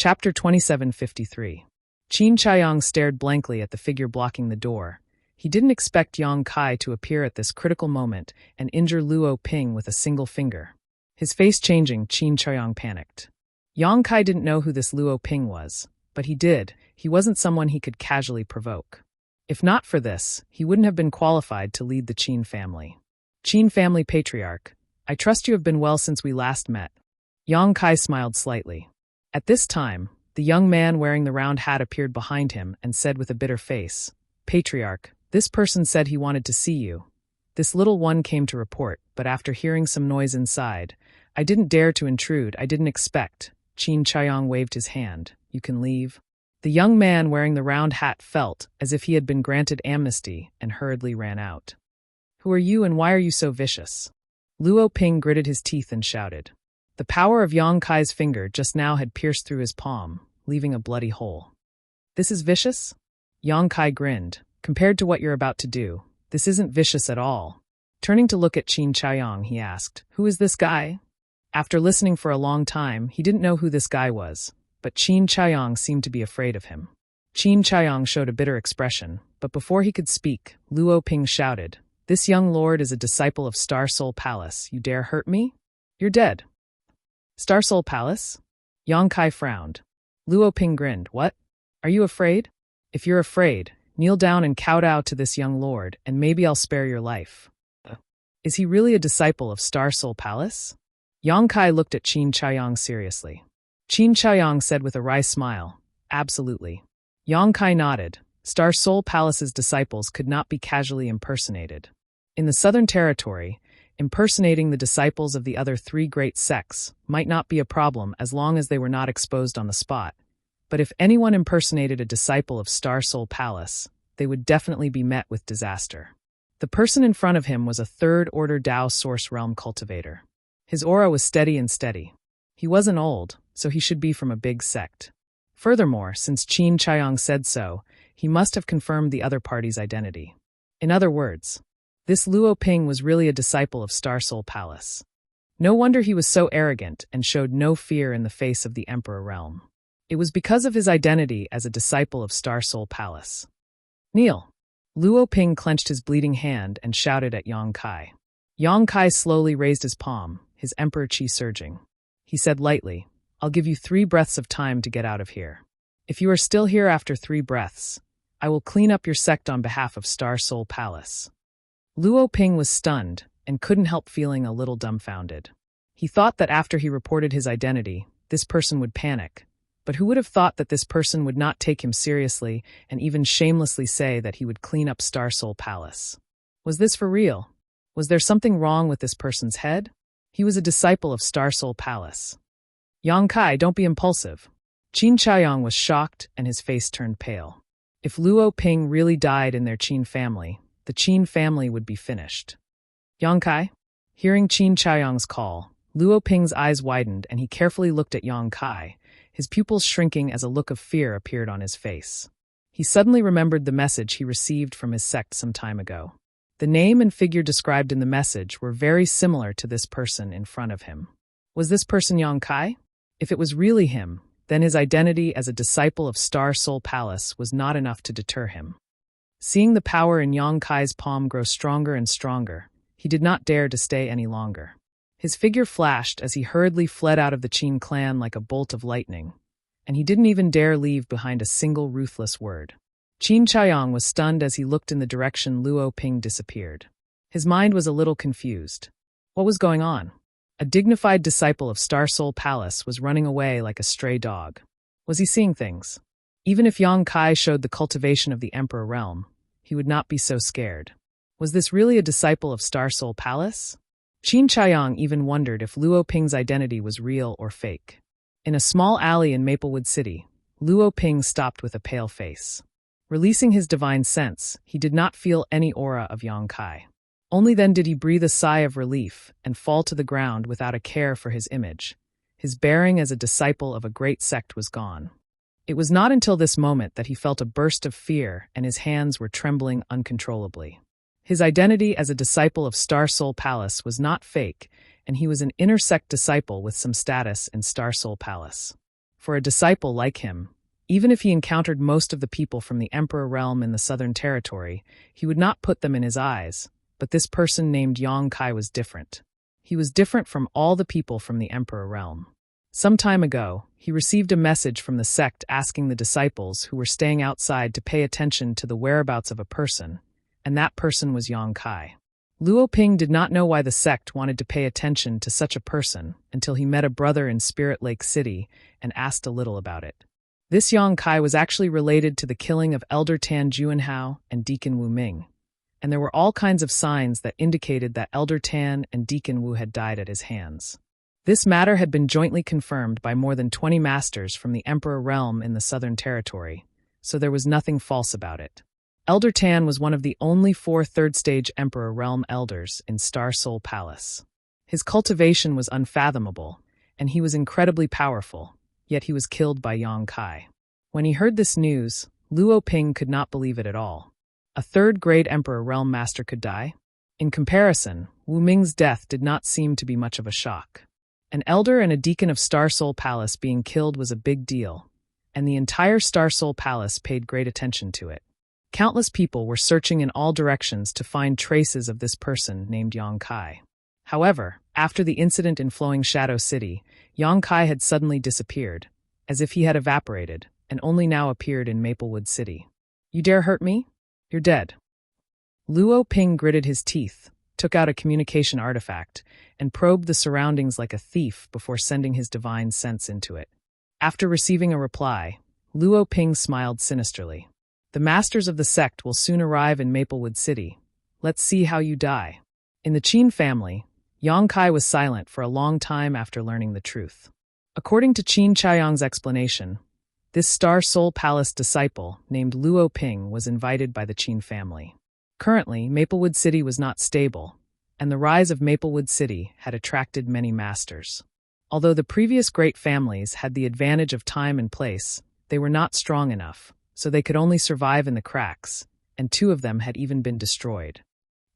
Chapter 2753. Qin Chaiyang stared blankly at the figure blocking the door. He didn't expect Yang Kai to appear at this critical moment and injure Luo Ping with a single finger. His face changing, Qin Chaiyang panicked. Yang Kai didn't know who this Luo Ping was, but he did. He wasn't someone he could casually provoke. If not for this, he wouldn't have been qualified to lead the Qin family. Qin family patriarch, I trust you have been well since we last met. Yang Kai smiled slightly. At this time, the young man wearing the round hat appeared behind him and said with a bitter face, Patriarch, this person said he wanted to see you. This little one came to report, but after hearing some noise inside, I didn't dare to intrude. I didn't expect. Qin Chaiyang waved his hand. You can leave. The young man wearing the round hat felt as if he had been granted amnesty and hurriedly ran out. Who are you and why are you so vicious? Luo Ping gritted his teeth and shouted. The power of Yang Kai's finger just now had pierced through his palm, leaving a bloody hole. This is vicious? Yang Kai grinned. Compared to what you're about to do, this isn't vicious at all. Turning to look at Qin Chaiyang, he asked, Who is this guy? After listening for a long time, he didn't know who this guy was, but Qin Chaiyang seemed to be afraid of him. Qin Chaiyang showed a bitter expression, but before he could speak, Luo Ping shouted, This young lord is a disciple of Star Soul Palace. You dare hurt me? You're dead. Star Soul Palace? Yang Kai frowned. Luo Ping grinned. What? Are you afraid? If you're afraid, kneel down and kowtow to this young lord, and maybe I'll spare your life. Is he really a disciple of Star Soul Palace? Yang Kai looked at Qin Chaiyang seriously. Qin Chaiyang said with a wry smile, Absolutely. Yang Kai nodded. Star Soul Palace's disciples could not be casually impersonated. In the Southern Territory, impersonating the disciples of the other three great sects might not be a problem as long as they were not exposed on the spot. But if anyone impersonated a disciple of Star Soul Palace, they would definitely be met with disaster. The person in front of him was a third-order Dao Source Realm cultivator. His aura was steady and steady. He wasn't old, so he should be from a big sect. Furthermore, since Qin Chaiyang said so, he must have confirmed the other party's identity. In other words, this Luo Ping was really a disciple of Star Soul Palace. No wonder he was so arrogant and showed no fear in the face of the Emperor Realm. It was because of his identity as a disciple of Star Soul Palace. Kneel. Luo Ping clenched his bleeding hand and shouted at Yang Kai. Yang Kai slowly raised his palm, his emperor chi surging. He said lightly, I'll give you 3 breaths of time to get out of here. If you are still here after 3 breaths, I will clean up your sect on behalf of Star Soul Palace. Luo Ping was stunned and couldn't help feeling a little dumbfounded. He thought that after he reported his identity, this person would panic. But who would have thought that this person would not take him seriously and even shamelessly say that he would clean up Star Soul Palace? Was this for real? Was there something wrong with this person's head? He was a disciple of Star Soul Palace. Yang Kai, don't be impulsive. Qin Chaiyang was shocked and his face turned pale. If Luo Ping really died in their Qin family, the Qin family would be finished. Yang Kai? Hearing Qin Chaiyang's call, Luo Ping's eyes widened and he carefully looked at Yang Kai, his pupils shrinking as a look of fear appeared on his face. He suddenly remembered the message he received from his sect some time ago. The name and figure described in the message were very similar to this person in front of him. Was this person Yang Kai? If it was really him, then his identity as a disciple of Star Soul Palace was not enough to deter him. Seeing the power in Yang Kai's palm grow stronger and stronger, he did not dare to stay any longer. His figure flashed as he hurriedly fled out of the Qin clan like a bolt of lightning, and he didn't even dare leave behind a single ruthless word. Qin Chaiyang was stunned as he looked in the direction Luo Ping disappeared. His mind was a little confused. What was going on? A dignified disciple of Star Soul Palace was running away like a stray dog. Was he seeing things? Even if Yang Kai showed the cultivation of the Emperor Realm, he would not be so scared. Was this really a disciple of Star Soul Palace? Qin Chaiyang even wondered if Luo Ping's identity was real or fake. In a small alley in Maplewood City, Luo Ping stopped with a pale face. Releasing his divine sense, he did not feel any aura of Yang Kai. Only then did he breathe a sigh of relief and fall to the ground without a care for his image. His bearing as a disciple of a great sect was gone. It was not until this moment that he felt a burst of fear and his hands were trembling uncontrollably. His identity as a disciple of Star Soul Palace was not fake, and he was an inner sect disciple with some status in Star Soul Palace. For a disciple like him, even if he encountered most of the people from the Emperor realm in the Southern Territory, he would not put them in his eyes, but this person named Yang Kai was different. He was different from all the people from the Emperor realm. Some time ago, he received a message from the sect asking the disciples who were staying outside to pay attention to the whereabouts of a person, and that person was Yang Kai. Luo Ping did not know why the sect wanted to pay attention to such a person until he met a brother in Spirit Lake City and asked a little about it. This Yang Kai was actually related to the killing of Elder Tan Juanhao and Deacon Wu Ming, and there were all kinds of signs that indicated that Elder Tan and Deacon Wu had died at his hands. This matter had been jointly confirmed by more than 20 masters from the Emperor realm in the Southern Territory, so there was nothing false about it. Elder Tan was one of the only 4 third-stage Emperor realm elders in Star Soul Palace. His cultivation was unfathomable, and he was incredibly powerful, yet he was killed by Yang Kai. When he heard this news, Luo Ping could not believe it at all. A third-grade Emperor realm master could die? In comparison, Wu Ming's death did not seem to be much of a shock. An elder and a deacon of Star Soul Palace being killed was a big deal, and the entire Star Soul Palace paid great attention to it. Countless people were searching in all directions to find traces of this person named Yang Kai. However, after the incident in Flowing Shadow City, Yang Kai had suddenly disappeared, as if he had evaporated, and only now appeared in Maplewood City. "You dare hurt me? You're dead." Luo Ping gritted his teeth, took out a communication artifact, and probed the surroundings like a thief before sending his divine sense into it. After receiving a reply, Luo Ping smiled sinisterly. "The masters of the sect will soon arrive in Maplewood City. Let's see how you die." In the Qin family, Yang Kai was silent for a long time after learning the truth. According to Qin Chaiyang's explanation, this Star Soul Palace disciple named Luo Ping was invited by the Qin family. Currently, Maplewood City was not stable, and the rise of Maplewood City had attracted many masters. Although the previous great families had the advantage of time and place, they were not strong enough, so they could only survive in the cracks, and 2 of them had even been destroyed.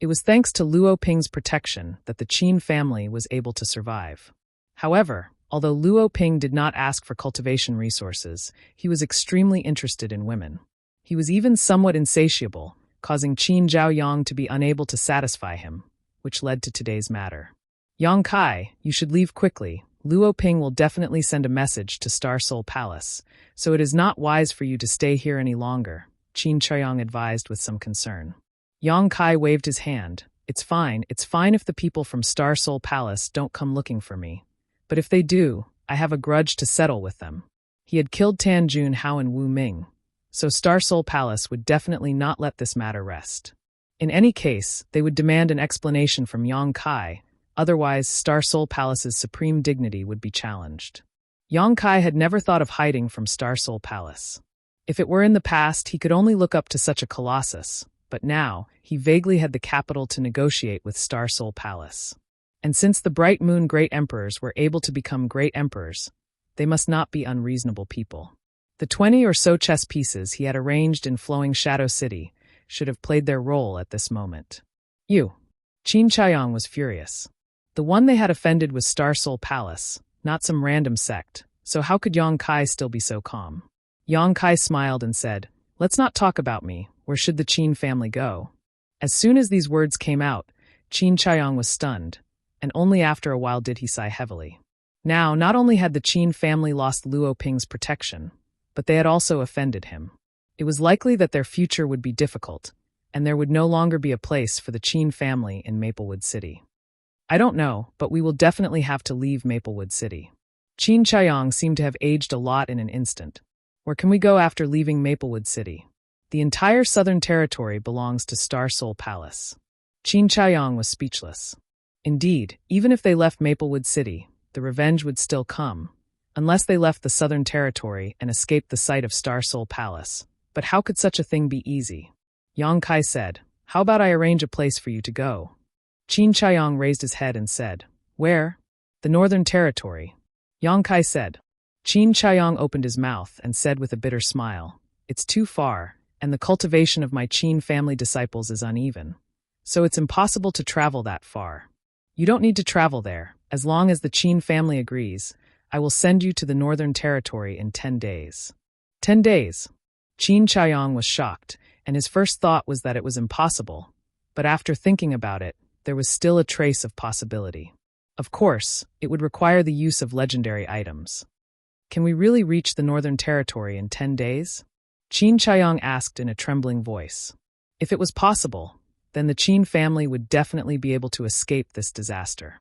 It was thanks to Luo Ping's protection that the Qin family was able to survive. However, although Luo Ping did not ask for cultivation resources, he was extremely interested in women. He was even somewhat insatiable, causing Qin Zhaoyang to be unable to satisfy him, which led to today's matter. "Yang Kai, you should leave quickly. Luo Ping will definitely send a message to Star Soul Palace, so it is not wise for you to stay here any longer," Qin Chaiyang advised with some concern. Yang Kai waved his hand. It's fine if the people from Star Soul Palace don't come looking for me. But if they do, I have a grudge to settle with them." He had killed Tan Juanhao and Wu Ming, so Star Soul Palace would definitely not let this matter rest. In any case, they would demand an explanation from Yang Kai, otherwise Star Soul Palace's supreme dignity would be challenged. Yang Kai had never thought of hiding from Star Soul Palace. If it were in the past, he could only look up to such a colossus, but now, he vaguely had the capital to negotiate with Star Soul Palace. And since the Bright Moon Great Emperors were able to become Great Emperors, they must not be unreasonable people. The 20 or so chess pieces he had arranged in Flowing Shadow City should have played their role at this moment. "You." Qin Chaiyang was furious. The one they had offended was Star Soul Palace, not some random sect, so how could Yang Kai still be so calm? Yang Kai smiled and said, "Let's not talk about me. Where should the Qin family go?" As soon as these words came out, Qin Chaiyang was stunned, and only after a while did he sigh heavily. Now, not only had the Qin family lost Luo Ping's protection, but they had also offended him. It was likely that their future would be difficult, and there would no longer be a place for the Qin family in Maplewood City. "I don't know, but we will definitely have to leave Maplewood City." Qin Chaiyang seemed to have aged a lot in an instant. "Where can we go after leaving Maplewood City?" "The entire Southern Territory belongs to Star Soul Palace." Qin Chaiyang was speechless. Indeed, even if they left Maplewood City, the revenge would still come, unless they left the Southern Territory and escaped the sight of Star Soul Palace. But how could such a thing be easy? Yang Kai said, "How about I arrange a place for you to go?" Qin Chaiyang raised his head and said, "Where?" "The Northern Territory." Yang Kai said. Qin Chaiyang opened his mouth and said with a bitter smile, "It's too far, and the cultivation of my Qin family disciples is uneven. So it's impossible to travel that far." "You don't need to travel there, as long as the Qin family agrees. I will send you to the Northern Territory in 10 days. 10 days. Qin Chaiyong was shocked, and his first thought was that it was impossible. But after thinking about it, there was still a trace of possibility. Of course, it would require the use of legendary items. Can we really reach the Northern Territory in 10 days? Qin Chaiyong asked in a trembling voice. If it was possible, then the Qin family would definitely be able to escape this disaster.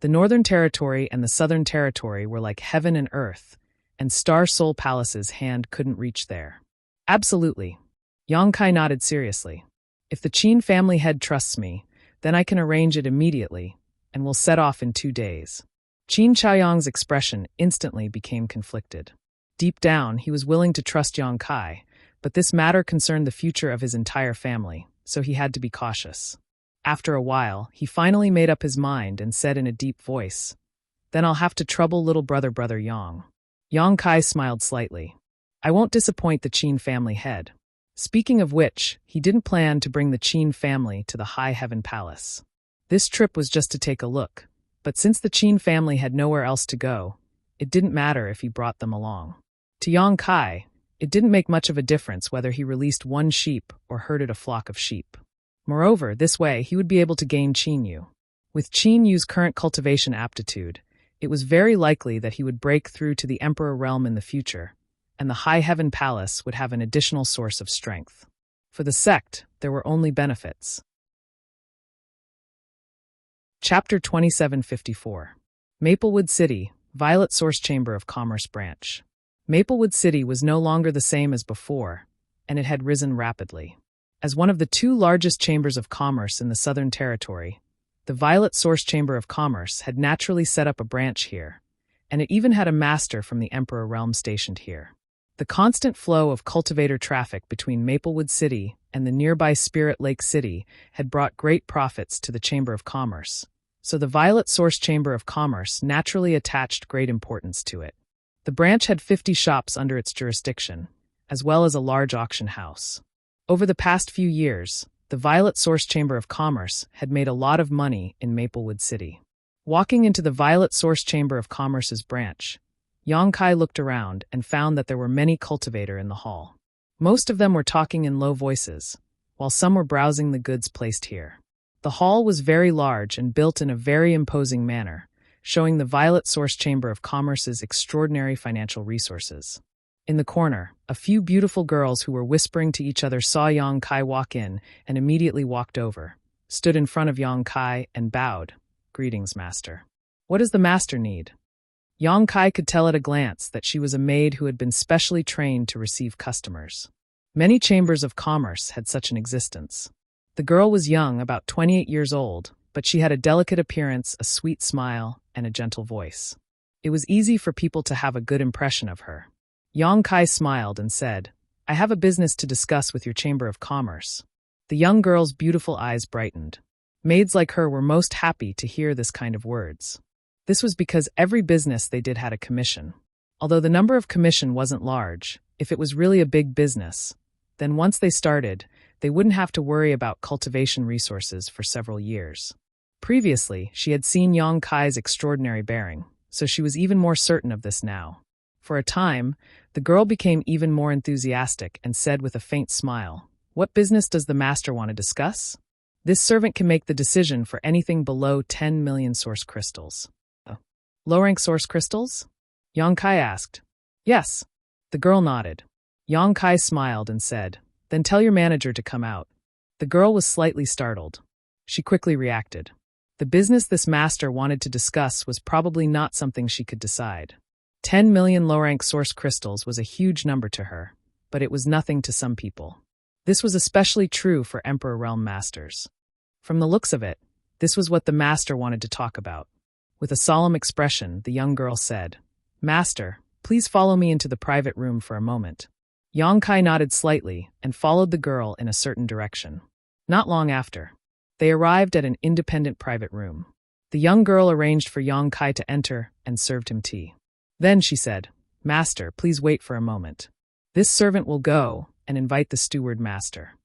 The Northern Territory and the Southern Territory were like heaven and earth, and Star Soul Palace's hand couldn't reach there. Absolutely. Yang Kai nodded seriously. If the Qin family head trusts me, then I can arrange it immediately, and we'll set off in 2 days. Qin Chaiyong's expression instantly became conflicted. Deep down, he was willing to trust Yang Kai, but this matter concerned the future of his entire family, so he had to be cautious. After a while, he finally made up his mind and said in a deep voice, "Then I'll have to trouble little brother Yang." Yang Kai smiled slightly. "I won't disappoint the Qin family head." Speaking of which, he didn't plan to bring the Qin family to the High Heaven Palace. This trip was just to take a look, but since the Qin family had nowhere else to go, it didn't matter if he brought them along. To Yang Kai, it didn't make much of a difference whether he released one sheep or herded a flock of sheep. Moreover, this way he would be able to gain Qin Yu. With Qin Yu's current cultivation aptitude, it was very likely that he would break through to the Emperor realm in the future, and the High Heaven Palace would have an additional source of strength. For the sect, there were only benefits. Chapter 2754. Maplewood City, Violet Source Chamber of Commerce Branch. Maplewood City was no longer the same as before, and it had risen rapidly. As one of the 2 largest chambers of commerce in the Southern Territory, the Violet Source Chamber of Commerce had naturally set up a branch here, and it even had a master from the Emperor realm stationed here. The constant flow of cultivator traffic between Maplewood City and the nearby Spirit Lake City had brought great profits to the Chamber of Commerce, so the Violet Source Chamber of Commerce naturally attached great importance to it. The branch had 50 shops under its jurisdiction, as well as a large auction house. Over the past few years, the Violet Source Chamber of Commerce had made a lot of money in Maplewood City. Walking into the Violet Source Chamber of Commerce's branch, Yang Kai looked around and found that there were many cultivators in the hall. Most of them were talking in low voices, while some were browsing the goods placed here. The hall was very large and built in a very imposing manner, showing the Violet Source Chamber of Commerce's extraordinary financial resources. In the corner, a few beautiful girls who were whispering to each other saw Yang Kai walk in and immediately walked over, stood in front of Yang Kai and bowed. "Greetings, master." "What does the master need?" Yang Kai could tell at a glance that she was a maid who had been specially trained to receive customers. Many chambers of commerce had such an existence. The girl was young, about 28 years old, but she had a delicate appearance, a sweet smile, and a gentle voice. It was easy for people to have a good impression of her. Yang Kai smiled and said, "I have a business to discuss with your Chamber of Commerce." The young girl's beautiful eyes brightened. Maids like her were most happy to hear this kind of words. This was because every business they did had a commission. Although the number of commission wasn't large, if it was really a big business, then once they started, they wouldn't have to worry about cultivation resources for several years. Previously, she had seen Yang Kai's extraordinary bearing, so she was even more certain of this now. For a time, the girl became even more enthusiastic and said with a faint smile, "What business does the master want to discuss?" This servant can make the decision for anything below 10 million source crystals. Low-rank source crystals? Yang Kai asked. Yes. The girl nodded. Yang Kai smiled and said, "Then tell your manager to come out." The girl was slightly startled. She quickly reacted. The business this master wanted to discuss was probably not something she could decide. 10 million low-rank source crystals was a huge number to her, but it was nothing to some people. This was especially true for Emperor Realm masters. From the looks of it, this was what the master wanted to talk about. With a solemn expression, the young girl said, "Master, please follow me into the private room for a moment." Yang Kai nodded slightly and followed the girl in a certain direction. Not long after, they arrived at an independent private room. The young girl arranged for Yang Kai to enter and served him tea. Then she said, "Master, please wait for a moment. This servant will go and invite the steward master."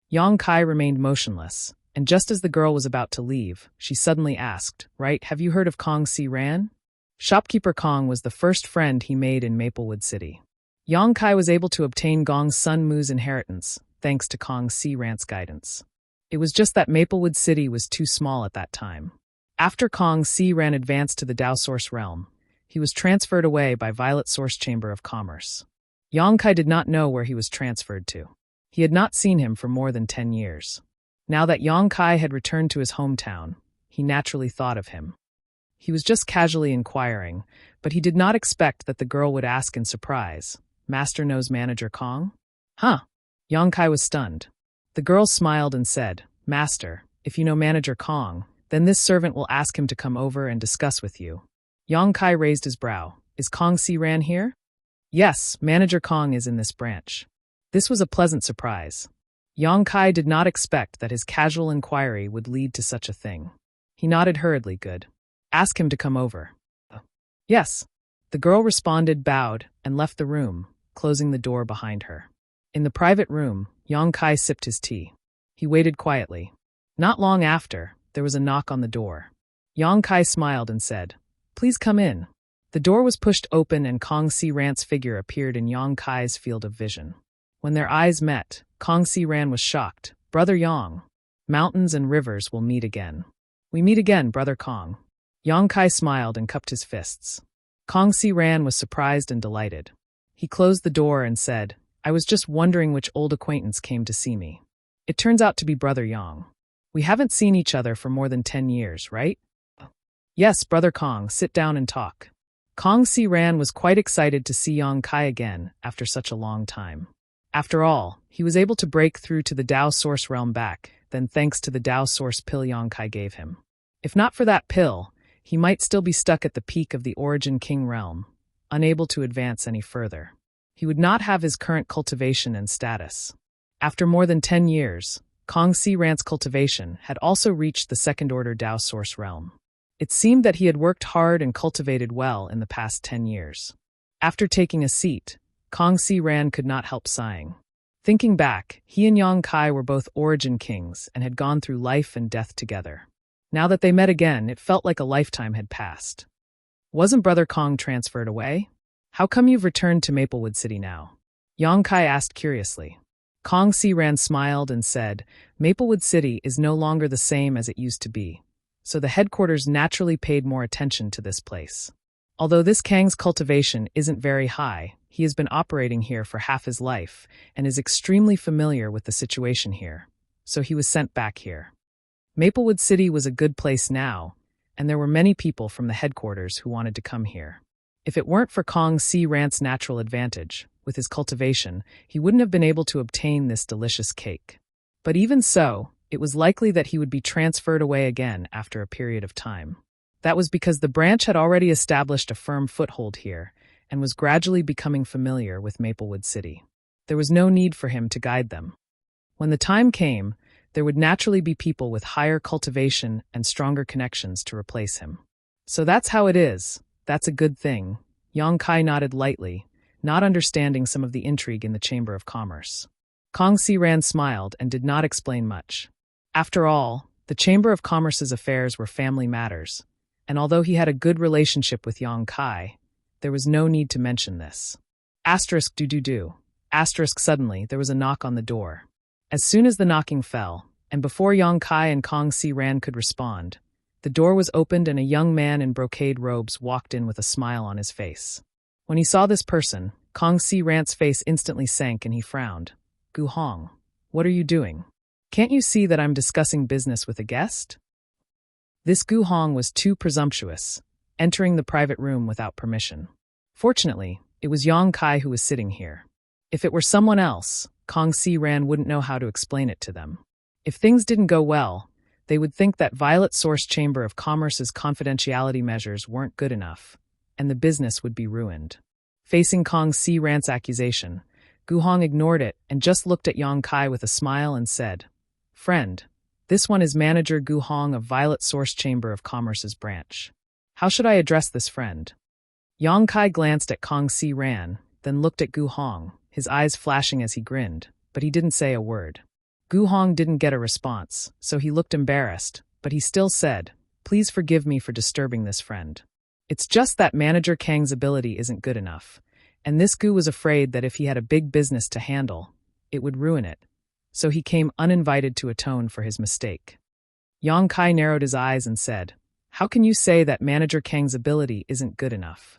Yang Kai remained motionless, and just as the girl was about to leave, she suddenly asked, "Right, have you heard of Kong Si Ran?" Shopkeeper Kong was the first friend he made in Maplewood City. Yang Kai was able to obtain Gong's son Mu's inheritance, thanks to Kong Si Rant's guidance. It was just that Maplewood City was too small at that time. After Kong Si Rant advanced to the Dao Source realm, he was transferred away by Violet Source Chamber of Commerce. Yang Kai did not know where he was transferred to. He had not seen him for more than 10 years. Now that Yang Kai had returned to his hometown, he naturally thought of him. He was just casually inquiring, but he did not expect that the girl would ask in surprise, "Master knows Manager Kong?" "Huh." Yang Kai was stunned. The girl smiled and said, "Master, if you know Manager Kong, then this servant will ask him to come over and discuss with you." Yang Kai raised his brow. "Is Kong Si Ran here?" "Yes, Manager Kong is in this branch." This was a pleasant surprise. Yang Kai did not expect that his casual inquiry would lead to such a thing. He nodded hurriedly. "Good. Ask him to come over." "Yes." The girl responded, bowed, and left the room, closing the door behind her. In the private room, Yang Kai sipped his tea. He waited quietly. Not long after, there was a knock on the door. Yang Kai smiled and said, "Please come in." The door was pushed open and Kong Si Rant's figure appeared in Yang Kai's field of vision. When their eyes met, Kong Si Ran was shocked. "Brother Yang, mountains and rivers will meet again." "We meet again, Brother Kong." Yang Kai smiled and cupped his fists. Kong Si Ran was surprised and delighted. He closed the door and said, "I was just wondering which old acquaintance came to see me. It turns out to be Brother Yang. We haven't seen each other for more than 10 years, right?" "Yes, Brother Kong, sit down and talk." Kong Si Ran was quite excited to see Yang Kai again after such a long time. After all, he was able to break through to the Dao Source realm back, then thanks to the Dao Source pill Yang Kai gave him. If not for that pill, he might still be stuck at the peak of the Origin King realm, unable to advance any further. He would not have his current cultivation and status. After more than 10 years, Kong Si Rant's cultivation had also reached the second-order Dao Source realm. It seemed that he had worked hard and cultivated well in the past 10 years. After taking a seat, Kong Si Ran could not help sighing. Thinking back, he and Yang Kai were both Origin Kings and had gone through life and death together. Now that they met again, it felt like a lifetime had passed. "Wasn't Brother Kong transferred away? How come you've returned to Maplewood City now?" Yang Kai asked curiously. Kong Si Ran smiled and said, "Maplewood City is no longer the same as it used to be, so the headquarters naturally paid more attention to this place. Although this Kang's cultivation isn't very high, he has been operating here for half his life and is extremely familiar with the situation here, so he was sent back here. Maplewood City was a good place now, and there were many people from the headquarters who wanted to come here. If it weren't for Kong Si Rant's natural advantage, with his cultivation, he wouldn't have been able to obtain this delicious cake. But even so, it was likely that he would be transferred away again after a period of time. That was because the branch had already established a firm foothold here and was gradually becoming familiar with Maplewood City. There was no need for him to guide them. When the time came, there would naturally be people with higher cultivation and stronger connections to replace him. "So that's how it is. That's a good thing." Yang Kai nodded lightly, not understanding some of the intrigue in the Chamber of Commerce. Kong Si Ran smiled and did not explain much. After all, the Chamber of Commerce's affairs were family matters, and although he had a good relationship with Yang Kai, there was no need to mention this. Asterisk do. Asterisk suddenly, there was a knock on the door. As soon as the knocking fell, and before Yang Kai and Kong Si Ran could respond, the door was opened and a young man in brocade robes walked in with a smile on his face. When he saw this person, Kong Si Rant's face instantly sank and he frowned. "Gu Hong, what are you doing? Can't you see that I'm discussing business with a guest?" This Gu Hong was too presumptuous, entering the private room without permission. Fortunately, it was Yang Kai who was sitting here. If it were someone else, Kong Si Ran wouldn't know how to explain it to them. If things didn't go well, they would think that Violet Source Chamber of Commerce's confidentiality measures weren't good enough, and the business would be ruined. Facing Kong Si Rant's accusation, Gu Hong ignored it and just looked at Yang Kai with a smile and said, "Friend, this one is Manager Gu Hong of Violet Source Chamber of Commerce's branch. How should I address this friend?" Yang Kai glanced at Kong Si Ran, then looked at Gu Hong, his eyes flashing as he grinned, but he didn't say a word. Gu Hong didn't get a response, so he looked embarrassed, but he still said, "Please forgive me for disturbing this friend." It's just that Manager Kang's ability isn't good enough, and this Gu was afraid that if he had a big business to handle, it would ruin it. So he came uninvited to atone for his mistake. Yang Kai narrowed his eyes and said, "How can you say that Manager Kang's ability isn't good enough?"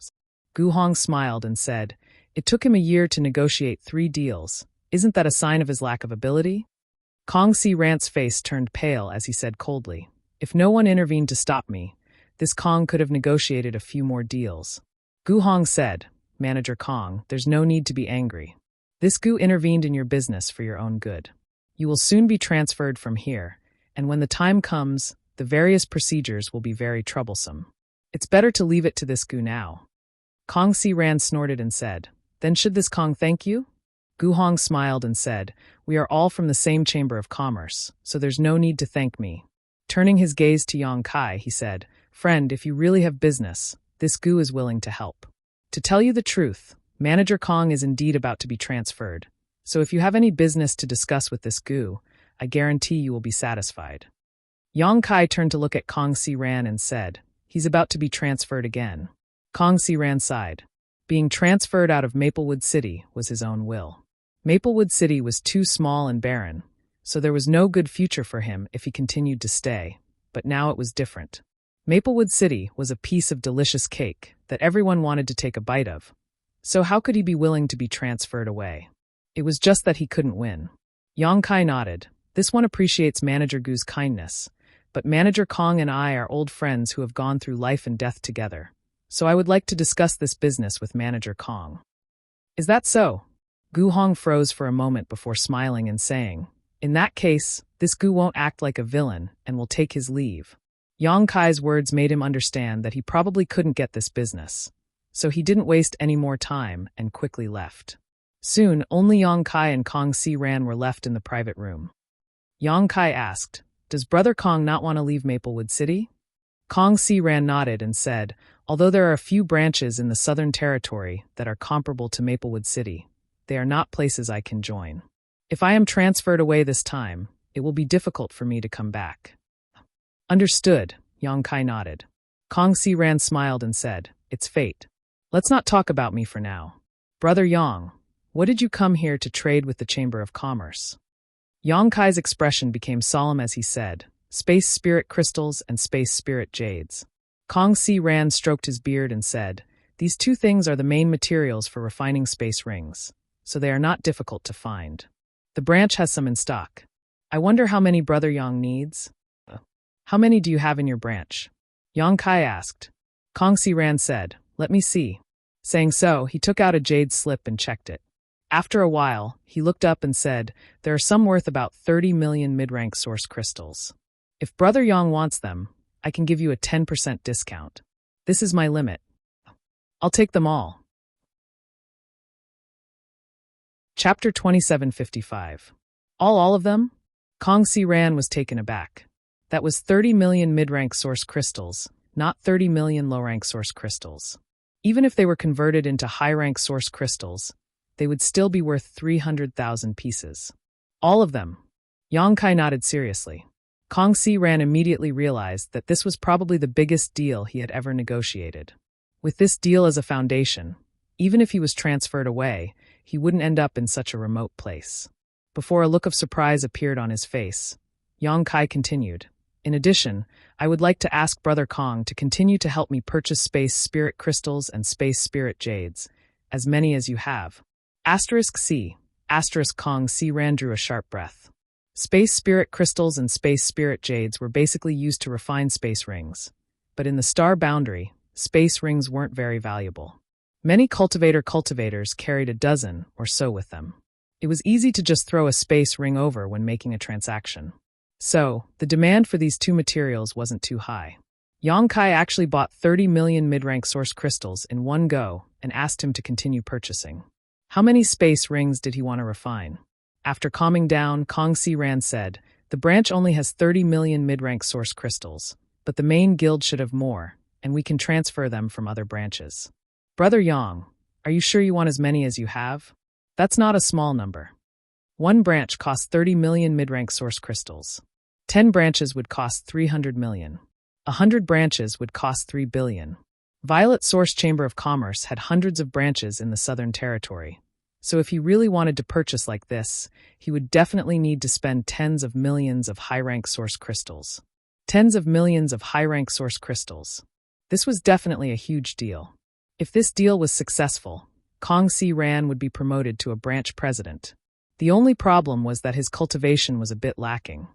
Gu Hong smiled and said, "It took him a year to negotiate 3 deals. Isn't that a sign of his lack of ability?" Kong Si Rant's face turned pale as he said coldly, "If no one intervened to stop me, this Kong could have negotiated a few more deals." Gu Hong said, "Manager Kong, there's no need to be angry. This Gu intervened in your business for your own good. You will soon be transferred from here, and when the time comes, the various procedures will be very troublesome. It's better to leave it to this Gu now." Kong Si Ran snorted and said, "Then should this Kong thank you?" Gu Hong smiled and said, "We are all from the same Chamber of Commerce, so there's no need to thank me." Turning his gaze to Yang Kai, he said, "Friend, if you really have business, this Gu is willing to help. To tell you the truth, Manager Kong is indeed about to be transferred, so if you have any business to discuss with this Gu, I guarantee you will be satisfied." Yang Kai turned to look at Kong Si Ran and said, "He's about to be transferred again." Kong Si Ran sighed. Being transferred out of Maplewood City was his own will. Maplewood City was too small and barren, so there was no good future for him if he continued to stay, but now it was different. Maplewood City was a piece of delicious cake that everyone wanted to take a bite of, so how could he be willing to be transferred away? It was just that he couldn't win. Yang Kai nodded. "This one appreciates Manager Gu's kindness, but Manager Kong and I are old friends who have gone through life and death together, so I would like to discuss this business with Manager Kong." "Is that so?" Gu Hong froze for a moment before smiling and saying, "In that case, this Gu won't act like a villain and will take his leave." Yang Kai's words made him understand that he probably couldn't get this business, so he didn't waste any more time and quickly left. Soon, only Yang Kai and Kong Si Ran were left in the private room. Yang Kai asked, "Does Brother Kong not want to leave Maplewood City?" Kong Si Ran nodded and said, "Although there are a few branches in the Southern Territory that are comparable to Maplewood City, they are not places I can join. If I am transferred away this time, it will be difficult for me to come back." "Understood," Yang Kai nodded. Kong Si Ran smiled and said, "It's fate. Let's not talk about me for now. Brother Yang, what did you come here to trade with the Chamber of Commerce?" Yang Kai's expression became solemn as he said, "Space Spirit Crystals and Space Spirit Jades." Kong Si Ran stroked his beard and said, "These 2 things are the main materials for refining space rings, so they are not difficult to find. The branch has some in stock. I wonder how many Brother Yang needs?" "How many do you have in your branch?" Yang Kai asked. Kong Si Ran said, "Let me see." Saying so, he took out a jade slip and checked it. After a while, he looked up and said, "There are some worth about 30 million mid-rank source crystals. If Brother Yang wants them, I can give you a 10% discount. This is my limit. I'll take them all." Chapter 2755. All of them? Kong Si Ran was taken aback. That was 30 million mid-rank source crystals, not 30 million low-rank source crystals. Even if they were converted into high-rank source crystals, they would still be worth 300,000 pieces. All of them. Yang Kai nodded seriously. Kong Si Ran immediately realized that this was probably the biggest deal he had ever negotiated. With this deal as a foundation, even if he was transferred away, he wouldn't end up in such a remote place. Before a look of surprise appeared on his face, Yang Kai continued, "In addition, I would like to ask Brother Kong to continue to help me purchase Space Spirit Crystals and Space Spirit Jades, as many as you have." *C. Kong Si Ran drew a sharp breath. Space Spirit Crystals and Space Spirit Jades were basically used to refine space rings, but in the star boundary, space rings weren't very valuable. Many cultivators carried a dozen or so with them. It was easy to just throw a space ring over when making a transaction. So, the demand for these 2 materials wasn't too high. Yang Kai actually bought 30 million mid-rank source crystals in one go and asked him to continue purchasing. How many space rings did he want to refine? After calming down, Kong Si Ran said, "The branch only has 30 million mid-rank source crystals, but the main guild should have more, and we can transfer them from other branches." "Brother Yang, are you sure you want as many as you have? That's not a small number. One branch costs 30 million mid-rank source crystals. 10 branches would cost 300 million. 100 branches would cost 3 billion. Violet Source Chamber of Commerce had hundreds of branches in the Southern Territory. So if he really wanted to purchase like this, he would definitely need to spend tens of millions of high-rank source crystals. Tens of millions of high-rank source crystals. This was definitely a huge deal. If this deal was successful, Kong Si Ran would be promoted to a branch president. The only problem was that his cultivation was a bit lacking.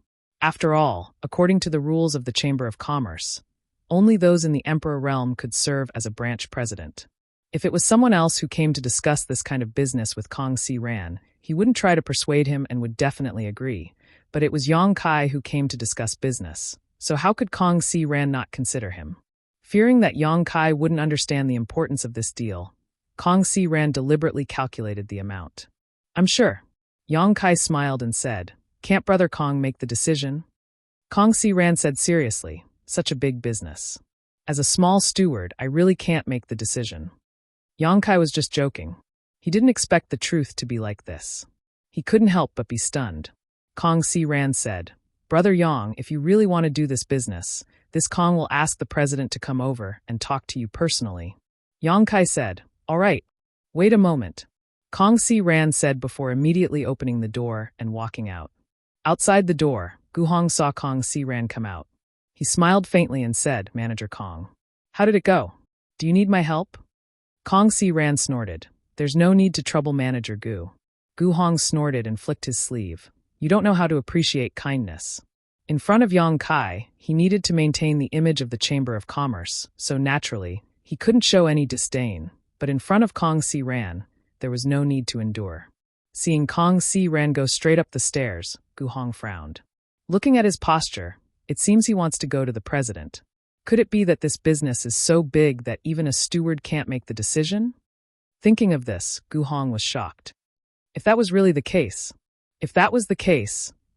After all, according to the rules of the Chamber of Commerce, only those in the Emperor realm could serve as a branch president. If it was someone else who came to discuss this kind of business with Kong Si Ran, he wouldn't try to persuade him and would definitely agree. But it was Yang Kai who came to discuss business, so how could Kong Si Ran not consider him? Fearing that Yang Kai wouldn't understand the importance of this deal, Kong Si Ran deliberately calculated the amount. "I'm sure." Yang Kai smiled and said, "Can't Brother Kong make the decision?" Kong Si Ran said seriously, "Such a big business. As a small steward, I really can't make the decision." Yang Kai was just joking. He didn't expect the truth to be like this. He couldn't help but be stunned. Kong Si Ran said, "Brother Yang, if you really want to do this business, this Kong will ask the president to come over and talk to you personally." Yang Kai said, "All right. Wait a moment." Kong Si Ran said before immediately opening the door and walking out. Outside the door, Gu Hong saw Kong Si Ran come out. He smiled faintly and said, "Manager Kong. How did it go? Do you need my help?" Kong Si Ran snorted. "There's no need to trouble Manager Gu." Gu Hong snorted and flicked his sleeve. "You don't know how to appreciate kindness." In front of Yang Kai, he needed to maintain the image of the Chamber of Commerce, so naturally, he couldn't show any disdain. But in front of Kong Si Ran, there was no need to endure. Seeing Kong Si Ran go straight up the stairs, Gu Hong frowned. Looking at his posture, it seems he wants to go to the president. Could it be that this business is so big that even a steward can't make the decision? Thinking of this, Gu Hong was shocked. If that was really the case,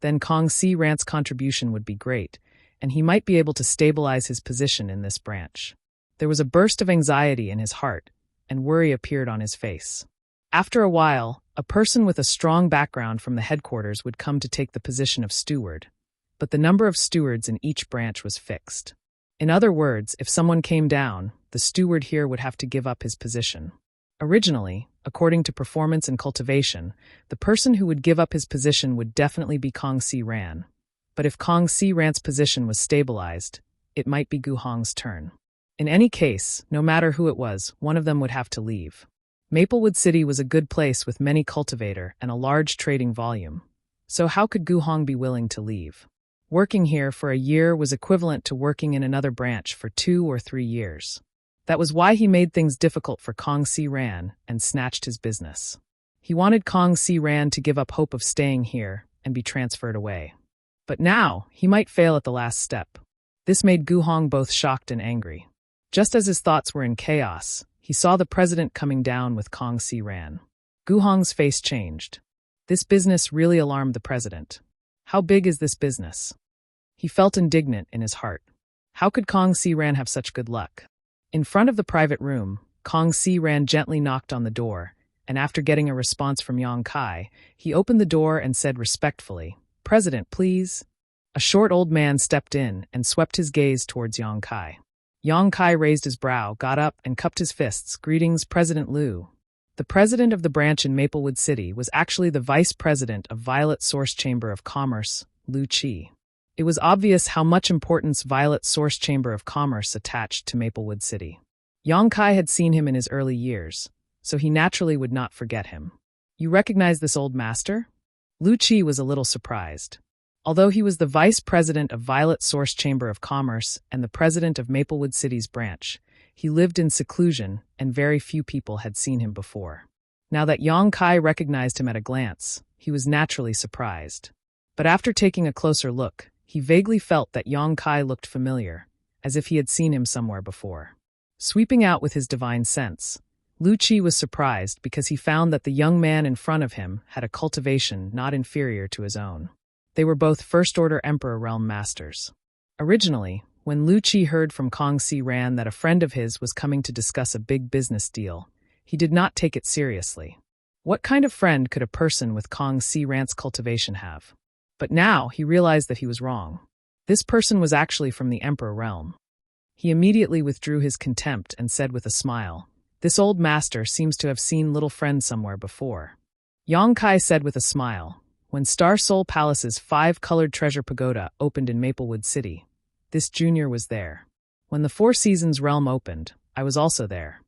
then Kong Si Ran's contribution would be great, and he might be able to stabilize his position in this branch. There was a burst of anxiety in his heart, and worry appeared on his face. After a while, a person with a strong background from the headquarters would come to take the position of steward, but the number of stewards in each branch was fixed. In other words, if someone came down, the steward here would have to give up his position. Originally, according to performance and cultivation, the person who would give up his position would definitely be Kong Si Ran. But if Kong Si Ran's position was stabilized, it might be Gu Hong's turn. In any case, no matter who it was, one of them would have to leave. Maplewood City was a good place with many cultivator and a large trading volume. So how could Gu Hong be willing to leave? Working here for a year was equivalent to working in another branch for 2 or 3 years. That was why he made things difficult for Kong Si Ran and snatched his business. He wanted Kong Si Ran to give up hope of staying here and be transferred away. But now, he might fail at the last step. This made Gu Hong both shocked and angry. Just as his thoughts were in chaos, he saw the president coming down with Kong Si Ran. Gu Hong's face changed. This business really alarmed the president. How big is this business? He felt indignant in his heart. How could Kong Si Ran have such good luck? In front of the private room, Kong Si Ran gently knocked on the door, and after getting a response from Yang Kai, he opened the door and said respectfully, "President, please." A short old man stepped in and swept his gaze towards Yang Kai. Yang Kai raised his brow, got up, and cupped his fists. "Greetings, President Liu." The president of the branch in Maplewood City was actually the vice president of Violet Source Chamber of Commerce, Liu Qi. It was obvious how much importance Violet Source Chamber of Commerce attached to Maplewood City. Yang Kai had seen him in his early years, so he naturally would not forget him. "You recognize this old master?" Liu Qi was a little surprised. Although he was the vice president of Violet Source Chamber of Commerce and the president of Maplewood City's branch, he lived in seclusion and very few people had seen him before. Now that Yang Kai recognized him at a glance, he was naturally surprised. But after taking a closer look, he vaguely felt that Yang Kai looked familiar, as if he had seen him somewhere before. Sweeping out with his divine sense, Liu Qi was surprised because he found that the young man in front of him had a cultivation not inferior to his own. They were both first-order Emperor Realm masters. Originally, when Liu Qi heard from Kong Si Ran that a friend of his was coming to discuss a big business deal, he did not take it seriously. What kind of friend could a person with Kong Si Ran's cultivation have? But now he realized that he was wrong. This person was actually from the Emperor Realm. He immediately withdrew his contempt and said with a smile, "This old master seems to have seen little friend somewhere before." Yang Kai said with a smile, "When Star Soul Palace's 5-colored treasure pagoda opened in Maplewood City, this junior was there. When the Four Seasons realm opened, I was also there."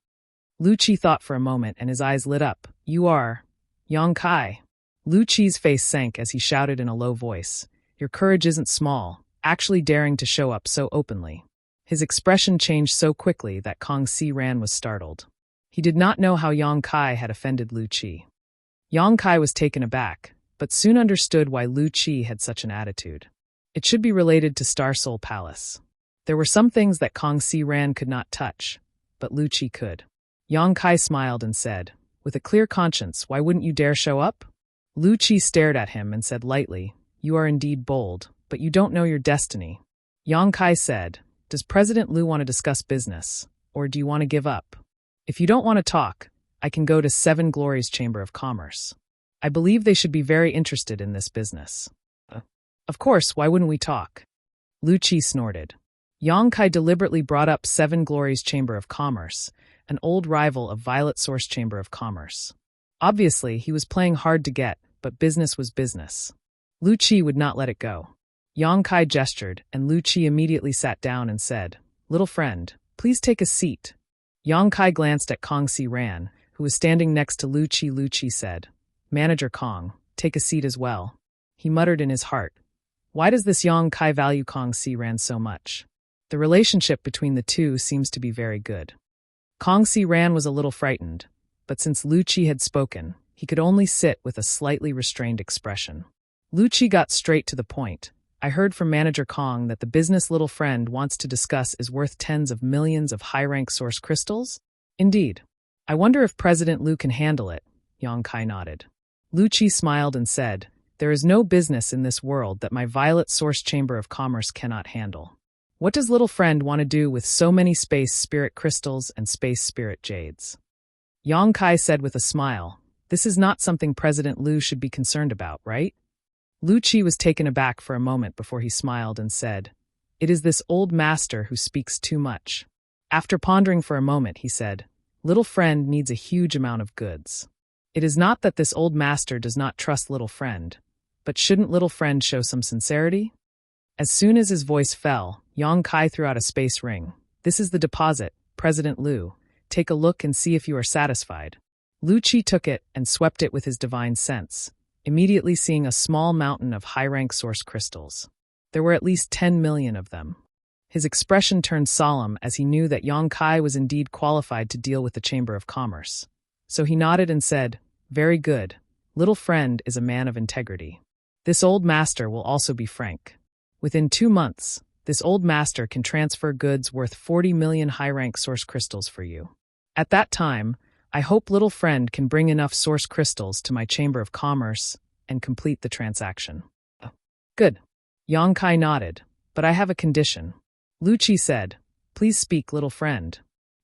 Lu Qi thought for a moment and his eyes lit up. "You are Yang Kai." Lu Qi's face sank as he shouted in a low voice, "Your courage isn't small, actually daring to show up so openly." His expression changed so quickly that Kong Si Ran was startled. He did not know how Yang Kai had offended Lu Qi. Yang Kai was taken aback, but soon understood why Lu Qi had such an attitude. It should be related to Star Soul Palace. There were some things that Kong Si Ran could not touch, but Lu Qi could. Yang Kai smiled and said, "With a clear conscience, why wouldn't you dare show up?" Lu Qi stared at him and said lightly, "You are indeed bold, but you don't know your destiny." Yang Kai said, "Does President Lu want to discuss business, or do you want to give up? If you don't want to talk, I can go to Seven Glories Chamber of Commerce. I believe they should be very interested in this business." "Of course, why wouldn't we talk?" Lu Qi snorted. Yang Kai deliberately brought up Seven Glories Chamber of Commerce, an old rival of Violet Source Chamber of Commerce. Obviously, he was playing hard to get, but business was business. Lu Qi would not let it go. Yang Kai gestured, and Lu Qi immediately sat down and said, "Little friend, please take a seat." Yang Kai glanced at Kong Si Ran, who was standing next to Lu Qi. Lu Qi said, "Manager Kong, take a seat as well." He muttered in his heart, "Why does this Yang Kai value Kong Si Ran so much? The relationship between the two seems to be very good." Kong Si Ran was a little frightened, but since Lu Qi had spoken, he could only sit with a slightly restrained expression. Lu Qi got straight to the point. "I heard from Manager Kong that the business little friend wants to discuss is worth tens of millions of high-rank source crystals?" "Indeed. I wonder if President Lu can handle it." Yang Kai nodded. Lu Qi smiled and said, "There is no business in this world that my Violet Source Chamber of Commerce cannot handle. What does little friend want to do with so many space spirit crystals and space spirit jades?" Yang Kai said with a smile, "This is not something President Lu should be concerned about, right?" Lu Qi was taken aback for a moment before he smiled and said, "It is this old master who speaks too much." After pondering for a moment, he said, "Little friend needs a huge amount of goods. It is not that this old master does not trust little friend, but shouldn't little friend show some sincerity?" As soon as his voice fell, Yang Kai threw out a space ring. "This is the deposit, President Lu. Take a look and see if you are satisfied." Lu Qi took it and swept it with his divine sense, immediately seeing a small mountain of high-rank source crystals. There were at least 10 million of them. His expression turned solemn as he knew that Yang Kai was indeed qualified to deal with the Chamber of Commerce. So he nodded and said, "Very good. Little friend is a man of integrity. This old master will also be frank. Within 2 months, this old master can transfer goods worth 40 million high-rank source crystals for you. At that time, I hope little friend can bring enough source crystals to my Chamber of Commerce and complete the transaction." "Good." Yang Kai nodded, "But I have a condition." Lu Qi said, "Please speak, little friend."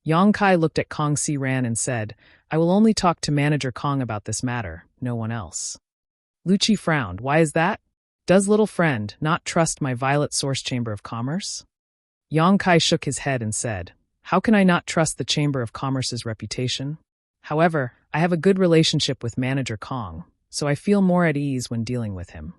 Yang Kai looked at Kong Si Ran and said, "I will only talk to Manager Kong about this matter, no one else." Lu Qi frowned. "Why is that? Does little friend not trust my Violet Source Chamber of Commerce?" Yang Kai shook his head and said, "How can I not trust the Chamber of Commerce's reputation? However, I have a good relationship with Manager Kong, so I feel more at ease when dealing with him."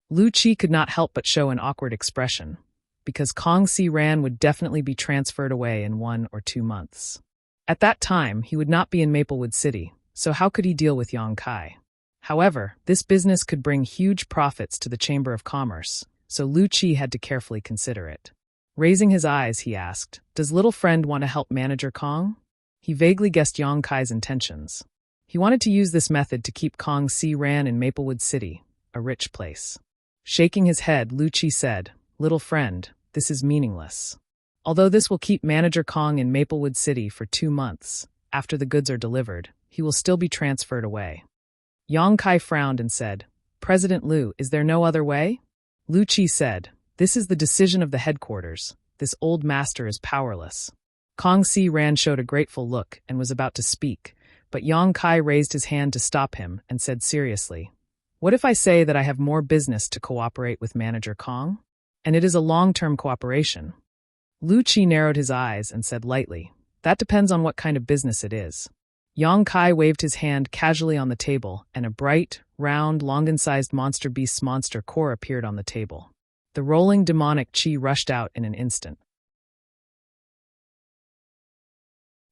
Lu Qi could not help but show an awkward expression, because Kong Si Ran would definitely be transferred away in 1 or 2 months. At that time, he would not be in Maplewood City, so how could he deal with Yang Kai? However, this business could bring huge profits to the Chamber of Commerce, so Lu Qi had to carefully consider it. Raising his eyes, he asked, "Does little friend want to help Manager Kong?" He vaguely guessed Yang Kai's intentions. He wanted to use this method to keep Kong Si Ran in Maplewood City, a rich place. Shaking his head, Lu Qi said, "Little friend, this is meaningless. Although this will keep Manager Kong in Maplewood City for 2 months, after the goods are delivered, he will still be transferred away." Yang Kai frowned and said, "President Lu, is there no other way?" Lu Qi said, "This is the decision of the headquarters. This old master is powerless." Kong Si Ran showed a grateful look and was about to speak, but Yang Kai raised his hand to stop him and said seriously, "What if I say that I have more business to cooperate with Manager Kong? And it is a long-term cooperation." Lu Qi narrowed his eyes and said lightly, "That depends on what kind of business it is." Yang Kai waved his hand casually on the table, and a bright, round, Longan-sized monster beast's monster core appeared on the table. The rolling demonic chi rushed out in an instant.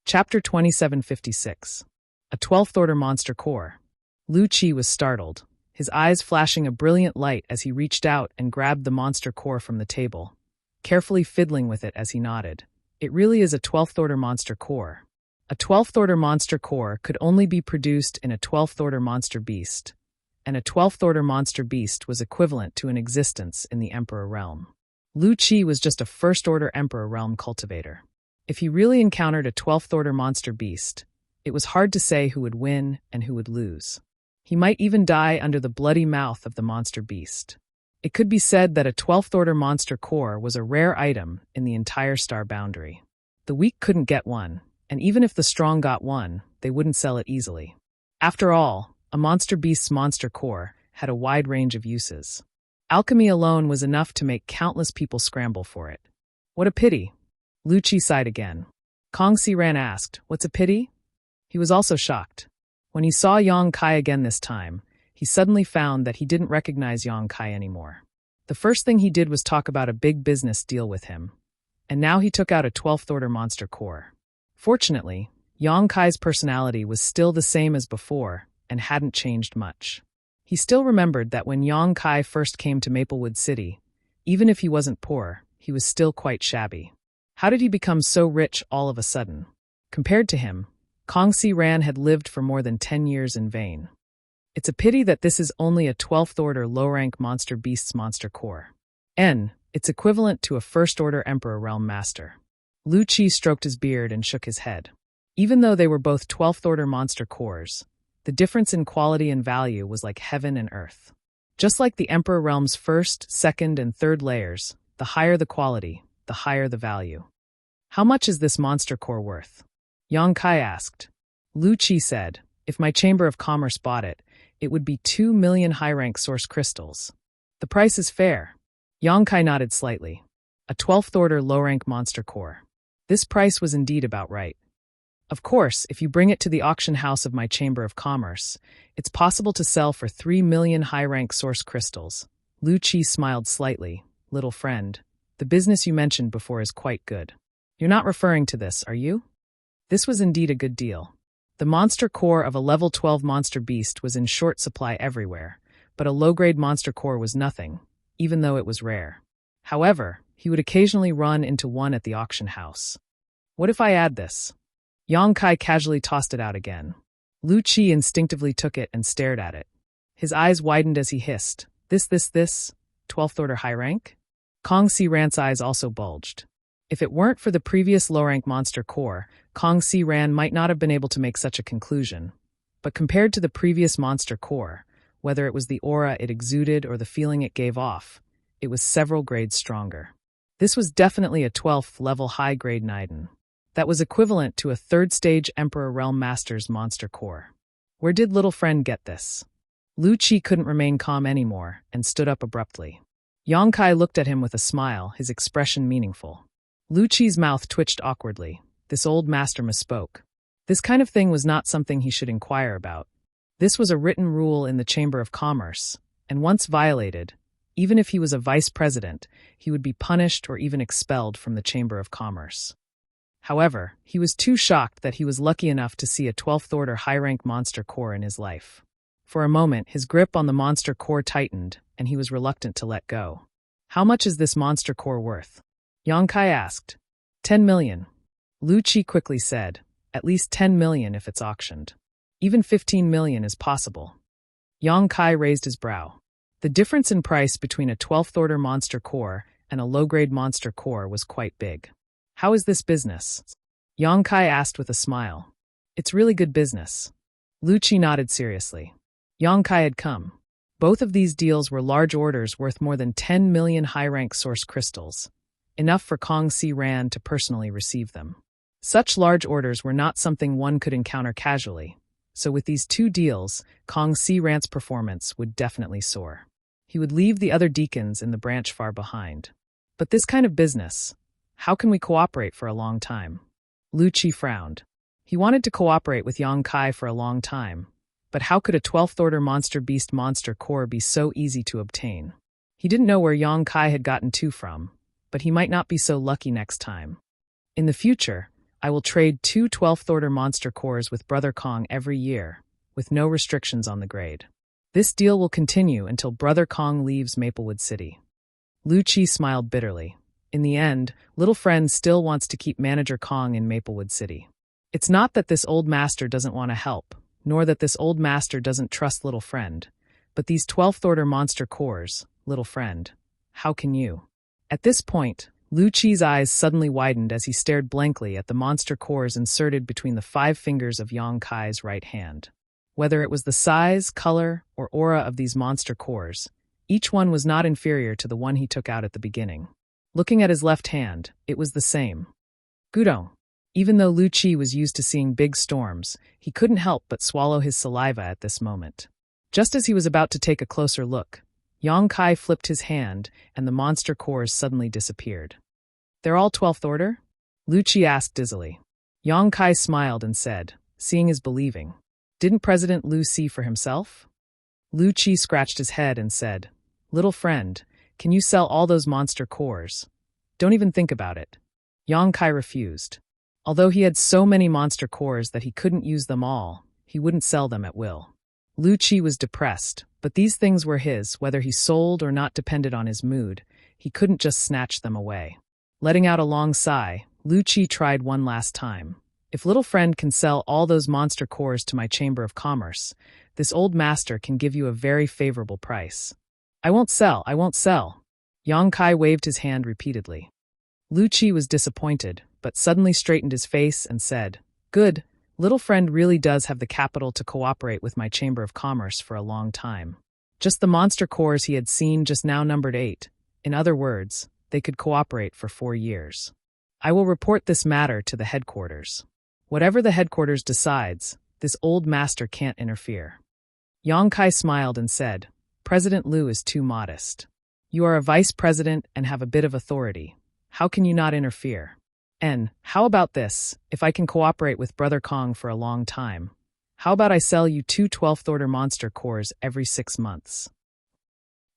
Chapter 2756. A 12th Order Monster Core. Lu Qi was startled, his eyes flashing a brilliant light as he reached out and grabbed the monster core from the table, carefully fiddling with it as he nodded. It really is a 12th Order Monster Core. A 12th Order Monster Core could only be produced in a 12th Order Monster Beast, and a 12th Order Monster Beast was equivalent to an existence in the Emperor Realm. Lu Qi was just a First Order Emperor Realm cultivator. If he really encountered a 12th Order Monster Beast, it was hard to say who would win and who would lose. He might even die under the bloody mouth of the monster beast. It could be said that a 12th Order Monster Core was a rare item in the entire star boundary. The weak couldn't get one, and even if the strong got one, they wouldn't sell it easily. After all, a monster beast's monster core had a wide range of uses. Alchemy alone was enough to make countless people scramble for it. What a pity. Lu Qi sighed again. Kong Si-ran asked, "What's a pity?" He was also shocked. When he saw Yang Kai again this time, he suddenly found that he didn't recognize Yang Kai anymore. The first thing he did was talk about a big business deal with him, and now he took out a 12th Order Monster Core. Fortunately, Yang Kai's personality was still the same as before and hadn't changed much. He still remembered that when Yang Kai first came to Maplewood City, even if he wasn't poor, he was still quite shabby. How did he become so rich all of a sudden? Compared to him, Kong Si-ran had lived for more than 10 years in vain. It's a pity that this is only a 12th Order low-rank monster beast's monster core. It's equivalent to a First Order Emperor Realm Master. Lu Qi stroked his beard and shook his head. Even though they were both 12th Order monster cores, the difference in quality and value was like heaven and earth. Just like the Emperor Realm's first, second, and third layers, the higher the quality, the higher the value. How much is this monster core worth? Yang Kai asked. Lu Qi said, "If my Chamber of Commerce bought it, it would be 2 million high-rank source crystals. The price is fair." Yang Kai nodded slightly. A 12th Order low-rank monster core. This price was indeed about right. Of course, if you bring it to the auction house of my Chamber of Commerce, it's possible to sell for 3 million high-rank source crystals. Lu Qi smiled slightly. "Little friend, the business you mentioned before is quite good. You're not referring to this, are you?" This was indeed a good deal. The monster core of a level 12 monster beast was in short supply everywhere, but a low-grade monster core was nothing, even though it was rare. However, he would occasionally run into one at the auction house. What if I add this? Yang Kai casually tossed it out again. Lu Qi instinctively took it and stared at it. His eyes widened as he hissed, This, 12th Order high rank? Kong Si-ran's eyes also bulged. If it weren't for the previous low-rank monster core, Kong Si-ran might not have been able to make such a conclusion. But compared to the previous monster core, whether it was the aura it exuded or the feeling it gave off, it was several grades stronger. This was definitely a 12th level high-grade Niden. That was equivalent to a 3rd stage Emperor Realm Master's monster core. Where did little friend get this? Lu Qi couldn't remain calm anymore and stood up abruptly. Yang Kai looked at him with a smile, his expression meaningful. Lu Qi's mouth twitched awkwardly. This old master misspoke. This kind of thing was not something he should inquire about. This was a written rule in the Chamber of Commerce, and once violated, even if he was a vice president, he would be punished or even expelled from the Chamber of Commerce. However, he was too shocked that he was lucky enough to see a 12th Order high-rank monster core in his life. For a moment, his grip on the monster core tightened, and he was reluctant to let go. How much is this monster core worth? Yang Kai asked. 10 million. Lu Qi quickly said, at least 10 million if it's auctioned. Even 15 million is possible. Yang Kai raised his brow. The difference in price between a 12th Order monster core and a low-grade monster core was quite big. How is this business? Yang Kai asked with a smile. It's really good business. Lu Qi nodded seriously. Yang Kai had come. Both of these deals were large orders worth more than 10 million high-rank source crystals, enough for Kong Si-ran to personally receive them. Such large orders were not something one could encounter casually, so with these two deals, Kong Si-ran's performance would definitely soar. He would leave the other deacons in the branch far behind. But this kind of business, How can we cooperate for a long time? Lu Qi frowned. He wanted to cooperate with Yang Kai for a long time, but how could a 12th order monster beast monster core be so easy to obtain? He didn't know where Yang Kai had gotten two from, but he might not be so lucky next time. In the future, I will trade 2 12th order monster cores with Brother Kong every year, with no restrictions on the grade. This deal will continue until Brother Kong leaves Maplewood City. Lu Qi smiled bitterly. In the end, Little Friend still wants to keep Manager Kong in Maplewood City. It's not that this old master doesn't want to help, nor that this old master doesn't trust Little Friend, but these 12th order monster cores, Little Friend, how can you? At this point, Lu Qi's eyes suddenly widened as he stared blankly at the monster cores inserted between the 5 fingers of Yang Kai's right hand. Whether it was the size, color, or aura of these monster cores, each one was not inferior to the one he took out at the beginning. Looking at his left hand, it was the same. Gudong. Even though Lu Qi was used to seeing big storms, he couldn't help but swallow his saliva at this moment. Just as he was about to take a closer look, Yang Kai flipped his hand, and the monster cores suddenly disappeared. They're all 12th order? Lu Qi asked dizzily. Yang Kai smiled and said, seeing is believing. Didn't President Lu see for himself? Lu Qi scratched his head and said, Little Friend, can you sell all those monster cores? Don't even think about it. Yang Kai refused. Although he had so many monster cores that he couldn't use them all, he wouldn't sell them at will. Lu Qi was depressed, but these things were his, whether he sold or not depended on his mood. He couldn't just snatch them away. Letting out a long sigh, Lu Qi tried one last time. If Little Friend can sell all those monster cores to my Chamber of Commerce, this old master can give you a very favorable price. I won't sell, I won't sell. Yang Kai waved his hand repeatedly. Lu Qi was disappointed, but suddenly straightened his face and said, Good, Little Friend really does have the capital to cooperate with my Chamber of Commerce for a long time. Just the monster cores he had seen just now numbered 8. In other words, they could cooperate for 4 years. I will report this matter to the headquarters. Whatever the headquarters decides, this old master can't interfere. Yang Kai smiled and said, President Lu is too modest. You are a vice president and have a bit of authority. How can you not interfere? And, how about this, if I can cooperate with Brother Kong for a long time? How about I sell you 2 12th order monster cores every 6 months?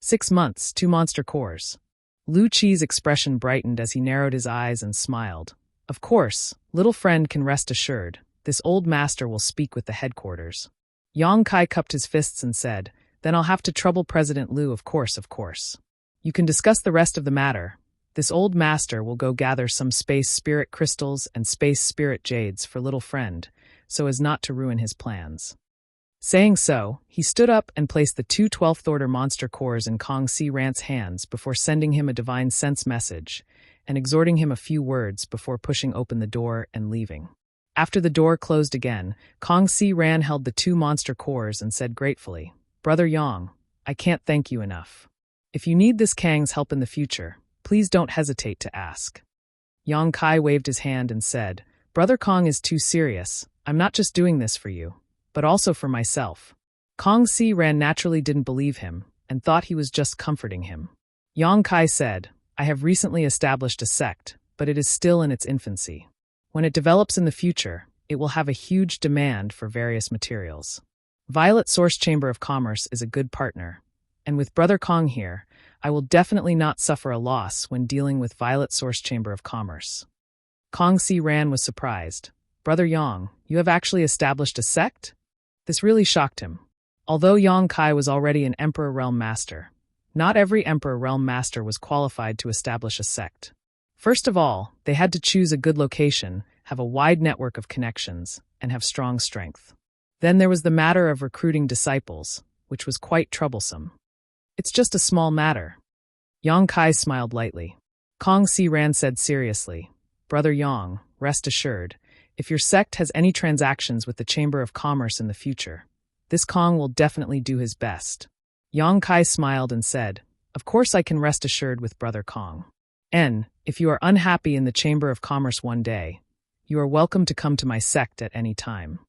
6 months, 2 monster cores. Lu Qi's expression brightened as he narrowed his eyes and smiled. Of course, Little Friend can rest assured, this old master will speak with the headquarters. Yang Kai cupped his fists and said, Then I'll have to trouble President Lu, of course, of course. You can discuss the rest of the matter. This old master will go gather some space spirit crystals and space spirit jades for Little Friend, so as not to ruin his plans. Saying so, he stood up and placed the 2 12th order monster cores in Kong Si Rant's hands before sending him a divine sense message, and exhorting him a few words before pushing open the door and leaving. After the door closed again, Kong Si Ran held the 2 monster cores and said gratefully, Brother Yang, I can't thank you enough. If you need this Kang's help in the future, please don't hesitate to ask. Yang Kai waved his hand and said, Brother Kong is too serious. I'm not just doing this for you, but also for myself. Kong Si Ran naturally didn't believe him and thought he was just comforting him. Yang Kai said, I have recently established a sect, but it is still in its infancy. When it develops in the future, it will have a huge demand for various materials. Violet Source Chamber of Commerce is a good partner, and with Brother Kong here, I will definitely not suffer a loss when dealing with Violet Source Chamber of Commerce. Kong Si Ran was surprised. Brother Yang, you have actually established a sect? This really shocked him. Although Yang Kai was already an Emperor Realm Master, not every Emperor Realm Master was qualified to establish a sect. First of all, they had to choose a good location, have a wide network of connections, and have strong strength. Then there was the matter of recruiting disciples, which was quite troublesome. It's just a small matter. Yang Kai smiled lightly. Kong Si Ran said seriously, Brother Yang, rest assured, if your sect has any transactions with the Chamber of Commerce in the future, this Kong will definitely do his best. Yang Kai smiled and said, Of course I can rest assured with Brother Kong. And, if you are unhappy in the Chamber of Commerce one day, you are welcome to come to my sect at any time.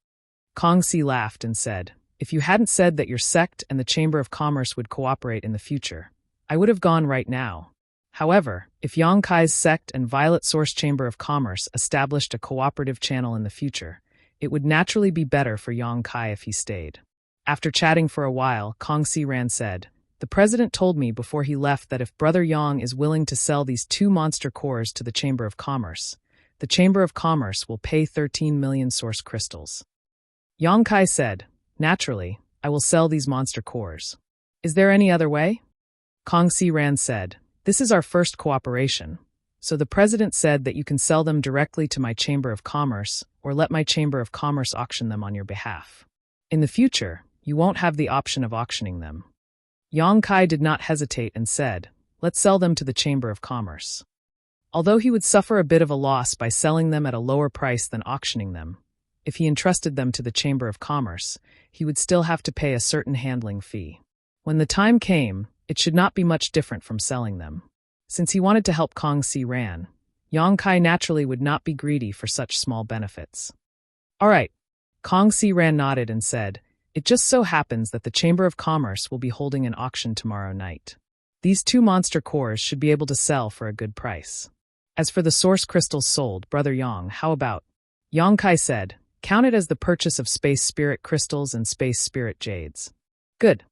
Kong Si laughed and said, If you hadn't said that your sect and the Chamber of Commerce would cooperate in the future, I would have gone right now. However, if Yang Kai's sect and Violet Source Chamber of Commerce established a cooperative channel in the future, it would naturally be better for Yang Kai if he stayed. After chatting for a while, Kong Si Ran said, "The president told me before he left that if Brother Yang is willing to sell these 2 monster cores to the Chamber of Commerce, the Chamber of Commerce will pay 13 million source crystals." Yang Kai said, "Naturally, I will sell these monster cores. Is there any other way?" Kong Si Ran said, "This is our first cooperation, so the president said that you can sell them directly to my Chamber of Commerce or let my Chamber of Commerce auction them on your behalf. In the future, you won't have the option of auctioning them." Yang Kai did not hesitate and said, "Let's sell them to the Chamber of Commerce." Although he would suffer a bit of a loss by selling them at a lower price than auctioning them, if he entrusted them to the Chamber of Commerce, he would still have to pay a certain handling fee. When the time came, it should not be much different from selling them. Since he wanted to help Kong Si Ran, Yang Kai naturally would not be greedy for such small benefits. "All right." Kong Si Ran nodded and said, "It just so happens that the Chamber of Commerce will be holding an auction tomorrow night. These 2 monster cores should be able to sell for a good price. As for the source crystals sold, Brother Yang, how about?" Yang Kai said, "Count it as the purchase of space spirit crystals and space spirit jades." "Good."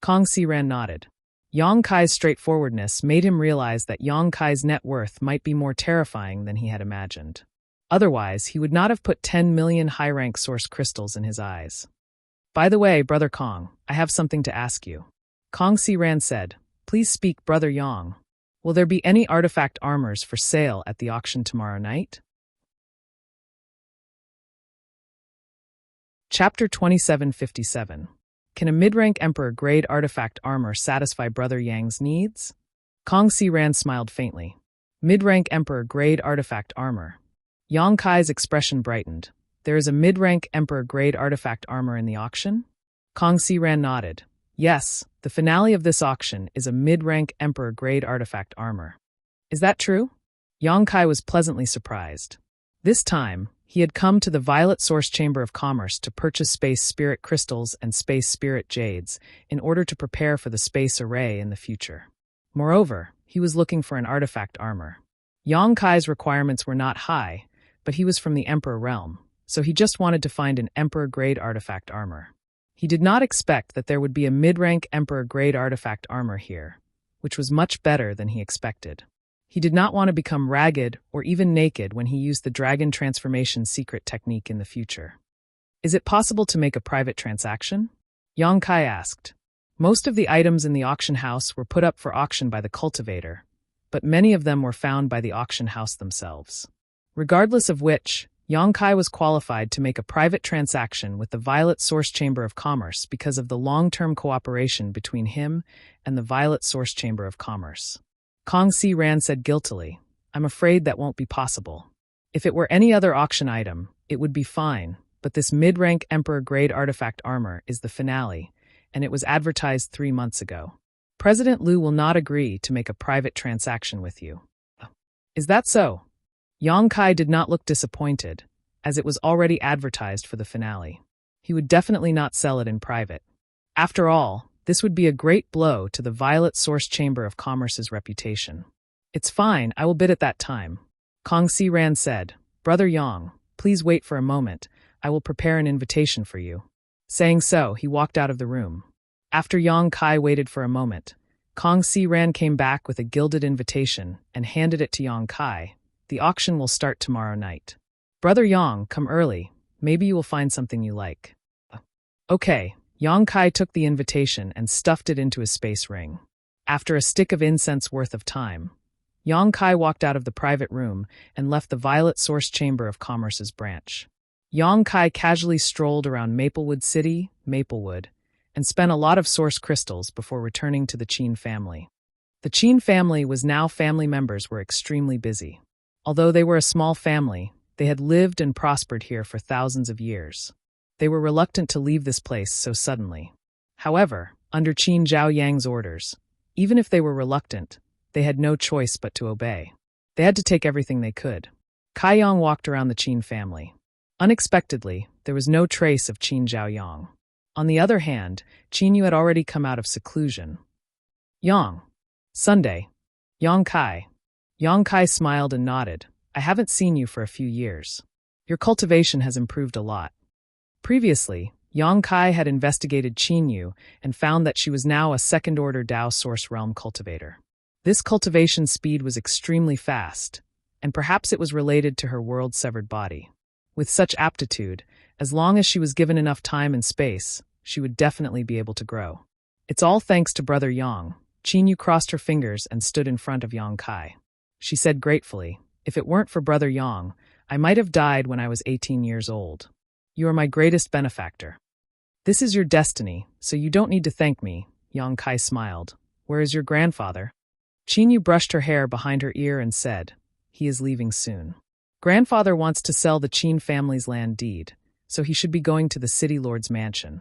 Kong Si Ran nodded. Yang Kai's straightforwardness made him realize that Yang Kai's net worth might be more terrifying than he had imagined. Otherwise, he would not have put 10 million high-rank source crystals in his eyes. "By the way, Brother Kong, I have something to ask you." Kong Si Ran said, "Please speak, Brother Yang. Will there be any artifact armors for sale at the auction tomorrow night?" Chapter 2757. Can a mid-rank Emperor-grade artifact armor satisfy Brother Yang's needs? Kong Si Ran smiled faintly. Mid-rank Emperor-grade artifact armor. Yang Kai's expression brightened. "There is a mid-rank Emperor-grade artifact armor in the auction?" Kong Si Ran nodded. "Yes, the finale of this auction is a mid-rank Emperor-grade artifact armor." "Is that true?" Yang Kai was pleasantly surprised. This time, he had come to the Violet Source Chamber of Commerce to purchase space spirit crystals and space spirit jades in order to prepare for the space array in the future. Moreover, he was looking for an artifact armor. Yang Kai's requirements were not high, but he was from the Emperor realm, so he just wanted to find an Emperor-grade artifact armor. He did not expect that there would be a mid-rank Emperor-grade artifact armor here, which was much better than he expected. He did not want to become ragged or even naked when he used the dragon transformation secret technique in the future. "Is it possible to make a private transaction?" Yang Kai asked. Most of the items in the auction house were put up for auction by the cultivator, but many of them were found by the auction house themselves. Regardless of which, Yang Kai was qualified to make a private transaction with the Violet Source Chamber of Commerce because of the long-term cooperation between him and the Violet Source Chamber of Commerce. Kong Si Ran said guiltily, "I'm afraid that won't be possible. If it were any other auction item, it would be fine, but this mid-rank Emperor-grade artifact armor is the finale, and it was advertised 3 months ago. President Liu will not agree to make a private transaction with you." "Is that so?" Yang Kai did not look disappointed, as it was already advertised for the finale. He would definitely not sell it in private. After all, this would be a great blow to the Violet Source Chamber of Commerce's reputation. "It's fine, I will bid at that time." Kong Si Ran said, "Brother Yang, please wait for a moment, I will prepare an invitation for you." Saying so, he walked out of the room. After Yang Kai waited for a moment, Kong Si Ran came back with a gilded invitation and handed it to Yang Kai. "The auction will start tomorrow night. Brother Yang, come early, maybe you will find something you like." "Okay." Yang Kai took the invitation and stuffed it into his space ring. After a stick of incense worth of time, Yang Kai walked out of the private room and left the Violet Source Chamber of Commerce's branch. Yang Kai casually strolled around Maplewood City, Maplewood, and spent a lot of source crystals before returning to the Qin family. The Qin family was now family members were extremely busy. Although they were a small family, they had lived and prospered here for thousands of years. They were reluctant to leave this place so suddenly. However, under Qin Zhao Yang's orders, even if they were reluctant, they had no choice but to obey. They had to take everything they could. Kai Yang walked around the Qin family. Unexpectedly, there was no trace of Qin Zhao Yang. On the other hand, Qin Yu had already come out of seclusion. "Yang. Sunday." Yang Kai. Yang Kai smiled and nodded. I haven't seen you for a few years. Your cultivation has improved a lot. Previously, Yang Kai had investigated Qin Yu and found that she was now a second-order Dao Source Realm cultivator. This cultivation speed was extremely fast, and perhaps it was related to her world-severed body. With such aptitude, as long as she was given enough time and space, she would definitely be able to grow. It's all thanks to Brother Yang. Qin Yu crossed her fingers and stood in front of Yang Kai. She said gratefully, if it weren't for Brother Yang, I might have died when I was 18 years old. You are my greatest benefactor. This is your destiny, so you don't need to thank me, Yang Kai smiled. Where is your grandfather? Qin Yu brushed her hair behind her ear and said, he is leaving soon. Grandfather wants to sell the Qin family's land deed, so he should be going to the city lord's mansion.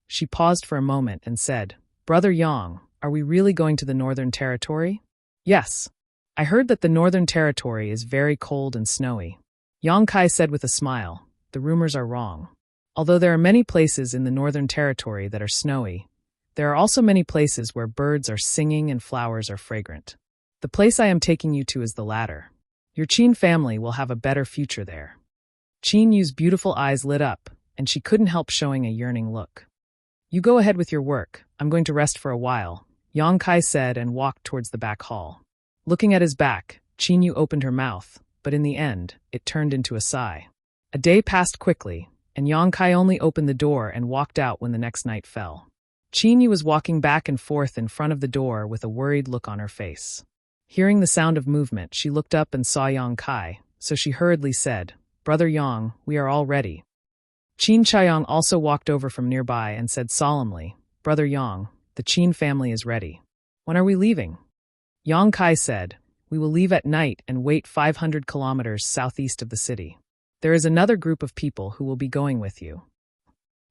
She paused for a moment and said, Brother Yang, are we really going to the Northern Territory? Yes. I heard that the Northern Territory is very cold and snowy. Yang Kai said with a smile, the rumors are wrong. Although there are many places in the Northern Territory that are snowy, there are also many places where birds are singing and flowers are fragrant. The place I am taking you to is the latter. Your Qin family will have a better future there. Qin Yu's beautiful eyes lit up, and she couldn't help showing a yearning look. You go ahead with your work, I'm going to rest for a while, Yang Kai said and walked towards the back hall. Looking at his back, Qin Yu opened her mouth, but in the end, it turned into a sigh. A day passed quickly, and Yang Kai only opened the door and walked out when the next night fell. Qin Yu was walking back and forth in front of the door with a worried look on her face. Hearing the sound of movement, she looked up and saw Yang Kai, so she hurriedly said, Brother Yang, we are all ready. Qin Chaiyang also walked over from nearby and said solemnly, Brother Yang, the Qin family is ready. When are we leaving? Yang Kai said, we will leave at night and wait 500 kilometers southeast of the city. There is another group of people who will be going with you.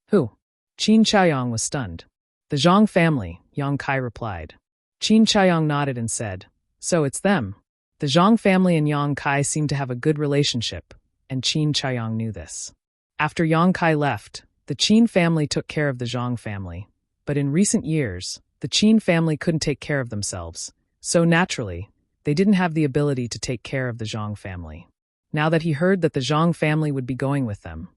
Who? Qin Chaiyang was stunned. The Zhang family, Yang Kai replied. Qin Chaiyang nodded and said, so it's them. The Zhang family and Yang Kai seemed to have a good relationship, and Qin Chaiyang knew this. After Yang Kai left, the Qin family took care of the Zhang family, but in recent years, the Qin family couldn't take care of themselves, so naturally, they didn't have the ability to take care of the Zhang family. Now that he heard that the Zhang family would be going with them,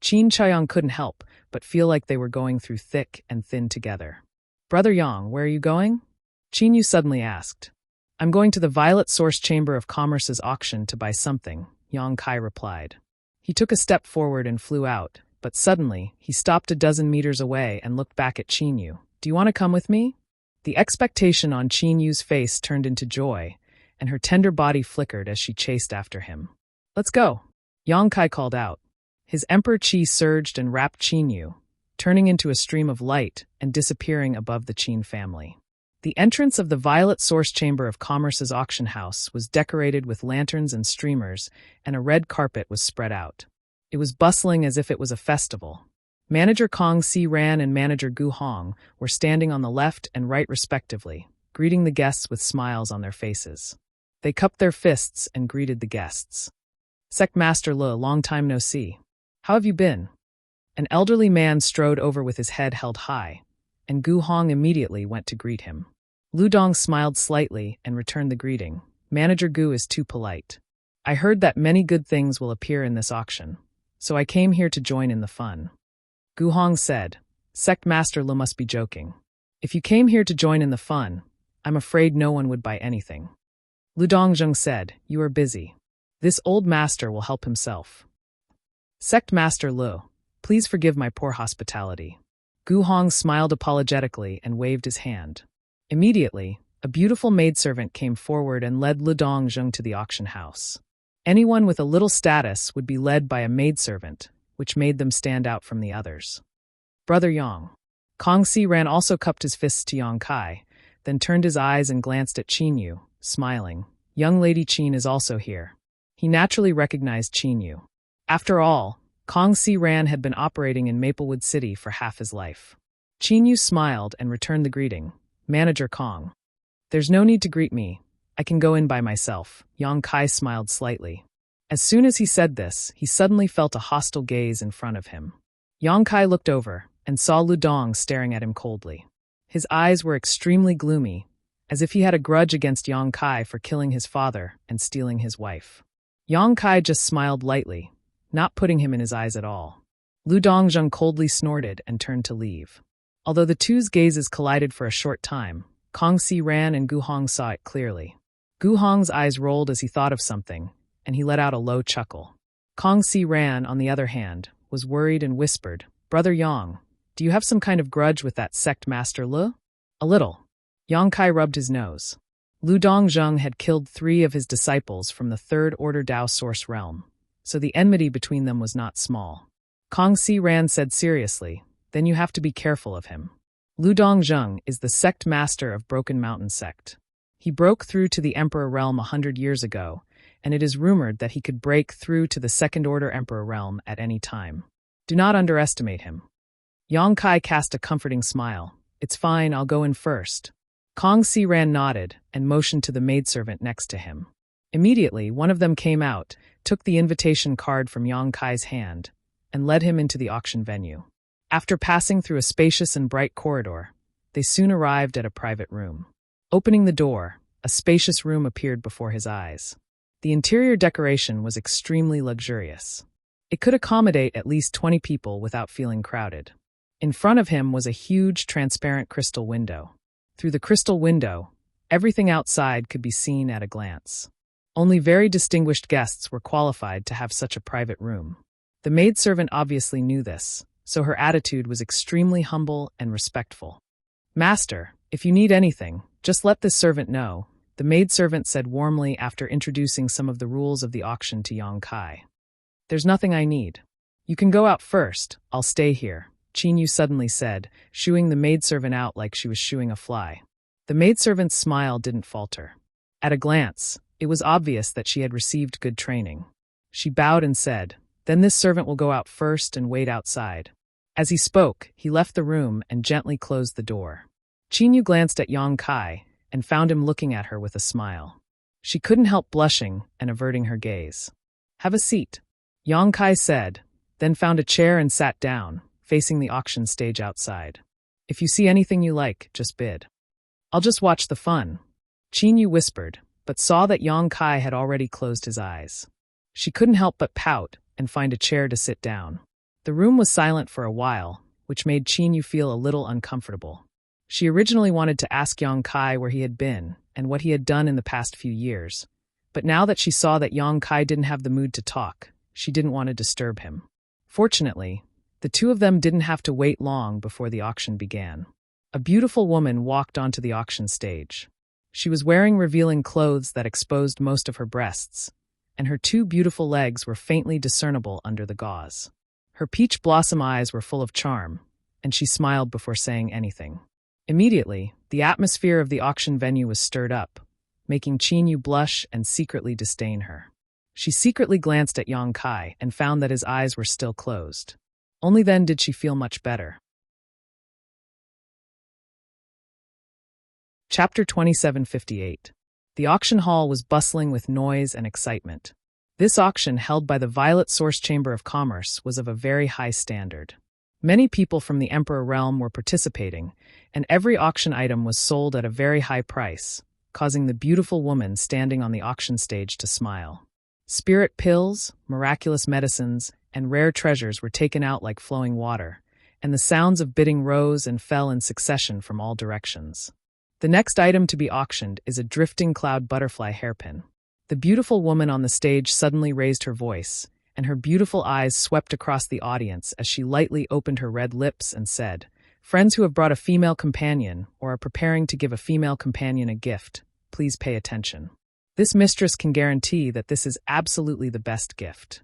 Qin Chaiyang couldn't help but feel like they were going through thick and thin together. Brother Yang, where are you going? Qin Yu suddenly asked. I'm going to the Violet Source Chamber of Commerce's auction to buy something, Yang Kai replied. He took a step forward and flew out, but suddenly, he stopped a dozen meters away and looked back at Qin Yu. Do you want to come with me? The expectation on Qin Yu's face turned into joy, and her tender body flickered as she chased after him. Let's go, Yang Kai called out. His emperor qi surged and wrapped Qin Yu, turning into a stream of light and disappearing above the Qin family. The entrance of the Violet Source Chamber of Commerce's auction house was decorated with lanterns and streamers, and a red carpet was spread out. It was bustling as if it was a festival. Manager Kong Si Ran and Manager Gu Hong were standing on the left and right respectively, greeting the guests with smiles on their faces. They cupped their fists and greeted the guests. Sect Master Le, long time no see. How have you been? An elderly man strode over with his head held high, and Gu Hong immediately went to greet him. Lu Dong smiled slightly and returned the greeting. Manager Gu is too polite. I heard that many good things will appear in this auction, so I came here to join in the fun. Gu Hong said, Sect Master Le must be joking. If you came here to join in the fun, I'm afraid no one would buy anything. Lu Dongjung said, you are busy. This old master will help himself. Sect Master Lu, please forgive my poor hospitality. Gu Hong smiled apologetically and waved his hand. Immediately, a beautiful maidservant came forward and led Lu Dongjung to the auction house. Anyone with a little status would be led by a maidservant, which made them stand out from the others. Brother Yang. Kong Si Ran also cupped his fists to Yang Kai, then turned his eyes and glanced at Qin Yu, smiling. Young Lady Qin is also here. He naturally recognized Qin Yu. After all, Kong Si Ran had been operating in Maplewood City for half his life. Qin Yu smiled and returned the greeting. Manager Kong. There's no need to greet me. I can go in by myself. Yang Kai smiled slightly. As soon as he said this, he suddenly felt a hostile gaze in front of him. Yang Kai looked over and saw Lu Dong staring at him coldly. His eyes were extremely gloomy, as if he had a grudge against Yang Kai for killing his father and stealing his wife. Yang Kai just smiled lightly, not putting him in his eyes at all. Lu Dongjun coldly snorted and turned to leave. Although the two's gazes collided for a short time, Kong Si ran and Gu Hong saw it clearly. Gu Hong's eyes rolled as he thought of something, and he let out a low chuckle. Kong Si ran, on the other hand, was worried and whispered, "Brother Yang, do you have some kind of grudge with that sect master Lu?" "A little." Yang Kai rubbed his nose. Lu Dongjun had killed 3 of his disciples from the Third Order Dao Source realm, so the enmity between them was not small. Kong Si Ran said seriously, "Then you have to be careful of him. Lu Dongjun is the sect master of Broken Mountain Sect. He broke through to the Emperor realm 100 years ago, and it is rumored that he could break through to the Second Order Emperor realm at any time. Do not underestimate him." Yang Kai cast a comforting smile. "It's fine, I'll go in first." Kong Si Ran nodded and motioned to the maidservant next to him. Immediately, one of them came out, took the invitation card from Yang Kai's hand, and led him into the auction venue. After passing through a spacious and bright corridor, they soon arrived at a private room. Opening the door, a spacious room appeared before his eyes. The interior decoration was extremely luxurious. It could accommodate at least 20 people without feeling crowded. In front of him was a huge transparent crystal window. Through the crystal window, everything outside could be seen at a glance. Only very distinguished guests were qualified to have such a private room. The maidservant obviously knew this, so her attitude was extremely humble and respectful. "Master, if you need anything, just let this servant know," the maidservant said warmly after introducing some of the rules of the auction to Yang Kai. "There's nothing I need. You can go out first, I'll stay here," Qin Yu suddenly said, shooing the maidservant out like she was shooing a fly. The maidservant's smile didn't falter. At a glance, it was obvious that she had received good training. She bowed and said, "Then this servant will go out first and wait outside." As he spoke, he left the room and gently closed the door. Qin Yu glanced at Yang Kai and found him looking at her with a smile. She couldn't help blushing and averting her gaze. "Have a seat," Yang Kai said, then found a chair and sat down, facing the auction stage outside. "If you see anything you like, just bid. I'll just watch the fun," Qin Yu whispered, but saw that Yang Kai had already closed his eyes. She couldn't help but pout and find a chair to sit down. The room was silent for a while, which made Qin Yu feel a little uncomfortable. She originally wanted to ask Yang Kai where he had been and what he had done in the past few years, but now that she saw that Yang Kai didn't have the mood to talk, she didn't want to disturb him. Fortunately, the two of them didn't have to wait long before the auction began. A beautiful woman walked onto the auction stage. She was wearing revealing clothes that exposed most of her breasts, and her 2 beautiful legs were faintly discernible under the gauze. Her peach blossom eyes were full of charm, and she smiled before saying anything. Immediately, the atmosphere of the auction venue was stirred up, making Qin Yu blush and secretly disdain her. She secretly glanced at Yang Kai and found that his eyes were still closed. Only then did she feel much better. Chapter 2758. The auction hall was bustling with noise and excitement. This auction, held by the Violet Source Chamber of Commerce, was of a very high standard. Many people from the Emperor realm were participating, and every auction item was sold at a very high price, causing the beautiful woman standing on the auction stage to smile. Spirit pills, miraculous medicines, and rare treasures were taken out like flowing water, and the sounds of bidding rose and fell in succession from all directions. The next item to be auctioned is a drifting cloud butterfly hairpin. The beautiful woman on the stage suddenly raised her voice, and her beautiful eyes swept across the audience as she lightly opened her red lips and said, "Friends who have brought a female companion or are preparing to give a female companion a gift, please pay attention. This mistress can guarantee that this is absolutely the best gift."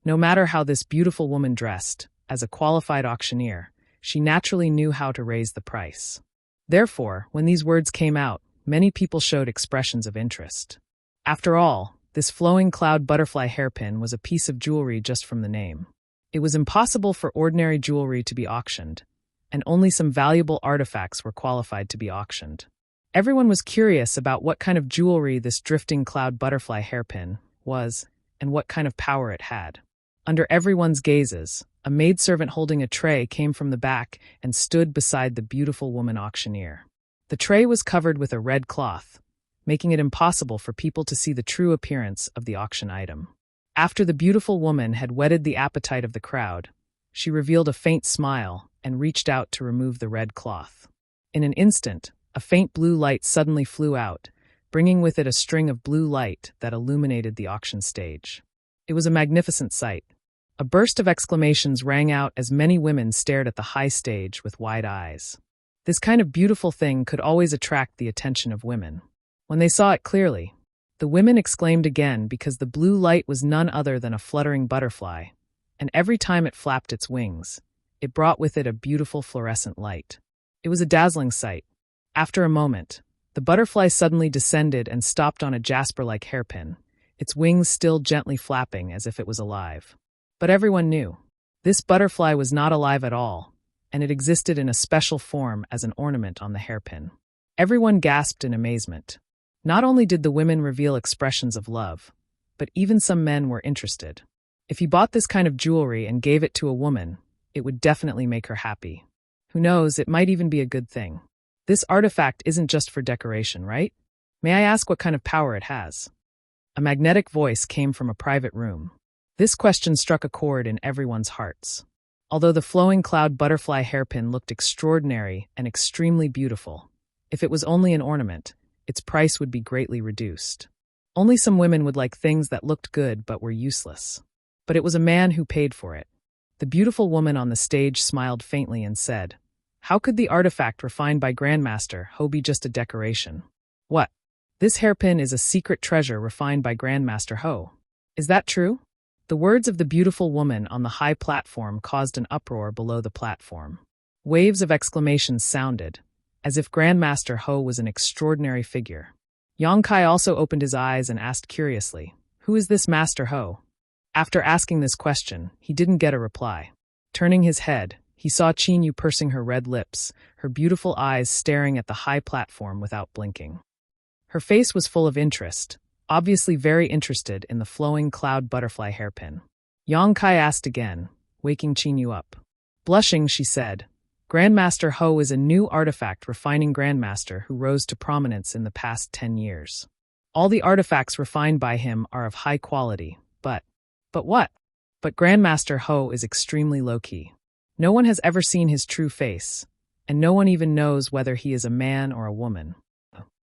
No matter how this beautiful woman dressed, as a qualified auctioneer, she naturally knew how to raise the price. Therefore, when these words came out, many people showed expressions of interest. After all, this flowing cloud butterfly hairpin was a piece of jewelry just from the name. It was impossible for ordinary jewelry to be auctioned, and only some valuable artifacts were qualified to be auctioned. Everyone was curious about what kind of jewelry this drifting cloud butterfly hairpin was and what kind of power it had. Under everyone's gazes, a maidservant holding a tray came from the back and stood beside the beautiful woman auctioneer. The tray was covered with a red cloth, making it impossible for people to see the true appearance of the auction item. After the beautiful woman had whetted the appetite of the crowd, she revealed a faint smile and reached out to remove the red cloth. In an instant, a faint blue light suddenly flew out, bringing with it a string of blue light that illuminated the auction stage. It was a magnificent sight. A burst of exclamations rang out as many women stared at the high stage with wide eyes. This kind of beautiful thing could always attract the attention of women. When they saw it clearly, the women exclaimed again because the blue light was none other than a fluttering butterfly, and every time it flapped its wings, it brought with it a beautiful fluorescent light. It was a dazzling sight. After a moment, the butterfly suddenly descended and stopped on a jasper-like hairpin, its wings still gently flapping as if it was alive. But everyone knew. This butterfly was not alive at all, and it existed in a special form as an ornament on the hairpin. Everyone gasped in amazement. Not only did the women reveal expressions of love, but even some men were interested. If you bought this kind of jewelry and gave it to a woman, it would definitely make her happy. Who knows, it might even be a good thing. This artifact isn't just for decoration, right? May I ask what kind of power it has? A magnetic voice came from a private room. This question struck a chord in everyone's hearts. Although the flowing cloud butterfly hairpin looked extraordinary and extremely beautiful, if it was only an ornament, its price would be greatly reduced. Only some women would like things that looked good but were useless. But it was a man who paid for it. The beautiful woman on the stage smiled faintly and said, "How could the artifact refined by Grandmaster Ho be just a decoration?" "What? This hairpin is a secret treasure refined by Grandmaster Ho. Is that true?" The words of the beautiful woman on the high platform caused an uproar below the platform. Waves of exclamations sounded, as if Grandmaster Ho was an extraordinary figure. Yang Kai also opened his eyes and asked curiously, "Who is this Master Ho?" After asking this question, he didn't get a reply. Turning his head, he saw Qin Yu pursing her red lips, her beautiful eyes staring at the high platform without blinking. Her face was full of interest, obviously very interested in the flowing cloud butterfly hairpin. Yang Kai asked again, waking Qin Yu up. Blushing, she said, "Grandmaster Ho is a new artifact refining grandmaster who rose to prominence in the past 10 years. All the artifacts refined by him are of high quality, but what? But Grandmaster Ho is extremely low-key. No one has ever seen his true face, and no one even knows whether he is a man or a woman."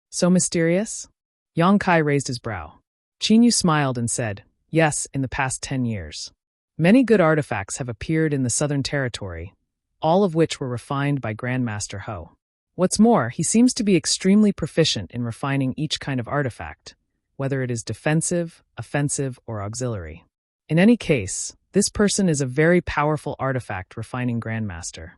"So mysterious?" Yang Kai raised his brow. Qin Yu smiled and said, "Yes, in the past 10 years. Many good artifacts have appeared in the Southern Territory, all of which were refined by Grandmaster Ho. What's more, he seems to be extremely proficient in refining each kind of artifact, whether it is defensive, offensive, or auxiliary. In any case, this person is a very powerful artifact refining Grandmaster."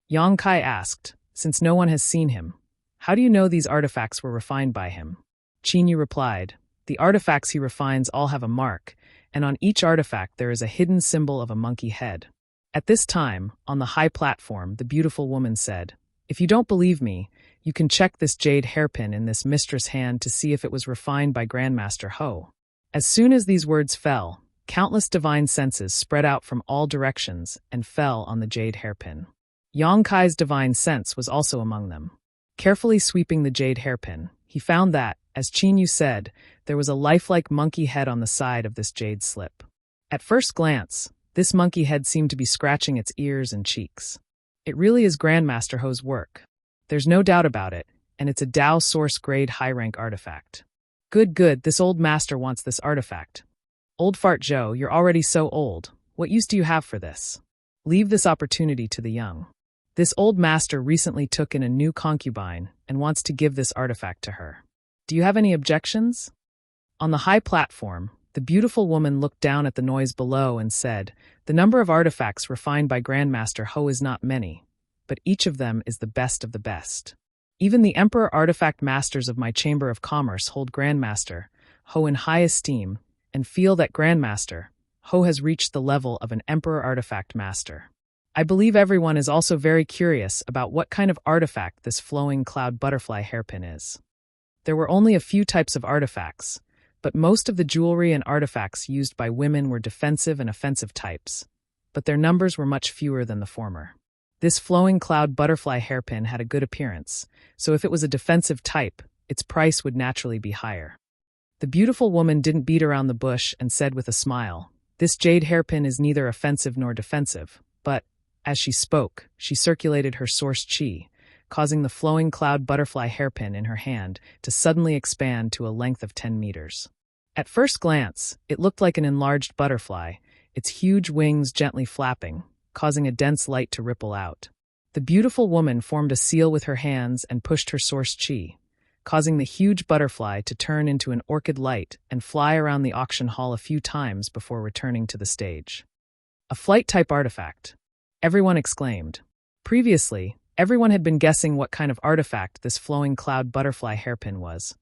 Yang Kai asked, "Since no one has seen him, how do you know these artifacts were refined by him?" Qin Yu replied, "The artifacts he refines all have a mark, and on each artifact there is a hidden symbol of a monkey head." At this time, on the high platform, the beautiful woman said, "If you don't believe me, you can check this jade hairpin in this mistress' hand to see if it was refined by Grandmaster Ho." As soon as these words fell, countless divine senses spread out from all directions and fell on the jade hairpin. Yang Kai's divine sense was also among them. Carefully sweeping the jade hairpin, he found that, as Qin Yu said, there was a lifelike monkey head on the side of this jade slip. At first glance, this monkey head seemed to be scratching its ears and cheeks. It really is Grandmaster Ho's work. There's no doubt about it, and it's a Dao Source grade high-rank artifact. Good, this old master wants this artifact. Old Fart Joe, you're already so old. What use do you have for this? Leave this opportunity to the young. This old master recently took in a new concubine and wants to give this artifact to her. Do you have any objections?" On the high platform, the beautiful woman looked down at the noise below and said, "The number of artifacts refined by Grandmaster Ho is not many, but each of them is the best of the best. Even the Emperor Artifact Masters of my Chamber of Commerce hold Grandmaster Ho in high esteem and feel that Grandmaster Ho has reached the level of an Emperor Artifact Master. I believe everyone is also very curious about what kind of artifact this flowing cloud butterfly hairpin is." There were only a few types of artifacts, but most of the jewelry and artifacts used by women were defensive and offensive types, but their numbers were much fewer than the former. This flowing cloud butterfly hairpin had a good appearance, so if it was a defensive type, its price would naturally be higher. The beautiful woman didn't beat around the bush and said with a smile, "This jade hairpin is neither offensive nor defensive," but, as she spoke, she circulated her source chi, causing the flowing cloud butterfly hairpin in her hand to suddenly expand to a length of 10 meters. At first glance, it looked like an enlarged butterfly, its huge wings gently flapping, causing a dense light to ripple out. The beautiful woman formed a seal with her hands and pushed her source chi, causing the huge butterfly to turn into an orchid light and fly around the auction hall a few times before returning to the stage. A flight-type artifact, everyone exclaimed. Previously, everyone had been guessing what kind of artifact this flowing cloud butterfly hairpin was,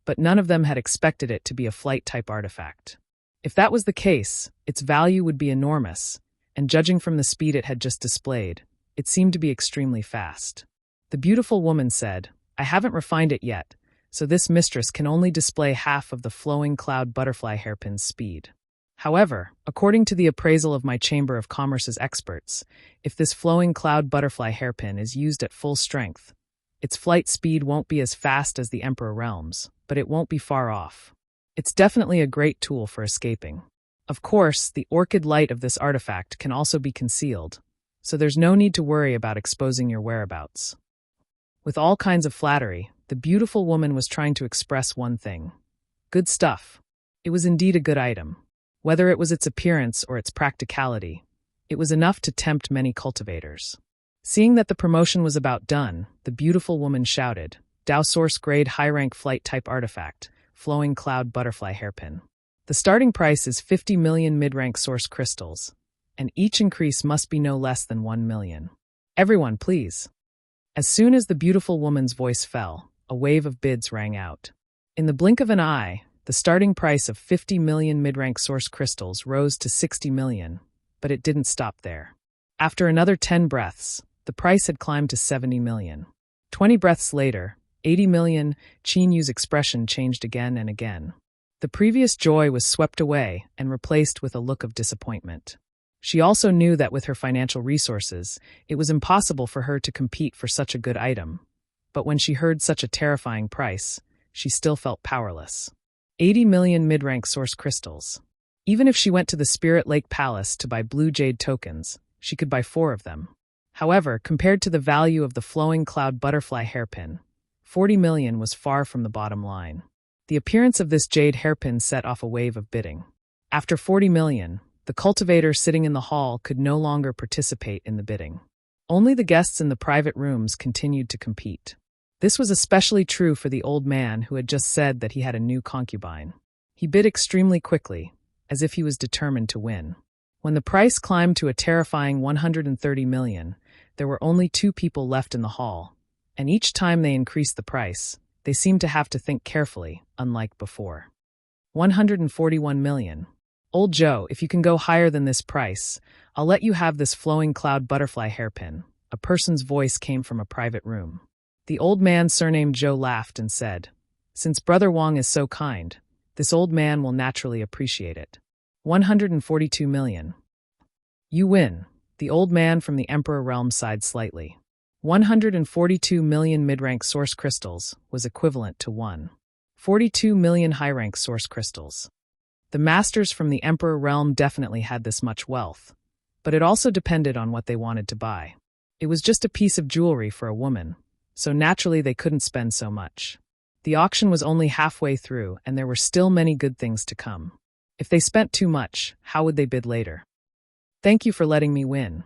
but none of them had expected it to be a flight-type artifact. If that was the case, its value would be enormous, and judging from the speed it had just displayed, it seemed to be extremely fast. The beautiful woman said, "I haven't refined it yet, so this mistress can only display half of the flowing cloud butterfly hairpin's speed. However, according to the appraisal of my Chamber of Commerce's experts, if this flowing cloud butterfly hairpin is used at full strength, its flight speed won't be as fast as the Emperor Realms, but it won't be far off. It's definitely a great tool for escaping. Of course, the orchid light of this artifact can also be concealed, so there's no need to worry about exposing your whereabouts." With all kinds of flattery, the beautiful woman was trying to express one thing. Good stuff. It was indeed a good item. Whether it was its appearance or its practicality, it was enough to tempt many cultivators. Seeing that the promotion was about done, the beautiful woman shouted, "Dow Source Grade High-Rank Flight-Type Artifact, Flowing Cloud Butterfly Hairpin. The starting price is 50 million mid-rank source crystals, and each increase must be no less than 1 million. Everyone, please." As soon as the beautiful woman's voice fell, a wave of bids rang out. In the blink of an eye, the starting price of 50 million mid-rank source crystals rose to 60 million, but it didn't stop there. After another 10 breaths, the price had climbed to 70 million. 20 breaths later, 80 million, Qin Yu's expression changed again and again. The previous joy was swept away and replaced with a look of disappointment. She also knew that with her financial resources, it was impossible for her to compete for such a good item. But when she heard such a terrifying price, she still felt powerless. 80 million mid-rank source crystals. Even if she went to the Spirit Lake Palace to buy blue jade tokens, she could buy 4 of them. However, compared to the value of the flowing cloud butterfly hairpin, 40 million was far from the bottom line. The appearance of this jade hairpin set off a wave of bidding. After 40 million, the cultivator sitting in the hall could no longer participate in the bidding. Only the guests in the private rooms continued to compete. This was especially true for the old man who had just said that he had a new concubine. He bid extremely quickly, as if he was determined to win. When the price climbed to a terrifying 130 million, there were only 2 people left in the hall, and each time they increased the price, they seemed to have to think carefully, unlike before. 141 million. "Old Joe, if you can go higher than this price, I'll let you have this flowing cloud butterfly hairpin." A person's voice came from a private room. The old man surnamed Joe laughed and said, "Since Brother Wang is so kind, this old man will naturally appreciate it. 142 million. "You win." The old man from the Emperor Realm sighed slightly. 142 million mid-rank source crystals was equivalent to 142 million high-rank source crystals. The masters from the Emperor Realm definitely had this much wealth, but it also depended on what they wanted to buy. It was just a piece of jewelry for a woman, so naturally they couldn't spend so much. The auction was only halfway through, and there were still many good things to come. If they spent too much, how would they bid later? "Thank you for letting me win."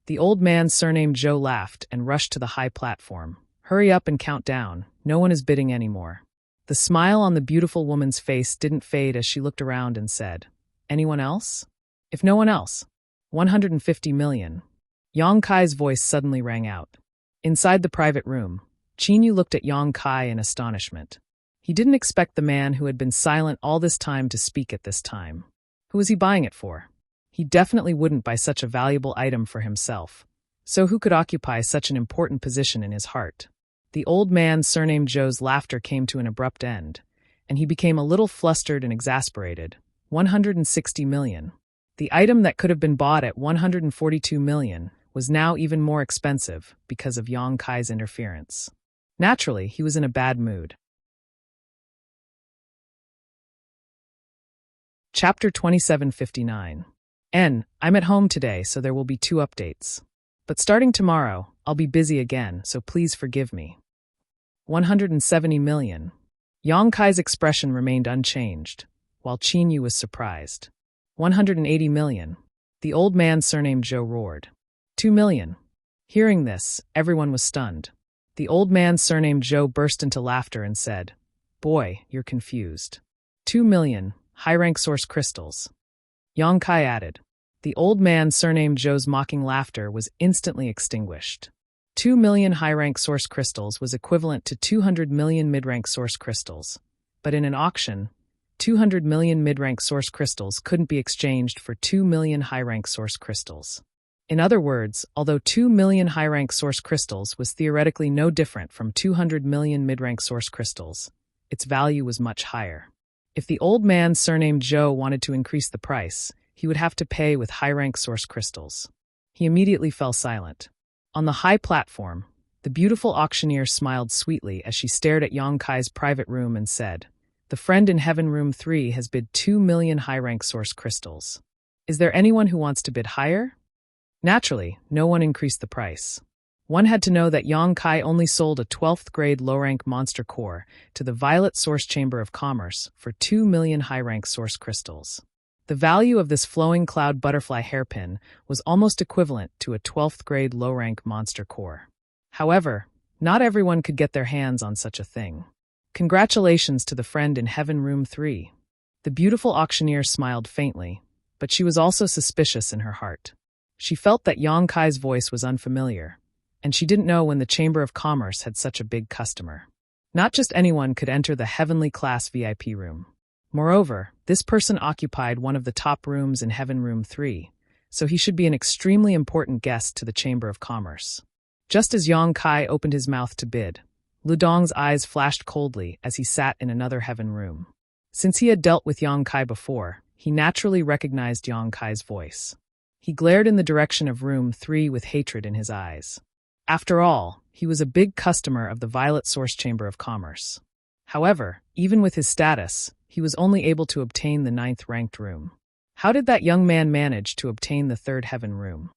The old man surnamed Joe laughed and rushed to the high platform. "Hurry up and count down. No one is bidding anymore." The smile on the beautiful woman's face didn't fade as she looked around and said, "Anyone else?" "If no one else." 150 million. Yang Kai's voice suddenly rang out. Inside the private room, Qin Yu looked at Yang Kai in astonishment. He didn't expect the man who had been silent all this time to speak at this time. Who was he buying it for? He definitely wouldn't buy such a valuable item for himself. So who could occupy such an important position in his heart? The old man surnamed Joe's laughter came to an abrupt end, and he became a little flustered and exasperated. 160 million. The item that could have been bought at 142 million was now even more expensive because of Yang Kai's interference. Naturally, he was in a bad mood. Chapter 2759. I'm at home today, so there will be 2 updates. But starting tomorrow, I'll be busy again, so please forgive me. 170 million. Yang Kai's expression remained unchanged, while Qin Yu was surprised. 180 million. The old man surnamed Zhou roared. 2 million. Hearing this, everyone was stunned. The old man surnamed Zhou burst into laughter and said, "Boy, you're confused." 2 million, high-rank source crystals. Yang Kai added. The old man surnamed Zhou's mocking laughter was instantly extinguished. 2 million high-rank source crystals was equivalent to 200 million mid-rank source crystals. But in an auction, 200 million mid-rank source crystals couldn't be exchanged for 2 million high-rank source crystals. In other words, although 2 million high-rank source crystals was theoretically no different from 200 million mid-rank source crystals, its value was much higher. If the old man surnamed Zhou wanted to increase the price, he would have to pay with high-rank source crystals. He immediately fell silent. On the high platform, the beautiful auctioneer smiled sweetly as she stared at Yang Kai's private room and said, "The friend in Heaven Room 3 has bid 2 million high-rank source crystals. Is there anyone who wants to bid higher?" Naturally, no one increased the price. One had to know that Yang Kai only sold a 12th grade low-rank monster core to the Violet Source Chamber of Commerce for 2 million high-rank source crystals. The value of this flowing cloud butterfly hairpin was almost equivalent to a 12th grade low-rank monster core. However, not everyone could get their hands on such a thing. Congratulations to the friend in Heaven Room 3. The beautiful auctioneer smiled faintly, but she was also suspicious in her heart. She felt that Yang Kai's voice was unfamiliar, and she didn't know when the Chamber of Commerce had such a big customer. Not just anyone could enter the heavenly class VIP room. Moreover, this person occupied one of the top rooms in Heaven Room 3, so he should be an extremely important guest to the Chamber of Commerce. Just as Yang Kai opened his mouth to bid, Ludong's eyes flashed coldly as he sat in another Heaven Room. Since he had dealt with Yang Kai before, he naturally recognized Yang Kai's voice. He glared in the direction of Room 3 with hatred in his eyes. After all, he was a big customer of the Violet Source Chamber of Commerce. However, even with his status, he was only able to obtain the 9th ranked room. How did that young man manage to obtain the 3rd Heaven Room?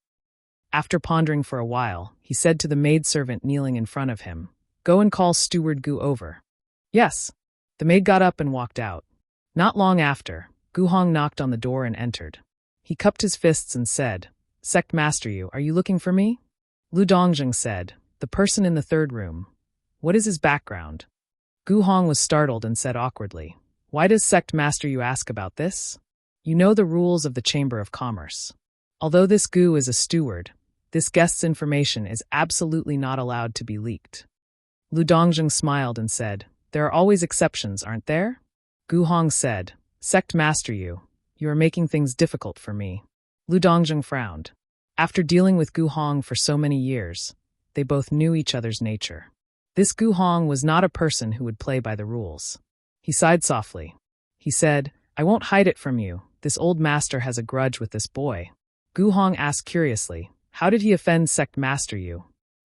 After pondering for a while, he said to the maidservant kneeling in front of him, "Go and call Steward Gu over." "Yes." The maid got up and walked out. Not long after, Gu Hong knocked on the door and entered. He cupped his fists and said, "Sect Master Yu, are you looking for me?" Lu Dongjing said, "The person in the 3rd room. What is his background?" Gu Hong was startled and said awkwardly, "Why does Sect Master Yu ask about this? You know the rules of the Chamber of Commerce. Although this Gu is a steward, this guest's information is absolutely not allowed to be leaked." Lu Dongjing smiled and said, "There are always exceptions, aren't there?" Gu Hong said, "Sect Master Yu, you are making things difficult for me." Lu Dongjing frowned. After dealing with Gu Hong for so many years, they both knew each other's nature. This Gu Hong was not a person who would play by the rules. He sighed softly. He said, "I won't hide it from you. This old master has a grudge with this boy." Gu Hong asked curiously, "How did he offend Sect Master Yu?"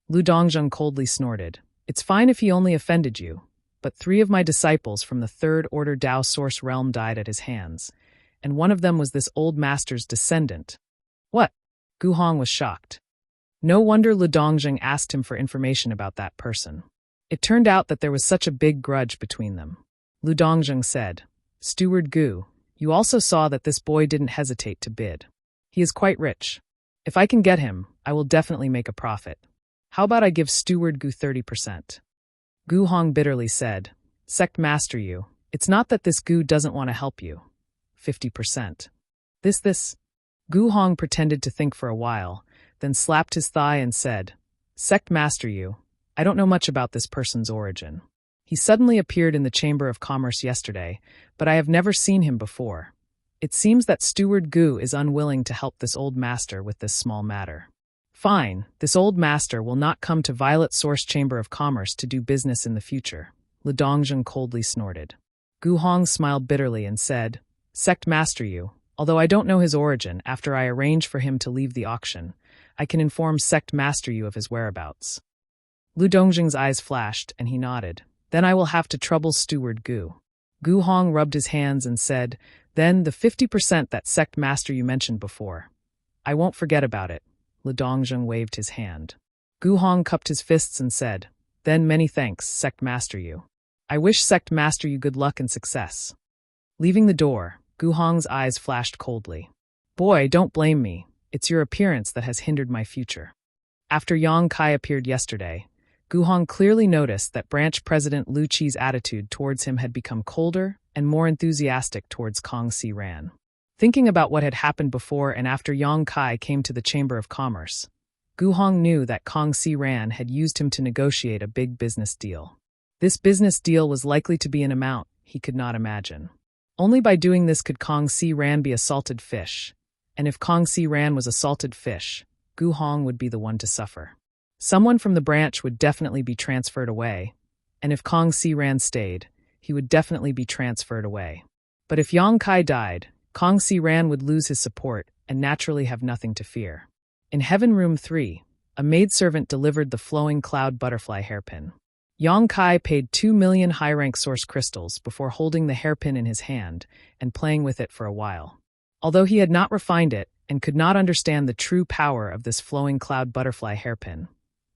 Lu Dongjing coldly snorted, "It's fine if he only offended you, but 3 of my disciples from the 3rd Order Dao Source Realm died at his hands, and one of them was this old master's descendant." "What?" Gu Hong was shocked. No wonder Lu Dongjing asked him for information about that person. It turned out that there was such a big grudge between them. Lu Dongjing said, "Steward Gu, you also saw that this boy didn't hesitate to bid. He is quite rich. If I can get him, I will definitely make a profit. How about I give Steward Gu 30%? Gu Hong bitterly said, "Sect Master Yu, it's not that this Gu doesn't want to help you. 50%. This. Gu Hong pretended to think for a while, then slapped his thigh and said, "Sect Master Yu, I don't know much about this person's origin. He suddenly appeared in the Chamber of Commerce yesterday, but I have never seen him before. It seems that Steward Gu is unwilling to help this old master with this small matter. Fine, this old master will not come to Violet Source Chamber of Commerce to do business in the future." Lu Dongjing coldly snorted. Gu Hong smiled bitterly and said, "Sect Master Yu, although I don't know his origin, after I arrange for him to leave the auction, I can inform Sect Master Yu of his whereabouts. Lu Dongjing's eyes flashed, and he nodded. Then I will have to trouble Steward Gu. Gu Hong rubbed his hands and said, then the 50% that Sect Master Yu mentioned before. I won't forget about it. Lu Dongjing waved his hand. Gu Hong cupped his fists and said, then many thanks, Sect Master Yu. I wish Sect Master Yu good luck and success. Leaving the door, Gu Hong's eyes flashed coldly. Boy, don't blame me. It's your appearance that has hindered my future. After Yang Kai appeared yesterday, Gu Hong clearly noticed that branch president Lu Qi's attitude towards him had become colder and more enthusiastic towards Kong Si Ran. Thinking about what had happened before and after Yang Kai came to the Chamber of Commerce, Gu Hong knew that Kong Si Ran had used him to negotiate a big business deal. This business deal was likely to be an amount he could not imagine. Only by doing this could Kong Si Ran be a salted fish, and if Kong Si Ran was a salted fish, Gu Hong would be the one to suffer. Someone from the branch would definitely be transferred away, and if Kong Si Ran stayed, he would definitely be transferred away. But if Yang Kai died, Kong Si Ran would lose his support and naturally have nothing to fear. In Heaven Room 3, a maidservant delivered the flowing cloud butterfly hairpin. Yang Kai paid 2 million high-rank source crystals before holding the hairpin in his hand and playing with it for a while. Although he had not refined it and could not understand the true power of this flowing cloud butterfly hairpin,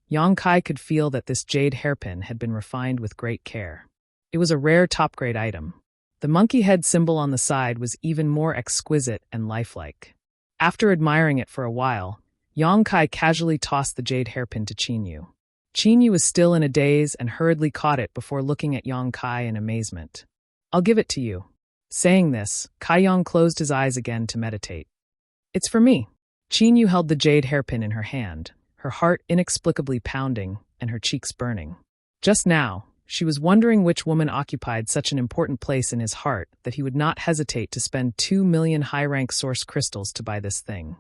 Yang Kai could feel that this jade hairpin had been refined with great care. It was a rare top-grade item. The monkey head symbol on the side was even more exquisite and lifelike. After admiring it for a while, Yang Kai casually tossed the jade hairpin to Qin Yu. Qin Yu was still in a daze and hurriedly caught it before looking at Yang Kai in amazement. I'll give it to you. Saying this, Kai Yang closed his eyes again to meditate. It's for me. Qin Yu held the jade hairpin in her hand, her heart inexplicably pounding and her cheeks burning. Just now, she was wondering which woman occupied such an important place in his heart that he would not hesitate to spend 2 million high-rank source crystals to buy this thing.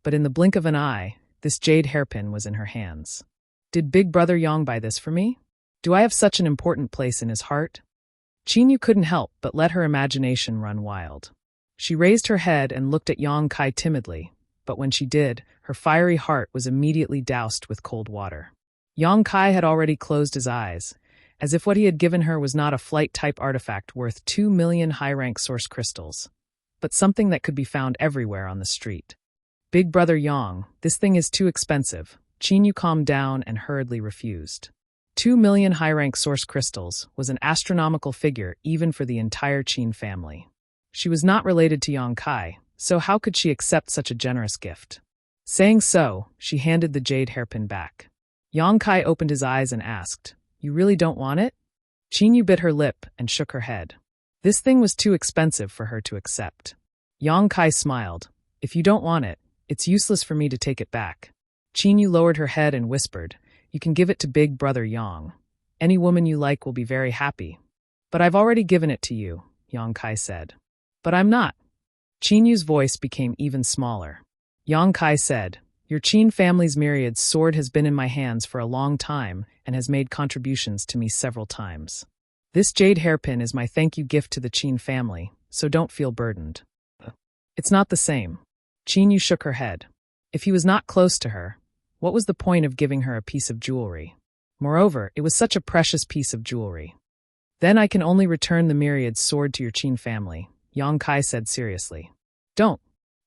But in the blink of an eye, this jade hairpin was in her hands. Did Big Brother Yang buy this for me? Do I have such an important place in his heart? Qin Yu couldn't help but let her imagination run wild. She raised her head and looked at Yang Kai timidly, but when she did, her fiery heart was immediately doused with cold water. Yang Kai had already closed his eyes, as if what he had given her was not a flight-type artifact worth 2 million high-rank source crystals, but something that could be found everywhere on the street. Big Brother Yang, this thing is too expensive. Qin Yu calmed down and hurriedly refused. 2 million high-rank source crystals was an astronomical figure even for the entire Qin family. She was not related to Yang Kai, so how could she accept such a generous gift? Saying so, she handed the jade hairpin back. Yang Kai opened his eyes and asked, You really don't want it? Qin Yu bit her lip and shook her head. This thing was too expensive for her to accept. Yang Kai smiled. If you don't want it, it's useless for me to take it back. Qin Yu lowered her head and whispered, You can give it to Big Brother Yang. Any woman you like will be very happy. But I've already given it to you, Yang Kai said. But I'm not. Qin Yu's voice became even smaller. Yang Kai said, Your Qin family's myriad sword has been in my hands for a long time and has made contributions to me several times. This jade hairpin is my thank you gift to the Qin family, so don't feel burdened. It's not the same. Qin Yu shook her head. If he was not close to her, what was the point of giving her a piece of jewelry? Moreover, it was such a precious piece of jewelry. Then I can only return the myriad's sword to your Qin family, Yang Kai said seriously. Don't.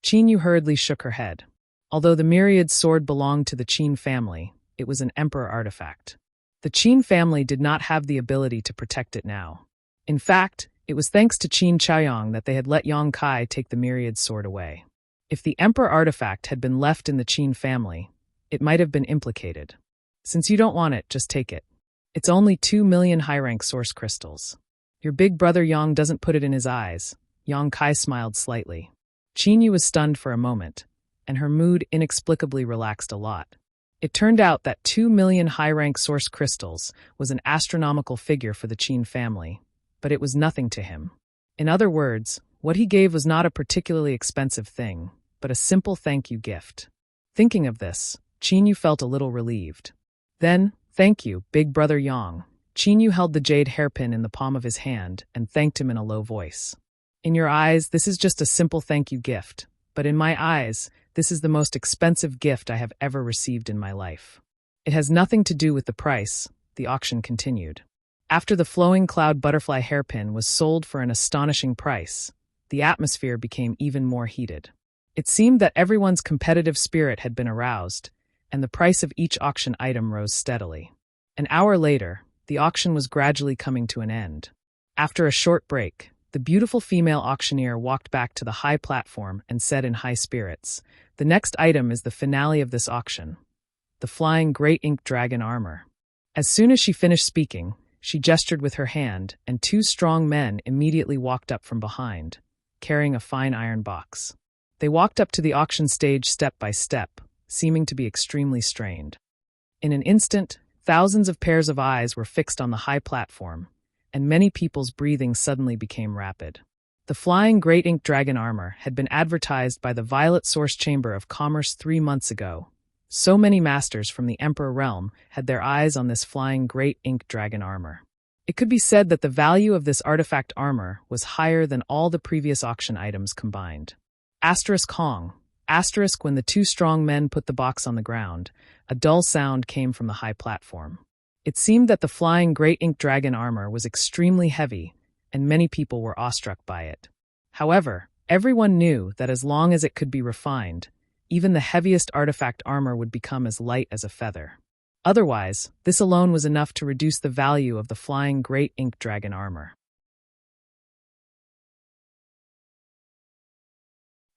Qin Yu hurriedly shook her head. Although the myriad's sword belonged to the Qin family, it was an emperor artifact. The Qin family did not have the ability to protect it now. In fact, it was thanks to Qin Chaoyang that they had let Yang Kai take the myriad's sword away. If the emperor artifact had been left in the Qin family, it might have been implicated. Since you don't want it, just take it. It's only 2 million high-rank source crystals. Your Big Brother Yang doesn't put it in his eyes. Yang Kai smiled slightly. Qin Yu was stunned for a moment, and her mood inexplicably relaxed a lot. It turned out that 2 million high-rank source crystals was an astronomical figure for the Qin family, but it was nothing to him. In other words, what he gave was not a particularly expensive thing, but a simple thank you gift. Thinking of this, Qin Yu felt a little relieved. Then, thank you, Big Brother Yang. Qin Yu held the jade hairpin in the palm of his hand and thanked him in a low voice. In your eyes, this is just a simple thank you gift, but in my eyes, This is the most expensive gift I have ever received in my life. It has nothing to do with the price, the auction continued. After the flowing cloud butterfly hairpin was sold for an astonishing price, the atmosphere became even more heated. It seemed that everyone's competitive spirit had been aroused, and the price of each auction item rose steadily. An hour later, the auction was gradually coming to an end. After a short break, the beautiful female auctioneer walked back to the high platform and said in high spirits, "The next item is the finale of this auction, the flying great ink dragon armor." As soon as she finished speaking, she gestured with her hand, and two strong men immediately walked up from behind, carrying a fine iron box. They walked up to the auction stage step by step, seeming to be extremely strained. In an instant, thousands of pairs of eyes were fixed on the high platform, and many people's breathing suddenly became rapid. The flying great ink dragon armor had been advertised by the Violet Source Chamber of Commerce 3 months ago. So many masters from the Emperor realm had their eyes on this flying great ink dragon armor. It could be said that the value of this artifact armor was higher than all the previous auction items combined. Kong. When the two strong men put the box on the ground, a dull sound came from the high platform. It seemed that the flying great ink dragon armor was extremely heavy, and many people were awestruck by it. However, everyone knew that as long as it could be refined, even the heaviest artifact armor would become as light as a feather. Otherwise, this alone was enough to reduce the value of the flying great ink dragon armor.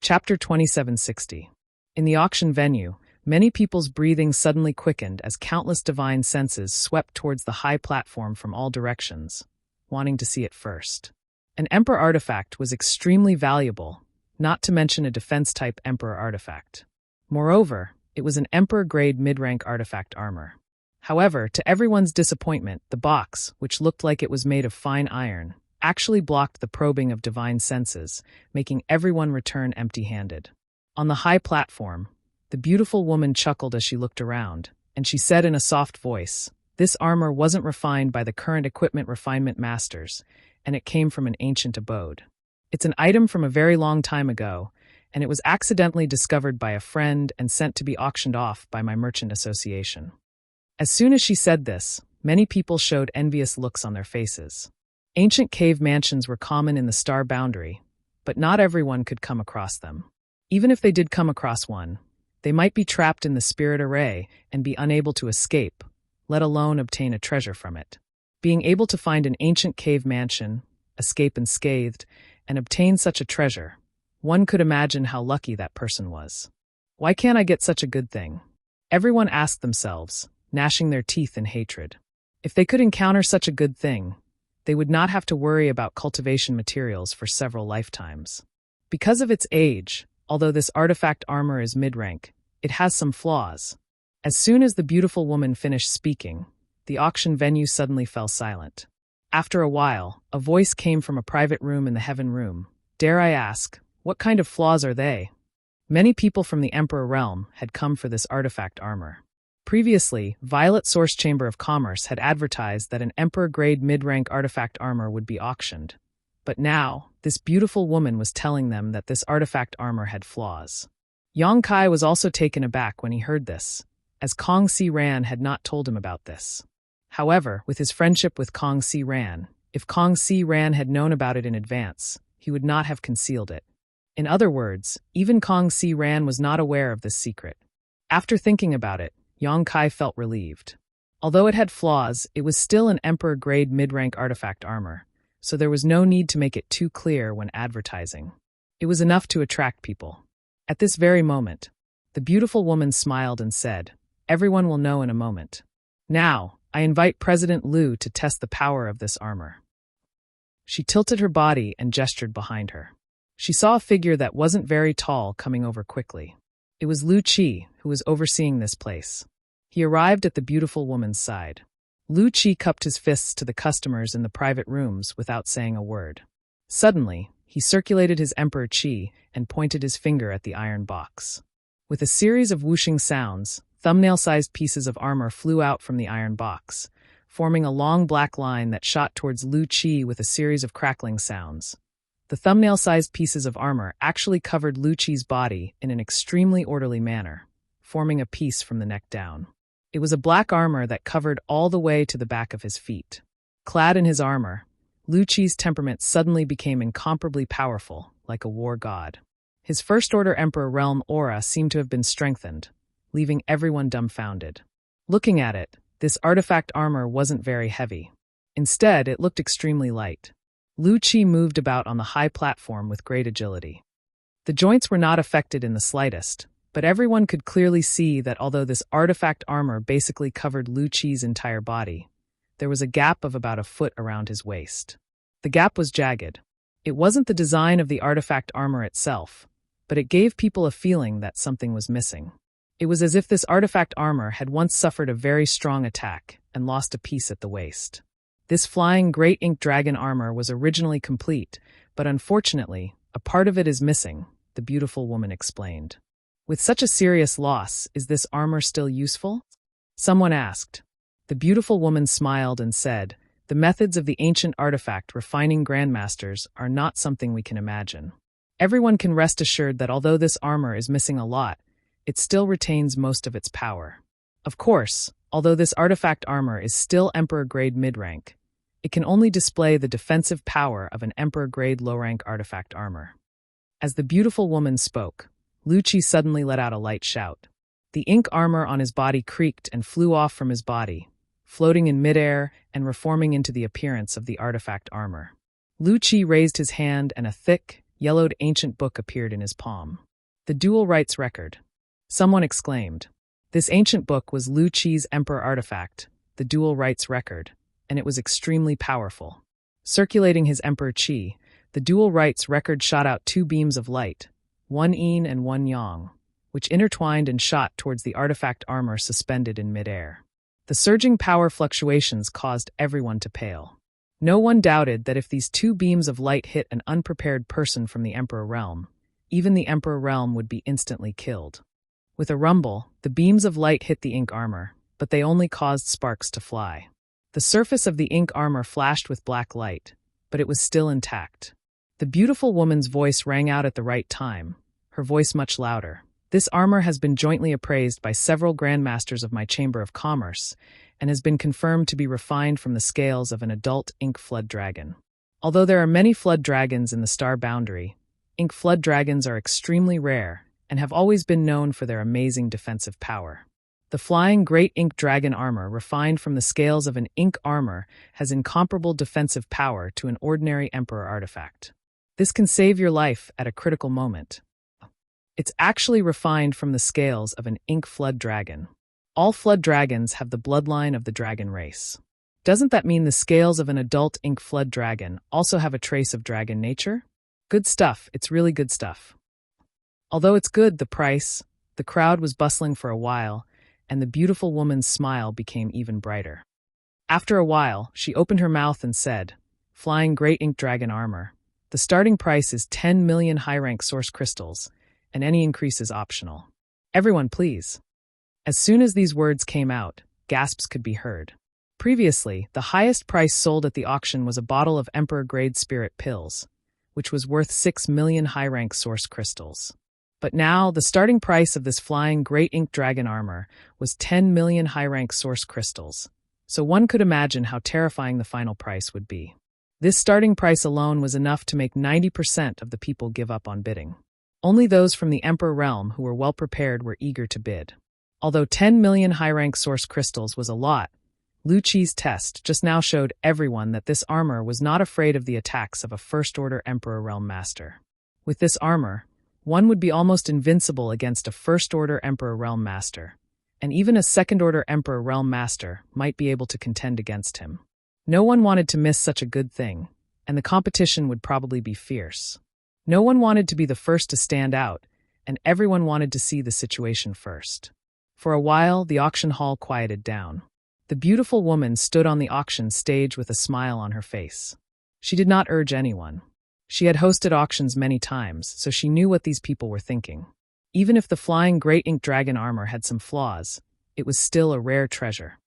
Chapter 2760. In the auction venue, many people's breathing suddenly quickened as countless divine senses swept towards the high platform from all directions, wanting to see it first. An Emperor artifact was extremely valuable, not to mention a defense-type Emperor artifact. Moreover, it was an Emperor-grade mid-rank artifact armor. However, to everyone's disappointment, the box, which looked like it was made of fine iron, actually blocked the probing of divine senses, making everyone return empty-handed. On the high platform, the beautiful woman chuckled as she looked around, and she said in a soft voice, "This armor wasn't refined by the current equipment refinement masters, and it came from an ancient abode. It's an item from a very long time ago, and it was accidentally discovered by a friend and sent to be auctioned off by my merchant association." As soon as she said this, many people showed envious looks on their faces. Ancient cave mansions were common in the star boundary, but not everyone could come across them. Even if they did come across one, they might be trapped in the spirit array and be unable to escape, let alone obtain a treasure from it. Being able to find an ancient cave mansion, escape unscathed, and obtain such a treasure, one could imagine how lucky that person was. Why can't I get such a good thing? Everyone asked themselves, gnashing their teeth in hatred. If they could encounter such a good thing, they would not have to worry about cultivation materials for several lifetimes. Because of its age, although this artifact armor is mid-rank, it has some flaws. As soon as the beautiful woman finished speaking, the auction venue suddenly fell silent. After a while, a voice came from a private room in the heaven room. "Dare I ask, what kind of flaws are they?" Many people from the Emperor realm had come for this artifact armor. Previously, Violet Source Chamber of Commerce had advertised that an Emperor-grade mid-rank artifact armor would be auctioned. But now, this beautiful woman was telling them that this artifact armor had flaws. Yang Kai was also taken aback when he heard this, as Kong Si Ran had not told him about this. However, with his friendship with Kong Si Ran, if Kong Si Ran had known about it in advance, he would not have concealed it. In other words, even Kong Si Ran was not aware of this secret. After thinking about it, Yang Kai felt relieved. Although it had flaws, it was still an Emperor-grade mid-rank artifact armor, so there was no need to make it too clear when advertising. It was enough to attract people. At this very moment, the beautiful woman smiled and said, "Everyone will know in a moment. Now, I invite President Liu to test the power of this armor." She tilted her body and gestured behind her. She saw a figure that wasn't very tall coming over quickly. It was Lu Qi, who was overseeing this place. He arrived at the beautiful woman's side. Lu Qi cupped his fists to the customers in the private rooms without saying a word. Suddenly, he circulated his Emperor Qi and pointed his finger at the iron box. With a series of whooshing sounds, thumbnail-sized pieces of armor flew out from the iron box, forming a long black line that shot towards Lu Qi with a series of crackling sounds. The thumbnail-sized pieces of armor actually covered Lu Qi's body in an extremely orderly manner, forming a piece from the neck down. It was a black armor that covered all the way to the back of his feet. Clad in his armor, Lu Qi's temperament suddenly became incomparably powerful, like a war god. His First-Order Emperor realm aura seemed to have been strengthened, leaving everyone dumbfounded. Looking at it, this artifact armor wasn't very heavy. Instead, it looked extremely light. Lu Qi moved about on the high platform with great agility. The joints were not affected in the slightest, but everyone could clearly see that although this artifact armor basically covered Lu Qi's entire body, there was a gap of about a foot around his waist. The gap was jagged. It wasn't the design of the artifact armor itself, but it gave people a feeling that something was missing. It was as if this artifact armor had once suffered a very strong attack and lost a piece at the waist. This flying great ink dragon armor was originally complete, but unfortunately, a part of it is missing, the beautiful woman explained. With such a serious loss, is this armor still useful? Someone asked. The beautiful woman smiled and said, the methods of the ancient artifact refining grandmasters are not something we can imagine. Everyone can rest assured that although this armor is missing a lot, it still retains most of its power. Of course, although this artifact armor is still Emperor-grade mid-rank, it can only display the defensive power of an Emperor-grade low-rank artifact armor. As the beautiful woman spoke, Lu Qi suddenly let out a light shout. The ink armor on his body creaked and flew off from his body, floating in midair and reforming into the appearance of the artifact armor. Lu Qi raised his hand and a thick, yellowed ancient book appeared in his palm. The dual rights record. Someone exclaimed. This ancient book was Lu Qi's Emperor artifact, the dual rights record, and it was extremely powerful. Circulating his Emperor Qi, the dual rights record shot out two beams of light, one yin and one yang, which intertwined and shot towards the artifact armor suspended in midair. The surging power fluctuations caused everyone to pale. No one doubted that if these two beams of light hit an unprepared person from the Emperor realm, even the Emperor realm would be instantly killed. With a rumble, the beams of light hit the ink armor, but they only caused sparks to fly. The surface of the ink armor flashed with black light, but it was still intact. The beautiful woman's voice rang out at the right time, her voice much louder. This armor has been jointly appraised by several grandmasters of my Chamber of Commerce and has been confirmed to be refined from the scales of an adult ink flood dragon. Although there are many flood dragons in the star boundary, ink flood dragons are extremely rare and have always been known for their amazing defensive power. The flying great ink dragon armor refined from the scales of an ink armor has incomparable defensive power to an ordinary emperor artifact. This can save your life at a critical moment. It's actually refined from the scales of an ink flood dragon. All flood dragons have the bloodline of the dragon race. Doesn't that mean the scales of an adult ink flood dragon also have a trace of dragon nature? Good stuff, it's really good stuff. Although it's good, the crowd was bustling for a while, and the beautiful woman's smile became even brighter. After a while, she opened her mouth and said, flying great ink dragon armor. The starting price is 10 million high-rank source crystals, and any increase is optional. Everyone, please. As soon as these words came out, gasps could be heard. Previously, the highest price sold at the auction was a bottle of Emperor-grade spirit pills, which was worth 6 million high-rank source crystals. But now, the starting price of this flying great ink dragon armor was 10 million high-rank source crystals, so one could imagine how terrifying the final price would be. This starting price alone was enough to make 90% of the people give up on bidding. Only those from the Emperor realm who were well prepared were eager to bid. Although 10 million high-rank source crystals was a lot, Lu Qi's test just now showed everyone that this armor was not afraid of the attacks of a First-Order Emperor realm master. With this armor, one would be almost invincible against a First-Order Emperor realm master, and even a Second-Order Emperor realm master might be able to contend against him. No one wanted to miss such a good thing, and the competition would probably be fierce. No one wanted to be the first to stand out, and everyone wanted to see the situation first. For a while, the auction hall quieted down. The beautiful woman stood on the auction stage with a smile on her face. She did not urge anyone. She had hosted auctions many times, so she knew what these people were thinking. Even if the flying great ink dragon armor had some flaws, it was still a rare treasure.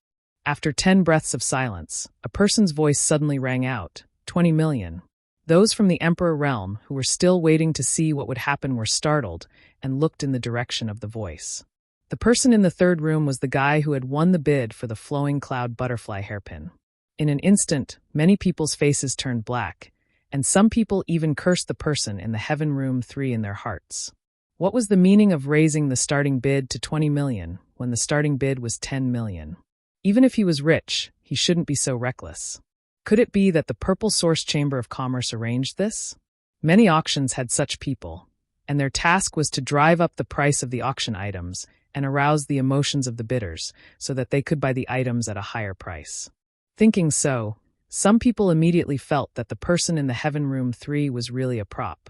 After 10 breaths of silence, a person's voice suddenly rang out, 20 million. Those from the Emperor realm who were still waiting to see what would happen were startled and looked in the direction of the voice. The person in the third room was the guy who had won the bid for the flowing cloud butterfly hairpin. In an instant, many people's faces turned black, and some people even cursed the person in the Heaven Room 3 in their hearts. What was the meaning of raising the starting bid to 20 million when the starting bid was 10 million? Even if he was rich, he shouldn't be so reckless. Could it be that the Purple Source Chamber of Commerce arranged this? Many auctions had such people, and their task was to drive up the price of the auction items and arouse the emotions of the bidders so that they could buy the items at a higher price. Thinking so, some people immediately felt that the person in the Heaven Room 3 was really a prop.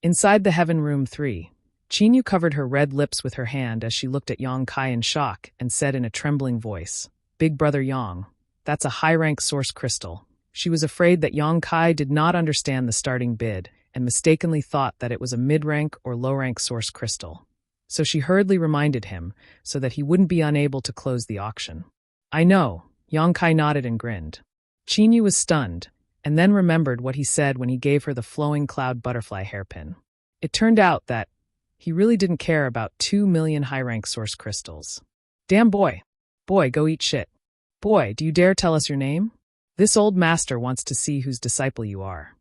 Inside the Heaven Room 3, Qinyu covered her red lips with her hand as she looked at Yang Kai in shock and said in a trembling voice, "Big brother Yang, that's a high-rank source crystal." She was afraid that Yang Kai did not understand the starting bid and mistakenly thought that it was a mid-rank or low-rank source crystal. So she hurriedly reminded him so that he wouldn't be unable to close the auction. "I know," Yang Kai nodded and grinned. Qinyu was stunned, and then remembered what he said when he gave her the flowing cloud butterfly hairpin. It turned out that he really didn't care about 2 million high-rank source crystals. "Damn boy! Boy, go eat shit. Boy, do you dare tell us your name? This old master wants to see whose disciple you are."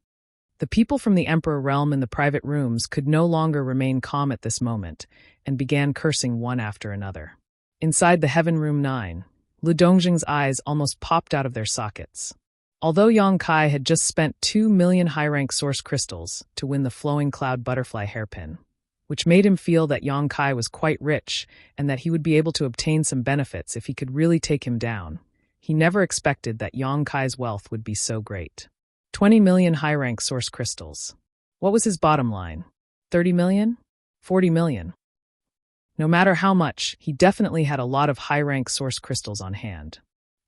The people from the Emperor realm in the private rooms could no longer remain calm at this moment, and began cursing one after another. Inside the Heaven Room 9, Lu Dongjing's eyes almost popped out of their sockets. Although Yang Kai had just spent 2 million high-rank source crystals to win the flowing cloud butterfly hairpin, which made him feel that Yang Kai was quite rich and that he would be able to obtain some benefits if he could really take him down, he never expected that Yang Kai's wealth would be so great. 20 million high-rank source crystals. What was his bottom line? 30 million? 40 million? No matter how much, he definitely had a lot of high-rank source crystals on hand.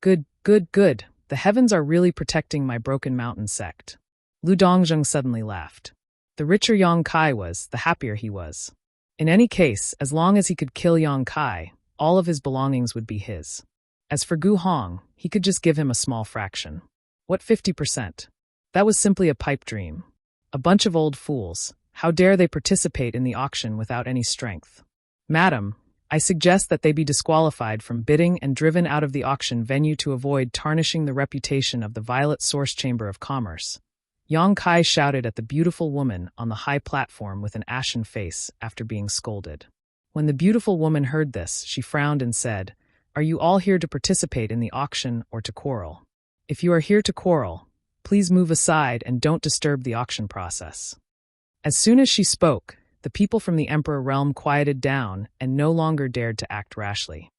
Good, good, good. The heavens are really protecting my Broken Mountain sect. Lu Dongjing suddenly laughed. The richer Yang Kai was, the happier he was. In any case, as long as he could kill Yang Kai, all of his belongings would be his. As for Gu Hong, he could just give him a small fraction. What 50%? That was simply a pipe dream. A bunch of old fools. How dare they participate in the auction without any strength? "Madam, I suggest that they be disqualified from bidding and driven out of the auction venue to avoid tarnishing the reputation of the Violet Source Chamber of Commerce." Yang Kai shouted at the beautiful woman on the high platform with an ashen face after being scolded. When the beautiful woman heard this, she frowned and said, "Are you all here to participate in the auction or to quarrel? If you are here to quarrel, please move aside and don't disturb the auction process." As soon as she spoke, the people from the Emperor realm quieted down and no longer dared to act rashly.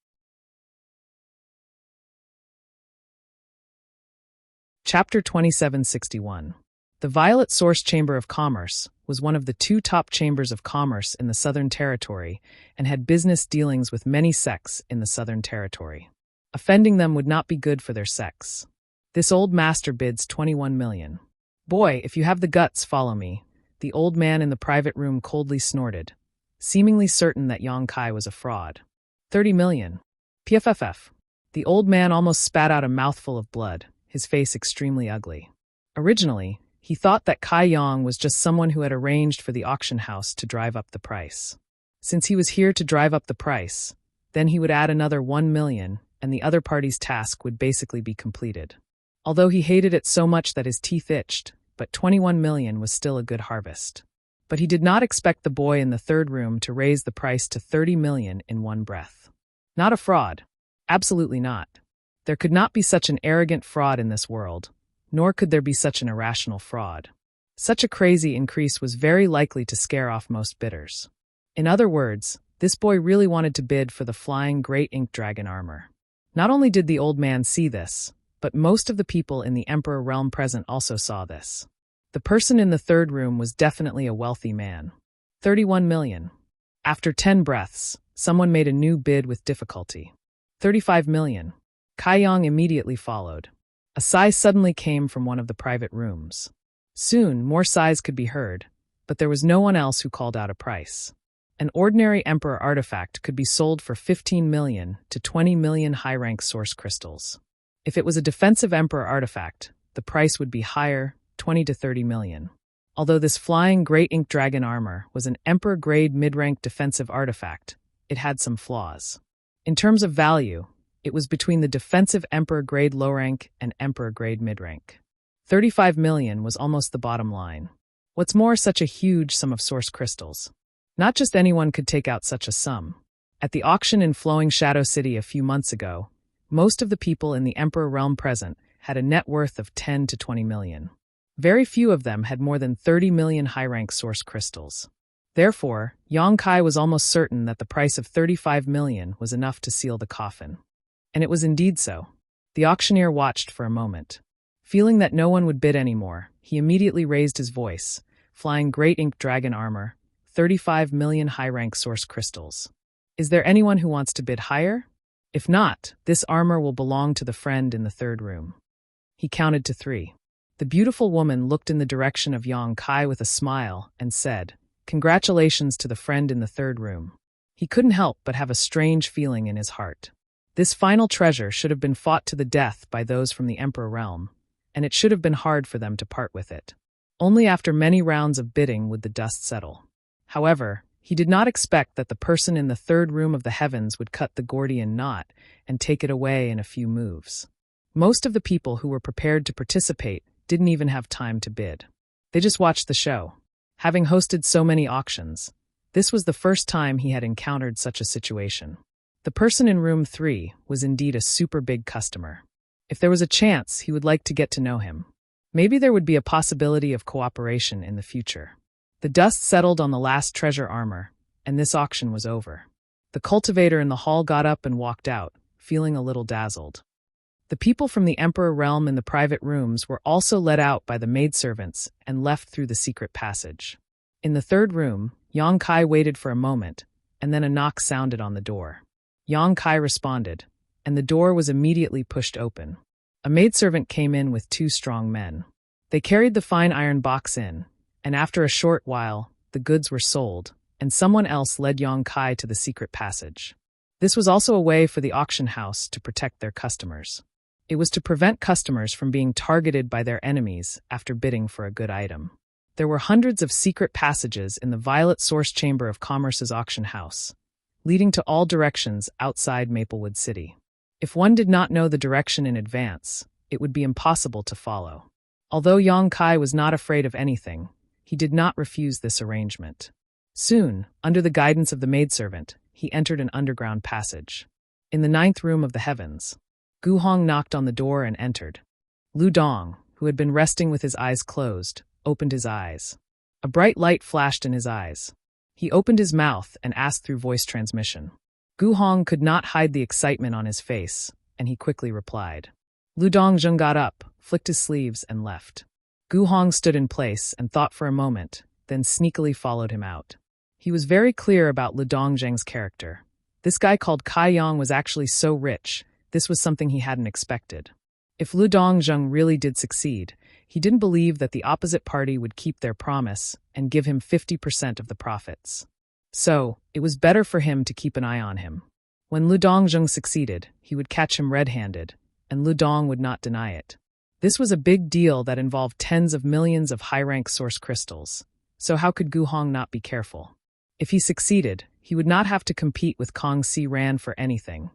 Chapter 2761. The Violet Source Chamber of Commerce was one of the 2 top chambers of commerce in the Southern Territory and had business dealings with many sects in the Southern Territory. Offending them would not be good for their sects. This old master bids 21 million. "Boy, if you have the guts, follow me," the old man in the private room coldly snorted, seemingly certain that Yang Kai was a fraud. 30 million. PFFF. The old man almost spat out a mouthful of blood, his face extremely ugly. Originally, he thought that Kai Yang was just someone who had arranged for the auction house to drive up the price. Since he was here to drive up the price, then he would add another 1 million, and the other party's task would basically be completed. Although he hated it so much that his teeth itched, but 21 million was still a good harvest. But he did not expect the boy in the third room to raise the price to 30 million in one breath. Not a fraud. Absolutely not. There could not be such an arrogant fraud in this world, nor could there be such an irrational fraud. Such a crazy increase was very likely to scare off most bidders. In other words, this boy really wanted to bid for the flying great ink dragon armor. Not only did the old man see this, but most of the people in the Emperor realm present also saw this. The person in the third room was definitely a wealthy man. 31 million. After 10 breaths, someone made a new bid with difficulty. 35 million. Kai Yang immediately followed. A sigh suddenly came from one of the private rooms. Soon, more sighs could be heard, but there was no one else who called out a price. An ordinary Emperor artifact could be sold for 15 million to 20 million high-rank source crystals. If it was a defensive Emperor artifact, the price would be higher, 20 to 30 million. Although this flying great ink dragon armor was an emperor-grade mid-rank defensive artifact, it had some flaws. In terms of value, it was between the defensive emperor-grade low-rank and emperor-grade mid-rank. 35 million was almost the bottom line. What's more, such a huge sum of source crystals. Not just anyone could take out such a sum. At the auction in Flowing Shadow City a few months ago, most of the people in the Emperor realm present had a net worth of 10 to 20 million. Very few of them had more than 30 million high-rank source crystals. Therefore, Yang Kai was almost certain that the price of 35 million was enough to seal the coffin. And it was indeed so. The auctioneer watched for a moment. Feeling that no one would bid anymore, he immediately raised his voice, flying great ink dragon armor, 35 million high-rank source crystals. Is there anyone who wants to bid higher? If not, this armor will belong to the friend in the third room. He counted to 3. The beautiful woman looked in the direction of Yang Kai with a smile and said, "Congratulations to the friend in the third room." He couldn't help but have a strange feeling in his heart. This final treasure should have been fought to the death by those from the Emperor realm, and it should have been hard for them to part with it. Only after many rounds of bidding would the dust settle. However, he did not expect that the person in the third room of the heavens would cut the Gordian knot and take it away in a few moves. Most of the people who were prepared to participate didn't even have time to bid. They just watched the show. Having hosted so many auctions, this was the first time he had encountered such a situation. The person in room 3 was indeed a super big customer. If there was a chance, he would like to get to know him. Maybe there would be a possibility of cooperation in the future. The dust settled on the last treasure armor, and this auction was over. The cultivator in the hall got up and walked out, feeling a little dazzled. The people from the Emperor realm in the private rooms were also let out by the maidservants and left through the secret passage. In the third room, Yang Kai waited for a moment, and then a knock sounded on the door. Yang Kai responded, and the door was immediately pushed open. A maidservant came in with 2 strong men. They carried the fine iron box in, and after a short while, the goods were sold, and someone else led Yang Kai to the secret passage. This was also a way for the auction house to protect their customers. It was to prevent customers from being targeted by their enemies after bidding for a good item. There were hundreds of secret passages in the Violet Source Chamber of Commerce's auction house, leading to all directions outside Maplewood City. If one did not know the direction in advance, it would be impossible to follow. Although Yang Kai was not afraid of anything, he did not refuse this arrangement. Soon, under the guidance of the maidservant, he entered an underground passage. In the 9th room of the heavens, Gu Hong knocked on the door and entered. Lu Dong, who had been resting with his eyes closed, opened his eyes. A bright light flashed in his eyes. He opened his mouth and asked through voice transmission. Gu Hong could not hide the excitement on his face, and he quickly replied. Lu Dongjun got up, flicked his sleeves, and left. Gu Hong stood in place and thought for a moment, then sneakily followed him out. He was very clear about Lu Dongjeng's character. This guy called Kai Yang was actually so rich, this was something he hadn't expected. If Lu Dongjeng really did succeed, he didn't believe that the opposite party would keep their promise and give him 50% of the profits. So, it was better for him to keep an eye on him. When Lu Dongjeng succeeded, he would catch him red-handed, and Lu Dong would not deny it. This was a big deal that involved tens of millions of high-rank source crystals, so how could Gu Hong not be careful? If he succeeded, he would not have to compete with Kong Si Ran for anything,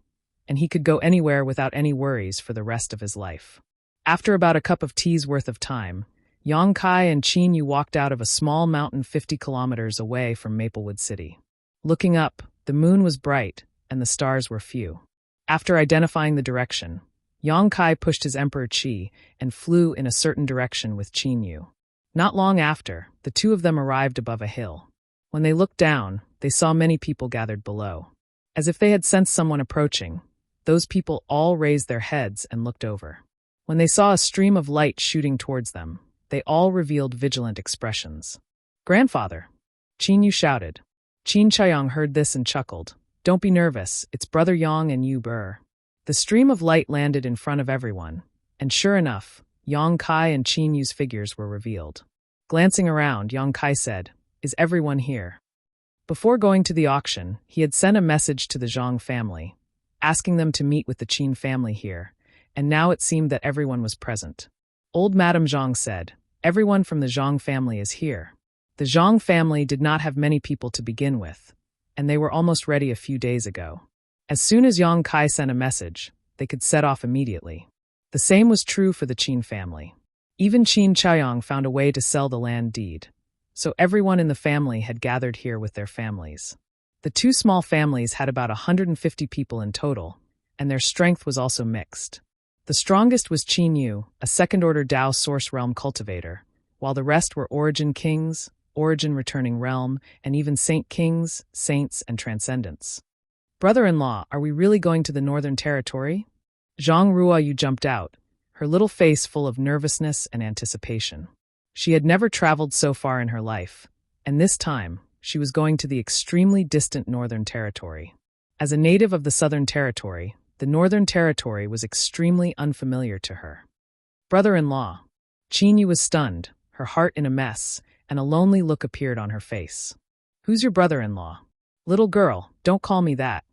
and he could go anywhere without any worries for the rest of his life. After about a cup of tea's worth of time, Yang Kai and Qin Yu walked out of a small mountain 50 kilometers away from Maplewood City. Looking up, the moon was bright, and the stars were few. After identifying the direction, Yang Kai pushed his Emperor Qi and flew in a certain direction with Qin Yu. Not long after, the two of them arrived above a hill. When they looked down, they saw many people gathered below. As if they had sensed someone approaching, those people all raised their heads and looked over. When they saw a stream of light shooting towards them, they all revealed vigilant expressions. "Grandfather!" Qin Yu shouted. Qin Chaiyong heard this and chuckled. "Don't be nervous, it's Brother Yang and Yu Ber." The stream of light landed in front of everyone, and sure enough, Yang Kai and Qin Yu's figures were revealed. Glancing around, Yang Kai said, "Is everyone here?" Before going to the auction, he had sent a message to the Zhang family, asking them to meet with the Qin family here, and now it seemed that everyone was present. Old Madame Zhang said, Everyone from the Zhang family is here. The Zhang family did not have many people to begin with, and they were almost ready a few days ago. As soon as Yang Kai sent a message, they could set off immediately. The same was true for the Qin family. Even Qin Chaiyang found a way to sell the land deed, so everyone in the family had gathered here with their families. The two small families had about 150 people in total, and their strength was also mixed. The strongest was Qin Yu, a second-order Dao Source Realm cultivator, while the rest were Origin Kings, Origin Returning Realm, and even Saint Kings, Saints, and Transcendents. Brother-in-law, are we really going to the Northern Territory? Zhang Ruoyu jumped out, her little face full of nervousness and anticipation. She had never traveled so far in her life, and this time, she was going to the extremely distant Northern Territory. As a native of the Southern Territory, the Northern Territory was extremely unfamiliar to her. Brother-in-law. Qin Yu was stunned, her heart in a mess, and a lonely look appeared on her face. Who's your brother-in-law? Little girl, don't call me that.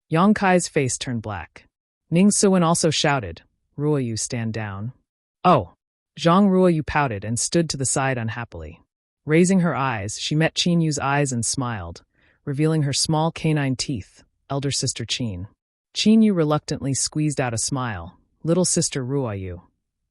Yang Kai's face turned black. Ning Suwen also shouted, Ruoyu, stand down. Oh. Zhang Ruoyu pouted and stood to the side unhappily. Raising her eyes, she met Qin Yu's eyes and smiled, revealing her small canine teeth, elder sister Qin. Qin Yu reluctantly squeezed out a smile. Little sister Ruoyu.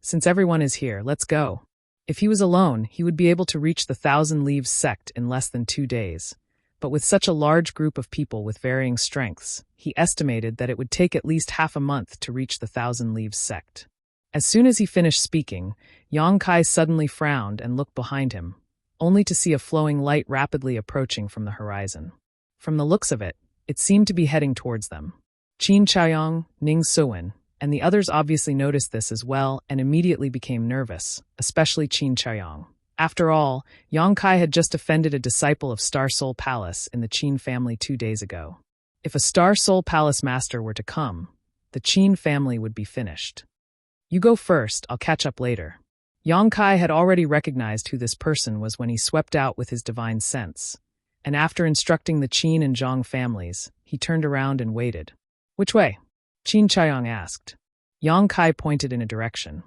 Since everyone is here, let's go. If he was alone, he would be able to reach the Thousand Leaves sect in less than 2 days. But with such a large group of people with varying strengths, he estimated that it would take at least half a month to reach the Thousand Leaves sect. As soon as he finished speaking, Yang Kai suddenly frowned and looked behind him, only to see a flowing light rapidly approaching from the horizon. From the looks of it, it seemed to be heading towards them. Qin Chaiyang, Ning Suwen, and the others obviously noticed this as well and immediately became nervous, especially Qin Chaiyang. After all, Yang Kai had just offended a disciple of Star Soul Palace in the Qin family 2 days ago. If a Star Soul Palace master were to come, the Qin family would be finished. You go first, I'll catch up later. Yang Kai had already recognized who this person was when he swept out with his divine sense, and after instructing the Qin and Zhang families, he turned around and waited. Which way? Qin Chaiyang asked. Yang Kai pointed in a direction.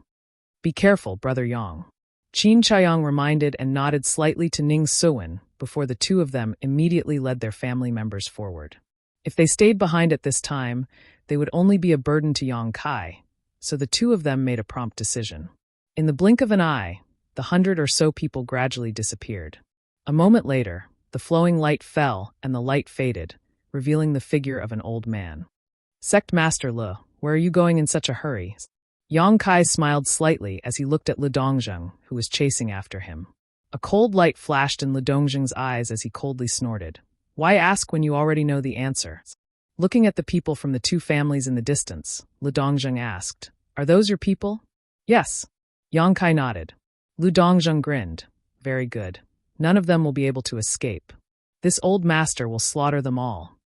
Be careful, brother Yang. Qin Chaiyang reminded and nodded slightly to Ning Suwen before the two of them immediately led their family members forward. If they stayed behind at this time, they would only be a burden to Yang Kai, so the two of them made a prompt decision. In the blink of an eye, the 100 or so people gradually disappeared. A moment later, the flowing light fell and the light faded, revealing the figure of an old man. Sect Master Le, where are you going in such a hurry? Yang Kai smiled slightly as he looked at Le Dongzheng, who was chasing after him. A cold light flashed in Le Dongzheng's eyes as he coldly snorted. Why ask when you already know the answer? Looking at the people from the two families in the distance, Le Dongzheng asked, Are those your people? Yes. Yang Kai nodded. Lu Dongzheng grinned. Very good. None of them will be able to escape. This old master will slaughter them all.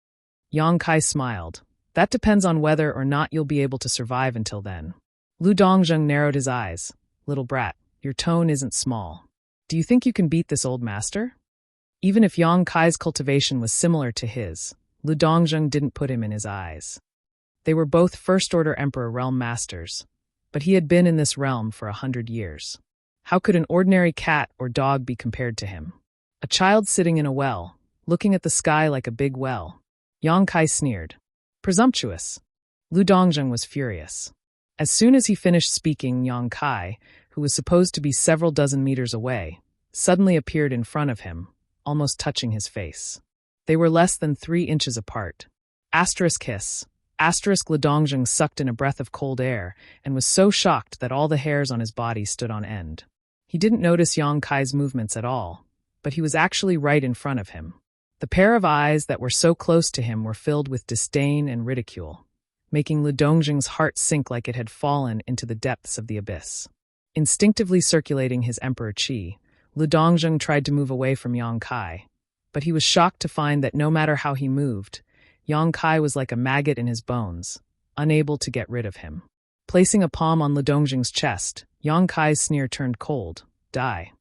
Yang Kai smiled. That depends on whether or not you'll be able to survive until then. Lu Dongzheng narrowed his eyes. Little brat, your tone isn't small. Do you think you can beat this old master? Even if Yang Kai's cultivation was similar to his, Lu Dongzheng didn't put him in his eyes. They were both First-Order Emperor realm masters, but he had been in this realm for 100 years. How could an ordinary cat or dog be compared to him? A child sitting in a well, looking at the sky like a big well. Yang Kai sneered. Presumptuous. Lu Dongzheng was furious. As soon as he finished speaking, Yang Kai, who was supposed to be several dozen meters away, suddenly appeared in front of him, almost touching his face. They were less than 3 inches apart. Asterisk hiss. Asterisk Lu Dongzheng sucked in a breath of cold air and was so shocked that all the hairs on his body stood on end. He didn't notice Yang Kai's movements at all, but he was actually right in front of him. The pair of eyes that were so close to him were filled with disdain and ridicule, making Lu Dongzheng's heart sink like it had fallen into the depths of the abyss. Instinctively circulating his emperor qi, Lu Dongzheng tried to move away from Yang Kai, but he was shocked to find that no matter how he moved, Yang Kai was like a maggot in his bones, unable to get rid of him. Placing a palm on Lu Dongzheng's chest, Yang Kai's sneer turned cold. Die.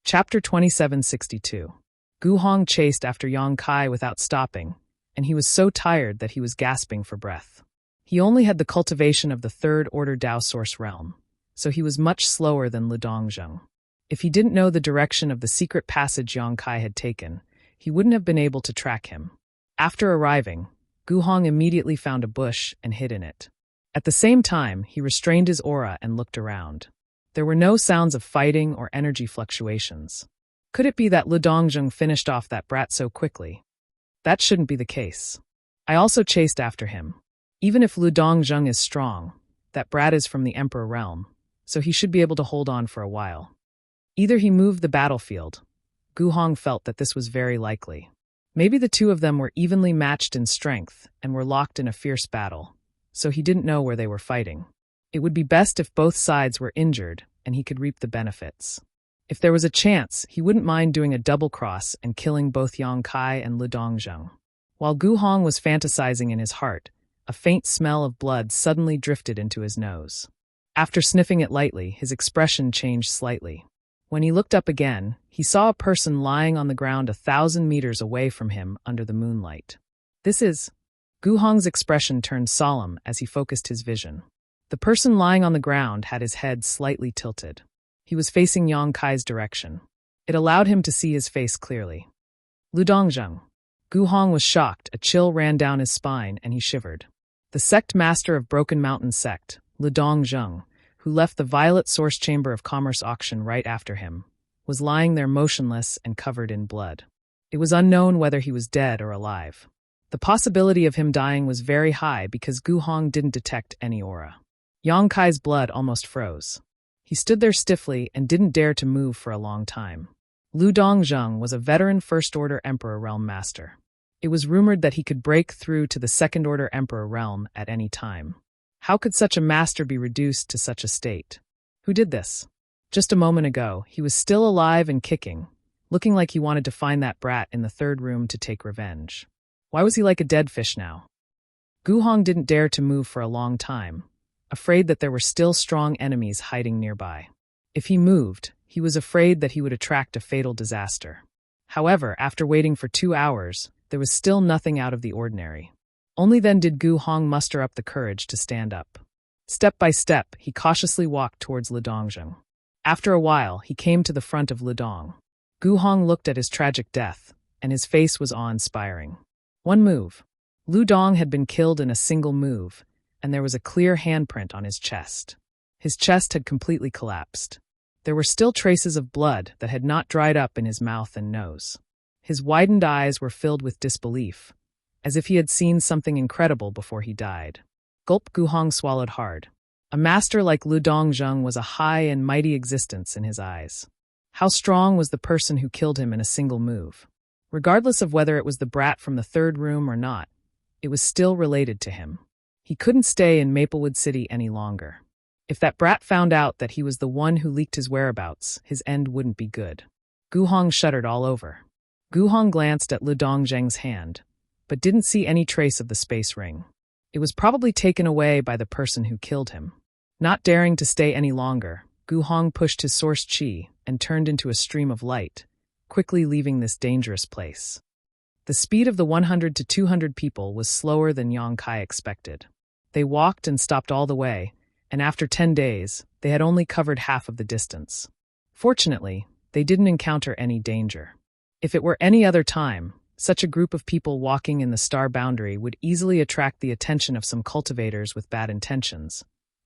Chapter 2762. Gu Hong chased after Yang Kai without stopping, and he was so tired that he was gasping for breath. He He only had the cultivation of the third-order Tao Source realm, so he was much slower than Ludongzheng. If he didn't know the direction of the secret passage Yang Kai had taken, he wouldn't have been able to track him. After arriving, Gu Hong immediately found a bush and hid in it. At the same time, he restrained his aura and looked around. There were no sounds of fighting or energy fluctuations. Could it be that Ludongzheng finished off that brat so quickly? That shouldn't be the case. I also chased after him. Even if Ludongzheng is strong, that brat is from the Emperor realm, so he should be able to hold on for a while. Either he moved the battlefield. Gu Hong felt that this was very likely. Maybe the two of them were evenly matched in strength and were locked in a fierce battle, so he didn't know where they were fighting. It would be best if both sides were injured and he could reap the benefits. If there was a chance, he wouldn't mind doing a double cross and killing both Yang Kai and Ludongzheng. While Gu Hong was fantasizing in his heart, a faint smell of blood suddenly drifted into his nose. After sniffing it lightly, his expression changed slightly. When he looked up again, he saw a person lying on the ground 1,000 meters away from him under the moonlight. This is... Gu Hong's expression turned solemn as he focused his vision. The person lying on the ground had his head slightly tilted. He was facing Yang Kai's direction. It allowed him to see his face clearly. Ludongzheng. Gu Hong was shocked, a chill ran down his spine, and he shivered. The sect master of Broken Mountain Sect, Ludongzheng, who left the Violet Source Chamber of Commerce auction right after him, was lying there motionless and covered in blood. It was unknown whether he was dead or alive. The possibility of him dying was very high because Gu Hong didn't detect any aura. Yang Kai's blood almost froze. He stood there stiffly and didn't dare to move for a long time. Ludongzheng was a veteran First-Order Emperor Realm Master. It was rumored that he could break through to the Second-Order Emperor Realm at any time. How could such a master be reduced to such a state? Who did this? Just a moment ago, he was still alive and kicking, looking like he wanted to find that brat in the third room to take revenge. Why was he like a dead fish now? Gu Hong didn't dare to move for a long time, afraid that there were still strong enemies hiding nearby. If he moved, he was afraid that he would attract a fatal disaster. However, after waiting for 2 hours, there was still nothing out of the ordinary. Only then did Gu Hong muster up the courage to stand up. Step by step, he cautiously walked towards Ludongzheng. After a while, he came to the front of Ludong. Gu Hong looked at his tragic death, and his face was awe-inspiring. One move. Ludong had been killed in a single move, and there was a clear handprint on his chest. His chest had completely collapsed. There were still traces of blood that had not dried up in his mouth and nose. His widened eyes were filled with disbelief, as if he had seen something incredible before he died. Gulp. Gu Hong swallowed hard. A master like Ludongzheng was a high and mighty existence in his eyes. How strong was the person who killed him in a single move? Regardless of whether it was the brat from the third room or not, it was still related to him. He couldn't stay in Maplewood City any longer. If that brat found out that he was the one who leaked his whereabouts, his end wouldn't be good. Gu Hong shuddered all over. Gu Hong glanced at Ludongzheng's hand, but didn't see any trace of the space ring. It was probably taken away by the person who killed him. Not daring to stay any longer, Gu Hong pushed his source chi and turned into a stream of light, quickly leaving this dangerous place. The speed of the 100 to 200 people was slower than Yang Kai expected. They walked and stopped all the way, and after 10 days, they had only covered half of the distance. Fortunately, they didn't encounter any danger. If it were any other time, such a group of people walking in the star boundary would easily attract the attention of some cultivators with bad intentions.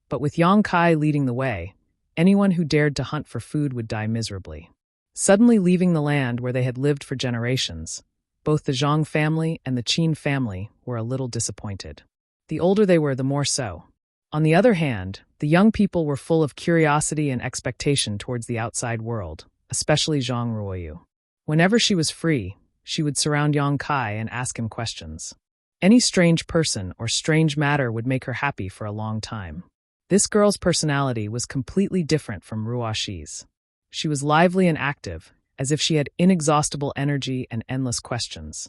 But with Yang Kai leading the way, anyone who dared to hunt for food would die miserably. Suddenly leaving the land where they had lived for generations, both the Zhang family and the Qin family were a little disappointed. The older they were, the more so. On the other hand, the young people were full of curiosity and expectation towards the outside world, especially Zhang Ruoyu. Whenever she was free, she would surround Yang Kai and ask him questions. Any strange person or strange matter would make her happy for a long time. This girl's personality was completely different from Ruoxi's. She was lively and active, as if she had inexhaustible energy and endless questions.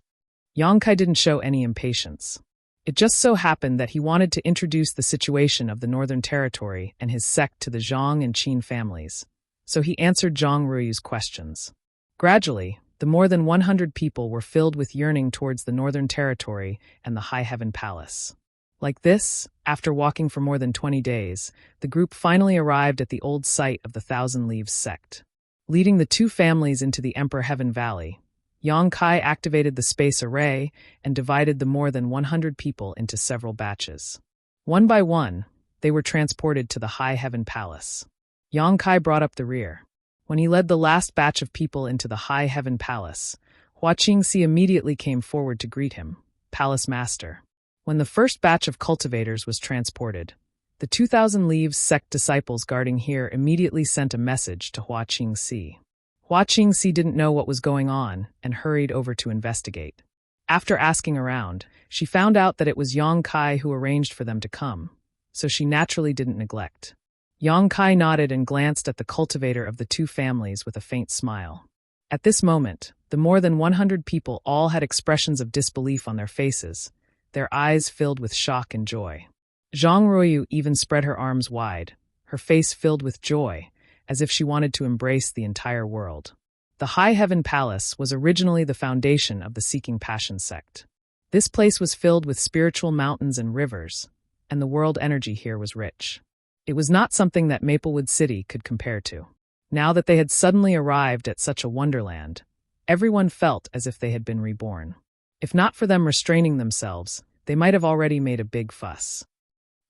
Yang Kai didn't show any impatience. It just so happened that he wanted to introduce the situation of the Northern Territory and his sect to the Zhang and Qin families, so he answered Zhang Ruoyu's questions. Gradually, the more than 100 people were filled with yearning towards the Northern Territory and the High Heaven Palace. Like this, after walking for more than 20 days, the group finally arrived at the old site of the Thousand Leaves sect. Leading the two families into the Emperor Heaven Valley, Yang Kai activated the space array and divided the more than 100 people into several batches. One by one, they were transported to the High Heaven Palace. Yang Kai brought up the rear. When he led the last batch of people into the High Heaven Palace, Hua Qingxi immediately came forward to greet him, Palace Master. When the first batch of cultivators was transported, the 2,000 Leaves sect disciples guarding here immediately sent a message to Hua Qingxi. Hua Qingxi didn't know what was going on and hurried over to investigate. After asking around, she found out that it was Yang Kai who arranged for them to come, so she naturally didn't neglect. Yang Kai nodded and glanced at the cultivator of the two families with a faint smile. At this moment, the more than 100 people all had expressions of disbelief on their faces, their eyes filled with shock and joy. Zhang Ruoyu even spread her arms wide, her face filled with joy, as if she wanted to embrace the entire world. The High Heaven Palace was originally the foundation of the Seeking Passion sect. This place was filled with spiritual mountains and rivers, and the world energy here was rich. It was not something that Maplewood City could compare to. Now that they had suddenly arrived at such a wonderland, everyone felt as if they had been reborn. If not for them restraining themselves, they might have already made a big fuss.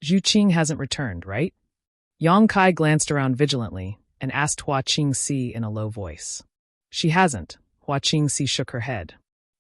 Zhu Qing hasn't returned, right? Yang Kai glanced around vigilantly and asked Hua Qingxi in a low voice. She hasn't. Hua Qingxi shook her head.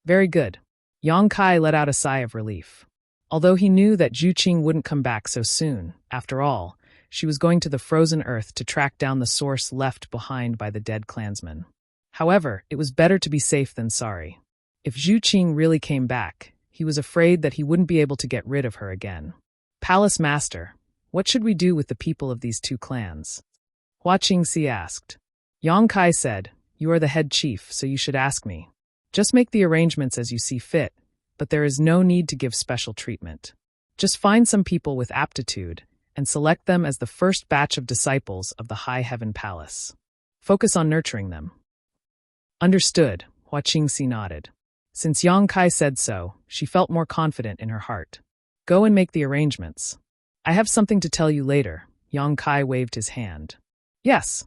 Very good. Yang Kai let out a sigh of relief. Although he knew that Zhu Qing wouldn't come back so soon, after all, she was going to the frozen earth to track down the source left behind by the dead clansmen. However, it was better to be safe than sorry. If Zhu Qing really came back, he was afraid that he wouldn't be able to get rid of her again. Palace Master, what should we do with the people of these two clans? Hua Qingxi asked. Yang Kai said, you are the head chief, so you should ask me. Just make the arrangements as you see fit, but there is no need to give special treatment. Just find some people with aptitude and select them as the first batch of disciples of the High Heaven Palace. Focus on nurturing them. Understood, Hua Qingxi nodded. Since Yang Kai said so, she felt more confident in her heart. Go and make the arrangements. I have something to tell you later. Yang Kai waved his hand. Yes.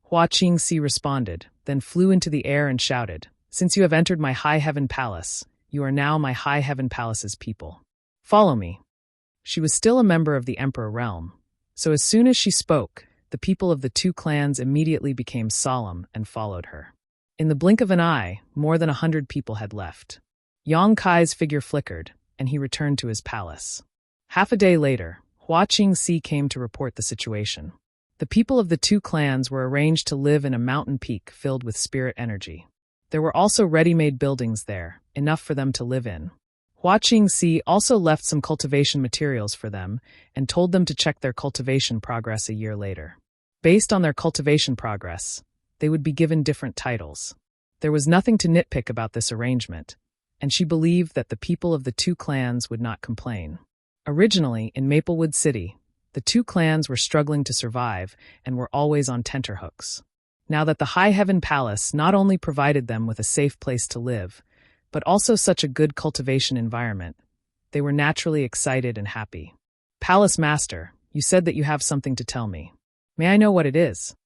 Hua Qingxi responded, then flew into the air and shouted, since you have entered my High Heaven Palace, you are now my High Heaven Palace's people. Follow me. She was still a member of the Emperor realm, so as soon as she spoke, the people of the two clans immediately became solemn and followed her. In the blink of an eye, more than 100 people had left. Yang Kai's figure flickered, and he returned to his palace. Half a day later, Hua Qingxi came to report the situation. The people of the two clans were arranged to live in a mountain peak filled with spirit energy. There were also ready-made buildings there, enough for them to live in. Hua Qingxi also left some cultivation materials for them and told them to check their cultivation progress a year later. Based on their cultivation progress, they would be given different titles. There was nothing to nitpick about this arrangement, and she believed that the people of the two clans would not complain. Originally, in Maplewood City, the two clans were struggling to survive and were always on tenterhooks. Now that the High Heaven Palace not only provided them with a safe place to live, but also such a good cultivation environment, they were naturally excited and happy. Palace Master, you said that you have something to tell me. May I know what it is?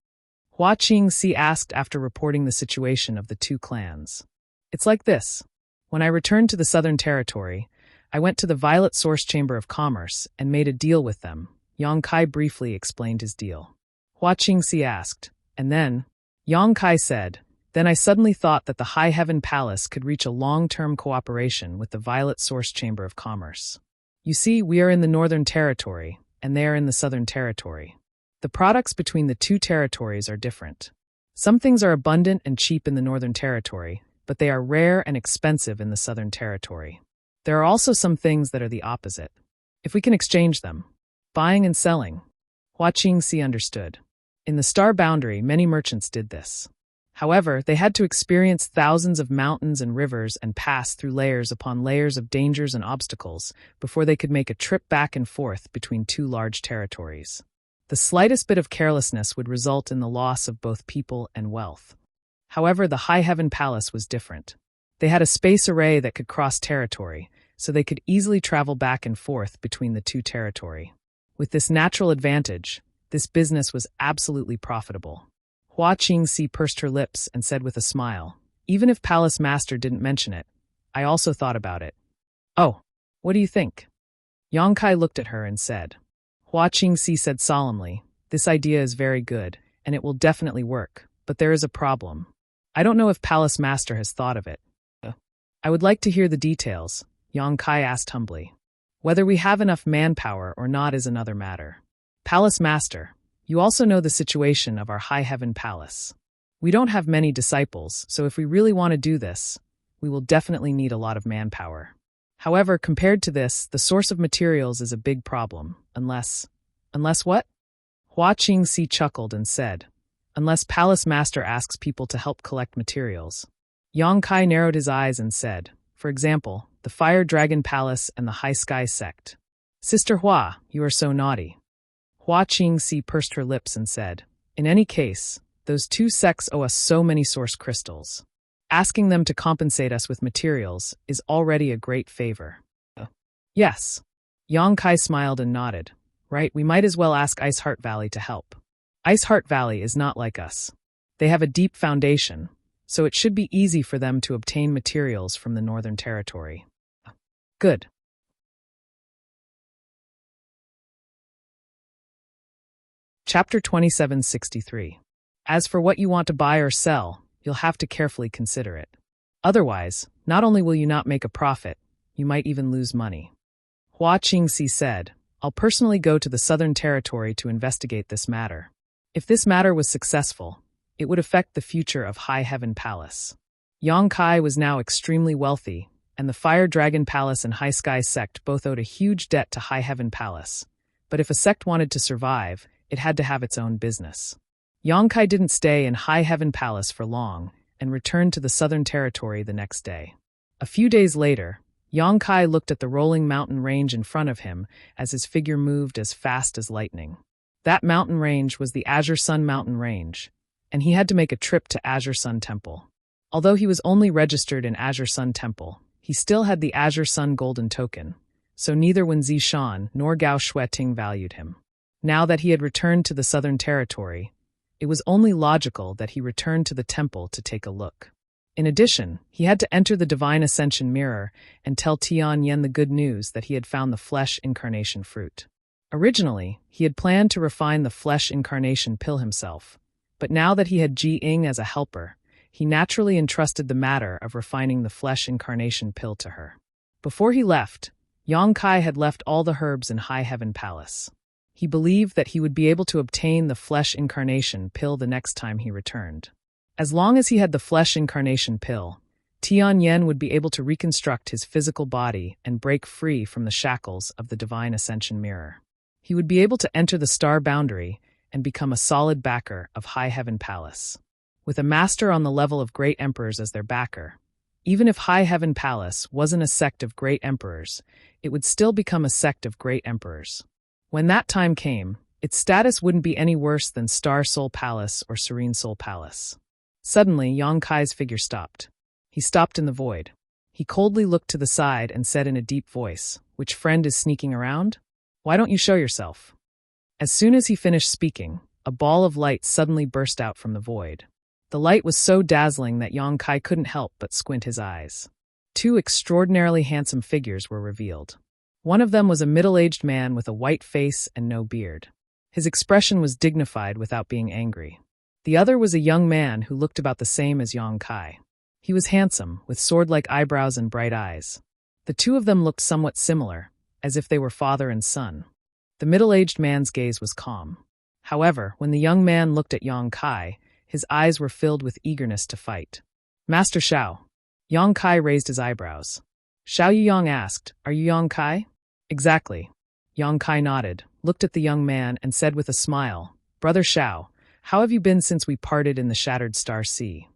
Hua Qingxi asked after reporting the situation of the two clans. It's like this. When I returned to the Southern Territory, I went to the Violet Source Chamber of Commerce and made a deal with them. Yang Kai briefly explained his deal. Hua Qingxi asked, and then? Yang Kai said, then I suddenly thought that the High Heaven Palace could reach a long-term cooperation with the Violet Source Chamber of Commerce. You see, we are in the Northern Territory, and they are in the Southern Territory. The products between the two territories are different. Some things are abundant and cheap in the Northern Territory, but they are rare and expensive in the Southern Territory. There are also some things that are the opposite. If we can exchange them. Buying and selling. Hua Qingxi understood. In the Star Boundary, many merchants did this. However, they had to experience thousands of mountains and rivers and pass through layers upon layers of dangers and obstacles before they could make a trip back and forth between two large territories. The slightest bit of carelessness would result in the loss of both people and wealth. However, the High Heaven Palace was different. They had a space array that could cross territory, so they could easily travel back and forth between the two territory. With this natural advantage, this business was absolutely profitable. Hua Qingxi pursed her lips and said with a smile, "Even if Palace Master didn't mention it, I also thought about it." "Oh, what do you think?" Yang Kai looked at her and said. Hua Qingxi said solemnly, "This idea is very good, and it will definitely work, but there is a problem. I don't know if Palace Master has thought of it." "I would like to hear the details," Yang Kai asked humbly. "Whether we have enough manpower or not is another matter. Palace Master, you also know the situation of our High Heaven Palace. We don't have many disciples, so if we really want to do this, we will definitely need a lot of manpower. However, compared to this, the source of materials is a big problem, unless what?" Hua Qingxi chuckled and said, "Unless Palace Master asks people to help collect materials." Yang Kai narrowed his eyes and said, "For example, the Fire Dragon Palace and the High Sky Sect." "Sister Hua, you are so naughty." Hua Qingxi pursed her lips and said, "In any case, those two sects owe us so many source crystals. Asking them to compensate us with materials is already a great favor." "Yes." Yang Kai smiled and nodded. "Right, we might as well ask Ice Heart Valley to help. Ice Heart Valley is not like us. They have a deep foundation, so it should be easy for them to obtain materials from the Northern Territory." "Good." Chapter 2763. As for what you want to buy or sell, you'll have to carefully consider it. Otherwise, not only will you not make a profit, you might even lose money. Hua Qingxi said, "I'll personally go to the Southern Territory to investigate this matter. If this matter was successful, it would affect the future of High Heaven Palace." Yang Kai was now extremely wealthy, and the Fire Dragon Palace and High Sky Sect both owed a huge debt to High Heaven Palace. But if a sect wanted to survive, it had to have its own business. Yang Kai didn't stay in High Heaven Palace for long and returned to the Southern Territory the next day. A few days later, Yang Kai looked at the rolling mountain range in front of him as his figure moved as fast as lightning. That mountain range was the Azure Sun Mountain Range, and he had to make a trip to Azure Sun Temple. Although he was only registered in Azure Sun Temple, he still had the Azure Sun Golden Token, so neither Wen Zishan nor Gao Shueting valued him. Now that he had returned to the Southern Territory, it was only logical that he returned to the temple to take a look. In addition, he had to enter the Divine Ascension Mirror and tell Tian Yen the good news that he had found the Flesh Incarnation Fruit. Originally, he had planned to refine the Flesh Incarnation Pill himself, but now that he had Ji Ying as a helper, he naturally entrusted the matter of refining the Flesh Incarnation Pill to her. Before he left, Yang Kai had left all the herbs in High Heaven Palace. He believed that he would be able to obtain the Flesh Incarnation Pill the next time he returned. As long as he had the Flesh Incarnation Pill, Tian Yen would be able to reconstruct his physical body and break free from the shackles of the Divine Ascension Mirror. He would be able to enter the star boundary and become a solid backer of High Heaven Palace. With a master on the level of great emperors as their backer, even if High Heaven Palace wasn't a sect of great emperors, it would still become a sect of great emperors. When that time came, its status wouldn't be any worse than Star Soul Palace or Serene Soul Palace. Suddenly, Yang Kai's figure stopped. He stopped in the void. He coldly looked to the side and said in a deep voice, "Which friend is sneaking around? Why don't you show yourself?" As soon as he finished speaking, a ball of light suddenly burst out from the void. The light was so dazzling that Yang Kai couldn't help but squint his eyes. Two extraordinarily handsome figures were revealed. One of them was a middle-aged man with a white face and no beard. His expression was dignified without being angry. The other was a young man who looked about the same as Yang Kai. He was handsome, with sword-like eyebrows and bright eyes. The two of them looked somewhat similar, as if they were father and son. The middle-aged man's gaze was calm. However, when the young man looked at Yang Kai, his eyes were filled with eagerness to fight. "Master Xiao." Yang Kai raised his eyebrows. Xiao Yuyang asked, "Are you Yang Kai?" "Exactly." Yang Kai nodded, looked at the young man, and said with a smile, "Brother Xiao, how have you been since we parted in the Shattered Star Sea?"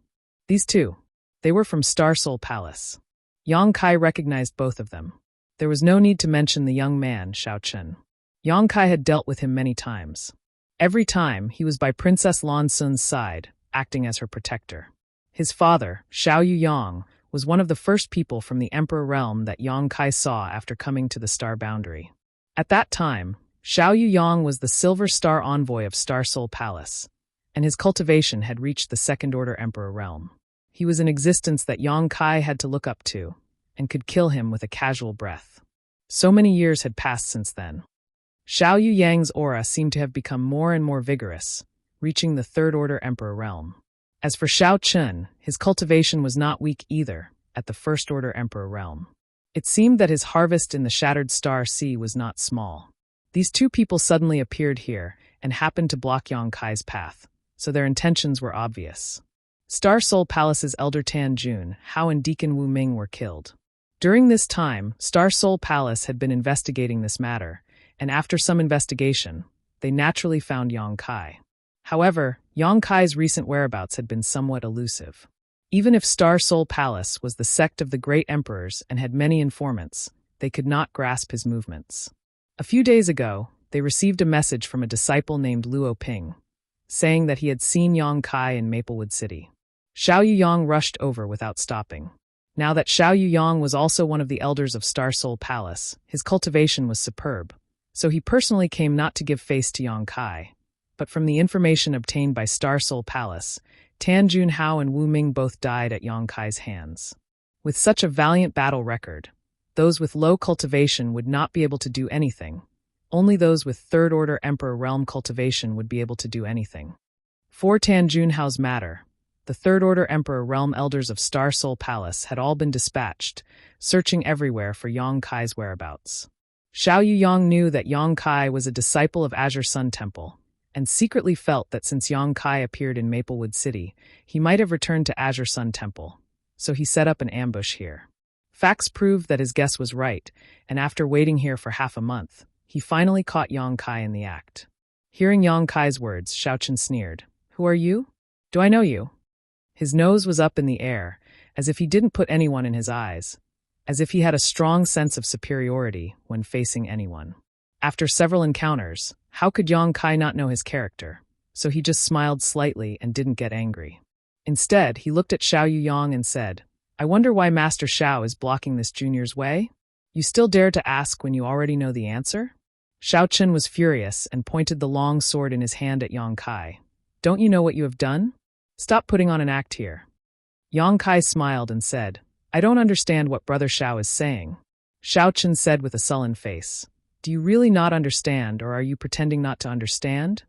These two. They were from Star Soul Palace. Yang Kai recognized both of them. There was no need to mention the young man, Xiao Chen. Yang Kai had dealt with him many times. Every time, he was by Princess Lan Sun's side, acting as her protector. His father, Xiao Yuyang, was one of the first people from the Emperor realm that Yang Kai saw after coming to the Star Boundary. At that time, Xiao Yuyang was the Silver Star envoy of Star Soul Palace, and his cultivation had reached the Second-Order Emperor realm. He was an existence that Yang Kai had to look up to, and could kill him with a casual breath. So many years had passed since then. Xiao Yuyang's aura seemed to have become more and more vigorous, reaching the Third-Order Emperor realm. As for Xiao Chun, his cultivation was not weak either, at the First-Order Emperor realm. It seemed that his harvest in the Shattered Star Sea was not small. These two people suddenly appeared here and happened to block Yang Kai's path, so their intentions were obvious. Star Soul Palace's elder Tan Jun, Hao and Deacon Wu Ming were killed. During this time, Star Soul Palace had been investigating this matter, and after some investigation, they naturally found Yang Kai. However, Yang Kai's recent whereabouts had been somewhat elusive. Even if Star Soul Palace was the sect of the great emperors and had many informants, they could not grasp his movements. A few days ago, they received a message from a disciple named Luo Ping, saying that he had seen Yang Kai in Maplewood City. Xiao Yuyang rushed over without stopping. Now that Xiao Yuyang was also one of the elders of Star Soul Palace, his cultivation was superb, so he personally came not to give face to Yang Kai, but from the information obtained by Star Soul Palace, Tan Jun Hao and Wu Ming both died at Yang Kai's hands. With such a valiant battle record, those with low cultivation would not be able to do anything. Only those with Third-Order Emperor realm cultivation would be able to do anything. For Tan Jun Hao's matter, the Third-Order Emperor realm elders of Star Soul Palace had all been dispatched, searching everywhere for Yang Kai's whereabouts. Xiao Yuyang knew that Yang Kai was a disciple of Azure Sun Temple, and secretly felt that since Yang Kai appeared in Maplewood City, he might have returned to Azure Sun Temple, so he set up an ambush here. Facts proved that his guess was right, and after waiting here for half a month, he finally caught Yang Kai in the act. Hearing Yang Kai's words, Xiao Chen sneered. "Who are you? Do I know you?" His nose was up in the air, as if he didn't put anyone in his eyes, as if he had a strong sense of superiority when facing anyone. After several encounters, how could Yang Kai not know his character? So he just smiled slightly and didn't get angry. Instead, he looked at Xiao Yuyang and said, "I wonder why Master Xiao is blocking this junior's way? You still dare to ask when you already know the answer?" Xiao Chen was furious and pointed the long sword in his hand at Yang Kai. "Don't you know what you have done? Stop putting on an act here." Yang Kai smiled and said, "I don't understand what Brother Xiao is saying." Xiao Chen said with a sullen face, "Do you really not understand, or are you pretending not to understand?"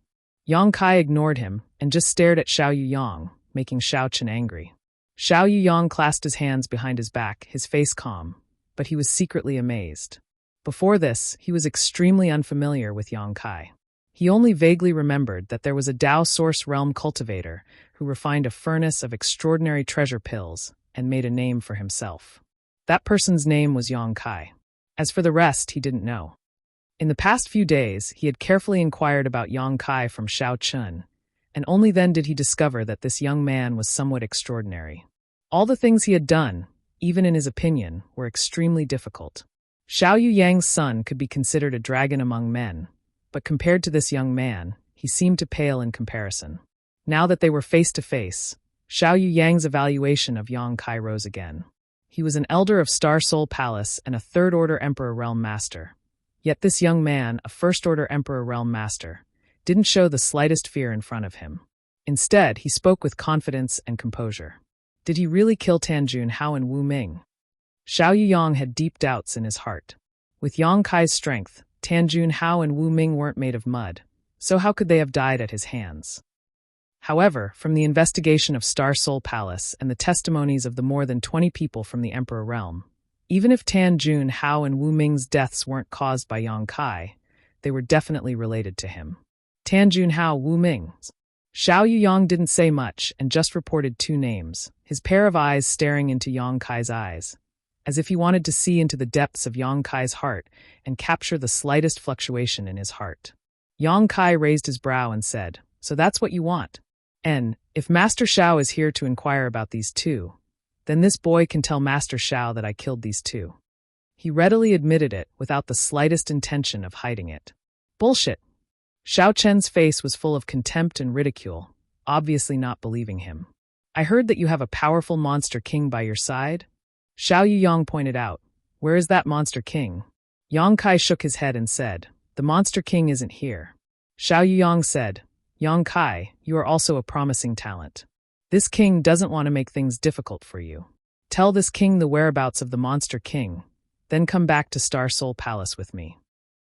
Yang Kai ignored him and just stared at Xiao Yuyang, making Xiao Chen angry. Xiao Yuyang clasped his hands behind his back, his face calm, but he was secretly amazed. Before this, he was extremely unfamiliar with Yang Kai. He only vaguely remembered that there was a Dao Source Realm cultivator who refined a furnace of extraordinary treasure pills and made a name for himself. That person's name was Yang Kai. As for the rest, he didn't know. In the past few days, he had carefully inquired about Yang Kai from Xiao Chun, and only then did he discover that this young man was somewhat extraordinary. All the things he had done, even in his opinion, were extremely difficult. Xiao Yuyang's son could be considered a dragon among men, but compared to this young man, he seemed to pale in comparison. Now that they were face to face, Xiao Yuyang's evaluation of Yang Kai rose again. He was an elder of Star Soul Palace and a Third-Order Emperor Realm Master. Yet this young man, a First-Order Emperor Realm Master, didn't show the slightest fear in front of him. Instead, he spoke with confidence and composure. Did he really kill Tan Jun Hao and Wu Ming? Xiao Yuyang had deep doubts in his heart. With Yang Kai's strength, Tan Jun Hao and Wu Ming weren't made of mud, so how could they have died at his hands? However, from the investigation of Star Soul Palace and the testimonies of the more than 20 people from the Emperor Realm, even if Tan Jun Hao and Wu Ming's deaths weren't caused by Yang Kai, they were definitely related to him. Tan Jun Hao, Wu Ming. Xiao Yuyang didn't say much and just reported two names, his pair of eyes staring into Yang Kai's eyes, as if he wanted to see into the depths of Yang Kai's heart and capture the slightest fluctuation in his heart. Yang Kai raised his brow and said, "So that's what you want? And, if Master Xiao is here to inquire about these two, then this boy can tell Master Xiao that I killed these two." He readily admitted it without the slightest intention of hiding it. "Bullshit." Xiao Chen's face was full of contempt and ridicule, obviously not believing him. I heard that you have a powerful monster king by your side? Xiao Yuyang pointed out. Where is that monster king? Yang Kai shook his head and said, the monster king isn't here. Xiao Yuyang said, Yang Kai, you are also a promising talent. This king doesn't want to make things difficult for you. Tell this king the whereabouts of the monster king, then come back to Star Soul Palace with me.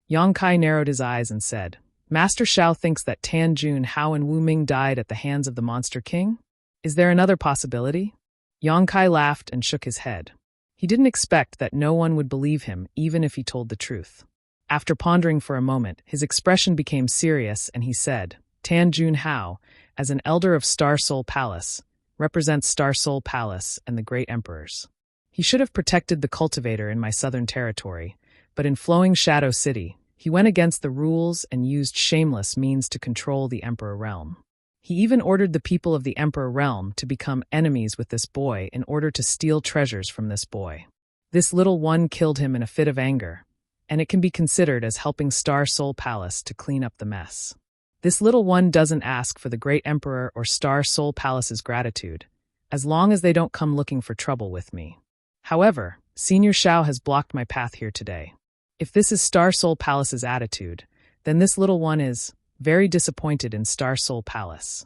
Yang Kai narrowed his eyes and said, Master Xiao thinks that Tan Jun Hao and Wu Ming died at the hands of the monster king? Is there another possibility? Yang Kai laughed and shook his head. He didn't expect that no one would believe him even if he told the truth. After pondering for a moment, his expression became serious and he said, Tan Jun Hao, as an elder of Star Soul Palace, represents Star Soul Palace and the great emperors. He should have protected the cultivator in my southern territory, but in Flowing Shadow City, he went against the rules and used shameless means to control the Emperor Realm. He even ordered the people of the Emperor Realm to become enemies with this boy in order to steal treasures from this boy. This little one killed him in a fit of anger, and it can be considered as helping Star Soul Palace to clean up the mess. This little one doesn't ask for the great Emperor or Star Soul Palace's gratitude, as long as they don't come looking for trouble with me. However, Senior Xiao has blocked my path here today. If this is Star Soul Palace's attitude, then this little one is very disappointed in Star Soul Palace.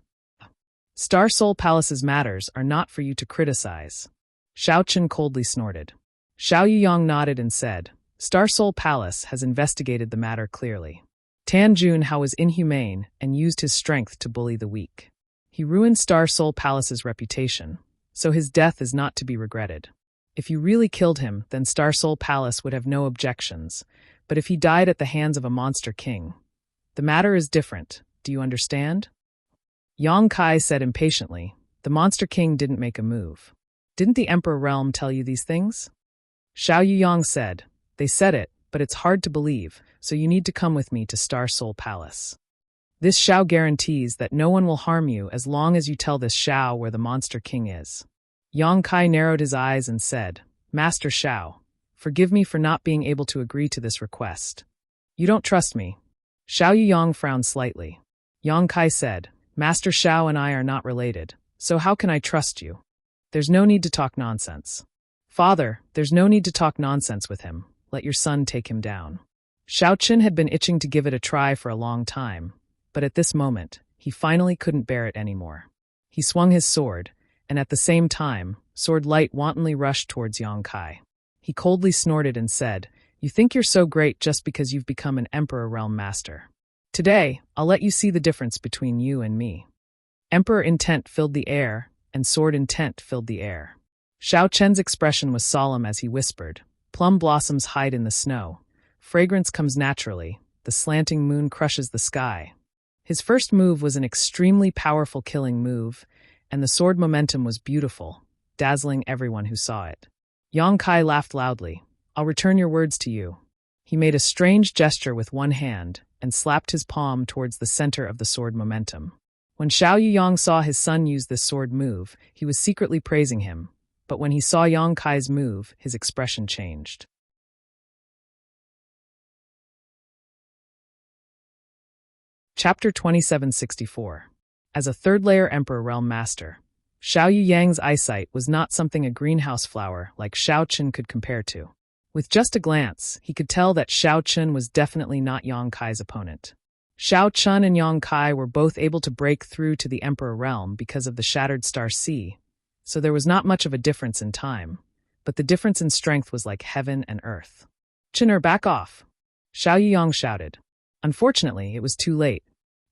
Star Soul Palace's matters are not for you to criticize. Xiao Chen coldly snorted. Xiao Yuyang nodded and said, Star Soul Palace has investigated the matter clearly. Tan Jun Hao was inhumane and used his strength to bully the weak. He ruined Star Soul Palace's reputation, so his death is not to be regretted. If you really killed him, then Star Soul Palace would have no objections, but if he died at the hands of a monster king, the matter is different, do you understand? Yang Kai said impatiently, the monster king didn't make a move. Didn't the Emperor Realm tell you these things? Xiao Yuyang said, they said it, but it's hard to believe, so you need to come with me to Star Soul Palace. This Xiao guarantees that no one will harm you as long as you tell this Xiao where the monster king is. Yang Kai narrowed his eyes and said, Master Xiao, forgive me for not being able to agree to this request. You don't trust me. Xiao Yuyang frowned slightly. Yang Kai said, Master Xiao and I are not related, so how can I trust you? There's no need to talk nonsense. Father, there's no need to talk nonsense with him. Let your son take him down. Xiao Chen had been itching to give it a try for a long time, but at this moment, he finally couldn't bear it anymore. He swung his sword, and at the same time, sword light wantonly rushed towards Yang Kai. He coldly snorted and said, You think you're so great just because you've become an Emperor Realm Master. Today, I'll let you see the difference between you and me. Emperor intent filled the air, and sword intent filled the air. Xiao Chen's expression was solemn as he whispered, Plum blossoms hide in the snow. Fragrance comes naturally. The slanting moon crushes the sky. His first move was an extremely powerful killing move, and the sword momentum was beautiful, dazzling everyone who saw it. Yang Kai laughed loudly. I'll return your words to you. He made a strange gesture with one hand and slapped his palm towards the center of the sword momentum. When Xiao Yuyang saw his son use this sword move, he was secretly praising him, but when he saw Yang Kai's move, his expression changed. Chapter 2764. As a third-layer Emperor Realm Master, Xiao Yuyang's eyesight was not something a greenhouse flower like Xiao Chen could compare to. With just a glance, he could tell that Xiao Chen was definitely not Yang Kai's opponent. Xiao Chen and Yang Kai were both able to break through to the Emperor Realm because of the Shattered Star Sea, so there was not much of a difference in time, but the difference in strength was like heaven and earth. Chin'er, back off! Xiao Yuyang shouted. Unfortunately, it was too late.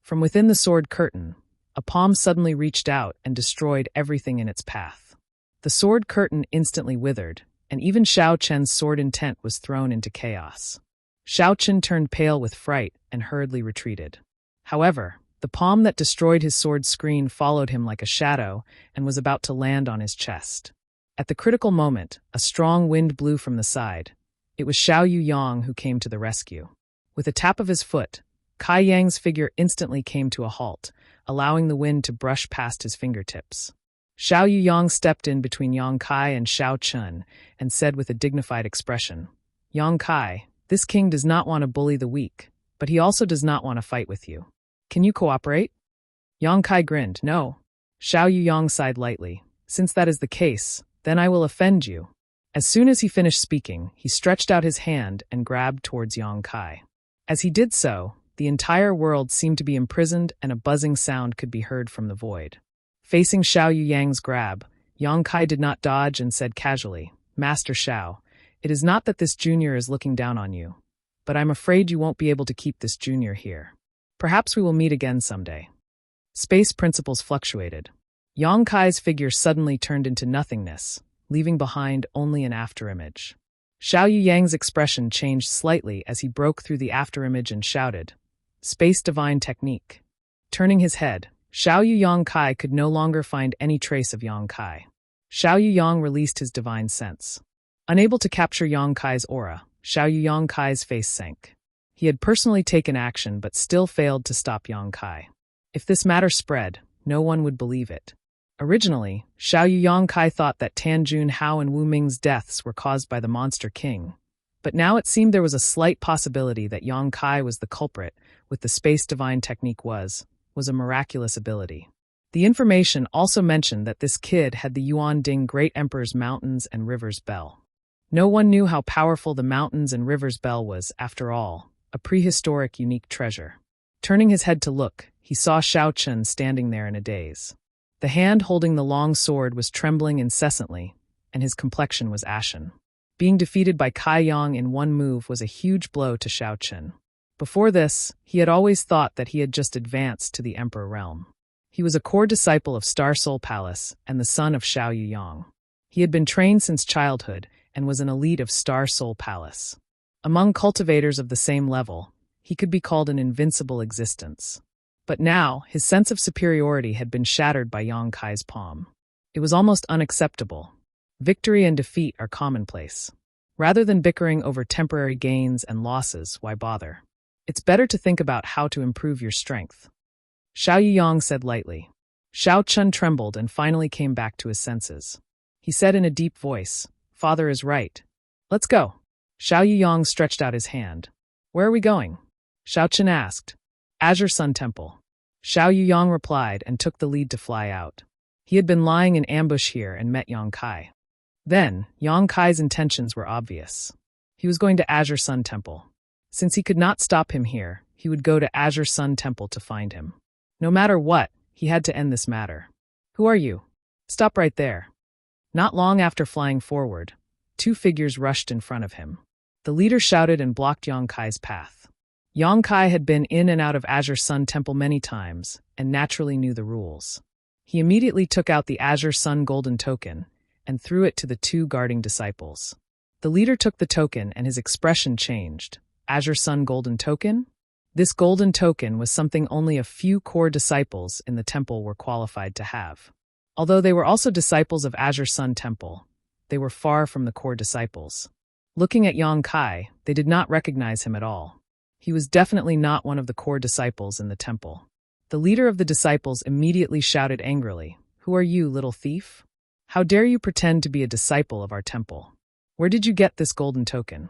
From within the sword curtain, a palm suddenly reached out and destroyed everything in its path. The sword curtain instantly withered, and even Xiao Chen's sword intent was thrown into chaos. Xiao Chen turned pale with fright and hurriedly retreated. However, the palm that destroyed his sword screen followed him like a shadow and was about to land on his chest. At the critical moment, a strong wind blew from the side. It was Xiao Yuyang who came to the rescue. With a tap of his foot, Kai Yang's figure instantly came to a halt, allowing the wind to brush past his fingertips. Xiao Yuyang stepped in between Yang Kai and Xiao Chen and said with a dignified expression, Yang Kai, this king does not want to bully the weak, but he also does not want to fight with you. Can you cooperate? Yang Kai grinned, No. Xiao Yuyang sighed lightly. Since that is the case, then I will offend you. As soon as he finished speaking, he stretched out his hand and grabbed towards Yang Kai. As he did so, the entire world seemed to be imprisoned and a buzzing sound could be heard from the void. Facing Xiao Yuyang's grab, Yang Kai did not dodge and said casually, Master Xiao, it is not that this junior is looking down on you, but I'm afraid you won't be able to keep this junior here. Perhaps we will meet again someday. Space principles fluctuated. Yang Kai's figure suddenly turned into nothingness, leaving behind only an afterimage. Xiao Yuyang's expression changed slightly as he broke through the afterimage and shouted, Space Divine Technique. Turning his head, Xiao Yuyang Kai could no longer find any trace of Yang Kai. Xiao Yuyang released his divine sense. Unable to capture Yang Kai's aura, Xiao Yuyang Kai's face sank. He had personally taken action but still failed to stop Yang Kai. If this matter spread, no one would believe it. Originally, Xiao Yuyang Kai thought that Tan Jun Hao and Wu Ming's deaths were caused by the Monster King. But now it seemed there was a slight possibility that Yang Kai was the culprit, with the Space Divine Technique was a miraculous ability. The information also mentioned that this kid had the Yuan Ding Great Emperor's Mountains and Rivers Bell. No one knew how powerful the Mountains and Rivers Bell was, after all, a prehistoric unique treasure. Turning his head to look, he saw Xiao Chen standing there in a daze. The hand holding the long sword was trembling incessantly, and his complexion was ashen. Being defeated by Kai Yang in one move was a huge blow to Xiao Chen. Before this, he had always thought that he had just advanced to the Emperor realm. He was a core disciple of Star Soul Palace and the son of Xiao Yuyang. He had been trained since childhood and was an elite of Star Soul Palace. Among cultivators of the same level, he could be called an invincible existence. But now, his sense of superiority had been shattered by Yang Kai's palm. It was almost unacceptable. Victory and defeat are commonplace. Rather than bickering over temporary gains and losses, why bother? It's better to think about how to improve your strength. Xiao Yuyang said lightly. Xiao Chen trembled and finally came back to his senses. He said in a deep voice, Father is right. Let's go. Xiao Yuyang stretched out his hand. Where are we going? Xiao Chen asked. Azure Sun Temple. Xiao Yuyang replied and took the lead to fly out. He had been lying in ambush here and met Yang Kai. Then, Yang Kai's intentions were obvious. He was going to Azure Sun Temple. Since he could not stop him here, he would go to Azure Sun Temple to find him. No matter what, he had to end this matter. Who are you? Stop right there. Not long after flying forward, two figures rushed in front of him. The leader shouted and blocked Yang Kai's path. Yang Kai had been in and out of Azure Sun Temple many times, and naturally knew the rules. He immediately took out the Azure Sun Golden Token, and threw it to the two guarding disciples. The leader took the token and his expression changed. Azure Sun Golden Token? This golden token was something only a few core disciples in the temple were qualified to have. Although they were also disciples of Azure Sun Temple, they were far from the core disciples. Looking at Yang Kai, they did not recognize him at all. He was definitely not one of the core disciples in the temple. The leader of the disciples immediately shouted angrily, Who are you, little thief? How dare you pretend to be a disciple of our temple? Where did you get this golden token?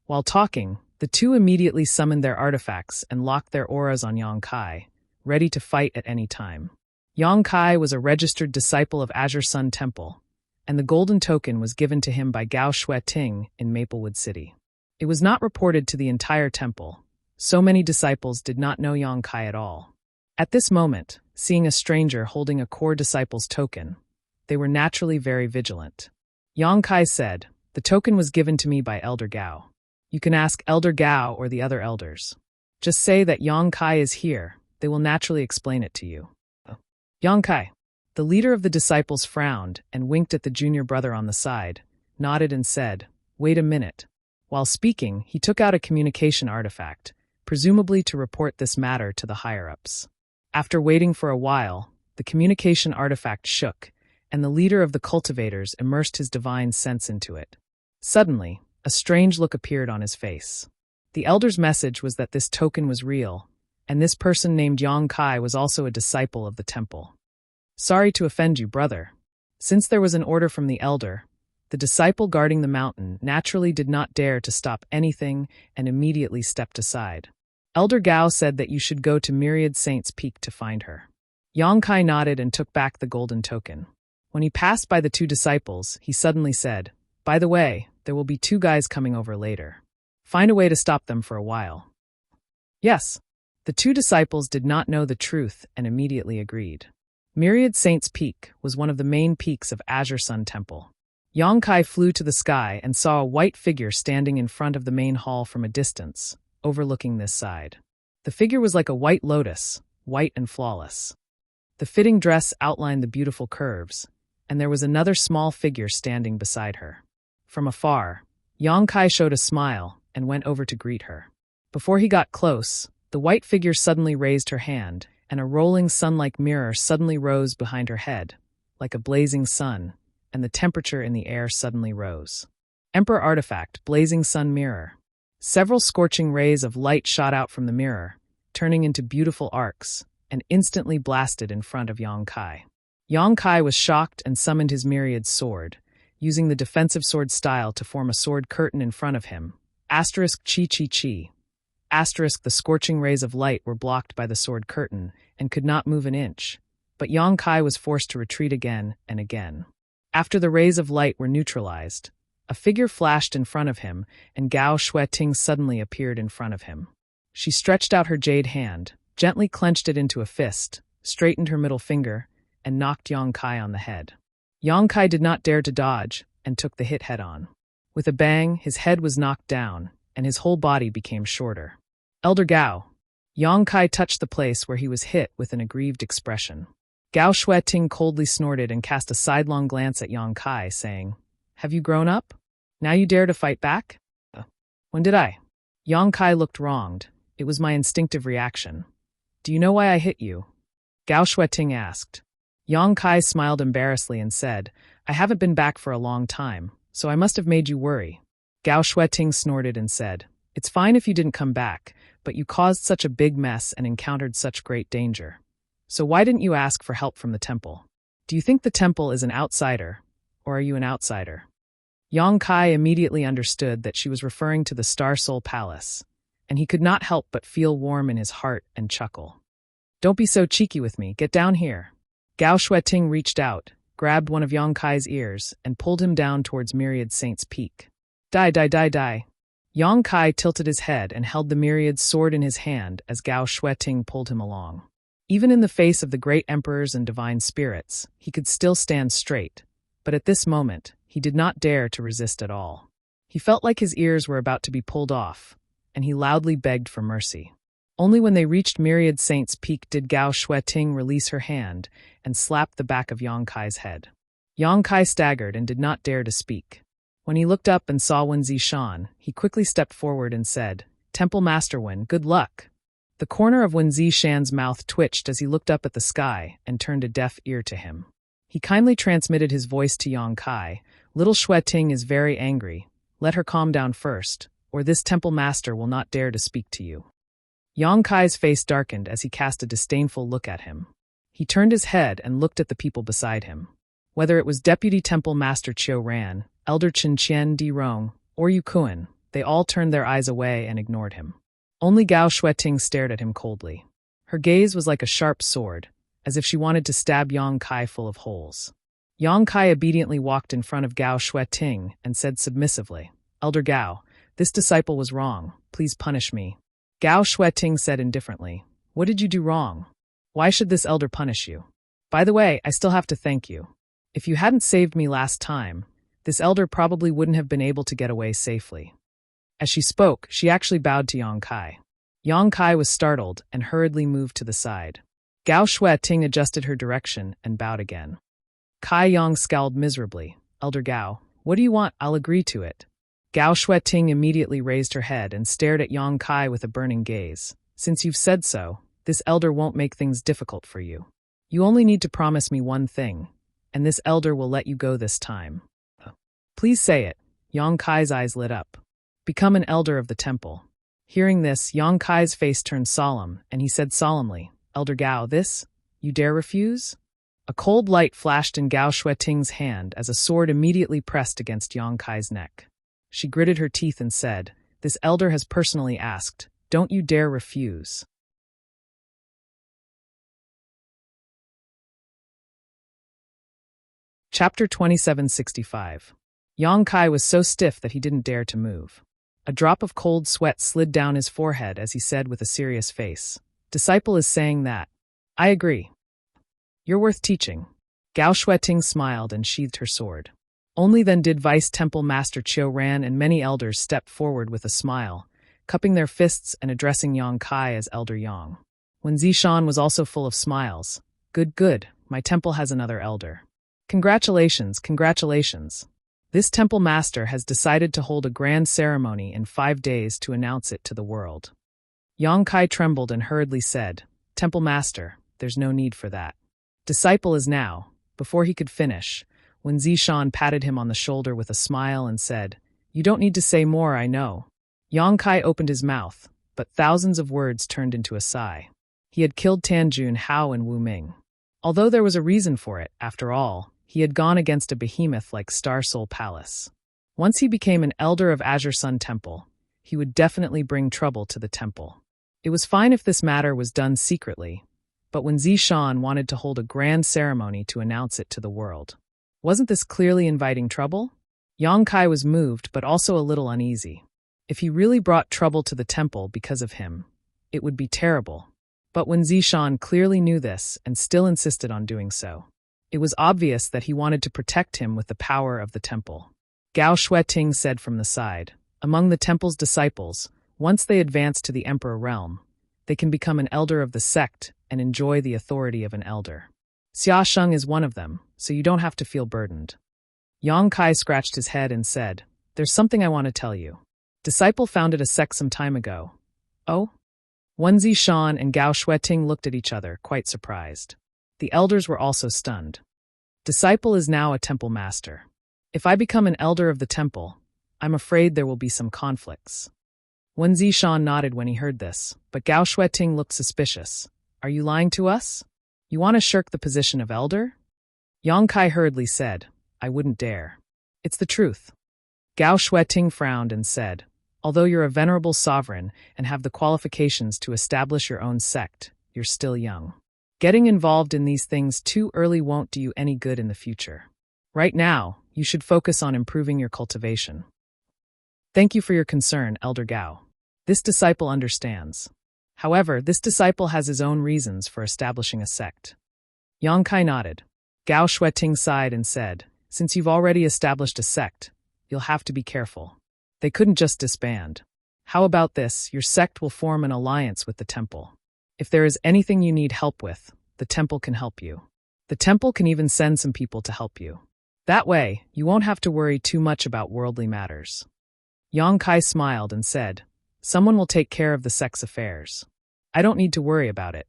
While talking, the two immediately summoned their artifacts and locked their auras on Yang Kai, ready to fight at any time. Yang Kai was a registered disciple of Azure Sun Temple, and the golden token was given to him by Gao Shueting in Maplewood City. It was not reported to the entire temple. So many disciples did not know Yang Kai at all. At this moment, seeing a stranger holding a core disciple's token, they were naturally very vigilant. Yang Kai said, The token was given to me by Elder Gao. You can ask Elder Gao or the other elders. Just say that Yang Kai is here. They will naturally explain it to you. Yang Kai. The leader of the disciples frowned and winked at the junior brother on the side, nodded and said, Wait a minute. While speaking, he took out a communication artifact, presumably to report this matter to the higher-ups. After waiting for a while, the communication artifact shook, and the leader of the cultivators immersed his divine sense into it. Suddenly, a strange look appeared on his face. The elder's message was that this token was real, and this person named Yang Kai was also a disciple of the temple. Sorry to offend you, brother. Since there was an order from the elder, the disciple guarding the mountain naturally did not dare to stop anything and immediately stepped aside. Elder Gao said that you should go to Myriad Saints' Peak to find her. Yang Kai nodded and took back the golden token. When he passed by the two disciples, he suddenly said, "By the way, there will be two guys coming over later. Find a way to stop them for a while." Yes. The two disciples did not know the truth and immediately agreed. Myriad Saints Peak was one of the main peaks of Azure Sun Temple. Yang Kai flew to the sky and saw a white figure standing in front of the main hall from a distance, overlooking this side. The figure was like a white lotus, white and flawless. The fitting dress outlined the beautiful curves, and there was another small figure standing beside her. From afar, Yang Kai showed a smile and went over to greet her. Before he got close, the white figure suddenly raised her hand, and a rolling sun-like mirror suddenly rose behind her head, like a blazing sun, and the temperature in the air suddenly rose. Emperor Artifact, Blazing Sun Mirror. Several scorching rays of light shot out from the mirror, turning into beautiful arcs, and instantly blasted in front of Yang Kai. Yang Kai was shocked and summoned his myriad sword, using the defensive sword style to form a sword curtain in front of him. Asterisk chi chi chi. Asterisk the scorching rays of light were blocked by the sword curtain and could not move an inch, but Yang Kai was forced to retreat again and again. After the rays of light were neutralized, a figure flashed in front of him, and Gao Shueting suddenly appeared in front of him. She stretched out her jade hand, gently clenched it into a fist, straightened her middle finger, and knocked Yang Kai on the head. Yang Kai did not dare to dodge and took the hit head-on. With a bang, his head was knocked down, and his whole body became shorter. "Elder Gao." Yang Kai touched the place where he was hit with an aggrieved expression. Gao Shueting coldly snorted and cast a sidelong glance at Yang Kai, saying, "Have you grown up? Now you dare to fight back?" "When did I?" Yang Kai looked wronged. "It was my instinctive reaction." "Do you know why I hit you?" Gao Shueting asked. Yang Kai smiled embarrassedly and said, "I haven't been back for a long time, so I must have made you worry." Gao Shueting snorted and said, "It's fine if you didn't come back, but you caused such a big mess and encountered such great danger. So why didn't you ask for help from the temple? Do you think the temple is an outsider, or are you an outsider?" Yang Kai immediately understood that she was referring to the Star Soul Palace, and he could not help but feel warm in his heart and chuckle. "Don't be so cheeky with me, get down here." Gao Shueting reached out, grabbed one of Yang Kai's ears, and pulled him down towards Myriad Saints Peak. "Die, die, die, die." Yang Kai tilted his head and held the Myriad's sword in his hand as Gao Shueting pulled him along. Even in the face of the great emperors and divine spirits, he could still stand straight, but at this moment, he did not dare to resist at all. He felt like his ears were about to be pulled off, and he loudly begged for mercy. Only when they reached Myriad Saints Peak did Gao Shueting release her hand and slap the back of Yang Kai's head. Yang Kai staggered and did not dare to speak. When he looked up and saw Wen Zishan, he quickly stepped forward and said, "Temple Master Wen, good luck." The corner of Wen Zishan's mouth twitched as he looked up at the sky and turned a deaf ear to him. He kindly transmitted his voice to Yang Kai. "Little Shueting is very angry. Let her calm down first, or this temple master will not dare to speak to you." Yang Kai's face darkened as he cast a disdainful look at him. He turned his head and looked at the people beside him. Whether it was Deputy Temple Master Chiu Ran, Elder Chen Qian Di Rong, or Yu Kuan, they all turned their eyes away and ignored him. Only Gao Shueting stared at him coldly. Her gaze was like a sharp sword, as if she wanted to stab Yang Kai full of holes. Yang Kai obediently walked in front of Gao Shueting and said submissively, "Elder Gao, this disciple was wrong. Please punish me." Gao Shueting said indifferently, "What did you do wrong? Why should this elder punish you? By the way, I still have to thank you. If you hadn't saved me last time, this elder probably wouldn't have been able to get away safely." As she spoke, she actually bowed to Yang Kai. Yang Kai was startled and hurriedly moved to the side. Gao Shueting adjusted her direction and bowed again. Kai Yang scowled miserably. "Elder Gao, what do you want? I'll agree to it." Gao Shueting immediately raised her head and stared at Yang Kai with a burning gaze. "Since you've said so, this elder won't make things difficult for you. You only need to promise me one thing, and this elder will let you go this time." "Please say it." Yang Kai's eyes lit up. "Become an elder of the temple." Hearing this, Yang Kai's face turned solemn, and he said solemnly, "Elder Gao, this? You dare refuse?" A cold light flashed in Gao Shueting's hand as a sword immediately pressed against Yang Kai's neck. She gritted her teeth and said, "This elder has personally asked. Don't you dare refuse." Chapter 2765. Yang Kai was so stiff that he didn't dare to move. A drop of cold sweat slid down his forehead as he said with a serious face, "Disciple is saying that. I agree. You're worth teaching." Gao Shueting smiled and sheathed her sword. Only then did Vice Temple Master Soaring and many elders step forward with a smile, cupping their fists and addressing Yang Kai as Elder Yang. Wen Zishan was also full of smiles. Good, my temple has another elder. Congratulations. This temple master has decided to hold a grand ceremony in 5 days to announce it to the world. Yang Kai trembled and hurriedly said, "Temple master, there's no need for that. Disciple is now." Before he could finish, Wen Zishan patted him on the shoulder with a smile and said, "You don't need to say more, I know." Yang Kai opened his mouth, but thousands of words turned into a sigh. He had killed Tanjun Hao and Wu Ming. Although there was a reason for it, after all, he had gone against a behemoth like Star Soul Palace. Once he became an elder of Azure Sun Temple, he would definitely bring trouble to the temple. It was fine if this matter was done secretly, but when Zishan wanted to hold a grand ceremony to announce it to the world, wasn't this clearly inviting trouble? Yang Kai was moved but also a little uneasy. If he really brought trouble to the temple because of him, it would be terrible. But when Zishan clearly knew this and still insisted on doing so, it was obvious that he wanted to protect him with the power of the temple. Gao Shueting said from the side, "Among the temple's disciples, once they advance to the emperor realm, they can become an elder of the sect and enjoy the authority of an elder. Xia Sheng is one of them, so you don't have to feel burdened." Yang Kai scratched his head and said, "There's something I want to tell you. Disciple founded a sect some time ago." "Oh?" Wen Zishan and Gao Shueting looked at each other, quite surprised. The elders were also stunned. Disciple is now a temple master. If I become an elder of the temple, I'm afraid there will be some conflicts. Wen Zishan nodded when he heard this, but Gao Shueting looked suspicious. "Are you lying to us? You want to shirk the position of elder?" Yang Kai hurriedly said, "I wouldn't dare. It's the truth." Gao Shueting frowned and said, "Although you're a venerable sovereign and have the qualifications to establish your own sect, you're still young. Getting involved in these things too early won't do you any good in the future. Right now, you should focus on improving your cultivation." "Thank you for your concern, Elder Gao. This disciple understands. However, this disciple has his own reasons for establishing a sect." Yang Kai nodded. Gao Shueting sighed and said, "Since you've already established a sect, you'll have to be careful. They couldn't just disband. How about this? Your sect will form an alliance with the temple. If there is anything you need help with, the temple can help you. The temple can even send some people to help you. That way, you won't have to worry too much about worldly matters." Yang Kai smiled and said, "Someone will take care of the sect's affairs. I don't need to worry about it.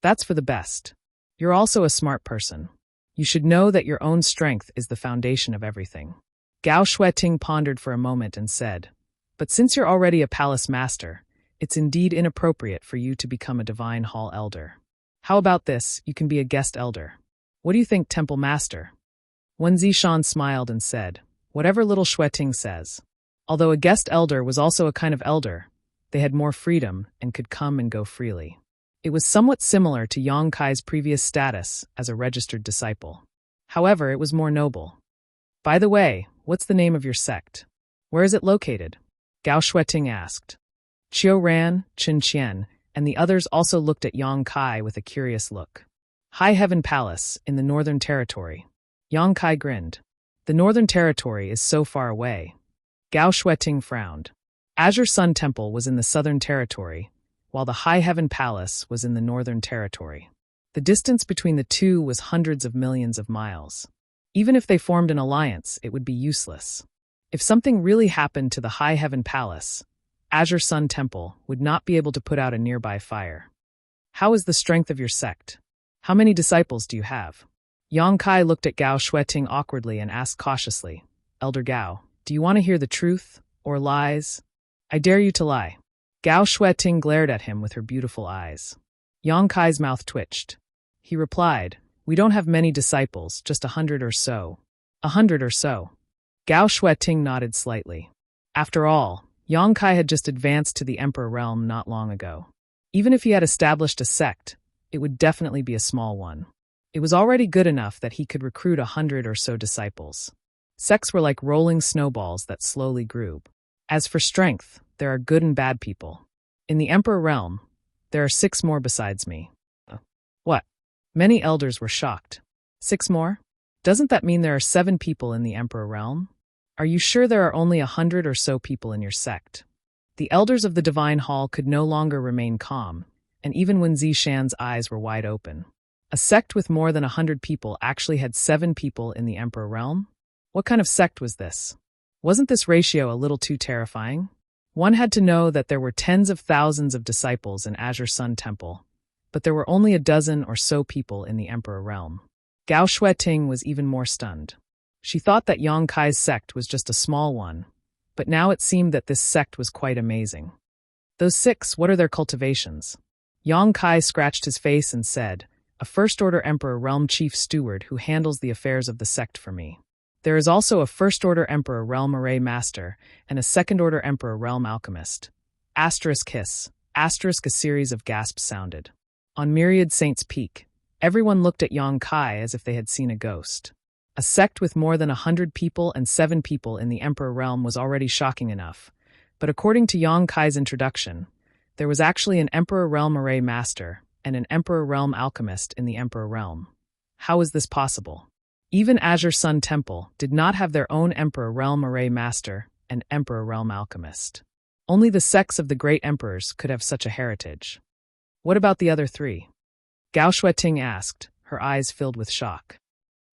That's for the best. You're also a smart person. You should know that your own strength is the foundation of everything." Gao Shueting pondered for a moment and said, "But since you're already a palace master, it's indeed inappropriate for you to become a divine hall elder. How about this? You can be a guest elder. What do you think, temple master?" Wen Zishan smiled and said, "Whatever little Shueting says." Although a guest elder was also a kind of elder, they had more freedom and could come and go freely. It was somewhat similar to Yang Kai's previous status as a registered disciple. However, it was more noble. "By the way, what's the name of your sect? Where is it located?" Gao Shueting asked. Qiu Ran, Chen Qian, and the others also looked at Yang Kai with a curious look. "High Heaven Palace, in the Northern Territory." Yang Kai grinned. "The Northern Territory is so far away." Gao Shueting frowned. Azure Sun Temple was in the Southern Territory, while the High Heaven Palace was in the Northern Territory. The distance between the two was hundreds of millions of miles. Even if they formed an alliance, it would be useless. If something really happened to the High Heaven Palace, Azure Sun Temple would not be able to put out a nearby fire. "How is the strength of your sect? How many disciples do you have?" Yang Kai looked at Gao Shueting awkwardly and asked cautiously, "Elder Gao, do you want to hear the truth, or lies?" "I dare you to lie." Gao Shueting glared at him with her beautiful eyes. Yang Kai's mouth twitched. He replied, "We don't have many disciples, just 100 or so." 100 or so. Gao Shueting nodded slightly. After all, Yang Kai had just advanced to the emperor realm not long ago. Even if he had established a sect, it would definitely be a small one. It was already good enough that he could recruit 100 or so disciples. Sects were like rolling snowballs that slowly grew. As for strength, there are good and bad people. In the Emperor realm, there are 6 more besides me. What? Many elders were shocked. 6 more? Doesn't that mean there are 7 people in the Emperor realm? Are you sure there are only 100 or so people in your sect? The elders of the Divine Hall could no longer remain calm, and even when Zishan's eyes were wide open. A sect with more than 100 people actually had 7 people in the Emperor realm? What kind of sect was this? Wasn't this ratio a little too terrifying? One had to know that there were tens of thousands of disciples in Azure Sun Temple, but there were only a dozen or so people in the Emperor realm. Gao Shueting was even more stunned. She thought that Yang Kai's sect was just a small one, but now it seemed that this sect was quite amazing. Those 6, what are their cultivations? Yang Kai scratched his face and said, a First-Order Emperor Realm Chief Steward who handles the affairs of the sect for me. There is also a First-Order Emperor Realm Array Master and a Second-Order Emperor Realm Alchemist. Asterisk hiss, asterisk a series of gasps sounded. On Myriad Saints Peak, everyone looked at Yang Kai as if they had seen a ghost. A sect with more than 100 people and 7 people in the Emperor realm was already shocking enough, but according to Yang Kai's introduction, there was actually an Emperor Realm Array Master and an Emperor Realm Alchemist in the Emperor realm. How is this possible? Even Azure Sun Temple did not have their own Emperor Realm Array Master and Emperor Realm Alchemist. Only the sects of the great emperors could have such a heritage. What about the other 3? Gao Shueting asked, her eyes filled with shock.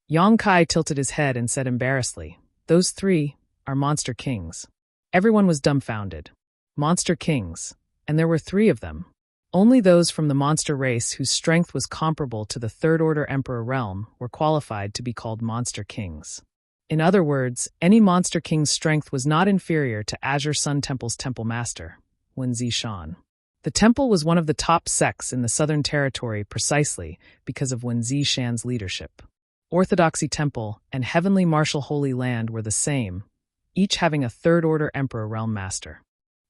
Yang Kai tilted his head and said embarrassedly, those 3 are Monster Kings. Everyone was dumbfounded. Monster Kings, and there were 3 of them. Only those from the monster race whose strength was comparable to the Third-Order Emperor realm were qualified to be called Monster Kings. In other words, any Monster King's strength was not inferior to Azure Sun Temple's Temple Master, Wen Zishan. The temple was one of the top sects in the Southern Territory precisely because of Wen Zishan's leadership. Orthodoxy Temple and Heavenly Martial Holy Land were the same, each having a Third-Order Emperor Realm Master.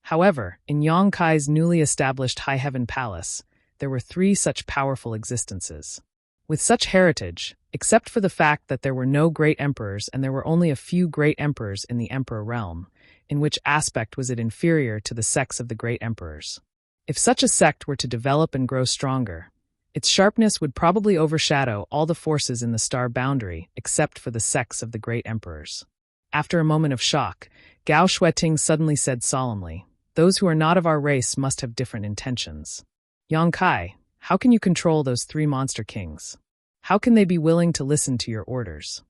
However, in Yang Kai's newly established High Heaven Palace, there were 3 such powerful existences. With such heritage, except for the fact that there were no great emperors and there were only a few great emperors in the Emperor realm, in which aspect was it inferior to the sects of the great emperors? If such a sect were to develop and grow stronger, its sharpness would probably overshadow all the forces in the star boundary except for the sects of the great emperors. After a moment of shock, Gao Shueting suddenly said solemnly, those who are not of our race must have different intentions. Yang Kai, how can you control those 3 Monster Kings? How can they be willing to listen to your orders?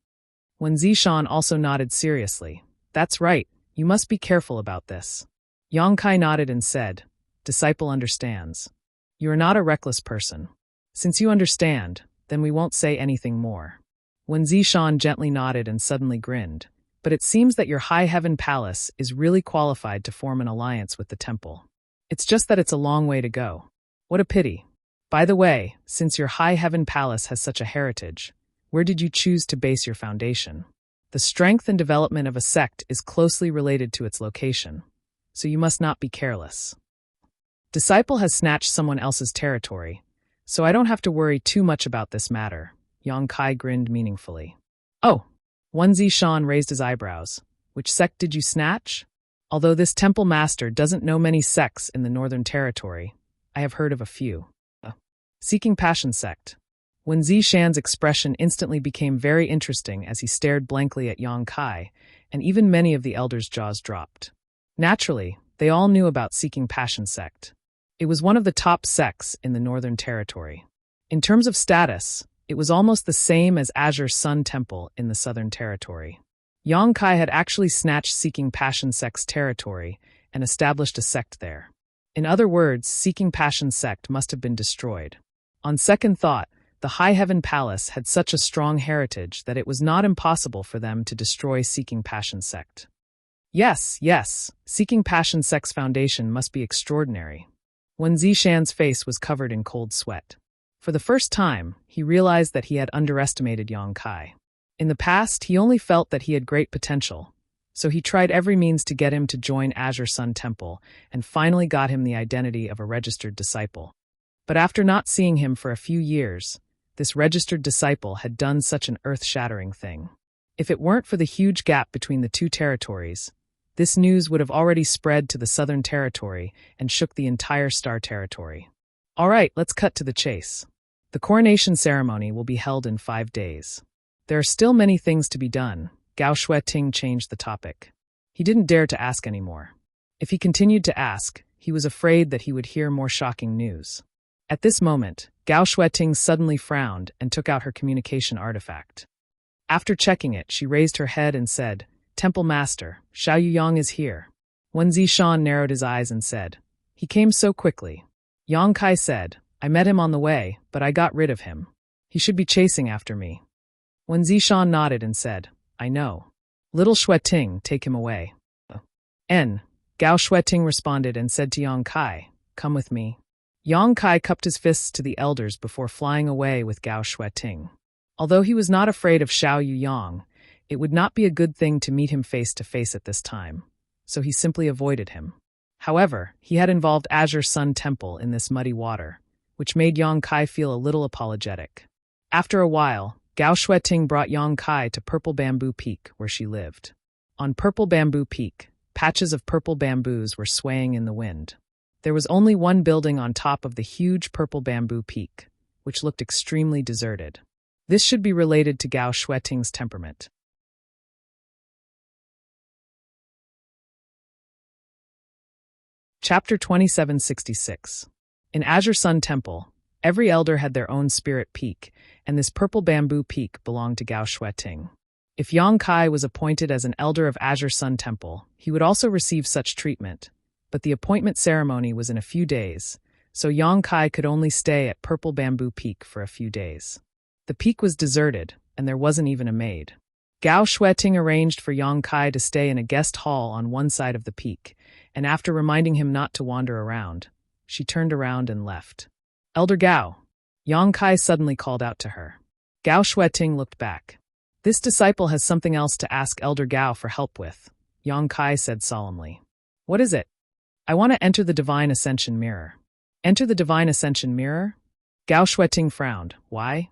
Wen Zishan also nodded seriously. That's right, you must be careful about this. Yang Kai nodded and said, disciple understands. You are not a reckless person. Since you understand, then we won't say anything more. Wen Zishan gently nodded and suddenly grinned. But it seems that your High Heaven Palace is really qualified to form an alliance with the temple. It's just that it's a long way to go. What a pity. By the way, since your High Heaven Palace has such a heritage, where did you choose to base your foundation? The strength and development of a sect is closely related to its location, so you must not be careless. Disciple has snatched someone else's territory, so I don't have to worry too much about this matter. Yang Kai grinned meaningfully. Oh! Wen Zishan raised his eyebrows. Which sect did you snatch? Although this temple master doesn't know many sects in the Northern Territory, I have heard of a few. Seeking Passion Sect. Wen Zishan's expression instantly became very interesting as he stared blankly at Yang Kai, and even many of the elders' jaws dropped. Naturally, they all knew about Seeking Passion Sect. It was one of the top sects in the Northern Territory. In terms of status, it was almost the same as Azure Sun Temple in the Southern Territory. Yang Kai had actually snatched Seeking Passion Sect's territory and established a sect there. In other words, Seeking Passion Sect must have been destroyed. On second thought, the High Heaven Palace had such a strong heritage that it was not impossible for them to destroy Seeking Passion Sect. Yes, Seeking Passion Sect's foundation must be extraordinary. Wen Zishan's face was covered in cold sweat. For the first time, he realized that he had underestimated Yang Kai. In the past, he only felt that he had great potential, so he tried every means to get him to join Azure Sun Temple and finally got him the identity of a registered disciple. But after not seeing him for a few years, this registered disciple had done such an earth-shattering thing. If it weren't for the huge gap between the two territories, this news would have already spread to the Southern Territory and shook the entire Star Territory. All right, let's cut to the chase. The coronation ceremony will be held in 5 days. There are still many things to be done. Gao Shueting changed the topic. He didn't dare to ask anymore. If he continued to ask, he was afraid that he would hear more shocking news. At this moment, Gao Shueting suddenly frowned and took out her communication artifact. After checking it, she raised her head and said, "Temple Master, Xiao Yuyang is here." Wen Zishan narrowed his eyes and said, "He came so quickly." Yang Kai said, "I met him on the way, but I got rid of him. He should be chasing after me." Wen Zishan nodded and said, "I know. Little Shueting, take him away." Gao Shueting responded and said to Yang Kai, "Come with me." Yang Kai cupped his fists to the elders before flying away with Gao Shueting. Although he was not afraid of Xiao Yuyang, it would not be a good thing to meet him face to face at this time, so he simply avoided him. However, he had involved Azure Sun Temple in this muddy water, which made Yang Kai feel a little apologetic. After a while, Gao Shueting brought Yang Kai to Purple Bamboo Peak, where she lived. On Purple Bamboo Peak, patches of purple bamboos were swaying in the wind. There was only one building on top of the huge Purple Bamboo Peak, which looked extremely deserted. This should be related to Gao Shueting's temperament. Chapter 2766. In Azure Sun Temple, every elder had their own spirit peak, and this Purple Bamboo Peak belonged to Gao Shueting. If Yang Kai was appointed as an elder of Azure Sun Temple, he would also receive such treatment, but the appointment ceremony was in a few days, so Yang Kai could only stay at Purple Bamboo Peak for a few days. The peak was deserted, and there wasn't even a maid. Gao Shueting arranged for Yang Kai to stay in a guest hall on one side of the peak, and after reminding him not to wander around, she turned around and left. "Elder Gao!" Yang Kai suddenly called out to her. Gao Shueting looked back. "This disciple has something else to ask Elder Gao for help with," Yang Kai said solemnly. "What is it?" "I want to enter the Divine Ascension Mirror." "Enter the Divine Ascension Mirror?" Gao Shueting frowned. "Why?"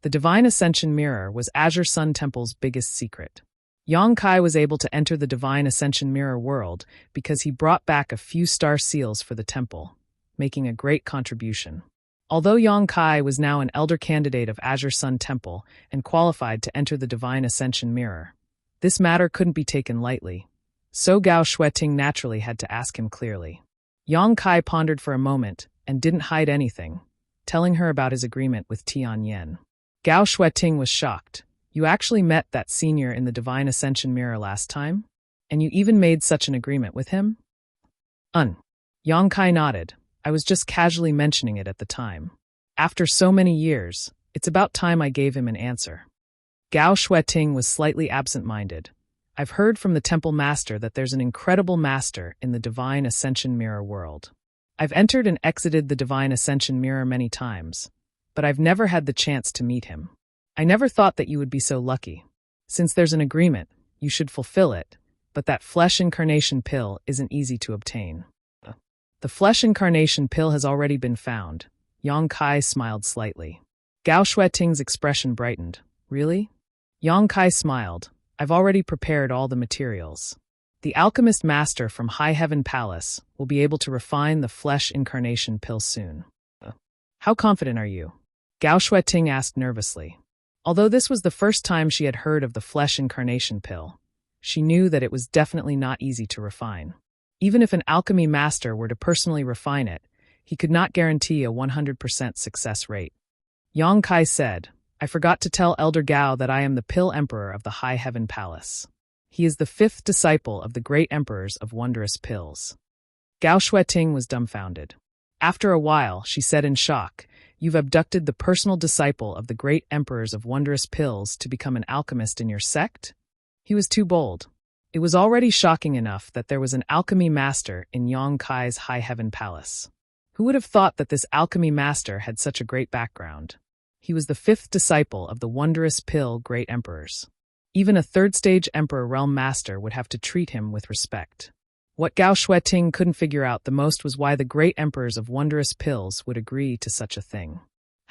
The Divine Ascension Mirror was Azure Sun Temple's biggest secret. Yang Kai was able to enter the Divine Ascension Mirror world because he brought back a few star seals for the temple, making a great contribution. Although Yang Kai was now an elder candidate of Azure Sun Temple and qualified to enter the Divine Ascension Mirror, this matter couldn't be taken lightly, so Gao Shueting naturally had to ask him clearly. Yang Kai pondered for a moment and didn't hide anything, telling her about his agreement with Tianyan. Gao Shueting was shocked. "You actually met that senior in the Divine Ascension Mirror last time? And you even made such an agreement with him?" Yang Kai nodded. "I was just casually mentioning it at the time. After so many years, it's about time I gave him an answer." Gao Shueting was slightly absent-minded. "I've heard from the Temple Master that there's an incredible master in the Divine Ascension Mirror world. I've entered and exited the Divine Ascension Mirror many times, but I've never had the chance to meet him. I never thought that you would be so lucky. Since there's an agreement, you should fulfill it, but that flesh incarnation pill isn't easy to obtain." "The flesh incarnation pill has already been found." Yang Kai smiled slightly. Gao Shueting's expression brightened. "Really?" Yang Kai smiled. "I've already prepared all the materials. The alchemist master from High Heaven Palace will be able to refine the flesh incarnation pill soon." "How confident are you?" Gao Shueting asked nervously. Although this was the first time she had heard of the flesh incarnation pill, she knew that it was definitely not easy to refine. Even if an alchemy master were to personally refine it, he could not guarantee a 100% success rate. Yang Kai said, "I forgot to tell Elder Gao that I am the Pill Emperor of the High Heaven Palace. He is the 5th disciple of the great emperors of wondrous pills." Gao Shueting was dumbfounded. After a while, she said in shock, "You've abducted the personal disciple of the great emperors of wondrous pills to become an alchemist in your sect?" He was too bold. It was already shocking enough that there was an alchemy master in Yang Kai's High Heaven Palace. Who would have thought that this alchemy master had such a great background? He was the 5th disciple of the wondrous pill great emperors. Even a 3rd-stage emperor realm master would have to treat him with respect. What Gao Shueting couldn't figure out the most was why the great emperors of wondrous pills would agree to such a thing.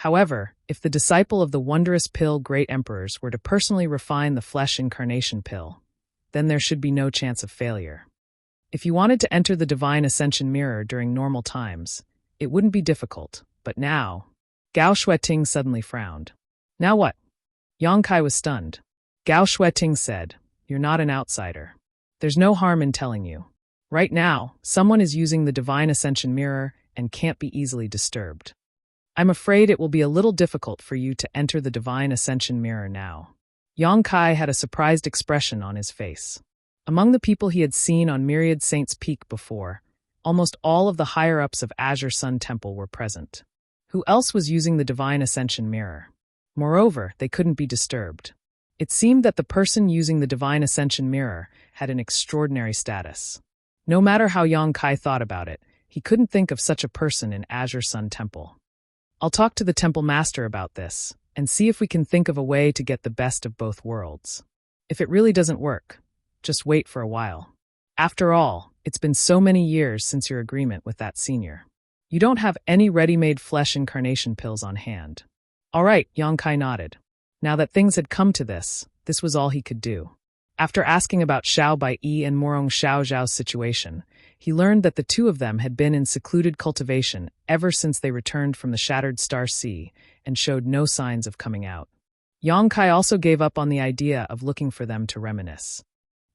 However, if the disciple of the wondrous pill great emperors were to personally refine the flesh incarnation pill, then there should be no chance of failure. If you wanted to enter the divine ascension mirror during normal times, it wouldn't be difficult, but now… Gao Shueting suddenly frowned. Now what? Yang Kai was stunned. Gao Shueting said, "You're not an outsider. There's no harm in telling you. Right now, someone is using the divine ascension mirror and can't be easily disturbed. I'm afraid it will be a little difficult for you to enter the divine ascension mirror now." Yang Kai had a surprised expression on his face. Among the people he had seen on Myriad Saints Peak before, almost all of the higher-ups of Azure Sun Temple were present. Who else was using the divine ascension mirror? Moreover, they couldn't be disturbed. It seemed that the person using the divine ascension mirror had an extraordinary status. No matter how Yang Kai thought about it, he couldn't think of such a person in Azure Sun Temple. "I'll talk to the temple master about this, and see if we can think of a way to get the best of both worlds. If it really doesn't work, just wait for a while. After all, it's been so many years since your agreement with that senior. You don't have any ready-made flesh incarnation pills on hand." All right, Yang Kai nodded. Now that things had come to this was all he could do. After asking about Xiao Baiyi and Morong Xiao Zhao's situation, he learned that the two of them had been in secluded cultivation ever since they returned from the Shattered Star Sea and showed no signs of coming out. Yang Kai also gave up on the idea of looking for them to reminisce.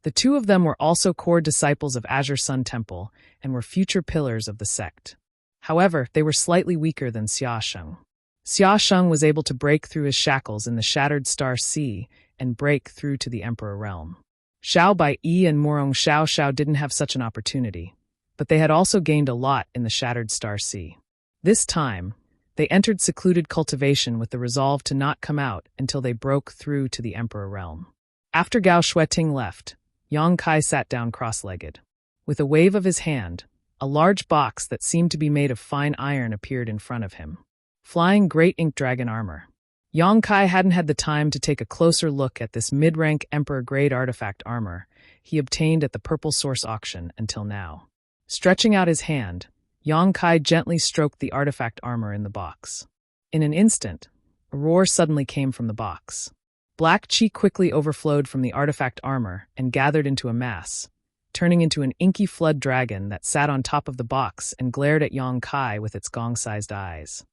The two of them were also core disciples of Azure Sun Temple and were future pillars of the sect. However, they were slightly weaker than Xia Sheng. Xia Sheng was able to break through his shackles in the Shattered Star Sea and break through to the Emperor Realm. Xiao Baiyi and Morong Xiao Xiao didn't have such an opportunity, but they had also gained a lot in the Shattered Star Sea. This time, they entered secluded cultivation with the resolve to not come out until they broke through to the Emperor Realm. After Gao Shueting left, Yang Kai sat down cross-legged. With a wave of his hand, a large box that seemed to be made of fine iron appeared in front of him. Flying Great Ink Dragon Armor. Yang Kai hadn't had the time to take a closer look at this mid-rank Emperor-grade artifact armor he obtained at the Purple Source auction until now. Stretching out his hand, Yang Kai gently stroked the artifact armor in the box. In an instant, a roar suddenly came from the box. Black chi quickly overflowed from the artifact armor and gathered into a mass, turning into an inky flood dragon that sat on top of the box and glared at Yang Kai with its gong-sized eyes.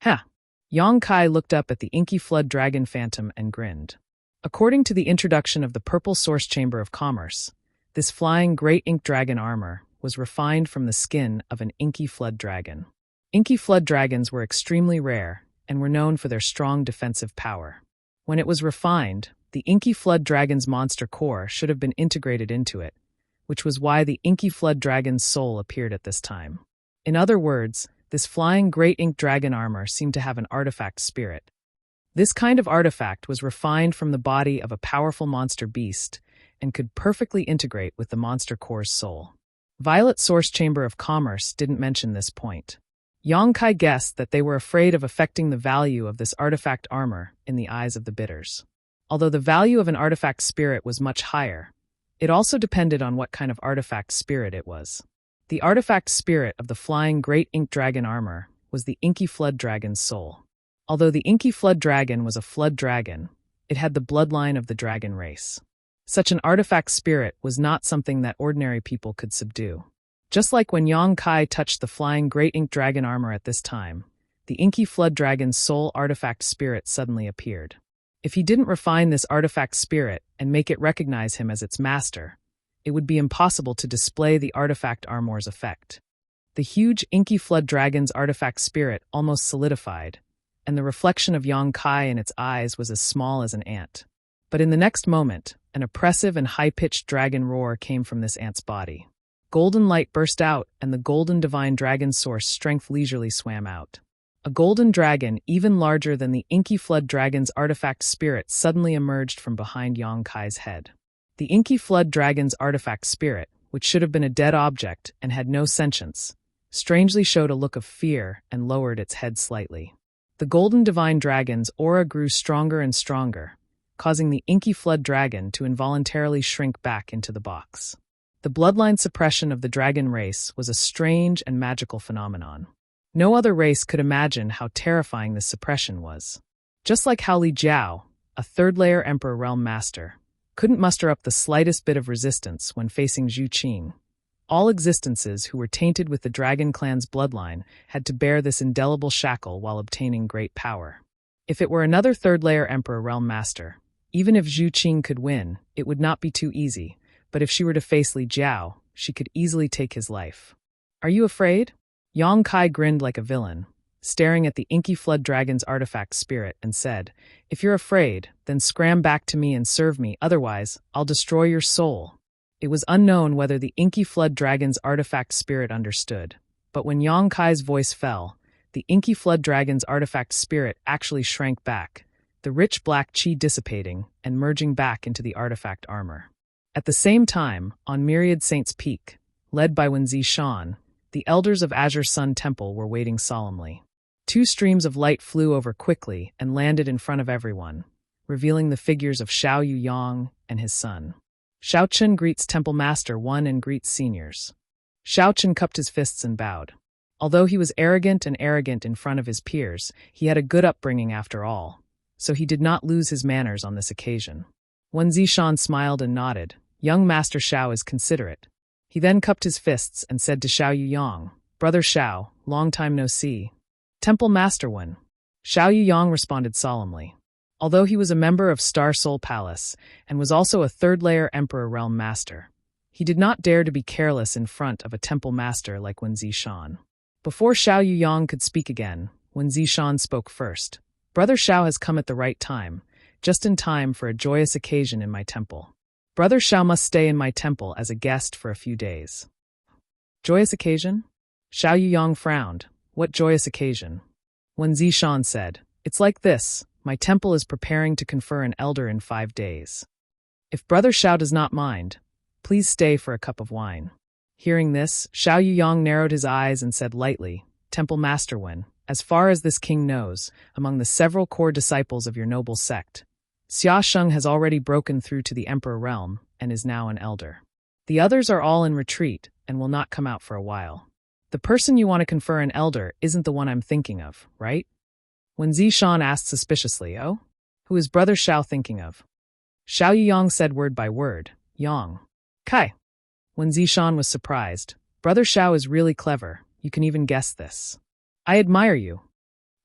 "Ha!" Yang Kai looked up at the inky flood dragon phantom and grinned. According to the introduction of the Purple Source Chamber of Commerce, this flying Great Ink Dragon armor was refined from the skin of an inky flood dragon. Inky flood dragons were extremely rare and were known for their strong defensive power. When it was refined, the inky flood dragon's monster core should have been integrated into it, which was why the inky flood dragon's soul appeared at this time. In other words, this flying Great Ink Dragon armor seemed to have an artifact spirit. This kind of artifact was refined from the body of a powerful monster beast and could perfectly integrate with the monster core's soul. Violet Source Chamber of Commerce didn't mention this point. Yang Kai guessed that they were afraid of affecting the value of this artifact armor in the eyes of the bidders. Although the value of an artifact spirit was much higher, it also depended on what kind of artifact spirit it was. The artifact spirit of the flying Great Ink Dragon armor was the Inky Flood Dragon's soul. Although the Inky Flood Dragon was a flood dragon, it had the bloodline of the dragon race. Such an artifact spirit was not something that ordinary people could subdue. Just like when Yang Kai touched the flying Great Ink Dragon armor at this time, the Inky Flood Dragon's soul artifact spirit suddenly appeared. If he didn't refine this artifact spirit and make it recognize him as its master, it would be impossible to display the artifact armor's effect. The huge Inky Flood Dragon's artifact spirit almost solidified, and the reflection of Yang Kai in its eyes was as small as an ant. But in the next moment, an oppressive and high-pitched dragon roar came from this ant's body. Golden light burst out, and the golden divine dragon source strength leisurely swam out. A golden dragon, even larger than the Inky Flood Dragon's artifact spirit, suddenly emerged from behind Yang Kai's head. The Inky Flood Dragon's artifact spirit, which should have been a dead object and had no sentience, strangely showed a look of fear and lowered its head slightly. The golden divine dragon's aura grew stronger and stronger, causing the Inky Flood Dragon to involuntarily shrink back into the box. The bloodline suppression of the dragon race was a strange and magical phenomenon. No other race could imagine how terrifying this suppression was. Just like how Li Jiao, a third-layer Emperor Realm Master, couldn't muster up the slightest bit of resistance when facing Zhu Qing. All existences who were tainted with the Dragon Clan's bloodline had to bear this indelible shackle while obtaining great power. If it were another third-layer Emperor Realm Master, even if Zhu Qing could win, it would not be too easy, but if she were to face Li Jiao, she could easily take his life. Are you afraid? Yang Kai grinned like a villain, staring at the inky flood dragon's artifact spirit, and said, "If you're afraid, then scram back to me and serve me, otherwise, I'll destroy your soul." It was unknown whether the inky flood dragon's artifact spirit understood, but when Yang Kai's voice fell, the inky flood dragon's artifact spirit actually shrank back, the rich black qi dissipating and merging back into the artifact armor. At the same time, on Myriad Saints Peak, led by Wenzi Shan, the elders of Azure Sun Temple were waiting solemnly. Two streams of light flew over quickly and landed in front of everyone, revealing the figures of Xiao Yuyang and his son. Xiaochen greets Temple Master 1 and greets seniors. Xiaochen cupped his fists and bowed. Although he was arrogant in front of his peers, he had a good upbringing after all, so he did not lose his manners on this occasion. Wenzi Shan smiled and nodded. Young Master Xiao is considerate. He then cupped his fists and said to Xiao Yuyang, "Brother Xiao, long time no see." "Temple Master Wen." Xiao Yuyang responded solemnly. Although he was a member of Star Soul Palace and was also a third-layer Emperor Realm Master, he did not dare to be careless in front of a Temple Master like Wenzi Shan. Before Xiao Yuyang could speak again, Wenzi Shan spoke first. "Brother Xiao has come at the right time, just in time for a joyous occasion in my temple. Brother Xiao must stay in my temple as a guest for a few days." "Joyous occasion?" Xiao Yuyang frowned. "What joyous occasion?" Wenzi Shan said, "It's like this. My temple is preparing to confer an elder in 5 days. If Brother Xiao does not mind, please stay for a cup of wine." Hearing this, Xiao Yuyang narrowed his eyes and said lightly, "Temple Master Wen, as far as this king knows, among the several core disciples of your noble sect, Xia Sheng has already broken through to the Emperor realm and is now an elder. The others are all in retreat and will not come out for a while. The person you want to confer an elder isn't the one I'm thinking of, right?" Wenzi Shan asked suspiciously, "Oh? Who is Brother Xiao thinking of?" Xiao Yuyang said word by word, "Yang Kai." Wenzi Shan was surprised. "Brother Xiao is really clever. You can even guess this." "I admire you."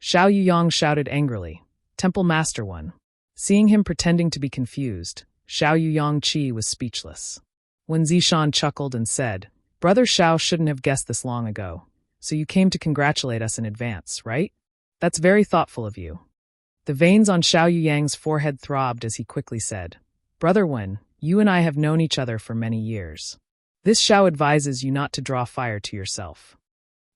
Xiao Yuyang shouted angrily, "Temple Master One." Seeing him pretending to be confused, Xiao Yuyang Qi was speechless. Wenzi Shan chuckled and said, "Brother Xiao shouldn't have guessed this long ago, so you came to congratulate us in advance, right? That's very thoughtful of you." The veins on Xiao Yuyang's forehead throbbed as he quickly said, "Brother Wen, you and I have known each other for many years. This Xiao advises you not to draw fire to yourself."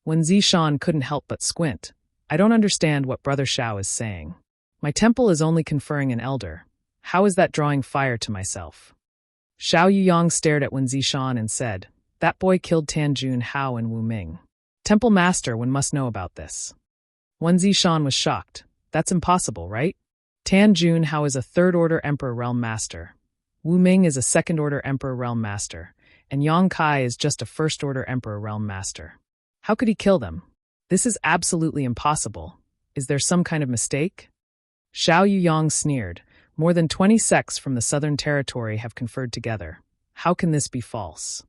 Wenzi Shan couldn't help but squint. "I don't understand what Brother Xiao is saying. My temple is only conferring an elder. How is that drawing fire to myself?" Xiao Yuyang stared at Wenzi Shan and said, "That boy killed Tanjun Hao and Wu Ming. Temple Master Wen must know about this." Wenzi Shan was shocked. "That's impossible, right? Tanjun Hao is a third-order Emperor Realm Master. Wu Ming is a second-order Emperor Realm Master, and Yang Kai is just a first-order Emperor Realm Master. How could he kill them? This is absolutely impossible. Is there some kind of mistake?" Xiao Yuyang sneered. "More than 20 sects from the Southern Territory have conferred together. How can this be false?"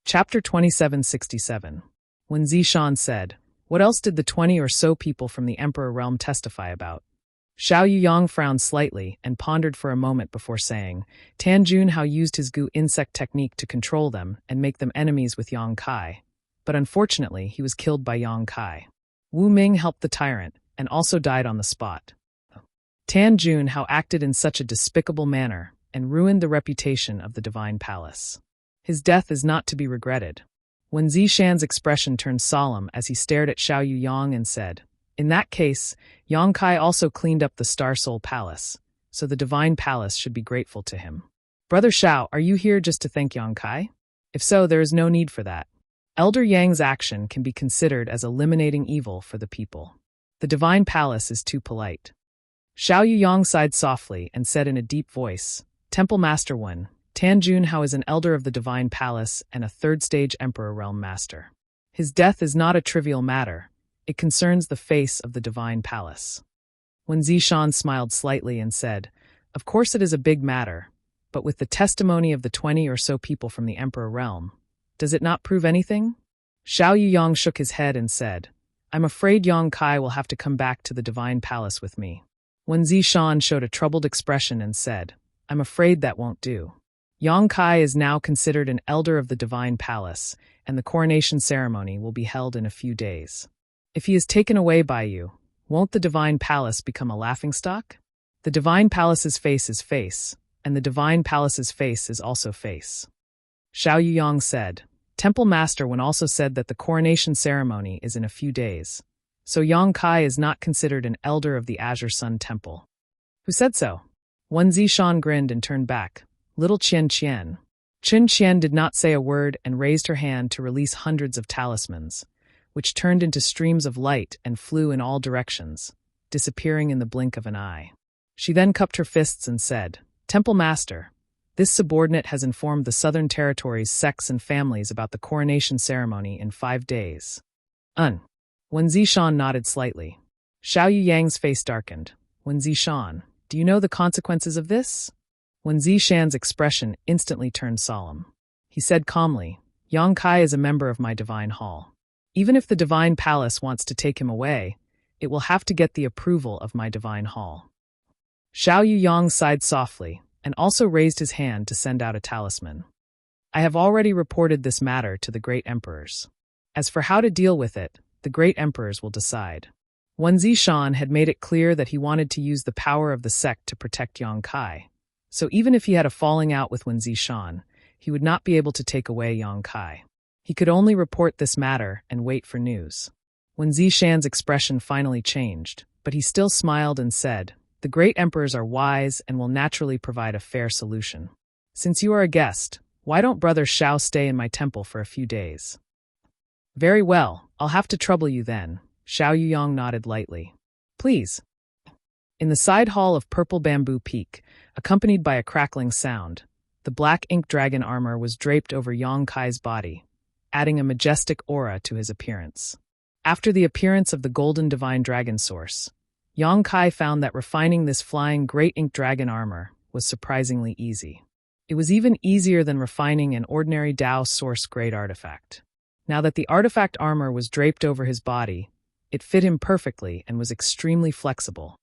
Chapter 2767. Wenzi Shan said, "What else did the 20 or so people from the Emperor realm testify about?" Xiao Yuyang frowned slightly and pondered for a moment before saying, "Tanjun Hao used his goo insect technique to control them and make them enemies with Yang Kai, but unfortunately he was killed by Yang Kai. Wu Ming helped the tyrant and also died on the spot. Tanjun Hao acted in such a despicable manner and ruined the reputation of the Divine Palace. His death is not to be regretted." Wenzi Shan's expression turned solemn as he stared at Xiao Yuyang and said, "In that case, Yang Kai also cleaned up the Star Soul Palace, so the Divine Palace should be grateful to him. Brother Xiao, are you here just to thank Yang Kai? If so, there is no need for that. Elder Yang's action can be considered as eliminating evil for the people. The Divine Palace is too polite." Xiao Yuyang sighed softly and said in a deep voice, "Temple Master Wen, Tan Junhao is an elder of the Divine Palace and a third-stage Emperor Realm Master. His death is not a trivial matter. It concerns the face of the Divine Palace. When Zishan smiled slightly and said, "Of course it is a big matter, but with the testimony of the 20 or so people from the Emperor Realm, does it not prove anything?" Xiao Yuyang shook his head and said, "I'm afraid Yang Kai will have to come back to the Divine Palace with me." When Zishan showed a troubled expression and said, "I'm afraid that won't do. Yang Kai is now considered an elder of the Divine Palace, and the coronation ceremony will be held in a few days. If he is taken away by you, won't the Divine Palace become a laughingstock? The Divine Palace's face is face, and the Divine Palace's face is also face." Xiao Yuyang said, "Temple Master Wen also said that the coronation ceremony is in a few days, so Yang Kai is not considered an elder of the Azure Sun Temple." "Who said so?" Wen Zishan grinned and turned back. "Little Qian Qian." Qin Qian did not say a word and raised her hand to release hundreds of talismans, which turned into streams of light and flew in all directions, disappearing in the blink of an eye. She then cupped her fists and said, "Temple Master, this subordinate has informed the Southern Territories' sects and families about the coronation ceremony in 5 days." When Zishan nodded slightly. Xiao Yuyang's face darkened. "When Zishan, do you know the consequences of this?" When Zishan's expression instantly turned solemn. He said calmly, "Yang Kai is a member of my Divine Hall. Even if the Divine Palace wants to take him away, it will have to get the approval of my Divine Hall." Xiao Yuyang sighed softly, and also raised his hand to send out a talisman. "I have already reported this matter to the great emperors. As for how to deal with it, the great emperors will decide." Wen Zishan had made it clear that he wanted to use the power of the sect to protect Yang Kai, so even if he had a falling out with Wen Zishan, he would not be able to take away Yang Kai. He could only report this matter and wait for news. Wen Zishan's expression finally changed, but he still smiled and said, "The great emperors are wise and will naturally provide a fair solution. Since you are a guest, why don't Brother Xiao stay in my temple for a few days?" "Very well, I'll have to trouble you then." Xiao Yuyang nodded lightly. "Please." In the side hall of Purple Bamboo Peak, accompanied by a crackling sound, the black ink dragon armor was draped over Yang Kai's body, adding a majestic aura to his appearance. After the appearance of the golden divine dragon source, Yang Kai found that refining this flying great ink dragon armor was surprisingly easy. It was even easier than refining an ordinary Dao source grade artifact. Now that the artifact armor was draped over his body, it fit him perfectly and was extremely flexible.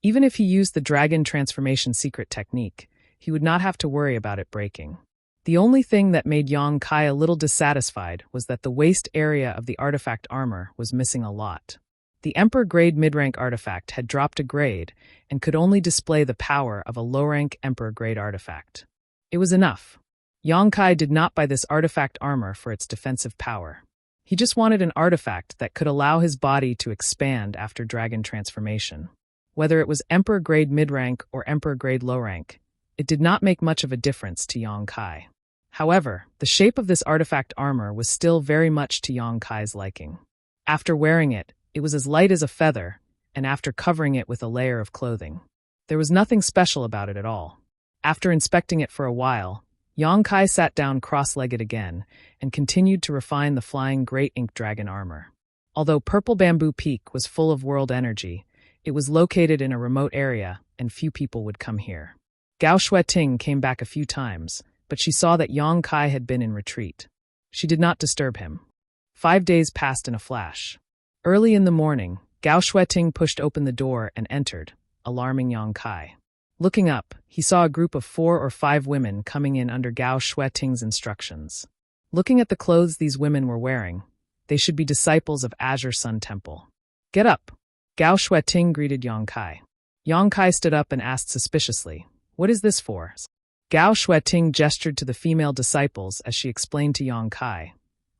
Even if he used the dragon transformation secret technique, he would not have to worry about it breaking. The only thing that made Yang Kai a little dissatisfied was that the waist area of the artifact armor was missing a lot. The Emperor grade mid-rank artifact had dropped a grade and could only display the power of a low-rank Emperor grade artifact. It was enough. Yang Kai did not buy this artifact armor for its defensive power. He just wanted an artifact that could allow his body to expand after dragon transformation. Whether it was Emperor grade mid-rank or Emperor grade low-rank, it did not make much of a difference to Yang Kai. However, the shape of this artifact armor was still very much to Yang Kai's liking. After wearing it, it was as light as a feather, and after covering it with a layer of clothing, there was nothing special about it at all. After inspecting it for a while, Yang Kai sat down cross-legged again and continued to refine the flying great ink dragon armor. Although Purple Bamboo Peak was full of world energy, it was located in a remote area and few people would come here. Gao Shueting came back a few times, but she saw that Yang Kai had been in retreat. She did not disturb him. 5 days passed in a flash. Early in the morning, Gao Shueting pushed open the door and entered, alarming Yang Kai. Looking up, he saw a group of 4 or 5 women coming in under Gao Shueting's instructions. Looking at the clothes these women were wearing, they should be disciples of Azure Sun Temple. "Get up!" Gao Shueting greeted Yang Kai. Yang Kai stood up and asked suspiciously, "What is this for?" Gao Shueting gestured to the female disciples as she explained to Yang Kai,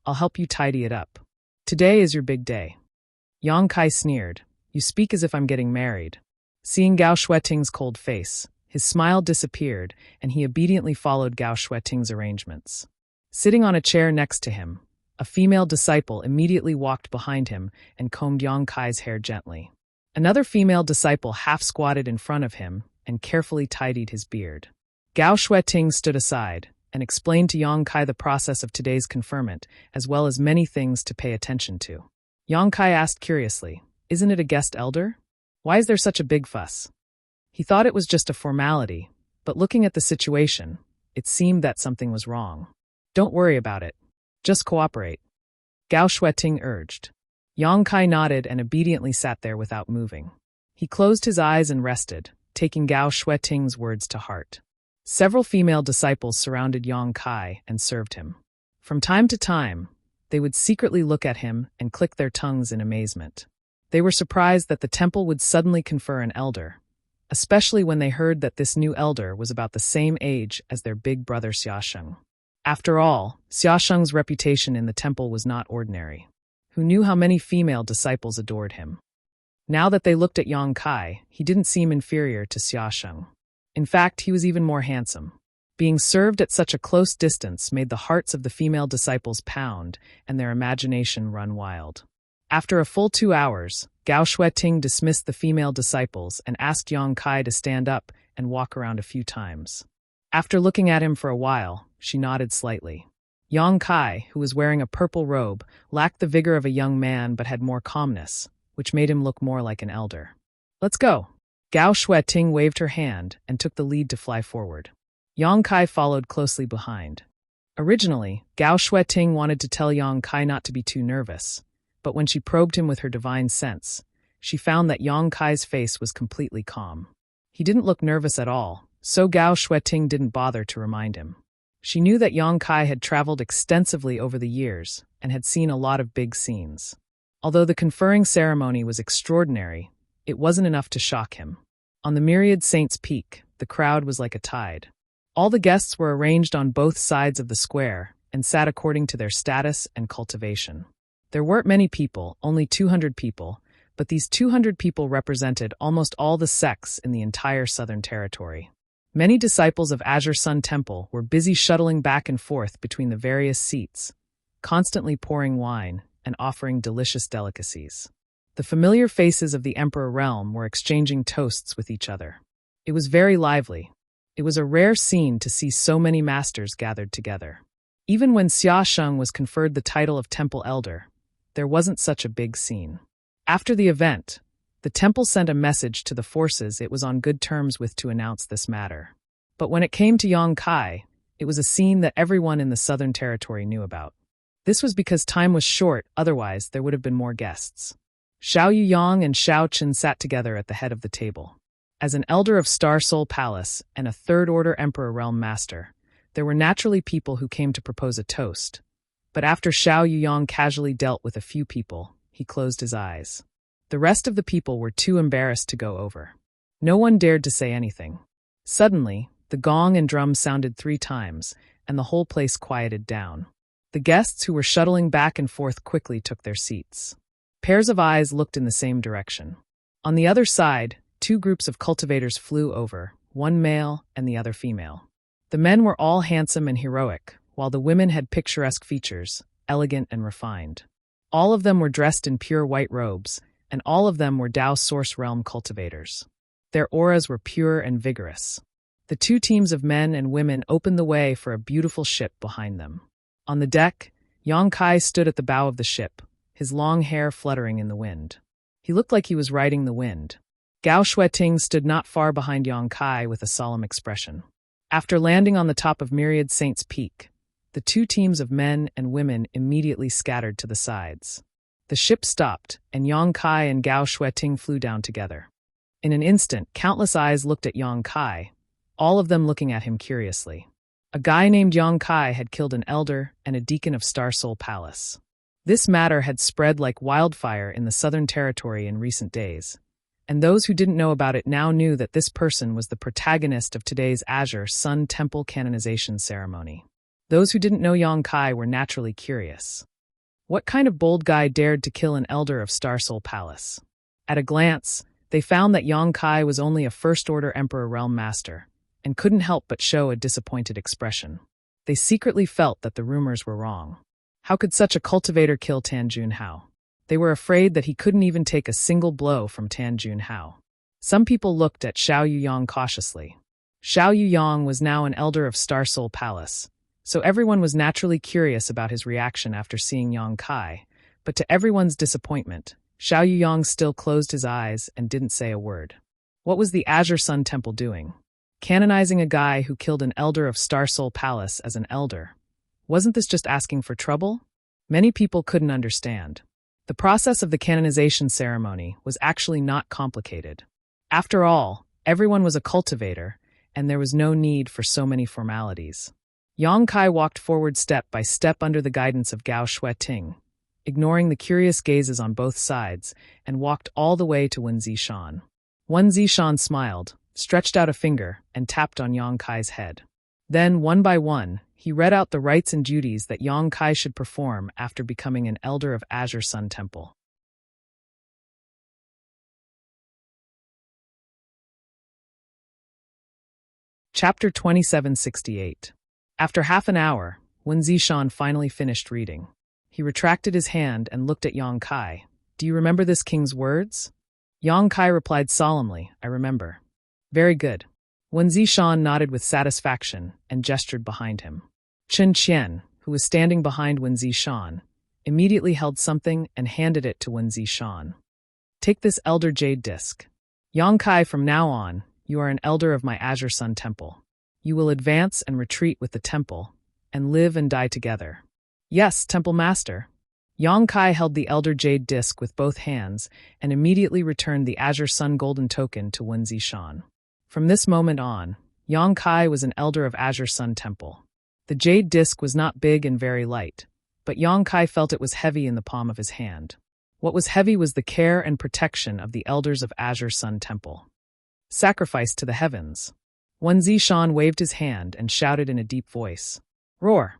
"I'll help you tidy it up. Today is your big day." Yang Kai sneered, "You speak as if I'm getting married." Seeing Gao Shueting's cold face, his smile disappeared and he obediently followed Gao Shueting's arrangements. Sitting on a chair next to him, a female disciple immediately walked behind him and combed Yang Kai's hair gently. Another female disciple half-squatted in front of him and carefully tidied his beard. Gao Shueting stood aside and explained to Yang Kai the process of today's conferment, as well as many things to pay attention to. Yang Kai asked curiously, "Isn't it a guest elder? Why is there such a big fuss?" He thought it was just a formality, but looking at the situation, it seemed that something was wrong. "Don't worry about it. Just cooperate," Gao Shueting urged. Yang Kai nodded and obediently sat there without moving. He closed his eyes and rested, taking Gao Shueting's words to heart. Several female disciples surrounded Yang Kai and served him. From time to time, they would secretly look at him and click their tongues in amazement. They were surprised that the temple would suddenly confer an elder, especially when they heard that this new elder was about the same age as their big brother Xiaosheng. After all, Xiaosheng's reputation in the temple was not ordinary. Who knew how many female disciples adored him? Now that they looked at Yang Kai, he didn't seem inferior to Xiaosheng. In fact, he was even more handsome. Being served at such a close distance made the hearts of the female disciples pound and their imagination run wild. After a full 2 hours, Gao Shueting dismissed the female disciples and asked Yang Kai to stand up and walk around a few times. After looking at him for a while, she nodded slightly. Yang Kai, who was wearing a purple robe, lacked the vigor of a young man but had more calmness, which made him look more like an elder. "Let's go." Gao Shueting waved her hand and took the lead to fly forward. Yang Kai followed closely behind. Originally, Gao Shueting wanted to tell Yang Kai not to be too nervous, but when she probed him with her divine sense, she found that Yang Kai's face was completely calm. He didn't look nervous at all, so Gao Shueting didn't bother to remind him. She knew that Yang Kai had traveled extensively over the years and had seen a lot of big scenes. Although the conferring ceremony was extraordinary, it wasn't enough to shock him. On the Myriad Saints' Peak, the crowd was like a tide. All the guests were arranged on both sides of the square and sat according to their status and cultivation. There weren't many people, only 200 people, but these 200 people represented almost all the sects in the entire Southern Territory. Many disciples of Azure Sun Temple were busy shuttling back and forth between the various seats, constantly pouring wine and offering delicious delicacies. The familiar faces of the Emperor Realm were exchanging toasts with each other. It was very lively. It was a rare scene to see so many masters gathered together. Even when Xiaosheng was conferred the title of Temple Elder, there wasn't such a big scene. After the event, the temple sent a message to the forces it was on good terms with to announce this matter. But when it came to Yang Kai, it was a scene that everyone in the Southern Territory knew about. This was because time was short, otherwise there would have been more guests. Xiao Yuyang and Xiao Qin sat together at the head of the table. As an elder of Star Soul Palace and a Third-Order Emperor Realm Master, there were naturally people who came to propose a toast. But after Xiao Yuyang casually dealt with a few people, he closed his eyes. The rest of the people were too embarrassed to go over. No one dared to say anything. Suddenly, the gong and drum sounded 3 times, and the whole place quieted down. The guests who were shuttling back and forth quickly took their seats. Pairs of eyes looked in the same direction. On the other side, 2 groups of cultivators flew over, one male and the other female. The men were all handsome and heroic, while the women had picturesque features, elegant and refined. All of them were dressed in pure white robes, and all of them were Dao Source Realm cultivators. Their auras were pure and vigorous. The 2 teams of men and women opened the way for a beautiful ship behind them. On the deck, Yang Kai stood at the bow of the ship, his long hair fluttering in the wind. He looked like he was riding the wind. Gao Shueting stood not far behind Yang Kai with a solemn expression. After landing on the top of Myriad Saints' Peak, the 2 teams of men and women immediately scattered to the sides. The ship stopped, and Yang Kai and Gao Shueting flew down together. In an instant, countless eyes looked at Yang Kai, all of them looking at him curiously. A guy named Yang Kai had killed an elder and a deacon of Star Soul Palace. This matter had spread like wildfire in the Southern Territory in recent days, and those who didn't know about it now knew that this person was the protagonist of today's Azure Sun Temple canonization ceremony. Those who didn't know Yang Kai were naturally curious. What kind of bold guy dared to kill an elder of Star Soul Palace? At a glance, they found that Yang Kai was only a First-Order Emperor Realm Master, and couldn't help but show a disappointed expression. They secretly felt that the rumors were wrong. How could such a cultivator kill Tan Junhao? They were afraid that he couldn't even take a single blow from Tan Junhao. Some people looked at Xiao Yuyang cautiously. Xiao Yuyang was now an elder of Star Soul Palace, so everyone was naturally curious about his reaction after seeing Yang Kai, but to everyone's disappointment, Xiao Yuyang still closed his eyes and didn't say a word. What was the Azure Sun Temple doing? Canonizing a guy who killed an elder of Star Soul Palace as an elder. Wasn't this just asking for trouble? Many people couldn't understand. The process of the canonization ceremony was actually not complicated. After all, everyone was a cultivator, and there was no need for so many formalities. Yang Kai walked forward step by step under the guidance of Gao Shueting, ignoring the curious gazes on both sides, and walked all the way to Wen Zishan. Wen Zishan smiled, stretched out a finger, and tapped on Yang Kai's head. Then, one by one, he read out the rites and duties that Yang Kai should perform after becoming an elder of Azure Sun Temple. Chapter 2768. After half an hour, Wen Zishan finally finished reading. He retracted his hand and looked at Yang Kai. "Do you remember this king's words?" Yang Kai replied solemnly, "I remember." "Very good." Wen Zishan nodded with satisfaction and gestured behind him. Chen Qian, who was standing behind Wen Zishan, immediately held something and handed it to Wen Zishan. "Take this Elder Jade Disc. Yang Kai, from now on, you are an elder of my Azure Sun Temple. You will advance and retreat with the temple, and live and die together." "Yes, Temple Master." Yang Kai held the Elder Jade Disc with both hands and immediately returned the Azure Sun Golden Token to Wen Zishan. From this moment on, Yang Kai was an elder of Azure Sun Temple. The jade disc was not big and very light, but Yang Kai felt it was heavy in the palm of his hand. What was heavy was the care and protection of the elders of Azure Sun Temple. "Sacrifice to the heavens." Wen Zishan waved his hand and shouted in a deep voice. "Roar!"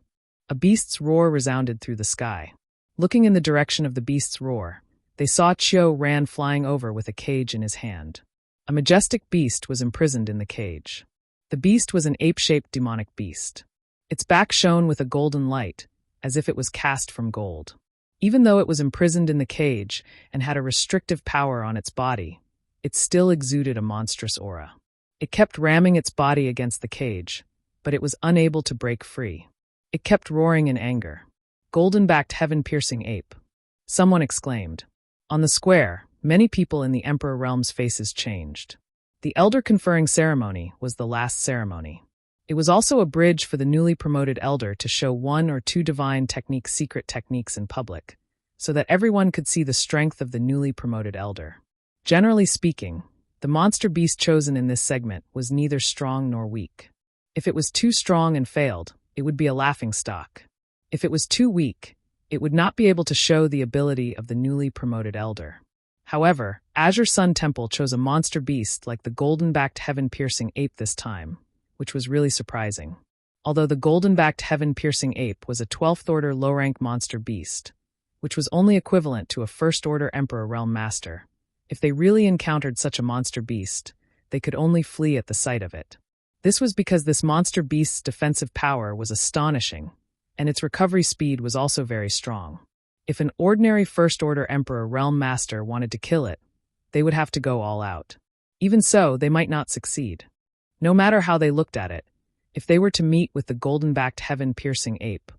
A beast's roar resounded through the sky. Looking in the direction of the beast's roar, they saw Qiu Ran flying over with a cage in his hand. A majestic beast was imprisoned in the cage. The beast was an ape-shaped demonic beast. Its back shone with a golden light, as if it was cast from gold. Even though it was imprisoned in the cage and had a restrictive power on its body, it still exuded a monstrous aura. It kept ramming its body against the cage, but it was unable to break free. It kept roaring in anger. "Golden-backed heaven-piercing ape," someone exclaimed. On the square, many people in the Emperor Realm's faces changed. The Elder Conferring Ceremony was the last ceremony. It was also a bridge for the newly promoted Elder to show one or two divine secret techniques in public, so that everyone could see the strength of the newly promoted Elder. Generally speaking, the monster beast chosen in this segment was neither strong nor weak. If it was too strong and failed, it would be a laughingstock. If it was too weak, it would not be able to show the ability of the newly promoted Elder. However, Azure Sun Temple chose a monster beast like the golden-backed heaven-piercing ape this time, which was really surprising. Although the golden-backed heaven-piercing ape was a 12th-order low-rank monster beast, which was only equivalent to a First-order Emperor Realm Master, if they really encountered such a monster beast, they could only flee at the sight of it. This was because this monster beast's defensive power was astonishing, and its recovery speed was also very strong. If an ordinary First-order Emperor Realm Master wanted to kill it, they would have to go all out. Even so, they might not succeed. No matter how they looked at it, if they were to meet with the golden-backed heaven-piercing ape,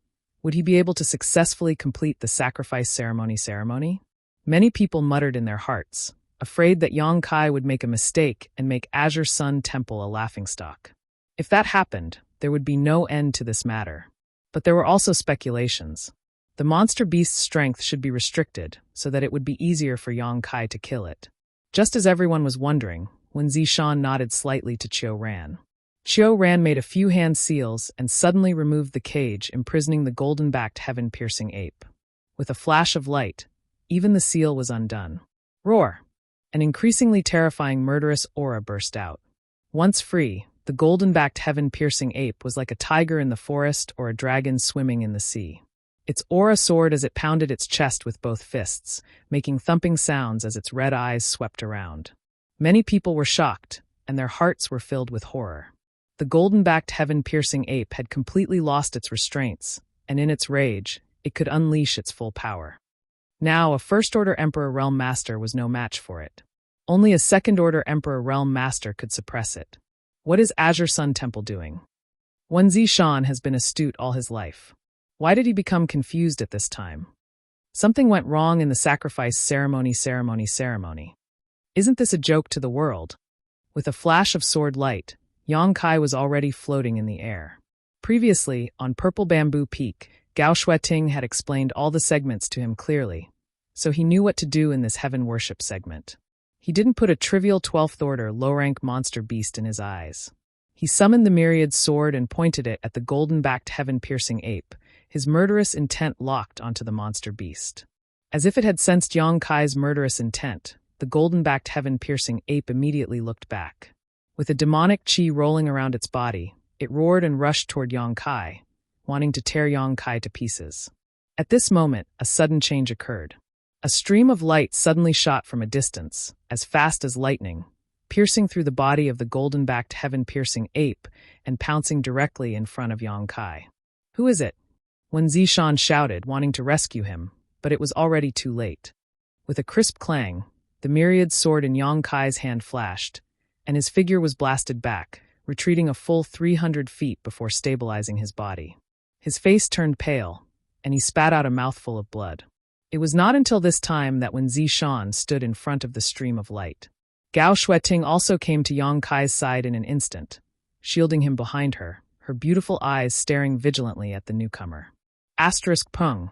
would he be able to successfully complete the sacrifice ceremony? Many people muttered in their hearts, afraid that Yang Kai would make a mistake and make Azure Sun Temple a laughingstock. If that happened, there would be no end to this matter. But there were also speculations. The monster beast's strength should be restricted so that it would be easier for Yang Kai to kill it. Just as everyone was wondering, Wen Zishan nodded slightly to Qiu Ran. Qiu Ran made a few hand seals and suddenly removed the cage imprisoning the golden-backed heaven-piercing ape. With a flash of light, even the seal was undone. Roar! An increasingly terrifying murderous aura burst out. Once free, the golden-backed heaven-piercing ape was like a tiger in the forest or a dragon swimming in the sea. Its aura soared as it pounded its chest with both fists, making thumping sounds as its red eyes swept around. Many people were shocked, and their hearts were filled with horror. The golden-backed heaven-piercing ape had completely lost its restraints, and in its rage, it could unleash its full power. Now, a First-order Emperor Realm Master was no match for it. Only a Second-order Emperor Realm Master could suppress it. What is Azure Sun Temple doing? Wen Zishan has been astute all his life. Why did he become confused at this time? Something went wrong in the sacrifice ceremony. Isn't this a joke to the world? With a flash of sword light, Yang Kai was already floating in the air. Previously, on Purple Bamboo Peak, Gao Shueting had explained all the segments to him clearly, so he knew what to do in this heaven worship segment. He didn't put a trivial 12th order low-rank monster beast in his eyes. He summoned the myriad sword and pointed it at the golden-backed heaven-piercing ape, his murderous intent locked onto the monster beast. As if it had sensed Yang Kai's murderous intent, the golden-backed heaven-piercing ape immediately looked back. With a demonic chi rolling around its body, it roared and rushed toward Yang Kai, wanting to tear Yang Kai to pieces. At this moment, a sudden change occurred. A stream of light suddenly shot from a distance, as fast as lightning, piercing through the body of the golden-backed heaven-piercing ape and pouncing directly in front of Yang Kai. "Who is it?" Wen Zishan shouted, wanting to rescue him, but it was already too late. With a crisp clang, the myriad sword in Yang Kai's hand flashed, and his figure was blasted back, retreating a full 300 feet before stabilizing his body. His face turned pale, and he spat out a mouthful of blood. It was not until this time that Wen Zishan stood in front of the stream of light. Gao Shueting also came to Yang Kai's side in an instant, shielding him behind her, her beautiful eyes staring vigilantly at the newcomer. Pung,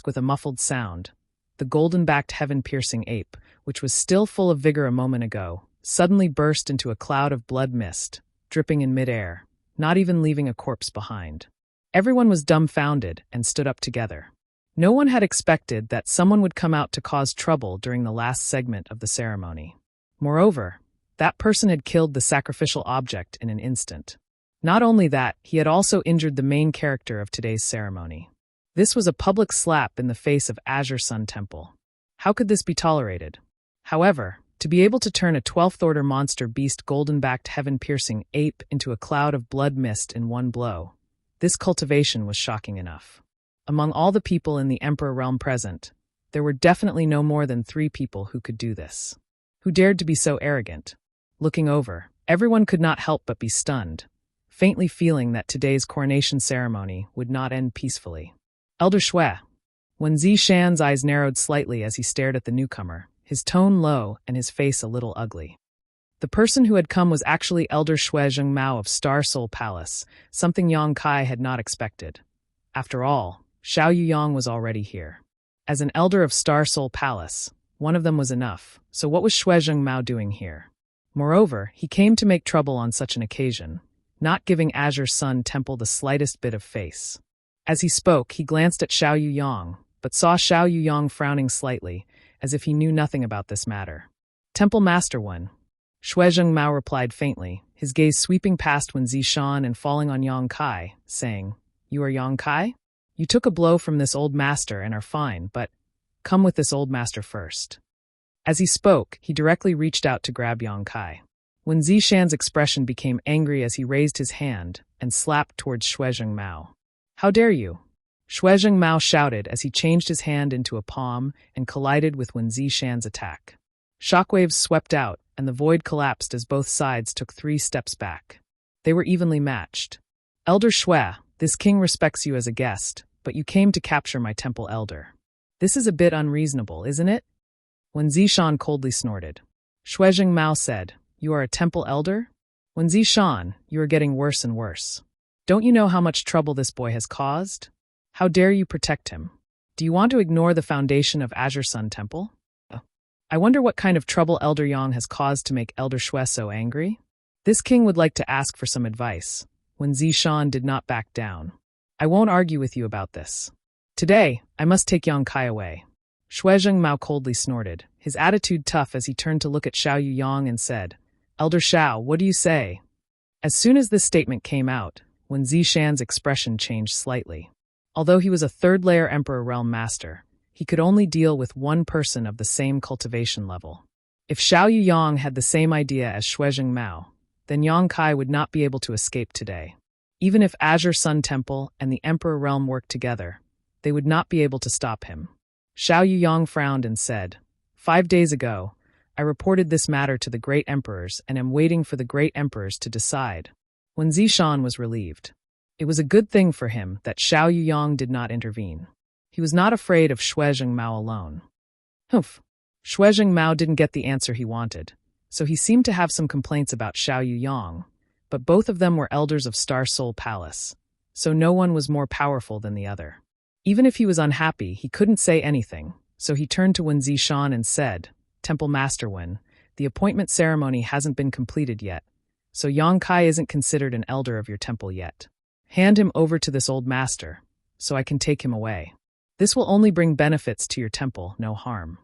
with a muffled sound. The golden-backed heaven-piercing ape, which was still full of vigor a moment ago, suddenly burst into a cloud of blood mist, dripping in midair, not even leaving a corpse behind. Everyone was dumbfounded and stood up together. No one had expected that someone would come out to cause trouble during the last segment of the ceremony. Moreover, that person had killed the sacrificial object in an instant. Not only that, he had also injured the main character of today's ceremony. This was a public slap in the face of Azure Sun Temple. How could this be tolerated? However, to be able to turn a 12th order monster beast golden-backed heaven-piercing ape into a cloud of blood mist in one blow, this cultivation was shocking enough. Among all the people in the Emperor realm present, there were definitely no more than 3 people who could do this. Who dared to be so arrogant? Looking over, everyone could not help but be stunned, faintly feeling that today's coronation ceremony would not end peacefully. Elder Shui. Wen Zishan's eyes narrowed slightly as he stared at the newcomer, his tone low and his face a little ugly. The person who had come was actually Elder Shui Zhengmao of Star Soul Palace, something Yang Kai had not expected. After all, Xiao Yuyang was already here. As an elder of Star Soul Palace, one of them was enough, so what was Shui Zhengmao doing here? Moreover, he came to make trouble on such an occasion, not giving Azure Sun Temple the slightest bit of face. As he spoke, he glanced at Xiao Yuyang, but saw Xiao Yuyang frowning slightly, as if he knew nothing about this matter. "Temple Master One," Shui Zhengmao replied faintly, his gaze sweeping past Wen Zishan and falling on Yang Kai, saying, "You are Yang Kai? You took a blow from this old master and are fine, but come with this old master first." As he spoke, he directly reached out to grab Yang Kai. Wen Zishan's expression became angry as he raised his hand and slapped towards Shui Zhengmao. "How dare you?" Shui Zhengmao shouted as he changed his hand into a palm and collided with Wen Zishan's attack. Shockwaves swept out, and the void collapsed as both sides took 3 steps back. They were evenly matched. "Elder Shui, this king respects you as a guest, but you came to capture my temple elder. This is a bit unreasonable, isn't it?" Wen Zishan coldly snorted. Shui Zhengmao said, "You are a temple elder? Wen Zishan, you are getting worse and worse. Don't you know how much trouble this boy has caused? How dare you protect him? Do you want to ignore the foundation of Azure Sun Temple? I wonder what kind of trouble Elder Yang has caused to make Elder Shui so angry? This king would like to ask for some advice." Wen Zishan did not back down. "I won't argue with you about this. Today, I must take Yang Kai away." Shui Zhengmao coldly snorted, his attitude tough as he turned to look at Xiao Yuyang and said, "Elder Xiao, what do you say?" As soon as this statement came out, Wen Zishan's expression changed slightly. Although he was a 3rd-layer Emperor Realm Master, he could only deal with one person of the same cultivation level. If Xiao Yuyang had the same idea as Shui Zhengmao, then Yang Kai would not be able to escape today. Even if Azure Sun Temple and the Emperor Realm worked together, they would not be able to stop him. Xiao Yuyang frowned and said, 5 days ago, I reported this matter to the great emperors and am waiting for the great emperors to decide." Wen Zishan was relieved. It was a good thing for him that Xiao Yuyang did not intervene. He was not afraid of Shuizheng Mao alone. Humph. Shuizheng Mao didn't get the answer he wanted, so he seemed to have some complaints about Xiao Yuyang, but both of them were elders of Star Soul Palace, so no one was more powerful than the other. Even if he was unhappy, he couldn't say anything, so he turned to Wen Zishan and said, "Temple Master Wen, the appointment ceremony hasn't been completed yet, so Yang Kai isn't considered an elder of your temple yet. Hand him over to this old master, so I can take him away. This will only bring benefits to your temple, no harm."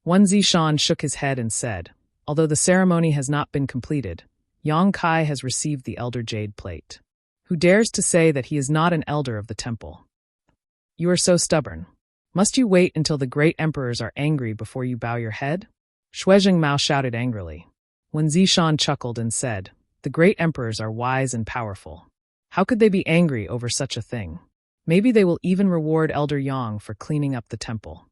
Wen Zishan shook his head and said, "Although the ceremony has not been completed, Yang Kai has received the Elder Jade Plate. Who dares to say that he is not an elder of the temple? You are so stubborn. Must you wait until the great emperors are angry before you bow your head?" Shuizheng Mao shouted angrily. Wen Zishan chuckled and said, "The great emperors are wise and powerful. How could they be angry over such a thing? Maybe they will even reward Elder Yang for cleaning up the temple."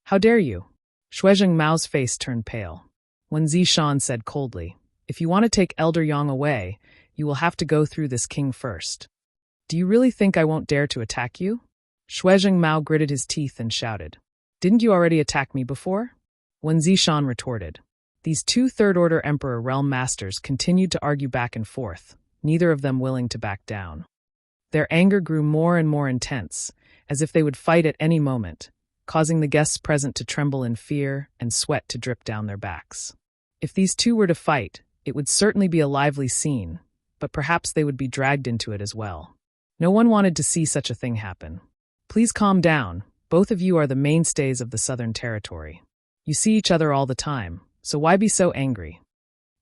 "How dare you?" Shuizheng Mao's face turned pale. Wen Zishan said coldly, "If you want to take Elder Yang away, you will have to go through this king first. Do you really think I won't dare to attack you?" Shuizheng Mao gritted his teeth and shouted, "Didn't you already attack me before?" Wen Zishan retorted. These two third-order Emperor Realm Masters continued to argue back and forth, neither of them willing to back down. Their anger grew more and more intense, as if they would fight at any moment, causing the guests present to tremble in fear and sweat to drip down their backs. If these two were to fight, it would certainly be a lively scene, but perhaps they would be dragged into it as well. No one wanted to see such a thing happen. "Please calm down. Both of you are the mainstays of the Southern Territory. You see each other all the time, so why be so angry?"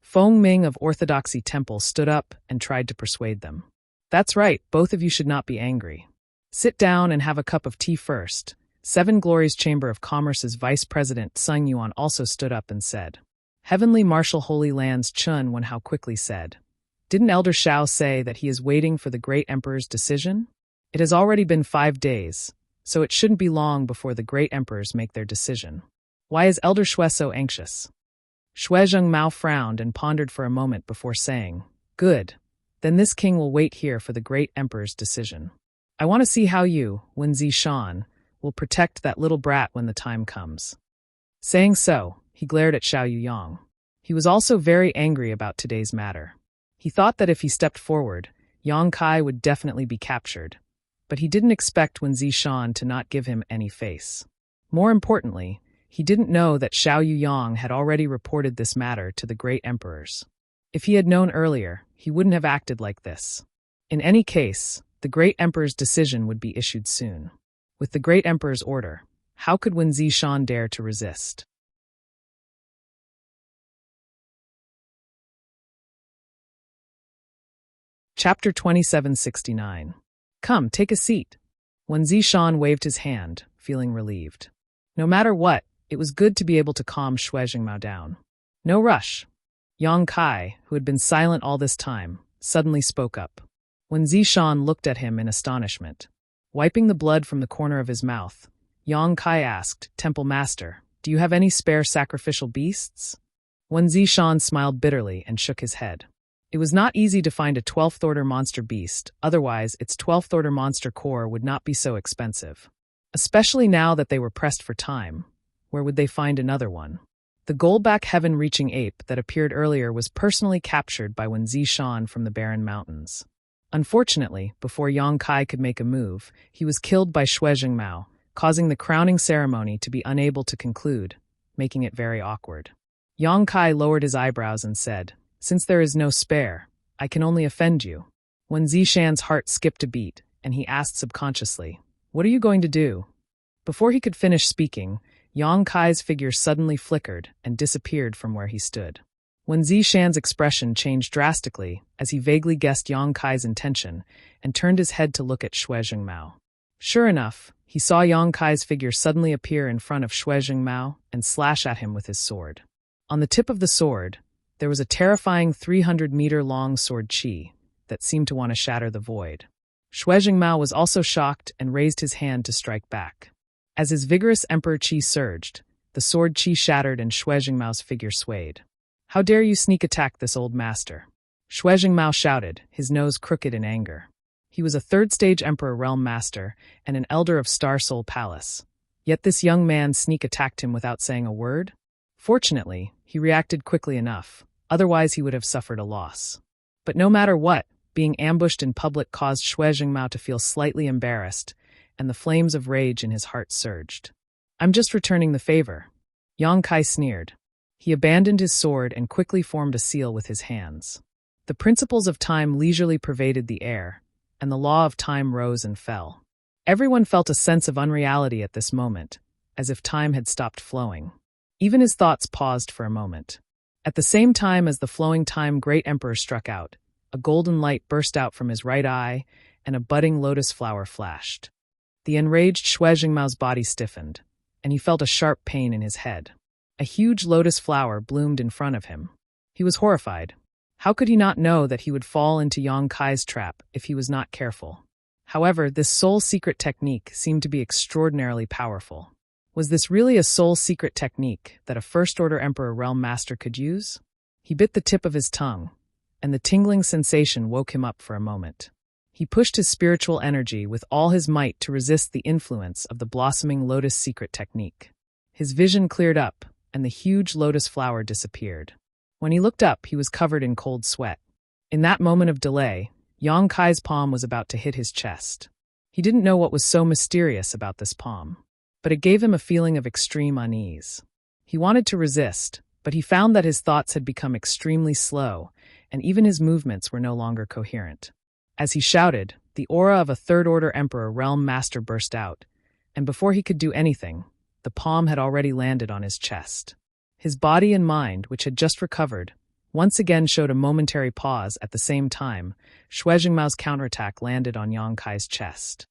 Feng Ming of Orthodoxy Temple stood up and tried to persuade them. "That's right, both of you should not be angry. Sit down and have a cup of tea first." Seven Glories Chamber of Commerce's Vice President Sung Yuan also stood up and said. Heavenly Marshal Holy Lands Chun Wenhao quickly said, "Didn't Elder Shao say that he is waiting for the great emperor's decision? It has already been 5 days, so it shouldn't be long before the great emperors make their decision. Why is Elder Shui so anxious?" Shuizheng Mao frowned and pondered for a moment before saying, "Good. Then this king will wait here for the great emperor's decision. I want to see how you, Wen Zishan, will protect that little brat when the time comes." Saying so, he glared at Xiao Yuyang. He was also very angry about today's matter. He thought that if he stepped forward, Yang Kai would definitely be captured, but he didn't expect Wen Zishan to not give him any face. More importantly, he didn't know that Xiao Yuyang had already reported this matter to the great emperors. If he had known earlier, he wouldn't have acted like this. In any case, the great emperor's decision would be issued soon. With the great emperor's order, how could Wen Zishan dare to resist? Chapter 2769. Come, take a seat. Wen Zishan waved his hand, feeling relieved. No matter what, it was good to be able to calm Shuizheng Mao down. No rush. Yang Kai, who had been silent all this time, suddenly spoke up. Wen Zishan looked at him in astonishment. Wiping the blood from the corner of his mouth, Yang Kai asked, "Temple Master, do you have any spare sacrificial beasts?" Wen Zishan smiled bitterly and shook his head. It was not easy to find a 12th order monster beast, otherwise its 12th order monster core would not be so expensive. Especially now that they were pressed for time, where would they find another one? The goldback heaven-reaching ape that appeared earlier was personally captured by Wen Zishan from the Barren Mountains. Unfortunately, before Yang Kai could make a move, he was killed by Shuizheng Mao, causing the crowning ceremony to be unable to conclude, making it very awkward. Yang Kai lowered his eyebrows and said, "Since there is no spare, I can only offend you." Wen Zishan's heart skipped a beat, and he asked subconsciously, "What are you going to do?" Before he could finish speaking, Yang Kai's figure suddenly flickered and disappeared from where he stood. Wen Zishan's expression changed drastically as he vaguely guessed Yang Kai's intention and turned his head to look at Shuizheng Mao. Sure enough, he saw Yang Kai's figure suddenly appear in front of Shuizheng Mao and slash at him with his sword. On the tip of the sword, there was a terrifying 300-meter-long sword chi that seemed to want to shatter the void. Shuizheng Mao was also shocked and raised his hand to strike back. As his vigorous emperor chi surged, The sword chi shattered and Shui Jingmao's figure swayed. "How dare you sneak attack this old master?" Shui Jingmao shouted, his nose crooked in anger. He was a third-stage Emperor Realm Master and an elder of Star Soul Palace. Yet this young man sneak attacked him without saying a word? Fortunately, he reacted quickly enough, otherwise he would have suffered a loss. But no matter what, being ambushed in public caused Shui Jingmao to feel slightly embarrassed, and the flames of rage in his heart surged. "I'm just returning the favor." Yang Kai sneered. He abandoned his sword and quickly formed a seal with his hands. The principles of time leisurely pervaded the air, and the law of time rose and fell. Everyone felt a sense of unreality at this moment, as if time had stopped flowing. Even his thoughts paused for a moment. At the same time as the flowing time great emperor struck out, a golden light burst out from his right eye, and a budding lotus flower flashed. The enraged Shui Jingmao's body stiffened, and he felt a sharp pain in his head. A huge lotus flower bloomed in front of him. He was horrified. How could he not know that he would fall into Yang Kai's trap if he was not careful? However, this soul secret technique seemed to be extraordinarily powerful. Was this really a soul secret technique that a First-Order Emperor Realm Master could use? He bit the tip of his tongue, and the tingling sensation woke him up for a moment. He pushed his spiritual energy with all his might to resist the influence of the blossoming lotus secret technique. His vision cleared up, and the huge lotus flower disappeared. When he looked up, he was covered in cold sweat. In that moment of delay, Yang Kai's palm was about to hit his chest. He didn't know what was so mysterious about this palm, but it gave him a feeling of extreme unease. He wanted to resist, but he found that his thoughts had become extremely slow, and even his movements were no longer coherent. As he shouted, the aura of a Third-Order Emperor Realm Master burst out, and before he could do anything, the palm had already landed on his chest. His body and mind, which had just recovered, once again showed a momentary pause. At the same time, Shui Jingmao's counterattack landed on Yang Kai's chest.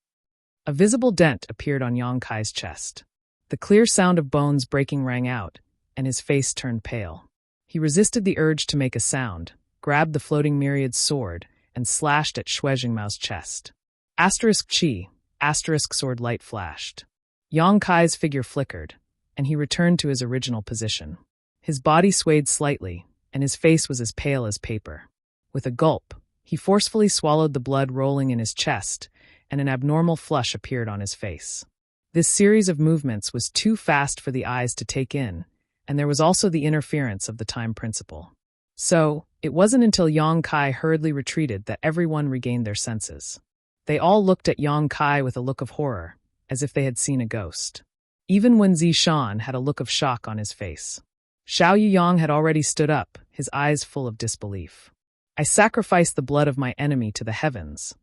A visible dent appeared on Yang Kai's chest. The clear sound of bones breaking rang out, and his face turned pale. He resisted the urge to make a sound, grabbed the floating myriad sword, and slashed at Shui Jingmao's chest. Asterisk chi, asterisk sword light flashed. Yang Kai's figure flickered, and he returned to his original position. His body swayed slightly, and his face was as pale as paper. With a gulp, he forcefully swallowed the blood rolling in his chest, and an abnormal flush appeared on his face. This series of movements was too fast for the eyes to take in, and there was also the interference of the time principle. So, it wasn't until Yang Kai hurriedly retreated that everyone regained their senses. They all looked at Yang Kai with a look of horror, as if they had seen a ghost. Even Wen Zishan had a look of shock on his face. Xiao Yuyang had already stood up, his eyes full of disbelief. "I sacrificed the blood of my enemy to the heavens."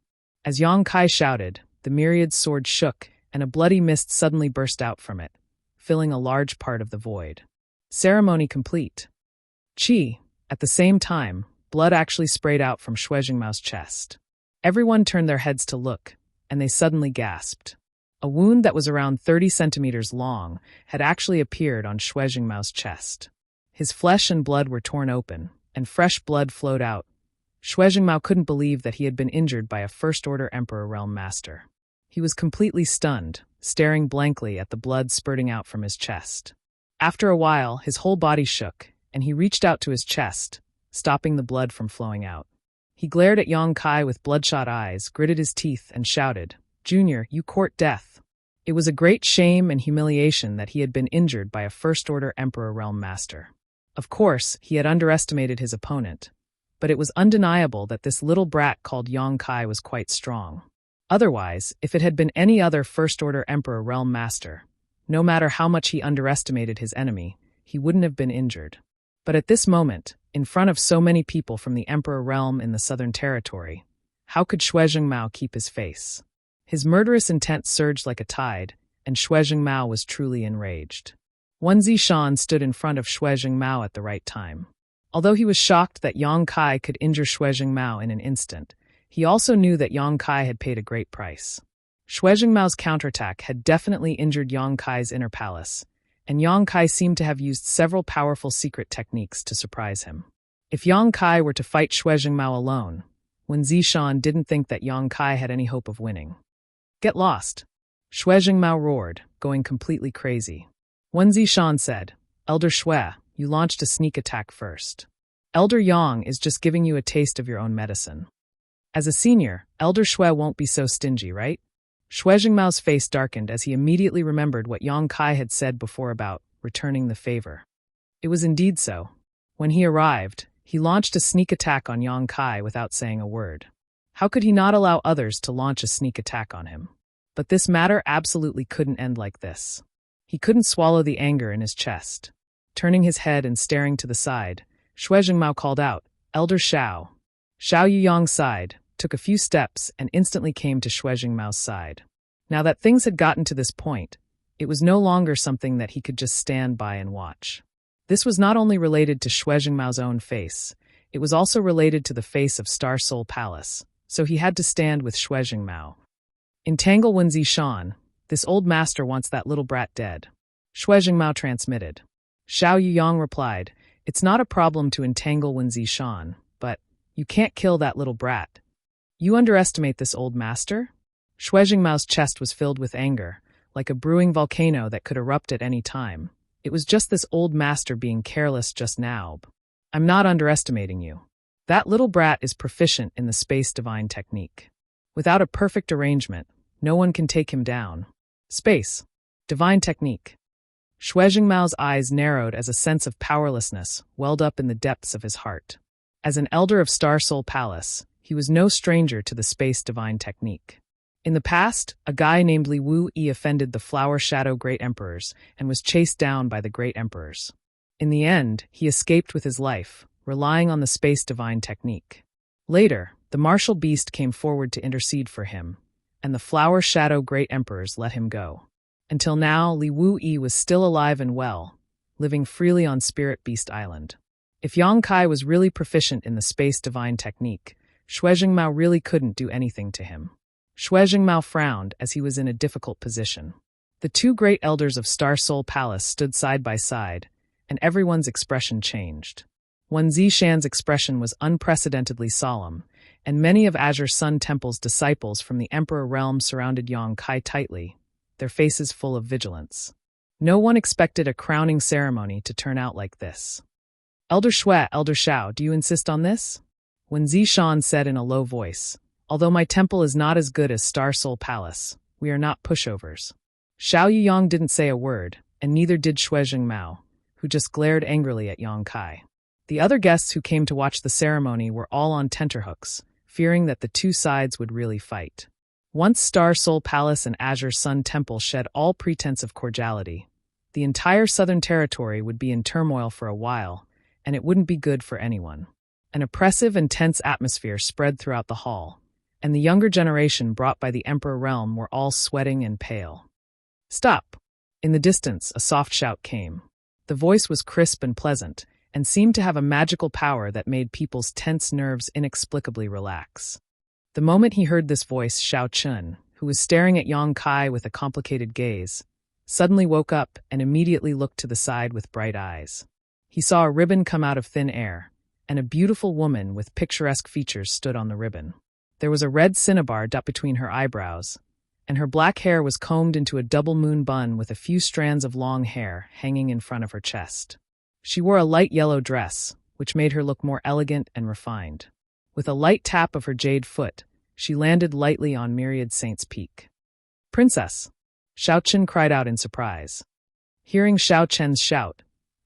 As Yang Kai shouted, the myriad sword shook, and a bloody mist suddenly burst out from it, filling a large part of the void. Ceremony complete. Chi. At the same time, blood actually sprayed out from Shui Jingmao's chest. Everyone turned their heads to look, and they suddenly gasped. A wound that was around 30 centimeters long had actually appeared on Shui Jingmao's chest. His flesh and blood were torn open, and fresh blood flowed out. Shui Jingmao couldn't believe that he had been injured by a First-Order Emperor Realm Master. He was completely stunned, staring blankly at the blood spurting out from his chest. After a while, his whole body shook, and he reached out to his chest, stopping the blood from flowing out. He glared at Yang Kai with bloodshot eyes, gritted his teeth, and shouted, "Junior, you court death." It was a great shame and humiliation that he had been injured by a First-Order Emperor Realm Master. Of course, he had underestimated his opponent, but it was undeniable that this little brat called Yang Kai was quite strong. Otherwise, if it had been any other First-Order Emperor Realm Master, no matter how much he underestimated his enemy, he wouldn't have been injured. But at this moment, in front of so many people from the Emperor Realm in the Southern Territory, how could Shui Jingmao keep his face? His murderous intent surged like a tide, and Shui Jingmao was truly enraged. Wen Zishan stood in front of Shui Jingmao at the right time. Although he was shocked that Yang Kai could injure Shui Jingmao in an instant, he also knew that Yang Kai had paid a great price. Shui Jingmao's counterattack had definitely injured Yang Kai's inner palace, and Yang Kai seemed to have used several powerful secret techniques to surprise him. If Yang Kai were to fight Shui Jingmao alone, Wen Zishan didn't think that Yang Kai had any hope of winning. "Get lost!" Shui Jingmao roared, going completely crazy. Wen Zishan said, Elder Shui, you launched a sneak attack first. Elder Yang is just giving you a taste of your own medicine. As a senior, Elder Shui won't be so stingy, right? Shui Jingmao's face darkened as he immediately remembered what Yang Kai had said before about returning the favor. It was indeed so. When he arrived, he launched a sneak attack on Yang Kai without saying a word. How could he not allow others to launch a sneak attack on him? But this matter absolutely couldn't end like this. He couldn't swallow the anger in his chest. Turning his head and staring to the side, Shui Jingmao called out, Elder Xiao. Xiao Yuyang sighed, took a few steps, and instantly came to Shui Jingmao's side. Now that things had gotten to this point, it was no longer something that he could just stand by and watch. This was not only related to Shui Jingmao's own face, it was also related to the face of Star Soul Palace, so he had to stand with Shui Jingmao. Entangle Wen Zishan, this old master wants that little brat dead. Shui Jingmao transmitted. Xiao Yuyang replied, It's not a problem to entangle Wen Zishan, but you can't kill that little brat. You underestimate this old master? Shui Jingmao's chest was filled with anger, like a brewing volcano that could erupt at any time. It was just this old master being careless just now. I'm not underestimating you. That little brat is proficient in the space divine technique. Without a perfect arrangement, no one can take him down. Space. Divine technique. Shui Jingmao's eyes narrowed as a sense of powerlessness welled up in the depths of his heart. As an elder of Star Soul Palace, he was no stranger to the space divine technique. In the past, a guy named Li Wu Yi offended the Flower Shadow Great Emperors and was chased down by the Great Emperors. In the end, he escaped with his life, relying on the space divine technique. Later, the martial beast came forward to intercede for him, and the Flower Shadow Great Emperors let him go. Until now, Li Wu Yi was still alive and well, living freely on Spirit Beast Island. If Yang Kai was really proficient in the space divine technique, Shui Jingmao really couldn't do anything to him. Shui Jingmao frowned as he was in a difficult position. The two great elders of Star Soul Palace stood side by side, and everyone's expression changed. Wen Zishan's expression was unprecedentedly solemn, and many of Azure Sun Temple's disciples from the Emperor realm surrounded Yang Kai tightly, their faces full of vigilance. No one expected a crowning ceremony to turn out like this. Elder Shui, Elder Xiao, do you insist on this? Wen Zishan said in a low voice, Although my temple is not as good as Star Soul Palace, we are not pushovers. Xiao Yuyang didn't say a word, and neither did Shui Jingmao, who just glared angrily at Yang Kai. The other guests who came to watch the ceremony were all on tenterhooks, fearing that the two sides would really fight. Once Star Soul Palace and Azure Sun Temple shed all pretense of cordiality, the entire Southern Territory would be in turmoil for a while, and it wouldn't be good for anyone. An oppressive and tense atmosphere spread throughout the hall, and the younger generation brought by the Emperor realm were all sweating and pale. Stop! In the distance, a soft shout came. The voice was crisp and pleasant, and seemed to have a magical power that made people's tense nerves inexplicably relax. The moment he heard this voice, Xiao Chun, who was staring at Yang Kai with a complicated gaze, suddenly woke up and immediately looked to the side with bright eyes. He saw a ribbon come out of thin air, and a beautiful woman with picturesque features stood on the ribbon. There was a red cinnabar dot between her eyebrows, and her black hair was combed into a double moon bun with a few strands of long hair hanging in front of her chest. She wore a light yellow dress, which made her look more elegant and refined. With a light tap of her jade foot, she landed lightly on Myriad Saint's peak. Princess! Xiao Chen cried out in surprise. Hearing Xiao Chen's shout,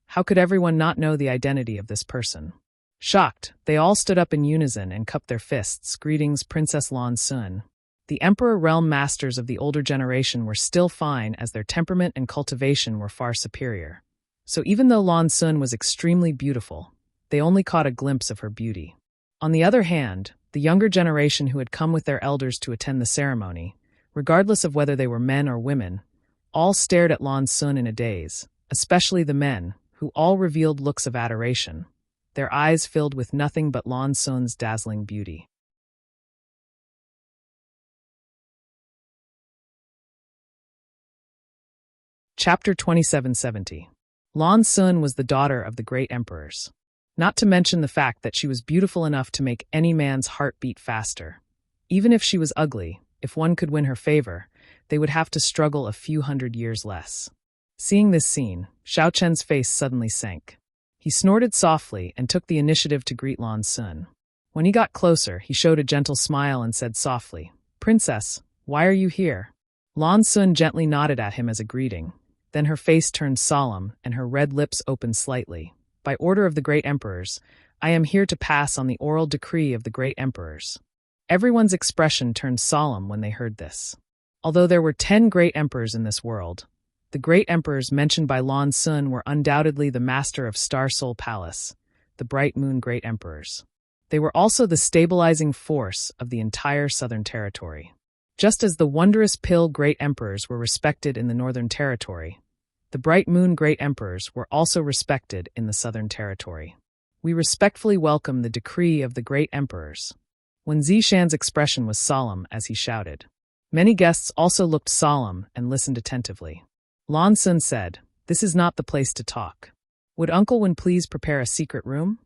how could everyone not know the identity of this person? Shocked, they all stood up in unison and cupped their fists. Greetings, Princess Lan Sun. The Emperor realm masters of the older generation were still fine as their temperament and cultivation were far superior. So even though Lan Sun was extremely beautiful, they only caught a glimpse of her beauty. On the other hand, the younger generation who had come with their elders to attend the ceremony, regardless of whether they were men or women, all stared at Lan Sun in a daze, especially the men, who all revealed looks of adoration, their eyes filled with nothing but Lan Sun's dazzling beauty. Chapter 2770. Lan Sun was the daughter of the great emperors. Not to mention the fact that she was beautiful enough to make any man's heart beat faster. Even if she was ugly, if one could win her favor, they would have to struggle a few hundred years less. Seeing this scene, Xiao Chen's face suddenly sank. He snorted softly and took the initiative to greet Lan Sun. When he got closer, he showed a gentle smile and said softly, "Princess, why are you here?" Lan Sun gently nodded at him as a greeting. Then her face turned solemn and her red lips opened slightly. "By order of the great emperors, I am here to pass on the oral decree of the great emperors." Everyone's expression turned solemn when they heard this. Although there were 10 great emperors in this world, the great emperors mentioned by Lan Sun were undoubtedly the master of Star Soul Palace, the Bright Moon Great Emperors. They were also the stabilizing force of the entire Southern Territory. Just as the Wondrous Pill Great Emperors were respected in the Northern Territory, the Bright Moon Great Emperors were also respected in the Southern Territory. We respectfully welcome the decree of the Great Emperors. Wen Zishan's expression was solemn as he shouted. Many guests also looked solemn and listened attentively. Lan Sun said, "This is not the place to talk. Would Uncle Wen please prepare a secret room?"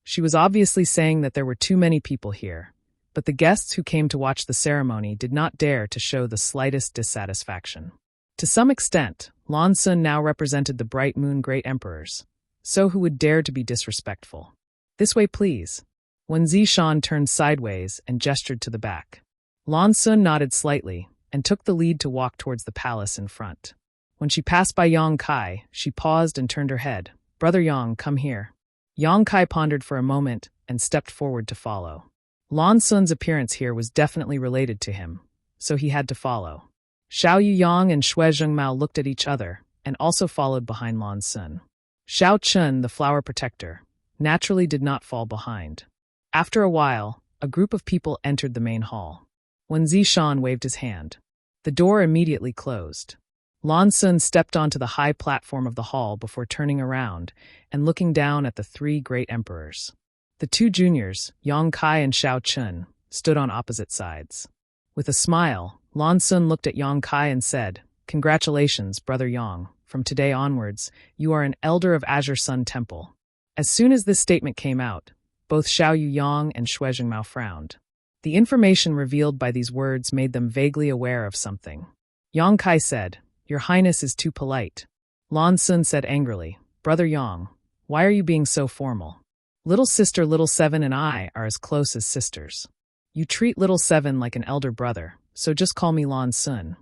She was obviously saying that there were too many people here, but the guests who came to watch the ceremony did not dare to show the slightest dissatisfaction. To some extent, Lan Sun now represented the Bright Moon Great Emperors, so who would dare to be disrespectful? "This way, please." Wen Zishan turned sideways and gestured to the back. Lan Sun nodded slightly and took the lead to walk towards the palace in front. When she passed by Yang Kai, she paused and turned her head. "Brother Yang, come here." Yang Kai pondered for a moment and stepped forward to follow. Lan Sun's appearance here was definitely related to him, so he had to follow. Xiao Yuyang and Xue Zhengmao looked at each other and also followed behind Lan Sun. Xiao Chun, the flower protector, naturally did not fall behind. After a while, a group of people entered the main hall. Wen Zishan waved his hand. The door immediately closed. Lan Sun stepped onto the high platform of the hall before turning around and looking down at the 3 great emperors. The 2 juniors, Yang Kai and Xiao Chun, stood on opposite sides. With a smile, Lan Sun looked at Yang Kai and said, "Congratulations, Brother Yang. From today onwards, you are an elder of Azure Sun Temple." As soon as this statement came out, both Xiao Yuyang and Xue Zhengmao frowned. The information revealed by these words made them vaguely aware of something. Yang Kai said, "Your Highness is too polite." Lan Sun said angrily, "Brother Yang, why are you being so formal? Little sister Little Seven and I are as close as sisters. You treat Little Seven like an elder brother, so just call me Lan Sun."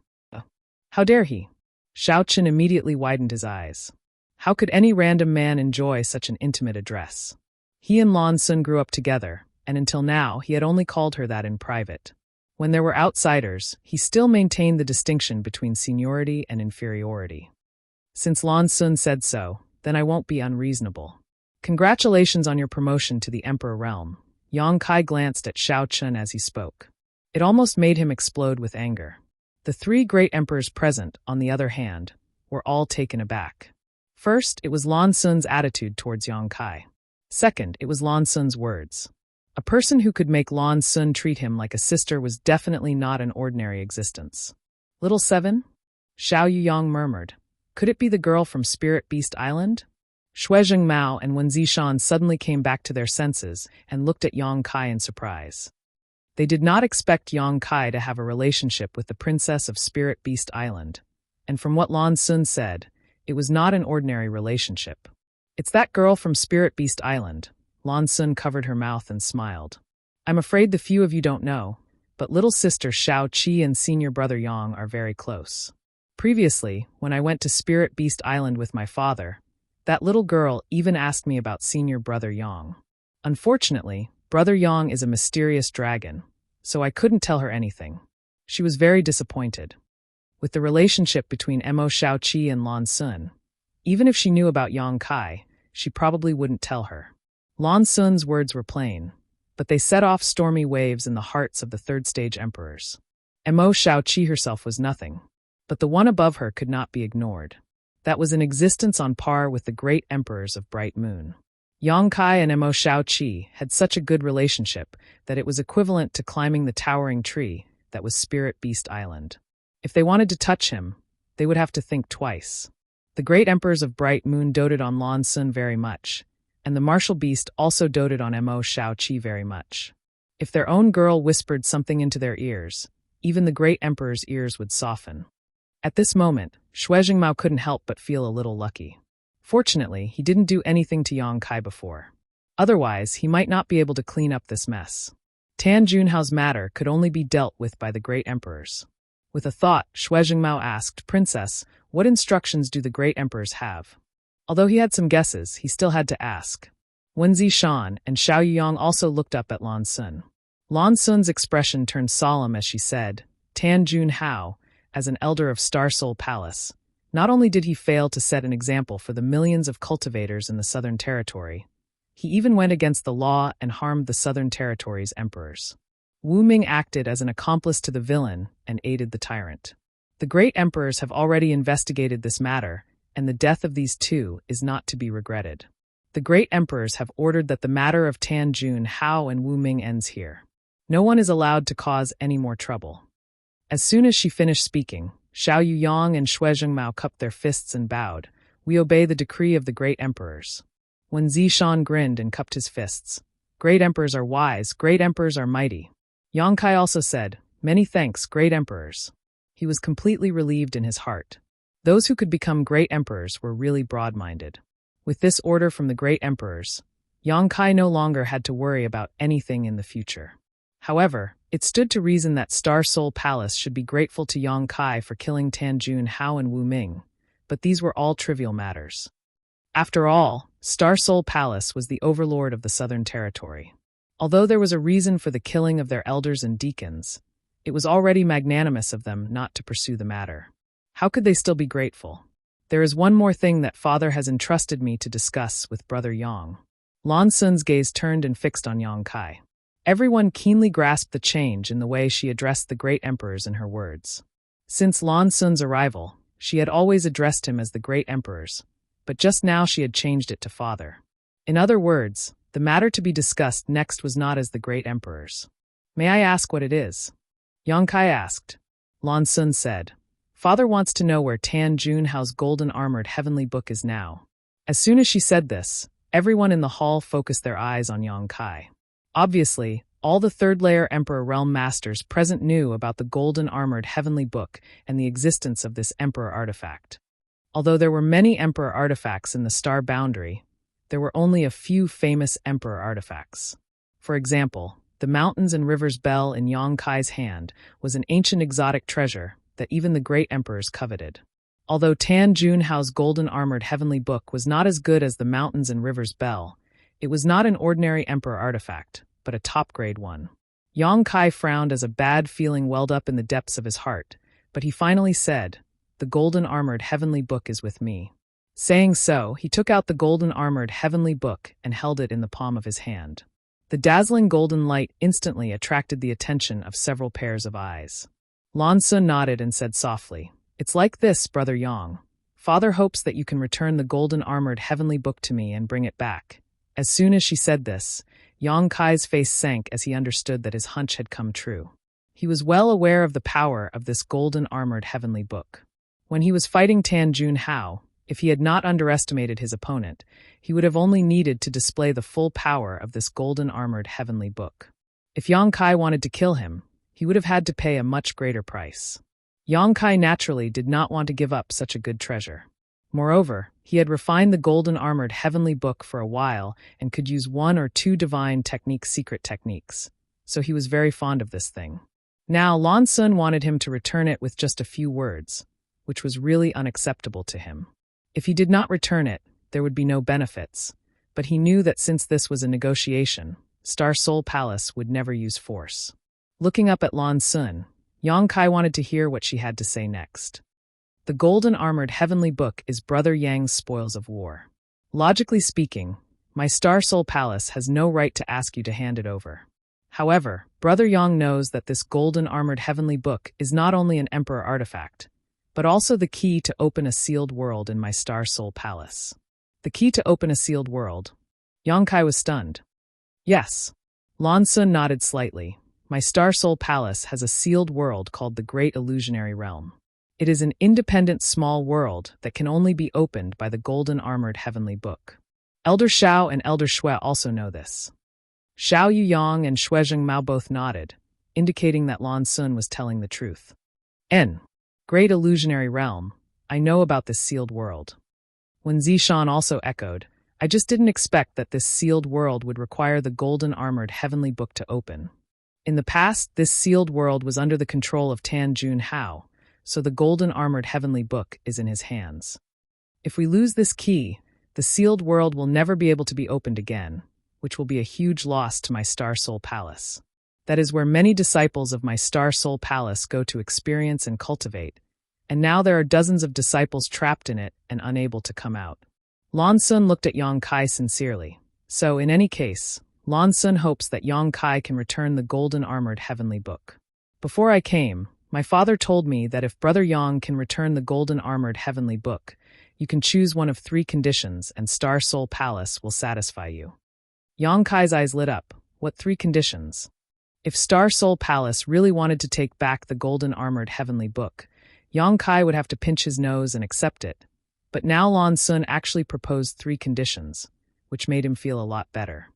"How dare he?" Xiao Chen immediately widened his eyes. How could any random man enjoy such an intimate address? He and Lan Sun grew up together, and until now he had only called her that in private. When there were outsiders, he still maintained the distinction between seniority and inferiority. "Since Lan Sun said so, then I won't be unreasonable. Congratulations on your promotion to the Emperor realm." Yang Kai glanced at Xiao Chun as he spoke. It almost made him explode with anger. The 3 great emperors present, on the other hand, were all taken aback. First, it was Lan Sun's attitude towards Yang Kai. Second, it was Lan Sun's words. A person who could make Lan Sun treat him like a sister was definitely not an ordinary existence. "Little Seven?" Xiao Yuyang murmured. "Could it be the girl from Spirit Beast Island?" Xue Zhengmao and Wen Zishan suddenly came back to their senses and looked at Yang Kai in surprise. They did not expect Yang Kai to have a relationship with the princess of Spirit Beast Island, and from what Lan Sun said, it was not an ordinary relationship. "It's that girl from Spirit Beast Island." Lan Sun covered her mouth and smiled. "I'm afraid the few of you don't know, but little sister Xiao Qi and senior brother Yang are very close. Previously, when I went to Spirit Beast Island with my father, that little girl even asked me about senior brother Yang. Unfortunately, brother Yang is a mysterious dragon, so I couldn't tell her anything. She was very disappointed. With the relationship between Mo Xiaoqi and Lan Sun, even if she knew about Yang Kai, she probably wouldn't tell her." Lan Sun's words were plain, but they set off stormy waves in the hearts of the 3rd stage emperors. Mo Xiaoqi herself was nothing, but the one above her could not be ignored. That was an existence on par with the great emperors of Bright Moon. Yang Kai and Mo Xiaoqi had such a good relationship that it was equivalent to climbing the towering tree that was Spirit Beast Island. If they wanted to touch him, they would have to think twice. The great emperors of Bright Moon doted on Lan Sun very much, and the martial beast also doted on Mo Xiaoqi very much. If their own girl whispered something into their ears, even the great emperor's ears would soften. At this moment, Shui Jingmao couldn't help but feel a little lucky. Fortunately, he didn't do anything to Yang Kai before. Otherwise, he might not be able to clean up this mess. Tan Junhao's matter could only be dealt with by the great emperors. With a thought, Shui Jingmao asked, "Princess, what instructions do the great emperors have?" Although he had some guesses, he still had to ask. Wen Zishan and Xiao Yuyang also looked up at Lan Sun. Lan Sun's expression turned solemn as she said, "Tan Junhao, as an elder of Star Soul Palace, not only did he fail to set an example for the millions of cultivators in the Southern Territory, he even went against the law and harmed the Southern Territory's emperors. Wu Ming acted as an accomplice to the villain and aided the tyrant. The great emperors have already investigated this matter, and the death of these two is not to be regretted. The great emperors have ordered that the matter of Tan Junhao and Wu Ming ends here. No one is allowed to cause any more trouble." As soon as she finished speaking, Xiao Yuyang and Shui Jingmao cupped their fists and bowed. "We obey the decree of the great emperors." When Zishan grinned and cupped his fists. "Great emperors are wise, great emperors are mighty." Yang Kai also said, "Many thanks, great emperors." He was completely relieved in his heart. Those who could become great emperors were really broad-minded. With this order from the great emperors, Yang Kai no longer had to worry about anything in the future. However, it stood to reason that Star Soul Palace should be grateful to Yang Kai for killing Tan Junhao and Wu Ming, but these were all trivial matters. After all, Star Soul Palace was the overlord of the Southern Territory. Although there was a reason for the killing of their elders and deacons, it was already magnanimous of them not to pursue the matter. How could they still be grateful? "There is one more thing that father has entrusted me to discuss with Brother Yang." Lan Sun's gaze turned and fixed on Yang Kai. Everyone keenly grasped the change in the way she addressed the great emperors in her words. Since Lan Sun's arrival, she had always addressed him as the great emperors, but just now she had changed it to father. In other words, the matter to be discussed next was not as the great emperors. "May I ask what it is?" Yang Kai asked. Lan Sun said, "Father wants to know where Tan Junhao's golden armored heavenly book is now." As soon as she said this, everyone in the hall focused their eyes on Yang Kai. Obviously, all the third-layer Emperor Realm Masters present knew about the golden armored heavenly book and the existence of this Emperor artifact. Although there were many Emperor artifacts in the star boundary, there were only a few famous Emperor artifacts. For example, the Mountains and Rivers Bell in Yang Kai's hand was an ancient exotic treasure that even the great emperors coveted. Although Tan Junhao's golden armored heavenly book was not as good as the Mountains and Rivers Bell, it was not an ordinary Emperor artifact, but a top-grade one. Yang Kai frowned as a bad feeling welled up in the depths of his heart, but he finally said, "The golden armored heavenly book is with me." Saying so, he took out the golden armored heavenly book and held it in the palm of his hand. The dazzling golden light instantly attracted the attention of several pairs of eyes. Lan Sun nodded and said softly, "It's like this, Brother Yang. Father hopes that you can return the golden armored heavenly book to me and bring it back." As soon as she said this, Yang Kai's face sank as he understood that his hunch had come true. He was well aware of the power of this golden armored heavenly book. When he was fighting Tan Junhao, if he had not underestimated his opponent, he would have only needed to display the full power of this golden armored heavenly book. If Yang Kai wanted to kill him, he would have had to pay a much greater price. Yang Kai naturally did not want to give up such a good treasure. Moreover, he had refined the golden armored heavenly book for a while and could use one or two divine secret techniques, so he was very fond of this thing. Now Lan Sun wanted him to return it with just a few words, which was really unacceptable to him. If he did not return it, there would be no benefits, but he knew that since this was a negotiation, Star Soul Palace would never use force. Looking up at Lan Sun, Yang Kai wanted to hear what she had to say next. "The golden armored heavenly book is Brother Yang's spoils of war. Logically speaking, my Star Soul Palace has no right to ask you to hand it over. However, Brother Yang knows that this golden armored heavenly book is not only an Emperor artifact, but also the key to open a sealed world in my Star Soul Palace." The key to open a sealed world? Yang Kai was stunned. "Yes." Lan Sun nodded slightly. "My Star Soul Palace has a sealed world called the Great Illusionary Realm. It is an independent small world that can only be opened by the golden armored heavenly book. Elder Xiao and Elder Shui also know this." Xiao Yuyang and Shui Jingmao both nodded, indicating that Lan Sun was telling the truth. N. Great illusionary realm. I know about this sealed world. When Zishan also echoed, I just didn't expect that this sealed world would require the golden armored heavenly book to open. In the past, this sealed world was under the control of Tan Jun Hao, so the golden armored heavenly book is in his hands. If we lose this key, the sealed world will never be able to be opened again, which will be a huge loss to my Star Soul Palace. That is where many disciples of my Star Soul Palace go to experience and cultivate, and now there are dozens of disciples trapped in it and unable to come out. Lan Sun looked at Yang Kai sincerely. So, in any case, Lan Sun hopes that Yang Kai can return the golden armored heavenly book. Before I came, my father told me that if Brother Yang can return the golden armored heavenly book, you can choose one of 3 conditions and Star Soul Palace will satisfy you. Yang Kai's eyes lit up. What 3 conditions? If Star Soul Palace really wanted to take back the golden armored heavenly book, Yang Kai would have to pinch his nose and accept it. But now Lan Sun actually proposed 3 conditions, which made him feel a lot better.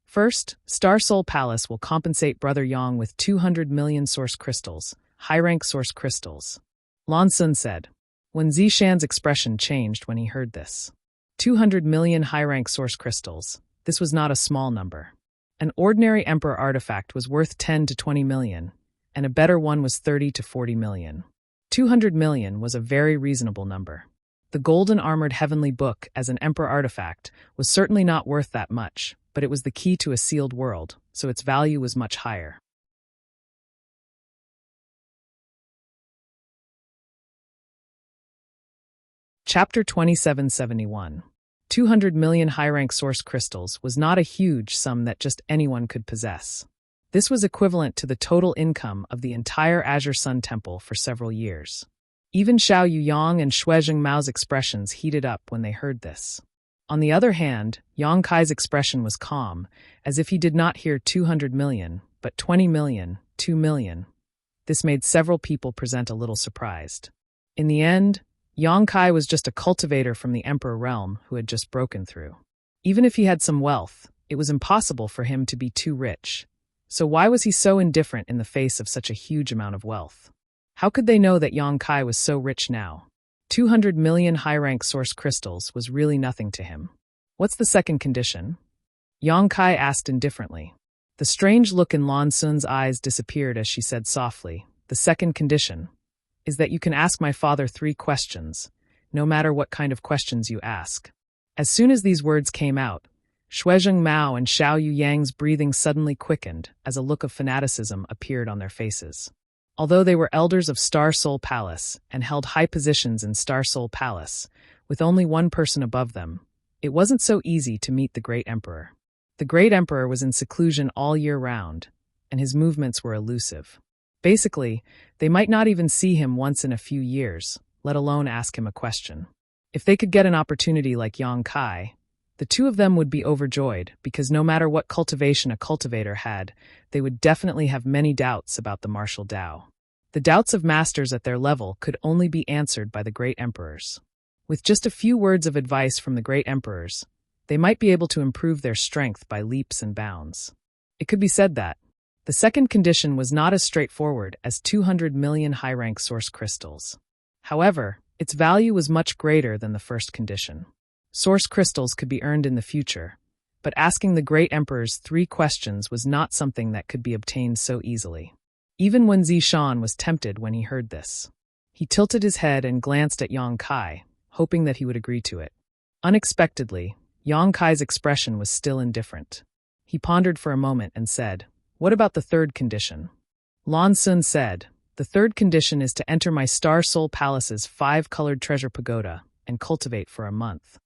First, Star Soul Palace will compensate Brother Yang with 200 million source crystals, high-rank source crystals. Lan Sun said. When Zishan's expression changed when he heard this. 200 million high-rank source crystals. This was not a small number. An ordinary Emperor artifact was worth 10 to 20 million, and a better one was 30 to 40 million. 200 million was a very reasonable number. The golden armored heavenly book as an Emperor artifact was certainly not worth that much, but it was the key to a sealed world, so its value was much higher. Chapter 2771. 200 million high-rank source crystals was not a huge sum that just anyone could possess. This was equivalent to the total income of the entire Azure Sun Temple for several years. Even Xiao Yuyang and Shuizheng Mao's expressions heated up when they heard this. On the other hand, Yang Kai's expression was calm, as if he did not hear 200 million, but 20 million, 2 million. This made several people present a little surprised. In the end, Yang Kai was just a cultivator from the Emperor realm who had just broken through. Even if he had some wealth, it was impossible for him to be too rich. So why was he so indifferent in the face of such a huge amount of wealth? How could they know that Yang Kai was so rich now? 200 million high-rank source crystals was really nothing to him. What's the second condition? Yang Kai asked indifferently. The strange look in Lan Sun's eyes disappeared as she said softly, the second condition is that you can ask my father 3 questions, no matter what kind of questions you ask. As soon as these words came out, Shuizheng Mao and Xiao Yuyang's breathing suddenly quickened as a look of fanaticism appeared on their faces. Although they were elders of Star Soul Palace and held high positions in Star Soul Palace, with only one person above them, it wasn't so easy to meet the Great Emperor. The Great Emperor was in seclusion all year round, and his movements were elusive. Basically, they might not even see him once in a few years, let alone ask him a question. If they could get an opportunity like Yang Kai, the 2 of them would be overjoyed because no matter what cultivation a cultivator had, they would definitely have many doubts about the martial Tao. The doubts of masters at their level could only be answered by the great emperors. With just a few words of advice from the great emperors, they might be able to improve their strength by leaps and bounds. It could be said that the second condition was not as straightforward as 200 million high-rank source crystals. However, its value was much greater than the first condition. Source crystals could be earned in the future, but asking the great emperors 3 questions was not something that could be obtained so easily. Even when Zishan was tempted when he heard this. He tilted his head and glanced at Yang Kai, hoping that he would agree to it. Unexpectedly, Yang Kai's expression was still indifferent. He pondered for a moment and said, "What about the third condition?" Lan Sun said, "The third condition is to enter my Star Soul Palace's 5-colored treasure pagoda and cultivate for a month."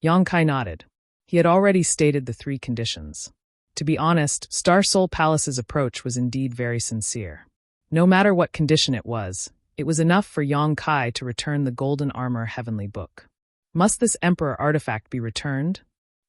Yang Kai nodded. He had already stated the 3 conditions. To be honest, Star Soul Palace's approach was indeed very sincere. No matter what condition it was enough for Yang Kai to return the Golden Armor Heavenly Book. Must this Emperor artifact be returned?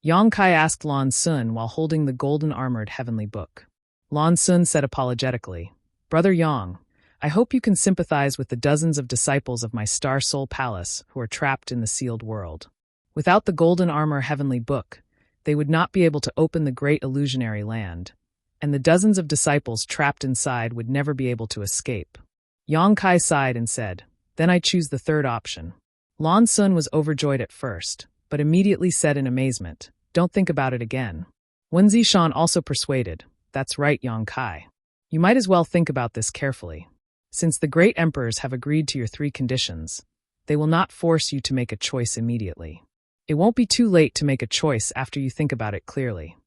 Yang Kai asked Lan Sun while holding the Golden Armored Heavenly Book. Lan Sun said apologetically, "Brother Yang, I hope you can sympathize with the dozens of disciples of my Star Soul Palace who are trapped in the sealed world. Without the Golden Armor Heavenly Book, they would not be able to open the great illusionary land, and the dozens of disciples trapped inside would never be able to escape. Yang Kai sighed and said, "Then I choose the third option." Lan Sun was overjoyed at first, but immediately said in amazement, "Don't think about it again." Wen Zishan also persuaded, "That's right, Yang Kai. You might as well think about this carefully. Since the great emperors have agreed to your 3 conditions, they will not force you to make a choice immediately. It won't be too late to make a choice after you think about it clearly."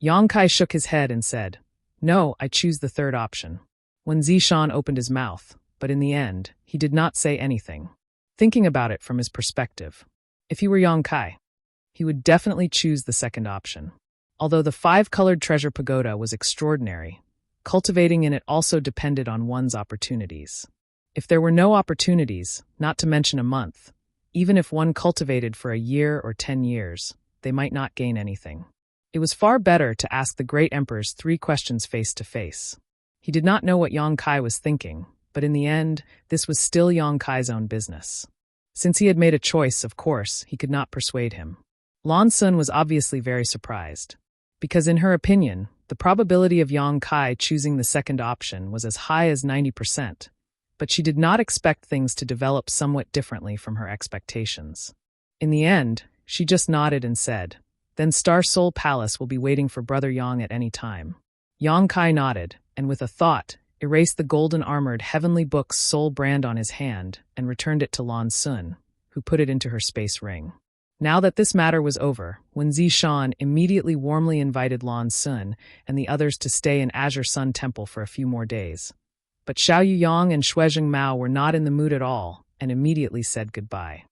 Yang Kai shook his head and said, "No, I choose the third option." Wen Zishan opened his mouth, but in the end, he did not say anything. Thinking about it from his perspective, if he were Yang Kai, he would definitely choose the second option. Although the 5-colored treasure pagoda was extraordinary, cultivating in it also depended on one's opportunities. If there were no opportunities, not to mention a month, even if one cultivated for a year or 10 years, they might not gain anything. It was far better to ask the great emperor's 3 questions face to face. He did not know what Yang Kai was thinking, but in the end, this was still Yang Kai's own business. Since he had made a choice, of course, he could not persuade him. Lan Sun was obviously very surprised, because in her opinion, the probability of Yang Kai choosing the second option was as high as 90%, but she did not expect things to develop somewhat differently from her expectations. In the end, she just nodded and said, "Then Star Soul Palace will be waiting for Brother Yang at any time." Yang Kai nodded, and with a thought, erased the golden-armored Heavenly Book's soul brand on his hand and returned it to Lan Sun, who put it into her space ring. Now that this matter was over, Wen Zishan immediately warmly invited Lan Sun and the others to stay in Azure Sun Temple for a few more days. But Xiao Yuyang and Shuizheng Mao were not in the mood at all and immediately said goodbye.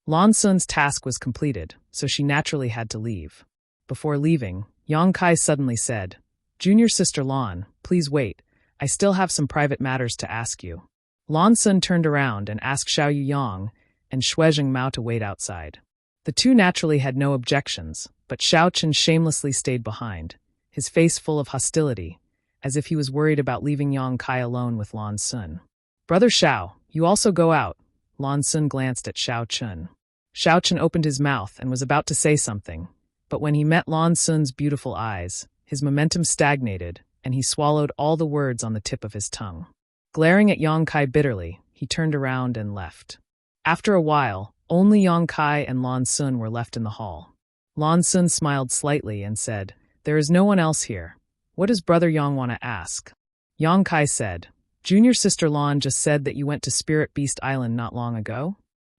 Lan Sun's task was completed, so she naturally had to leave. Before leaving, Yang Kai suddenly said, "Junior sister Lan, please wait. I still have some private matters to ask you." Lan Sun turned around and asked Xiao Yuyang and Shuizheng Mao to wait outside. The 2 naturally had no objections, but Xiao Chen shamelessly stayed behind, his face full of hostility, as if he was worried about leaving Yang Kai alone with Lan Sun. "Brother Xiao, you also go out." Lan Sun glanced at Xiao Chen. Xiao Chen opened his mouth and was about to say something, but when he met Lan Sun's beautiful eyes, his momentum stagnated, and he swallowed all the words on the tip of his tongue. Glaring at Yang Kai bitterly, he turned around and left. After a while, only Yang Kai and Lan Sun were left in the hall. Lan Sun smiled slightly and said, "There is no one else here. What does Brother Yang want to ask?" Yang Kai said, "Junior sister Lan just said that you went to Spirit Beast Island not long ago?"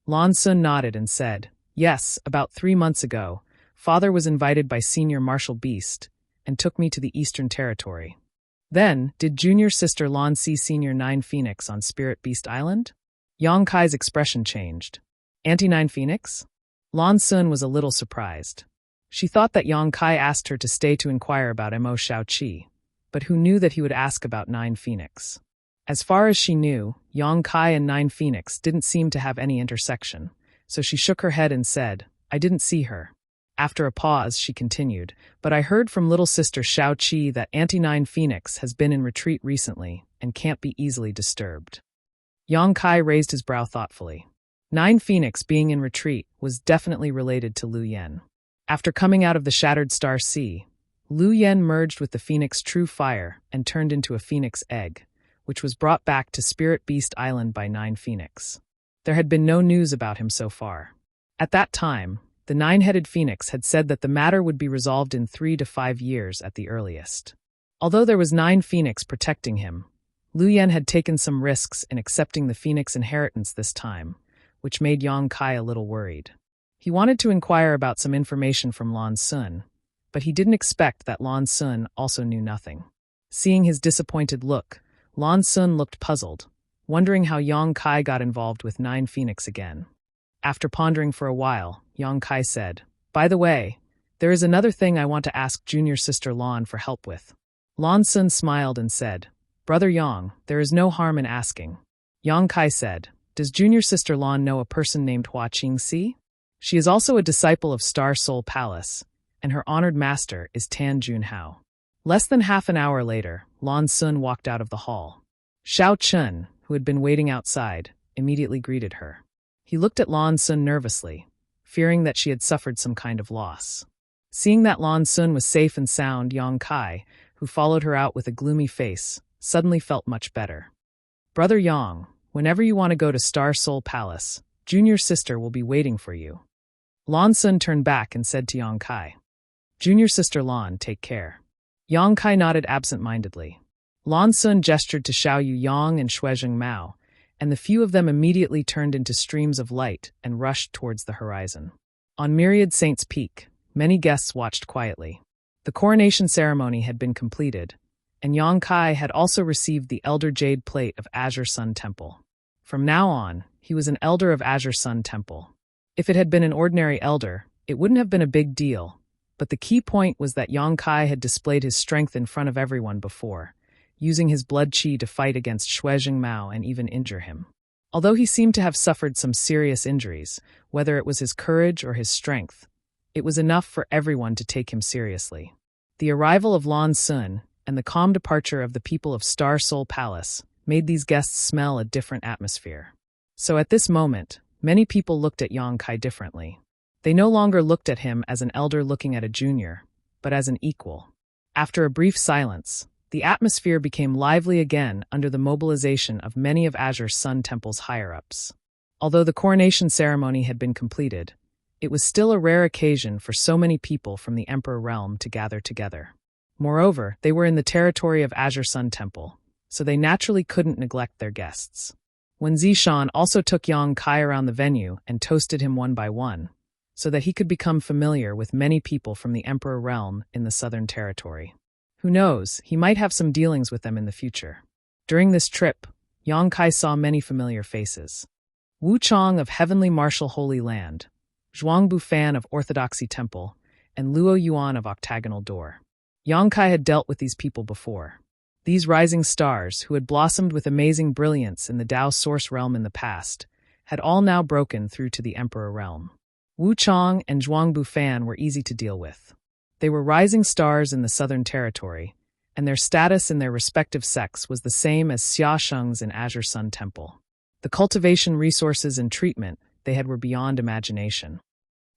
Lan Sun nodded and said, "Yes, about 3 months ago. Father was invited by Senior Marshal Beast and took me to the Eastern Territory." "Then, did junior sister Lan see Senior 9 Phoenix on Spirit Beast Island?" Yang Kai's expression changed. "Auntie 9 Phoenix?" Lan Sun was a little surprised. She thought that Yang Kai asked her to stay to inquire about Mo Shaoqi, but who knew that he would ask about 9 Phoenix? As far as she knew, Yang Kai and 9 Phoenix didn't seem to have any intersection, so she shook her head and said, "I didn't see her." After a pause, she continued, "But I heard from little sister Shaoqi that Auntie 9 Phoenix has been in retreat recently and can't be easily disturbed." Yang Kai raised his brow thoughtfully. 9 Phoenix being in retreat was definitely related to Lu Yen. After coming out of the Shattered Star Sea, Lu Yen merged with the Phoenix True Fire and turned into a Phoenix Egg, which was brought back to Spirit Beast Island by 9 Phoenix. There had been no news about him so far. At that time, the 9-headed Phoenix had said that the matter would be resolved in 3 to 5 years at the earliest. Although there was 9 Phoenix protecting him, Lu Yen had taken some risks in accepting the Phoenix inheritance this time, which made Yang Kai a little worried. He wanted to inquire about some information from Lan Sun, but he didn't expect that Lan Sun also knew nothing. Seeing his disappointed look, Lan Sun looked puzzled, wondering how Yang Kai got involved with 9 Phoenix again. After pondering for a while, Yang Kai said, "By the way, there is another thing I want to ask junior sister Lan for help with." Lan Sun smiled and said, "Brother Yang, there is no harm in asking." Yang Kai said, "Does junior sister Lan know a person named Hua Qingxi? She is also a disciple of Star Soul Palace, and her honored master is Tan Junhao." Less than half an hour later, Lan Sun walked out of the hall. Xiao Chen, who had been waiting outside, immediately greeted her. He looked at Lan Sun nervously, fearing that she had suffered some kind of loss. Seeing that Lan Sun was safe and sound, Yang Kai, who followed her out with a gloomy face, suddenly felt much better. Brother Yang, whenever you want to go to Star Soul Palace, Junior sister will be waiting for you. Lan Sun turned back and said to Yang Kai. Junior sister Lan, take care. Yang Kai nodded absent-mindedly. Lan Sun gestured to Xiao Yu Yang and Shuizheng Mao, and the few of them immediately turned into streams of light and rushed towards the horizon. On Myriad Saints Peak, many guests watched quietly. The coronation ceremony had been completed, and Yang Kai had also received the Elder Jade Plate of Azure Sun Temple. From now on, he was an Elder of Azure Sun Temple. If it had been an ordinary elder, it wouldn't have been a big deal, but the key point was that Yang Kai had displayed his strength in front of everyone before, using his blood chi to fight against Shuizheng Mao and even injure him. Although he seemed to have suffered some serious injuries, whether it was his courage or his strength, it was enough for everyone to take him seriously. The arrival of Lan Sun and the calm departure of the people of Star Soul Palace made these guests smell a different atmosphere. So at this moment, many people looked at Yang Kai differently. They no longer looked at him as an elder looking at a junior, but as an equal. After a brief silence, the atmosphere became lively again under the mobilization of many of Azure Sun Temple's higher-ups. Although the coronation ceremony had been completed, it was still a rare occasion for so many people from the Emperor realm to gather together. Moreover, they were in the territory of Azure Sun Temple, so they naturally couldn't neglect their guests. When Zishan also took Yang Kai around the venue and toasted him one by one, so that he could become familiar with many people from the Emperor realm in the Southern Territory. Who knows, he might have some dealings with them in the future. During this trip, Yang Kai saw many familiar faces. Wu Chong of Heavenly Martial Holy Land, Zhuang Bufan of Orthodoxy Temple, and Luo Yuan of Octagonal Door. Yang Kai had dealt with these people before. These rising stars, who had blossomed with amazing brilliance in the Dao Source realm in the past, had all now broken through to the Emperor realm. Wu Chong and Zhuang Bufan were easy to deal with. They were rising stars in the Southern Territory, and their status in their respective sects was the same as Xia Sheng's in Azure Sun Temple. The cultivation resources and treatment they had were beyond imagination.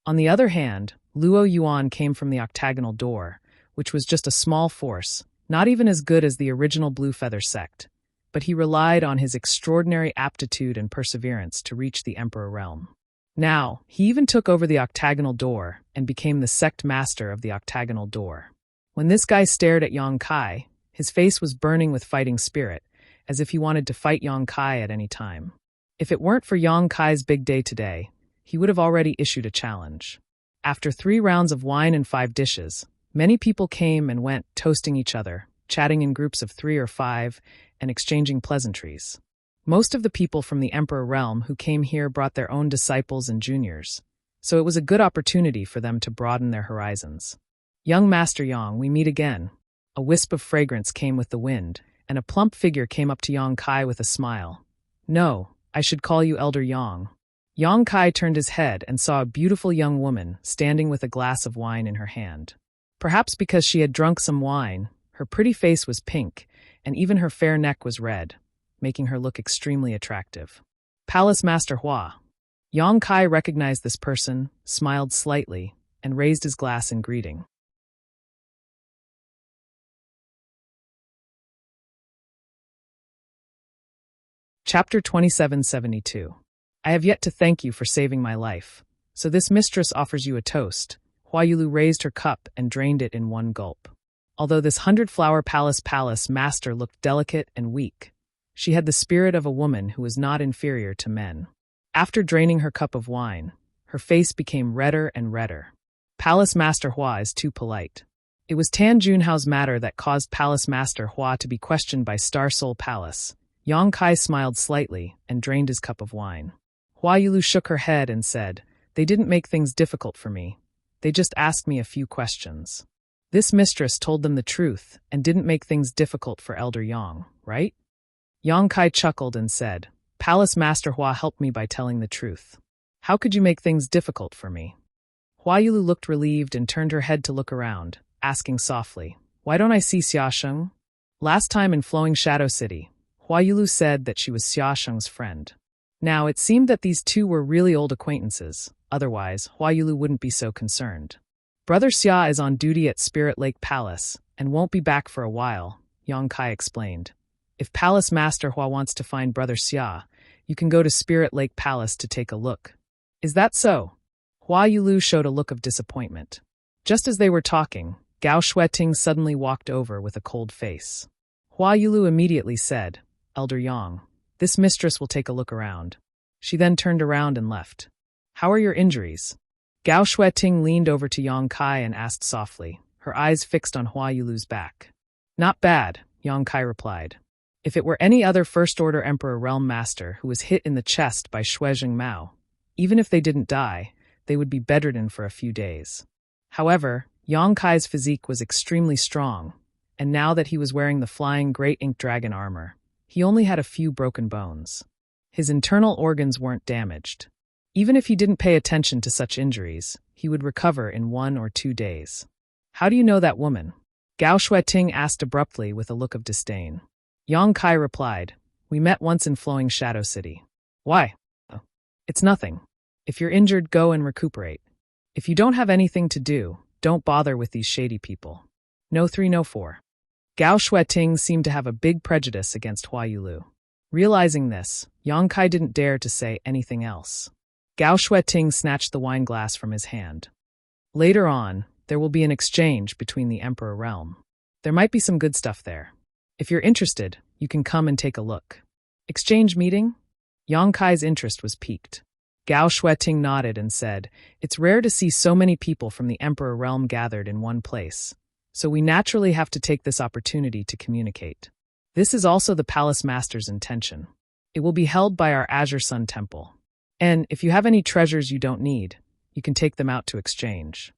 On the other hand, Luo Yuan came from the Octagonal Door, which was just a small force, not even as good as the original Blue Feather sect, but he relied on his extraordinary aptitude and perseverance to reach the Emperor realm. Now, he even took over the Octagonal Door and became the sect master of the Octagonal Door. When this guy stared at Yang Kai, his face was burning with fighting spirit, as if he wanted to fight Yang Kai at any time. If it weren't for Yang Kai's big day today, he would have already issued a challenge. After 3 rounds of wine and 5 dishes, many people came and went, toasting each other, chatting in groups of 3 or 5, and exchanging pleasantries. Most of the people from the Emperor realm who came here brought their own disciples and juniors, so it was a good opportunity for them to broaden their horizons. Young Master Yang, we meet again. A wisp of fragrance came with the wind, and a plump figure came up to Yang Kai with a smile. No, I should call you Elder Yang. Yang Kai turned his head and saw a beautiful young woman standing with a glass of wine in her hand. Perhaps because she had drunk some wine, her pretty face was pink, and even her fair neck was red, making her look extremely attractive. Palace Master Hua. Yang Kai recognized this person, smiled slightly, and raised his glass in greeting. Chapter 2772. I have yet to thank you for saving my life, so this mistress offers you a toast. Hua Yulu raised her cup and drained it in one gulp. Although this 100-flower palace master looked delicate and weak, she had the spirit of a woman who was not inferior to men. After draining her cup of wine, her face became redder and redder. Palace Master Hua is too polite. It was Tan Junhao's matter that caused Palace Master Hua to be questioned by Star Soul Palace. Yang Kai smiled slightly and drained his cup of wine. Hua Yulu shook her head and said, "They didn't make things difficult for me. They just asked me a few questions." This mistress told them the truth and didn't make things difficult for Elder Yang, right? Yang Kai chuckled and said, "Palace Master Hua helped me by telling the truth. How could you make things difficult for me?" Hua Yulu looked relieved and turned her head to look around, asking softly, "Why don't I see Xia Sheng?" Last time in Flowing Shadow City, Hua Yulu said that she was Xia Sheng's friend. Now, it seemed that these two were really old acquaintances, otherwise Hua Yulu wouldn't be so concerned. Brother Xia is on duty at Spirit Lake Palace and won't be back for a while, Yang Kai explained. If Palace Master Hua wants to find Brother Xia, you can go to Spirit Lake Palace to take a look. Is that so? Hua Yulu showed a look of disappointment. Just as they were talking, Gao Shueting suddenly walked over with a cold face. Hua Yulu immediately said, Elder Yang, this mistress will take a look around. She then turned around and left. How are your injuries? Gao Shueting leaned over to Yang Kai and asked softly, her eyes fixed on Hua Yulu's back. Not bad, Yang Kai replied. If it were any other First-Order Emperor Realm Master who was hit in the chest by Shuezheng Mao, even if they didn't die, they would be bedridden for a few days. However, Yang Kai's physique was extremely strong, and now that he was wearing the flying Great Ink Dragon armor, he only had a few broken bones. His internal organs weren't damaged. Even if he didn't pay attention to such injuries, he would recover in 1 or 2 days. How do you know that woman? Gao Shueting asked abruptly with a look of disdain. Yang Kai replied, we met once in Flowing Shadow City. Why? Oh, it's nothing. If you're injured, go and recuperate. If you don't have anything to do, don't bother with these shady people. No 3, no 4. Gao Shueting seemed to have a big prejudice against Hua Yulu. Realizing this, Yang Kai didn't dare to say anything else. Gao Shueting snatched the wine glass from his hand. Later on, there will be an exchange between the Emperor Realm. There might be some good stuff there. If you're interested, you can come and take a look. Exchange meeting? Yang Kai's interest was piqued. Gao Shueting nodded and said, it's rare to see so many people from the Emperor Realm gathered in one place, so we naturally have to take this opportunity to communicate. This is also the Palace Master's intention. It will be held by our Azure Sun Temple. And if you have any treasures you don't need, you can take them out to exchange.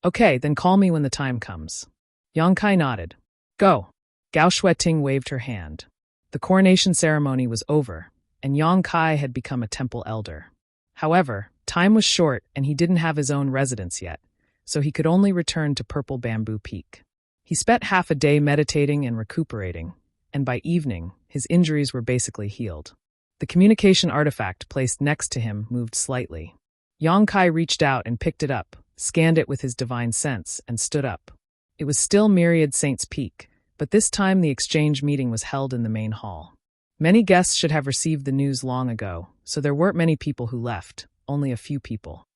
Okay, then call me when the time comes. Yang Kai nodded. Go. Gao Shueting waved her hand. The coronation ceremony was over, and Yang Kai had become a temple elder. However, time was short and he didn't have his own residence yet, so he could only return to Purple Bamboo Peak. He spent half a day meditating and recuperating, and by evening, his injuries were basically healed. The communication artifact placed next to him moved slightly. Yang Kai reached out and picked it up, scanned it with his divine sense, and stood up. It was still Myriad Saints Peak, but this time the exchange meeting was held in the main hall. Many guests should have received the news long ago, so there weren't many people who left, only a few people.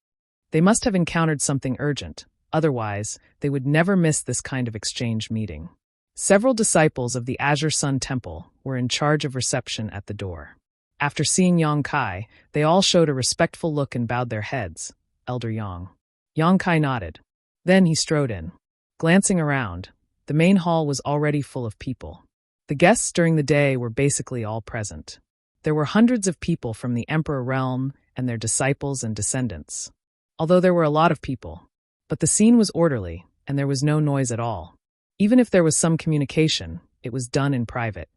They must have encountered something urgent, otherwise, they would never miss this kind of exchange meeting. Several disciples of the Azure Sun Temple were in charge of reception at the door. After seeing Yang Kai, they all showed a respectful look and bowed their heads. Elder Yang. Yang Kai nodded. Then he strode in. Glancing around, the main hall was already full of people. The guests during the day were basically all present. There were hundreds of people from the Emperor Realm and their disciples and descendants. Although there were a lot of people, but the scene was orderly and there was no noise at all. Even if there was some communication, it was done in private.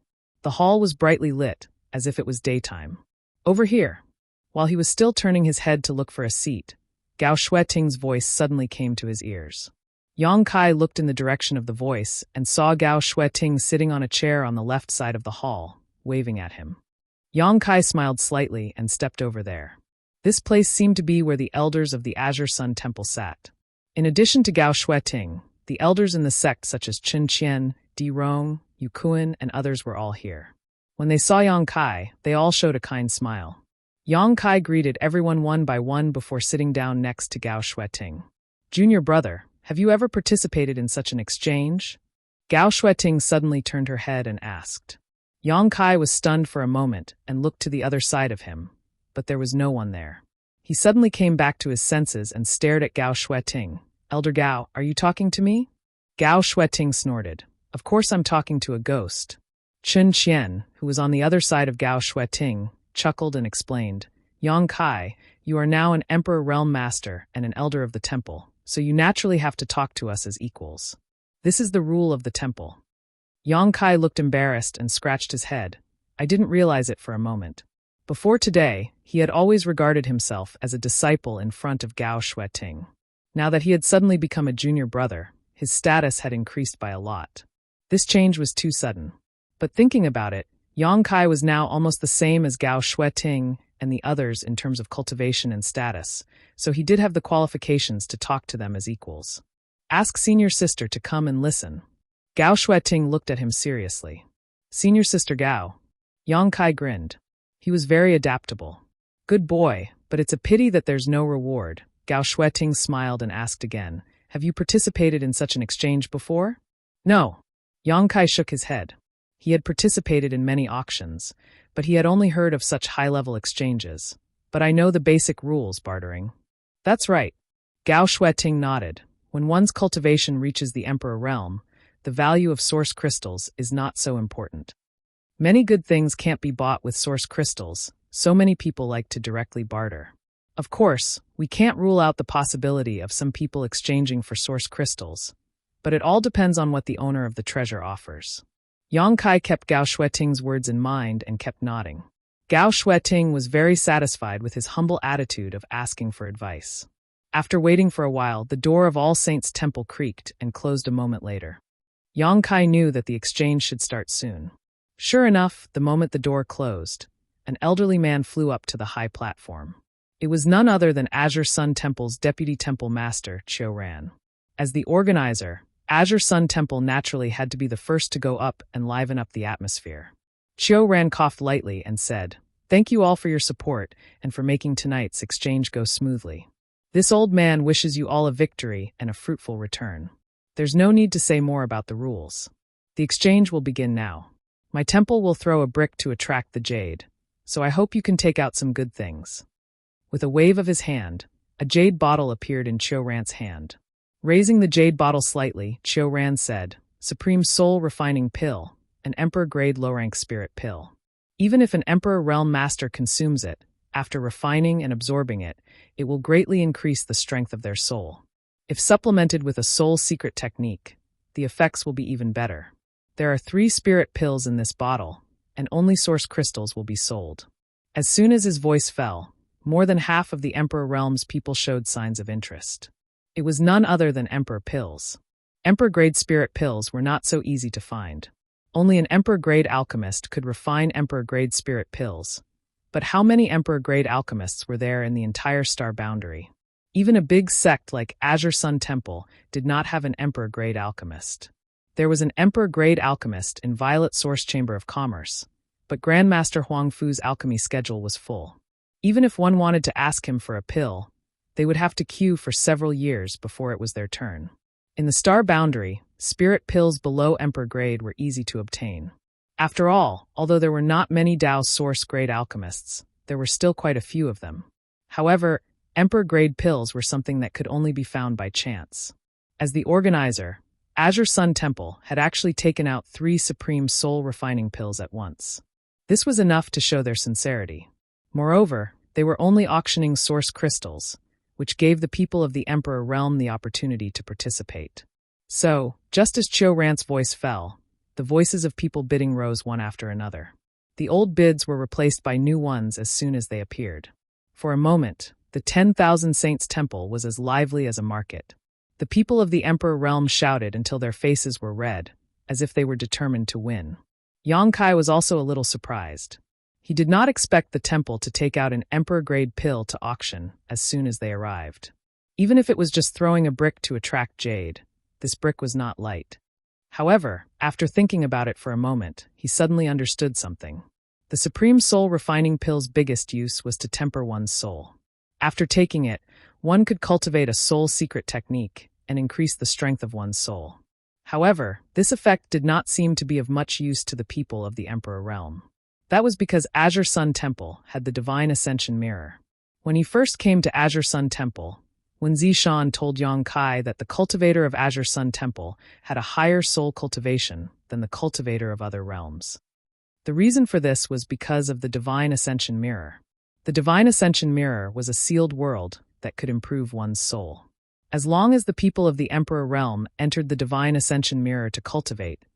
The hall was brightly lit, as if it was daytime. Over here. While he was still turning his head to look for a seat, Gao Shueting's voice suddenly came to his ears. Yang Kai looked in the direction of the voice and saw Gao Shueting sitting on a chair on the left side of the hall, waving at him. Yang Kai smiled slightly and stepped over there. This place seemed to be where the elders of the Azure Sun Temple sat. In addition to Gao Shueting, the elders in the sect such as Chen Qian, Di Rong, Yu Kuan, and others were all here. When they saw Yang Kai, they all showed a kind smile. Yang Kai greeted everyone one by one before sitting down next to Gao Shueting. Junior brother, have you ever participated in such an exchange? Gao Shueting suddenly turned her head and asked. Yang Kai was stunned for a moment and looked to the other side of him, but there was no one there. He suddenly came back to his senses and stared at Gao Shueting. Elder Gao, are you talking to me? Gao Shueting snorted. Of course I'm talking to a ghost. Chen Qian, who was on the other side of Gao Shueting, chuckled and explained, Yang Kai, you are now an Emperor Realm Master and an Elder of the Temple, so you naturally have to talk to us as equals. This is the rule of the temple. Yang Kai looked embarrassed and scratched his head. I didn't realize it for a moment. Before today, he had always regarded himself as a disciple in front of Gao Shueting. Now that he had suddenly become a junior brother, his status had increased by a lot. This change was too sudden. But thinking about it, Yang Kai was now almost the same as Gao Shueting and the others in terms of cultivation and status, so he did have the qualifications to talk to them as equals. Ask senior sister to come and listen. Gao Shueting looked at him seriously. Senior Sister Gao. Yang Kai grinned. He was very adaptable. Good boy, but it's a pity that there's no reward. Gao Shueting smiled and asked again, have you participated in such an exchange before? No. Yang Kai shook his head. He had participated in many auctions, but he had only heard of such high-level exchanges. But I know the basic rules, bartering. That's right. Gao Shueting nodded. When one's cultivation reaches the Emperor realm, the value of source crystals is not so important. Many good things can't be bought with source crystals, so many people like to directly barter. Of course, we can't rule out the possibility of some people exchanging for source crystals, but it all depends on what the owner of the treasure offers. Yang Kai kept Gao Shueting's words in mind and kept nodding. Gao Shueting was very satisfied with his humble attitude of asking for advice. After waiting for a while, the door of All Saints' temple creaked and closed a moment later. Yang Kai knew that the exchange should start soon. Sure enough, the moment the door closed, an elderly man flew up to the high platform. It was none other than Azure Sun Temple's deputy temple master, Soaring. As the organizer, Azure Sun Temple naturally had to be the first to go up and liven up the atmosphere. Soaring coughed lightly and said, "Thank you all for your support and for making tonight's exchange go smoothly. This old man wishes you all a victory and a fruitful return. There's no need to say more about the rules. The exchange will begin now. My temple will throw a brick to attract the jade, so I hope you can take out some good things." With a wave of his hand, a jade bottle appeared in Soaring's hand. Raising the jade bottle slightly, Soaring said, "Supreme Soul Refining Pill, an Emperor-grade low-rank spirit pill. Even if an Emperor Realm Master consumes it, after refining and absorbing it, it will greatly increase the strength of their soul. If supplemented with a soul secret technique, the effects will be even better. There are 3 spirit pills in this bottle, and only source crystals will be sold." As soon as his voice fell, more than half of the Emperor Realm's people showed signs of interest. It was none other than Emperor pills. Emperor-grade spirit pills were not so easy to find. Only an Emperor-grade alchemist could refine Emperor-grade spirit pills. But how many Emperor-grade alchemists were there in the entire star boundary? Even a big sect like Azure Sun Temple did not have an Emperor-grade alchemist. There was an Emperor-grade alchemist in Violet Source Chamber of Commerce, but Grandmaster Huang Fu's alchemy schedule was full. Even if one wanted to ask him for a pill, they would have to queue for several years before it was their turn. In the star boundary, spirit pills below Emperor grade were easy to obtain. After all, although there were not many Dao source grade alchemists, there were still quite a few of them. However, Emperor grade pills were something that could only be found by chance. As the organizer, Azure Sun Temple had actually taken out 3 supreme soul refining pills at once. This was enough to show their sincerity. Moreover, they were only auctioning source crystals, which gave the people of the Emperor realm the opportunity to participate. So, just as Soaring's voice fell, the voices of people bidding rose one after another. The old bids were replaced by new ones as soon as they appeared. For a moment, the 10,000 Saints Temple was as lively as a market. The people of the Emperor realm shouted until their faces were red, as if they were determined to win. Yang Kai was also a little surprised. He did not expect the temple to take out an Emperor-grade pill to auction as soon as they arrived. Even if it was just throwing a brick to attract jade, this brick was not light. However, after thinking about it for a moment, he suddenly understood something. The Supreme Soul Refining Pill's biggest use was to temper one's soul. After taking it, one could cultivate a soul secret technique and increase the strength of one's soul. However, this effect did not seem to be of much use to the people of the Emperor realm. That was because Azure Sun Temple had the Divine Ascension Mirror. When he first came to Azure Sun Temple, when Zishan told Yang Kai that the cultivator of Azure Sun Temple had a higher soul cultivation than the cultivator of other realms. The reason for this was because of the Divine Ascension Mirror. The Divine Ascension Mirror was a sealed world that could improve one's soul. As long as the people of the Emperor realm entered the Divine Ascension Mirror to cultivate,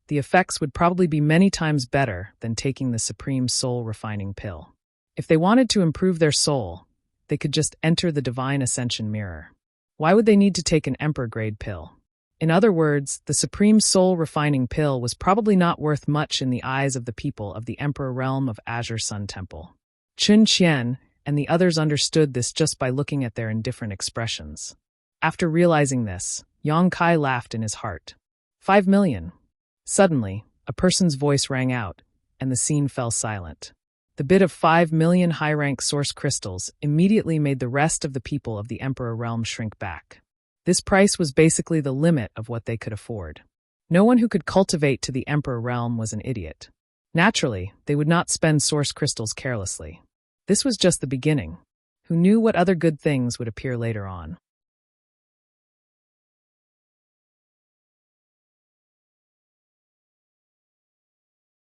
the effects would probably be many times better than taking the Supreme Soul Refining Pill. If they wanted to improve their soul, they could just enter the Divine Ascension Mirror. Why would they need to take an Emperor-grade pill? In other words, the Supreme Soul Refining Pill was probably not worth much in the eyes of the people of the Emperor realm of Azure Sun Temple. Chun Qian and the others understood this just by looking at their indifferent expressions. After realizing this, Yang Kai laughed in his heart. 5 million. Suddenly, A person's voice rang out, and the scene fell silent. The bid of 5 million high-rank source crystals immediately made the rest of the people of the Emperor realm shrink back. This price was basically the limit of what they could afford. No one who could cultivate to the Emperor realm was an idiot. Naturally, they would not spend source crystals carelessly. This was just the beginning. Who knew what other good things would appear later on?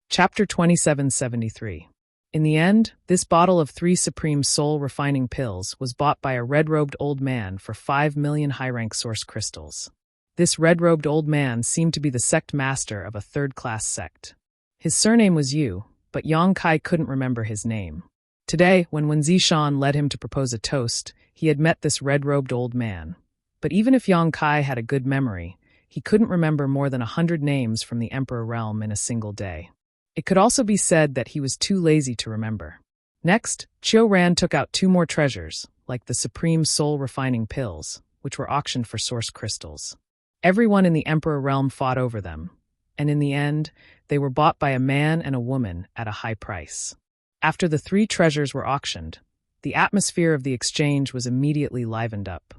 Chapter 2773. In the end, this bottle of 3 supreme soul-refining pills was bought by a red-robed old man for 5 million high-rank source crystals. This red-robed old man seemed to be the sect master of a third-class sect. His surname was Yu, but Yang Kai couldn't remember his name. Today, when Wen Zishan led him to propose a toast, he had met this red-robed old man. But even if Yang Kai had a good memory, he couldn't remember more than 100 names from the Emperor realm in a single day. It could also be said that he was too lazy to remember. Next, Chiu Ran took out 2 more treasures, like the supreme soul-refining pills, which were auctioned for source crystals. Everyone in the Emperor realm fought over them, and in the end, they were bought by a man and a woman at a high price. After the 3 treasures were auctioned, the atmosphere of the exchange was immediately livened up.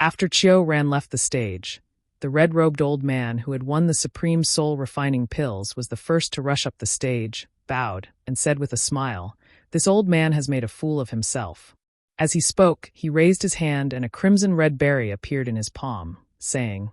After Chiu Ran left the stage, the red-robed old man who had won the supreme soul-refining pills was the first to rush up the stage, bowed, and said with a smile, "This old man has made a fool of himself." As he spoke, he raised his hand and a crimson-red berry appeared in his palm, saying,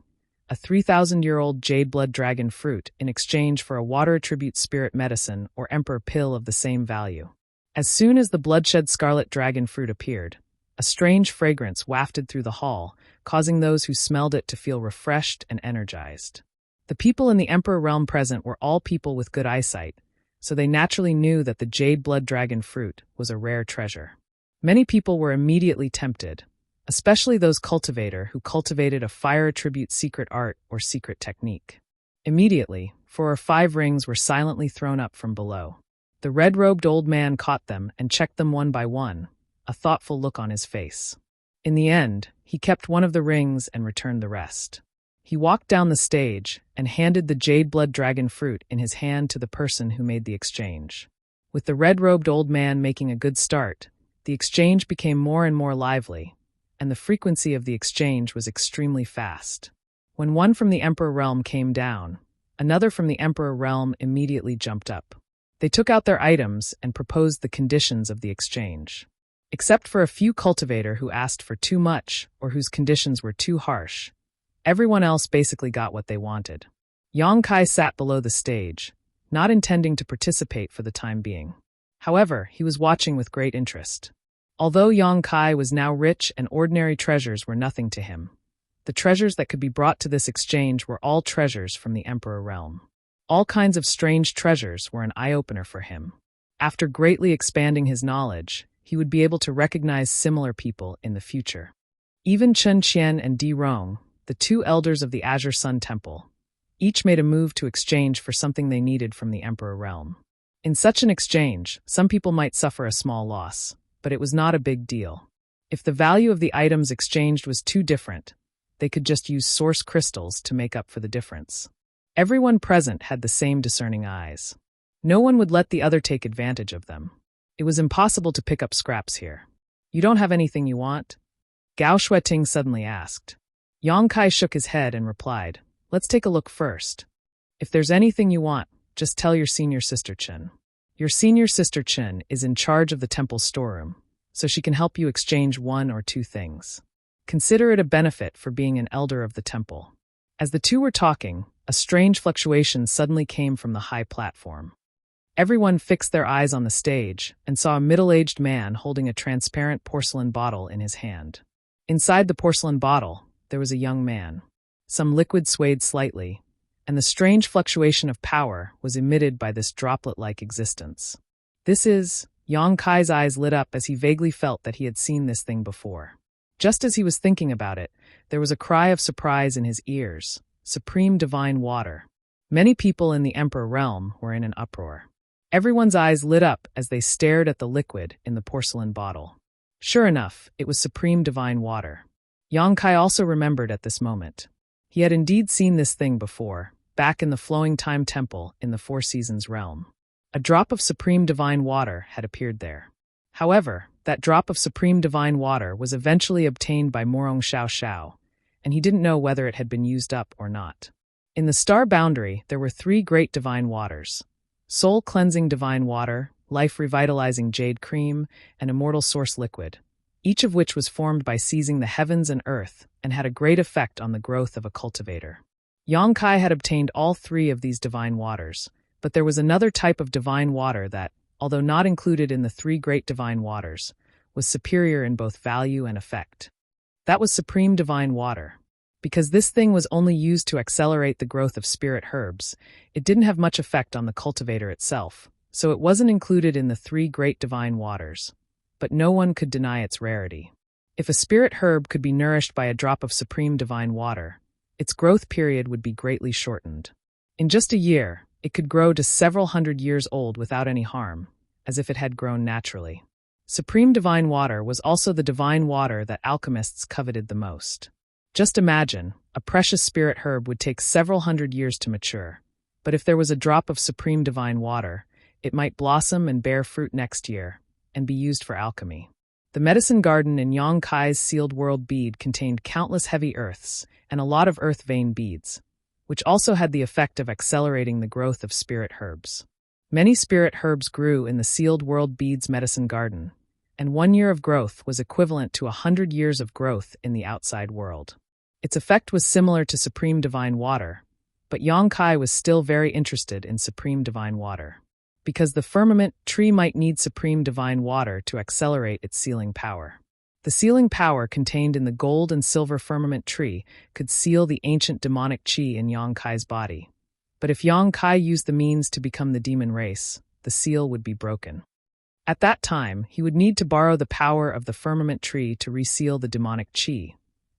"A 3,000-year-old jade blood dragon fruit in exchange for a water attribute spirit medicine or emperor pill of the same value." As soon as the bloodshed scarlet dragon fruit appeared, a strange fragrance wafted through the hall, causing those who smelled it to feel refreshed and energized. The people in the Emperor realm present were all people with good eyesight, so they naturally knew that the jade blood dragon fruit was a rare treasure. Many people were immediately tempted, especially those cultivator who cultivated a fire attribute secret art or secret technique. Immediately, 4 or 5 rings were silently thrown up from below. The red-robed old man caught them and checked them one by one, a thoughtful look on his face. In the end, he kept one of the rings and returned the rest. He walked down the stage and handed the jade blood dragon fruit in his hand to the person who made the exchange. With the red-robed old man making a good start, the exchange became more and more lively, and the frequency of the exchange was extremely fast. When one from the Emperor realm came down, another from the Emperor realm immediately jumped up. They took out their items and proposed the conditions of the exchange. Except for a few cultivator who asked for too much or whose conditions were too harsh, everyone else basically got what they wanted. Yang Kai sat below the stage, not intending to participate for the time being. However, he was watching with great interest. Although Yang Kai was now rich and ordinary treasures were nothing to him, the treasures that could be brought to this exchange were all treasures from the Emperor realm. All kinds of strange treasures were an eye-opener for him. After greatly expanding his knowledge, he would be able to recognize similar people in the future. Even Chen Qian and Di Rong, the 2 elders of the Azure Sun Temple, each made a move to exchange for something they needed from the Emperor realm. In such an exchange, some people might suffer a small loss, but it was not a big deal. If the value of the items exchanged was too different, they could just use source crystals to make up for the difference. Everyone present had the same discerning eyes. No one would let the other take advantage of them. It was impossible to pick up scraps here. "You don't have anything you want?" Gao Shueting suddenly asked. Yang Kai shook his head and replied, "Let's take a look first. If there's anything you want, just tell your senior sister Chen. Your senior sister Chen is in charge of the temple's storeroom, so she can help you exchange 1 or 2 things. Consider it a benefit for being an elder of the temple." As the 2 were talking, a strange fluctuation suddenly came from the high platform. Everyone fixed their eyes on the stage and saw a middle-aged man holding a transparent porcelain bottle in his hand. Inside the porcelain bottle, there was a young man. Some liquid swayed slightly, and the strange fluctuation of power was emitted by this droplet-like existence. "This is..." Yang Kai's eyes lit up as he vaguely felt that he had seen this thing before. Just as he was thinking about it, there was a cry of surprise in his ears. "Supreme divine water." Many people in the Emperor realm were in an uproar. Everyone's eyes lit up as they stared at the liquid in the porcelain bottle. Sure enough, it was supreme divine water. Yang Kai also remembered at this moment. He had indeed seen this thing before, back in the flowing time temple in the Four Seasons realm. A drop of supreme divine water had appeared there. However, that drop of supreme divine water was eventually obtained by Morong Xiao Xiao, and he didn't know whether it had been used up or not. In the star boundary, there were 3 great divine waters: soul-cleansing divine water, life-revitalizing jade cream, and immortal source liquid, each of which was formed by seizing the heavens and earth and had a great effect on the growth of a cultivator. Yang Kai had obtained all 3 of these divine waters, but there was another type of divine water that, although not included in the 3 great divine waters, was superior in both value and effect. That was supreme divine water. Because this thing was only used to accelerate the growth of spirit herbs, it didn't have much effect on the cultivator itself, so it wasn't included in the 3 great divine waters. But no one could deny its rarity. If a spirit herb could be nourished by a drop of supreme divine water, its growth period would be greatly shortened. In just a year, it could grow to several hundred years old without any harm, as if it had grown naturally. Supreme divine water was also the divine water that alchemists coveted the most. Just imagine, a precious spirit herb would take several hundred years to mature, but if there was a drop of supreme divine water, it might blossom and bear fruit next year, and be used for alchemy. The medicine garden in Yang Kai's sealed world bead contained countless heavy earths and a lot of earth vein beads, which also had the effect of accelerating the growth of spirit herbs. Many spirit herbs grew in the sealed world beads medicine garden, and 1 year of growth was equivalent to 100 years of growth in the outside world. Its effect was similar to supreme divine water, but Yang Kai was still very interested in supreme divine water, because the firmament tree might need supreme divine water to accelerate its sealing power. The sealing power contained in the gold and silver firmament tree could seal the ancient demonic qi in Yang Kai's body. But if Yang Kai used the means to become the demon race, the seal would be broken. At that time, he would need to borrow the power of the firmament tree to reseal the demonic qi.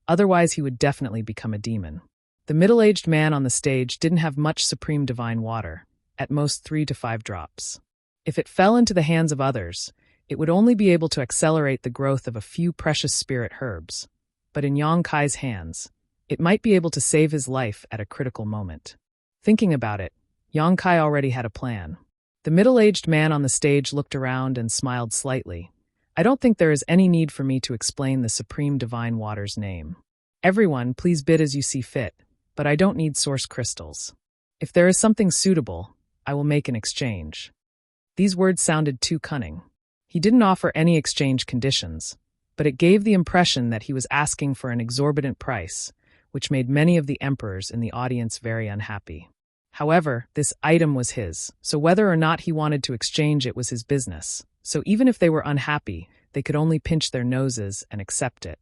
Otherwise, he would definitely become a demon. The middle-aged man on the stage didn't have much supreme divine water, at most 3 to 5 drops. If it fell into the hands of others, it would only be able to accelerate the growth of a few precious spirit herbs. But in Yang Kai's hands, it might be able to save his life at a critical moment. Thinking about it, Yang Kai already had a plan. The middle-aged man on the stage looked around and smiled slightly. I don't think there is any need for me to explain the supreme divine water's name. Everyone, please bid as you see fit, but I don't need source crystals. If there is something suitable, I will make an exchange. These words sounded too cunning. He didn't offer any exchange conditions, but it gave the impression that he was asking for an exorbitant price, which made many of the emperors in the audience very unhappy. However, this item was his, so whether or not he wanted to exchange it was his business. So even if they were unhappy, they could only pinch their noses and accept it.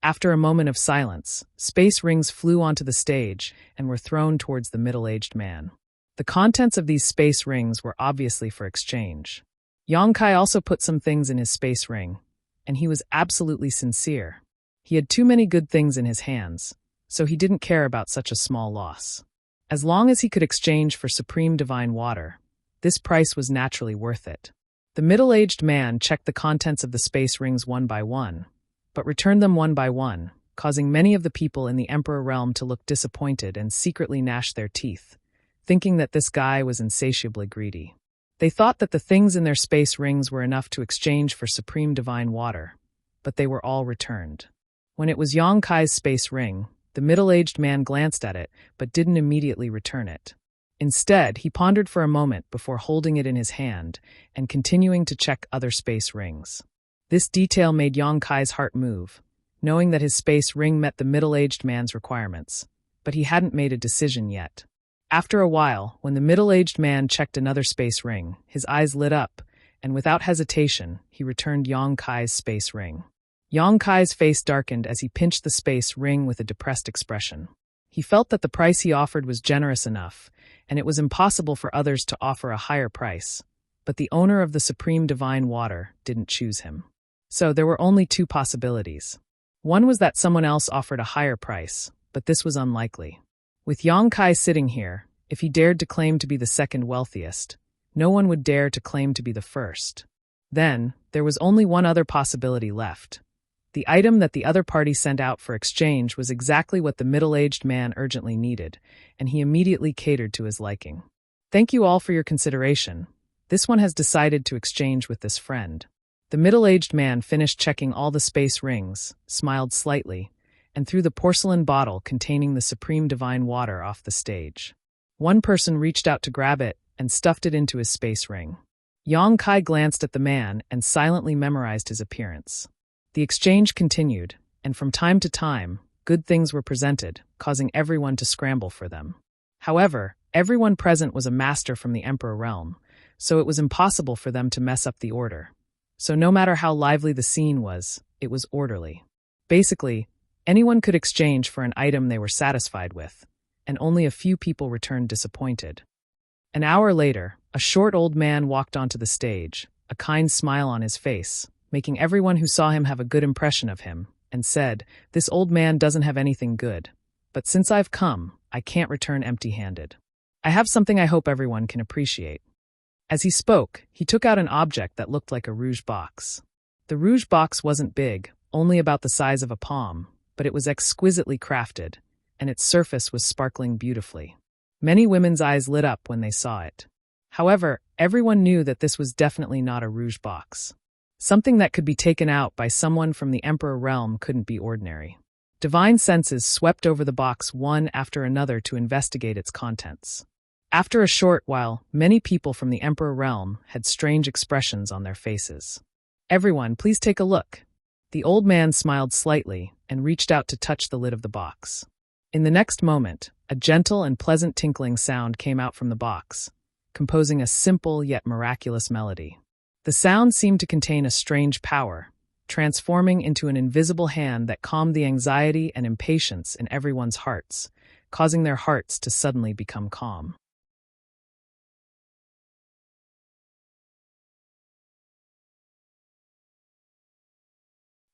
After a moment of silence, space rings flew onto the stage and were thrown towards the middle-aged man. The contents of these space rings were obviously for exchange. Yang Kai also put some things in his space ring, and he was absolutely sincere. He had too many good things in his hands, so he didn't care about such a small loss. As long as he could exchange for supreme divine water, this price was naturally worth it. The middle-aged man checked the contents of the space rings one by one, but returned them one by one, causing many of the people in the Emperor realm to look disappointed and secretly gnash their teeth, thinking that this guy was insatiably greedy. They thought that the things in their space rings were enough to exchange for supreme divine water, but they were all returned. When it was Yang Kai's space ring, the middle-aged man glanced at it, but didn't immediately return it. Instead, he pondered for a moment before holding it in his hand and continuing to check other space rings. This detail made Yang Kai's heart move, knowing that his space ring met the middle-aged man's requirements, but he hadn't made a decision yet. After a while, when the middle-aged man checked another space ring, his eyes lit up, and without hesitation, he returned Yang Kai's space ring. Yang Kai's face darkened as he pinched the space ring with a depressed expression. He felt that the price he offered was generous enough, and it was impossible for others to offer a higher price, but the owner of the supreme divine water didn't choose him. So there were only 2 possibilities. One was that someone else offered a higher price, but this was unlikely. With Yang Kai sitting here, if he dared to claim to be the second wealthiest, no one would dare to claim to be the first. Then, there was only one other possibility left. The item that the other party sent out for exchange was exactly what the middle-aged man urgently needed, and he immediately catered to his liking. Thank you all for your consideration. This one has decided to exchange with this friend. The middle-aged man finished checking all the space rings, smiled slightly, and threw the porcelain bottle containing the supreme divine water off the stage. One person reached out to grab it and stuffed it into his space ring. Yang Kai glanced at the man and silently memorized his appearance. The exchange continued, and from time to time, good things were presented, causing everyone to scramble for them. However, everyone present was a master from the Emperor realm, so it was impossible for them to mess up the order. So no matter how lively the scene was, it was orderly. Basically, anyone could exchange for an item they were satisfied with, and only a few people returned disappointed. An hour later, a short old man walked onto the stage, a kind smile on his face, making everyone who saw him have a good impression of him, and said, "This old man doesn't have anything good, but since I've come, I can't return empty-handed. I have something I hope everyone can appreciate." As he spoke, he took out an object that looked like a rouge box. The rouge box wasn't big, only about the size of a palm, but it was exquisitely crafted, and its surface was sparkling beautifully. Many women's eyes lit up when they saw it. However, everyone knew that this was definitely not a rouge box. Something that could be taken out by someone from the Emperor realm couldn't be ordinary. Divine senses swept over the box one after another to investigate its contents. After a short while, many people from the Emperor realm had strange expressions on their faces. "Everyone, please take a look." The old man smiled slightly and reached out to touch the lid of the box. In the next moment, a gentle and pleasant tinkling sound came out from the box, composing a simple yet miraculous melody. The sound seemed to contain a strange power, transforming into an invisible hand that calmed the anxiety and impatience in everyone's hearts, causing their hearts to suddenly become calm.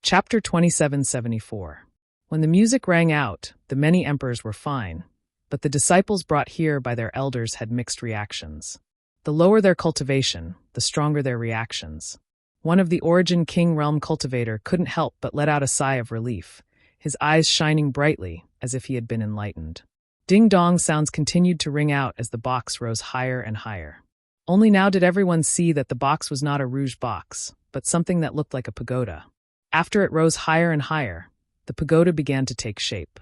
Chapter 2774. When the music rang out, the many emperors were fine, but the disciples brought here by their elders had mixed reactions. The lower their cultivation, the stronger their reactions. One of the Origin King realm cultivator couldn't help but let out a sigh of relief, his eyes shining brightly as if he had been enlightened. Ding-dong sounds continued to ring out as the box rose higher and higher. Only now did everyone see that the box was not a rouge box, but something that looked like a pagoda. After it rose higher and higher, the pagoda began to take shape.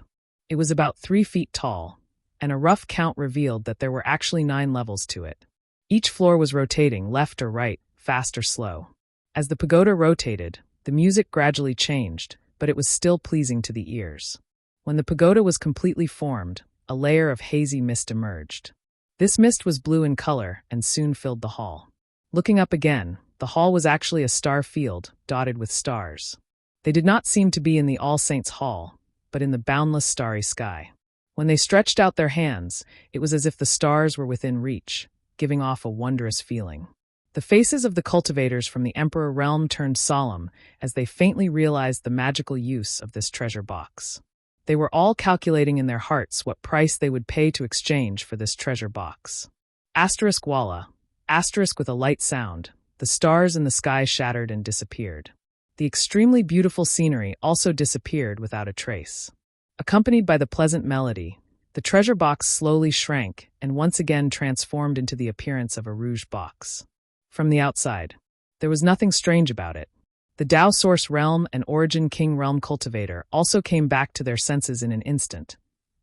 It was about 3 feet tall, and a rough count revealed that there were actually 9 levels to it. Each floor was rotating left or right, fast or slow. As the pagoda rotated, the music gradually changed, but it was still pleasing to the ears. When the pagoda was completely formed, a layer of hazy mist emerged. This mist was blue in color and soon filled the hall. Looking up again, the hall was actually a star field, dotted with stars. They did not seem to be in the All Saints' Hall, but in the boundless starry sky. When they stretched out their hands, it was as if the stars were within reach, giving off a wondrous feeling. The faces of the cultivators from the Emperor realm turned solemn as they faintly realized the magical use of this treasure box. They were all calculating in their hearts what price they would pay to exchange for this treasure box. Asterisk Walla. Asterisk with a light sound. The stars in the sky shattered and disappeared. The extremely beautiful scenery also disappeared without a trace. Accompanied by the pleasant melody, the treasure box slowly shrank and once again transformed into the appearance of a rouge box. From the outside, there was nothing strange about it. The Tao Source Realm and Origin King Realm Cultivator also came back to their senses in an instant,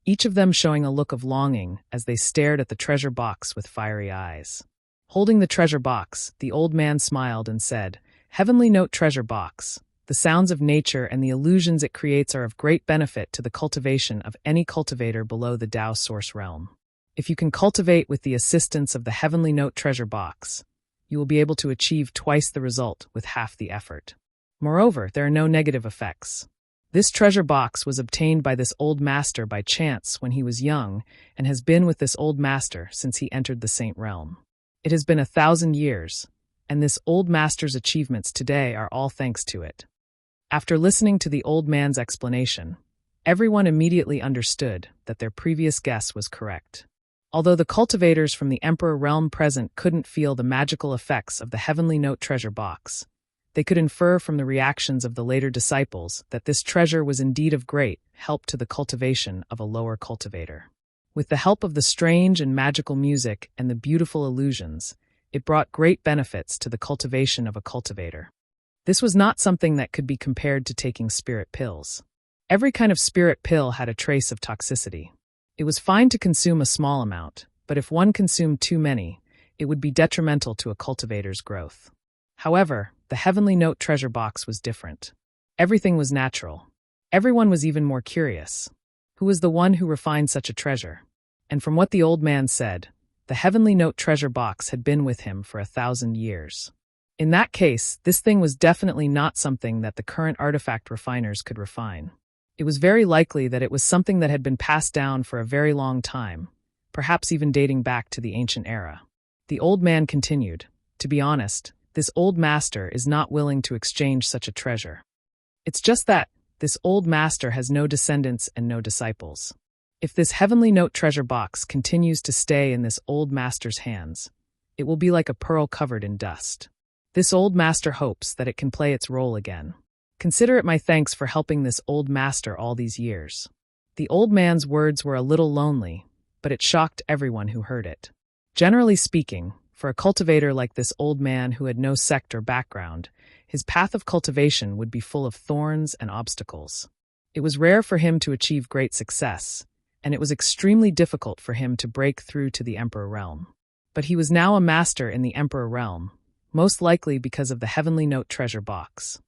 each of them showing a look of longing as they stared at the treasure box with fiery eyes. Holding the treasure box, the old man smiled and said, "Heavenly Note Treasure Box. The sounds of nature and the illusions it creates are of great benefit to the cultivation of any cultivator below the Tao Source Realm. If you can cultivate with the assistance of the Heavenly Note Treasure Box, you will be able to achieve twice the result with half the effort. Moreover, there are no negative effects. This treasure box was obtained by this old master by chance when he was young and has been with this old master since he entered the Saint Realm. It has been 1,000 years, and this old master's achievements today are all thanks to it." After listening to the old man's explanation, everyone immediately understood that their previous guess was correct. Although the cultivators from the Emperor realm present couldn't feel the magical effects of the Heavenly Note treasure box, They could infer from the reactions of the later disciples that this treasure was indeed of great help to the cultivation of a lower cultivator. With the help of the strange and magical music and the beautiful illusions, it brought great benefits to the cultivation of a cultivator. This was not something that could be compared to taking spirit pills. Every kind of spirit pill had a trace of toxicity. It was fine to consume a small amount, but if one consumed too many, it would be detrimental to a cultivator's growth. However, the Heavenly Note treasure box was different. Everything was natural. Everyone was even more curious. Who was the one who refined such a treasure? And from what the old man said, the Heavenly Note treasure box had been with him for 1,000 years. In that case, this thing was definitely not something that the current artifact refiners could refine. It was very likely that it was something that had been passed down for a very long time, perhaps even dating back to the ancient era. The old man continued, "To be honest, this old master is not willing to exchange such a treasure. It's just that this old master has no descendants and no disciples. If this Heavenly Note treasure box continues to stay in this old master's hands, it will be like a pearl covered in dust. This old master hopes that it can play its role again. Consider it my thanks for helping this old master all these years." The old man's words were a little lonely, but it shocked everyone who heard it. Generally speaking, for a cultivator like this old man who had no sect or background, his path of cultivation would be full of thorns and obstacles. It was rare for him to achieve great success, and it was extremely difficult for him to break through to the Emperor realm. But he was now a master in the Emperor realm, most likely because of the Heavenly Note treasure box.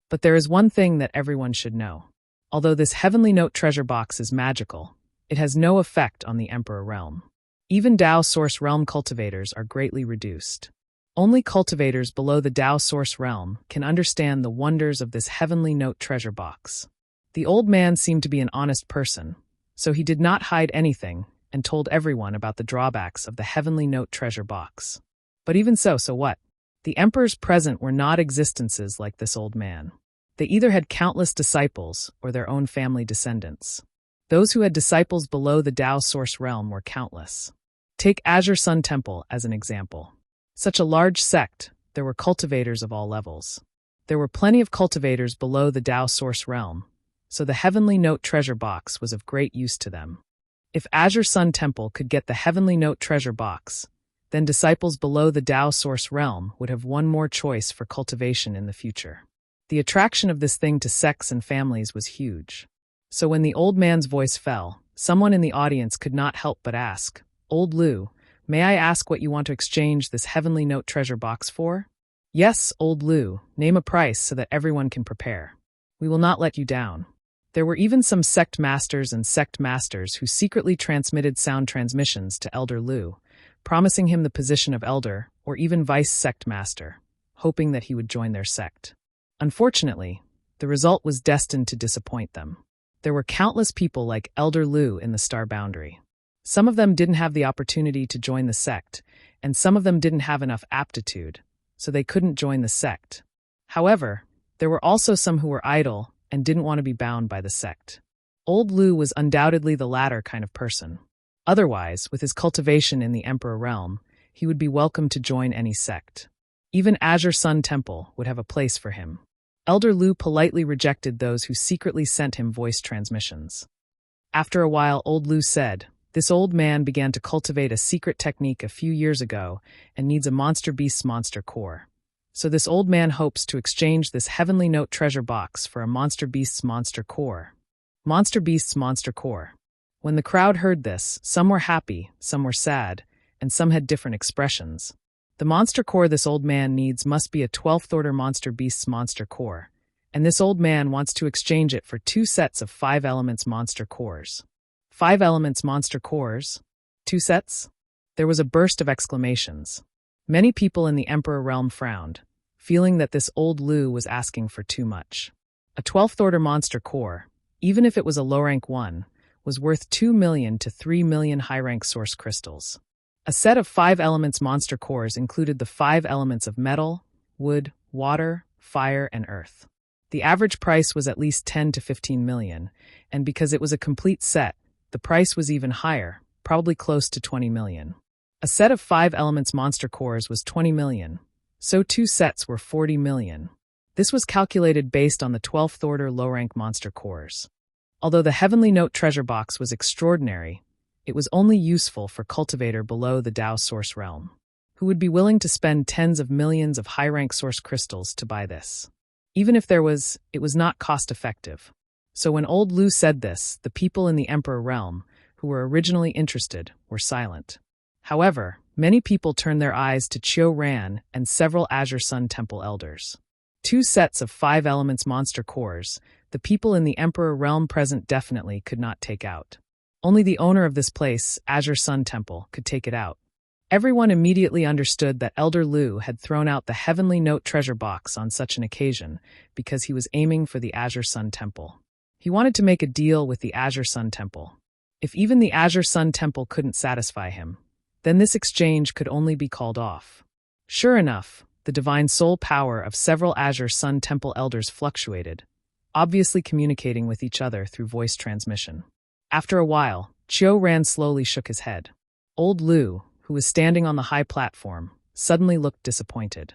But there is one thing that everyone should know. Although this Heavenly Note treasure box is magical, it has no effect on the Emperor realm. Even Dao Source realm cultivators are greatly reduced. Only cultivators below the Dao Source realm can understand the wonders of this Heavenly Note treasure box. The old man seemed to be an honest person, so he did not hide anything and told everyone about the drawbacks of the Heavenly Note treasure box. But even so what? The emperors present were not existences like this old man. They either had countless disciples or their own family descendants. Those who had disciples below the Dao Source realm were countless. Take Azure Sun Temple as an example. Such a large sect, there were cultivators of all levels. There were plenty of cultivators below the Dao Source realm, so the Heavenly Note treasure box was of great use to them. If Azure Sun Temple could get the Heavenly Note treasure box, then disciples below the Dao Source realm would have one more choice for cultivation in the future. The attraction of this thing to sects and families was huge. So when the old man's voice fell, someone in the audience could not help but ask, "Old Lu, may I ask what you want to exchange this Heavenly Note treasure box for?" "Yes, Old Lu, name a price so that everyone can prepare. We will not let you down." There were even some sect masters who secretly transmitted sound transmissions to Elder Lu, promising him the position of elder or even vice sect master, hoping that he would join their sect. Unfortunately, the result was destined to disappoint them. There were countless people like Elder Lu in the Star Boundary. Some of them didn't have the opportunity to join the sect, and some of them didn't have enough aptitude, so they couldn't join the sect. However, there were also some who were idle and didn't want to be bound by the sect. Old Lu was undoubtedly the latter kind of person. Otherwise, with his cultivation in the Emperor realm, he would be welcome to join any sect. Even Azure Sun Temple would have a place for him. Elder Lu politely rejected those who secretly sent him voice transmissions. After a while, Old Lu said, "This old man began to cultivate a secret technique a few years ago and needs a Monster Beast's monster core. So this old man hopes to exchange this Heavenly Note treasure box for a Monster Beast's monster core." Monster Beast's monster core. When the crowd heard this, some were happy, some were sad, and some had different expressions. The monster core this old man needs must be a 12th order Monster Beast's monster core, and this old man wants to exchange it for 2 sets of 5 elements monster cores. 5 elements monster cores? 2 sets? There was a burst of exclamations. Many people in the Emperor realm frowned, feeling that this old Lu was asking for too much. A 12th order monster core, even if it was a low-rank one, was worth 2 million to 3 million high-rank source crystals. A set of 5 elements monster cores included the 5 elements of metal, wood, water, fire, and earth. The average price was at least 10 to 15 million, and because it was a complete set, the price was even higher, probably close to 20 million. A set of 5 elements monster cores was 20 million, so 2 sets were 40 million. This was calculated based on the 12th order low-rank monster cores. Although the Heavenly Note treasure box was extraordinary, it was only useful for cultivator below the Tao source realm, who would be willing to spend tens of millions of high-rank source crystals to buy this. Even if it was not cost-effective. So when old Lu said this, the people in the Emperor realm, who were originally interested, were silent. However, many people turned their eyes to Chiu Ran and several Azure Sun Temple elders. 2 sets of 5 elements monster cores, the people in the Emperor realm present definitely could not take out. Only the owner of this place, Azure Sun Temple, could take it out. Everyone immediately understood that Elder Lu had thrown out the Heavenly Note treasure box on such an occasion because he was aiming for the Azure Sun Temple. He wanted to make a deal with the Azure Sun Temple. If even the Azure Sun Temple couldn't satisfy him, then this exchange could only be called off. Sure enough, the divine soul power of several Azure Sun Temple elders fluctuated, obviously communicating with each other through voice transmission. After a while, Chiu Ran slowly shook his head. Old Lu, who was standing on the high platform, suddenly looked disappointed.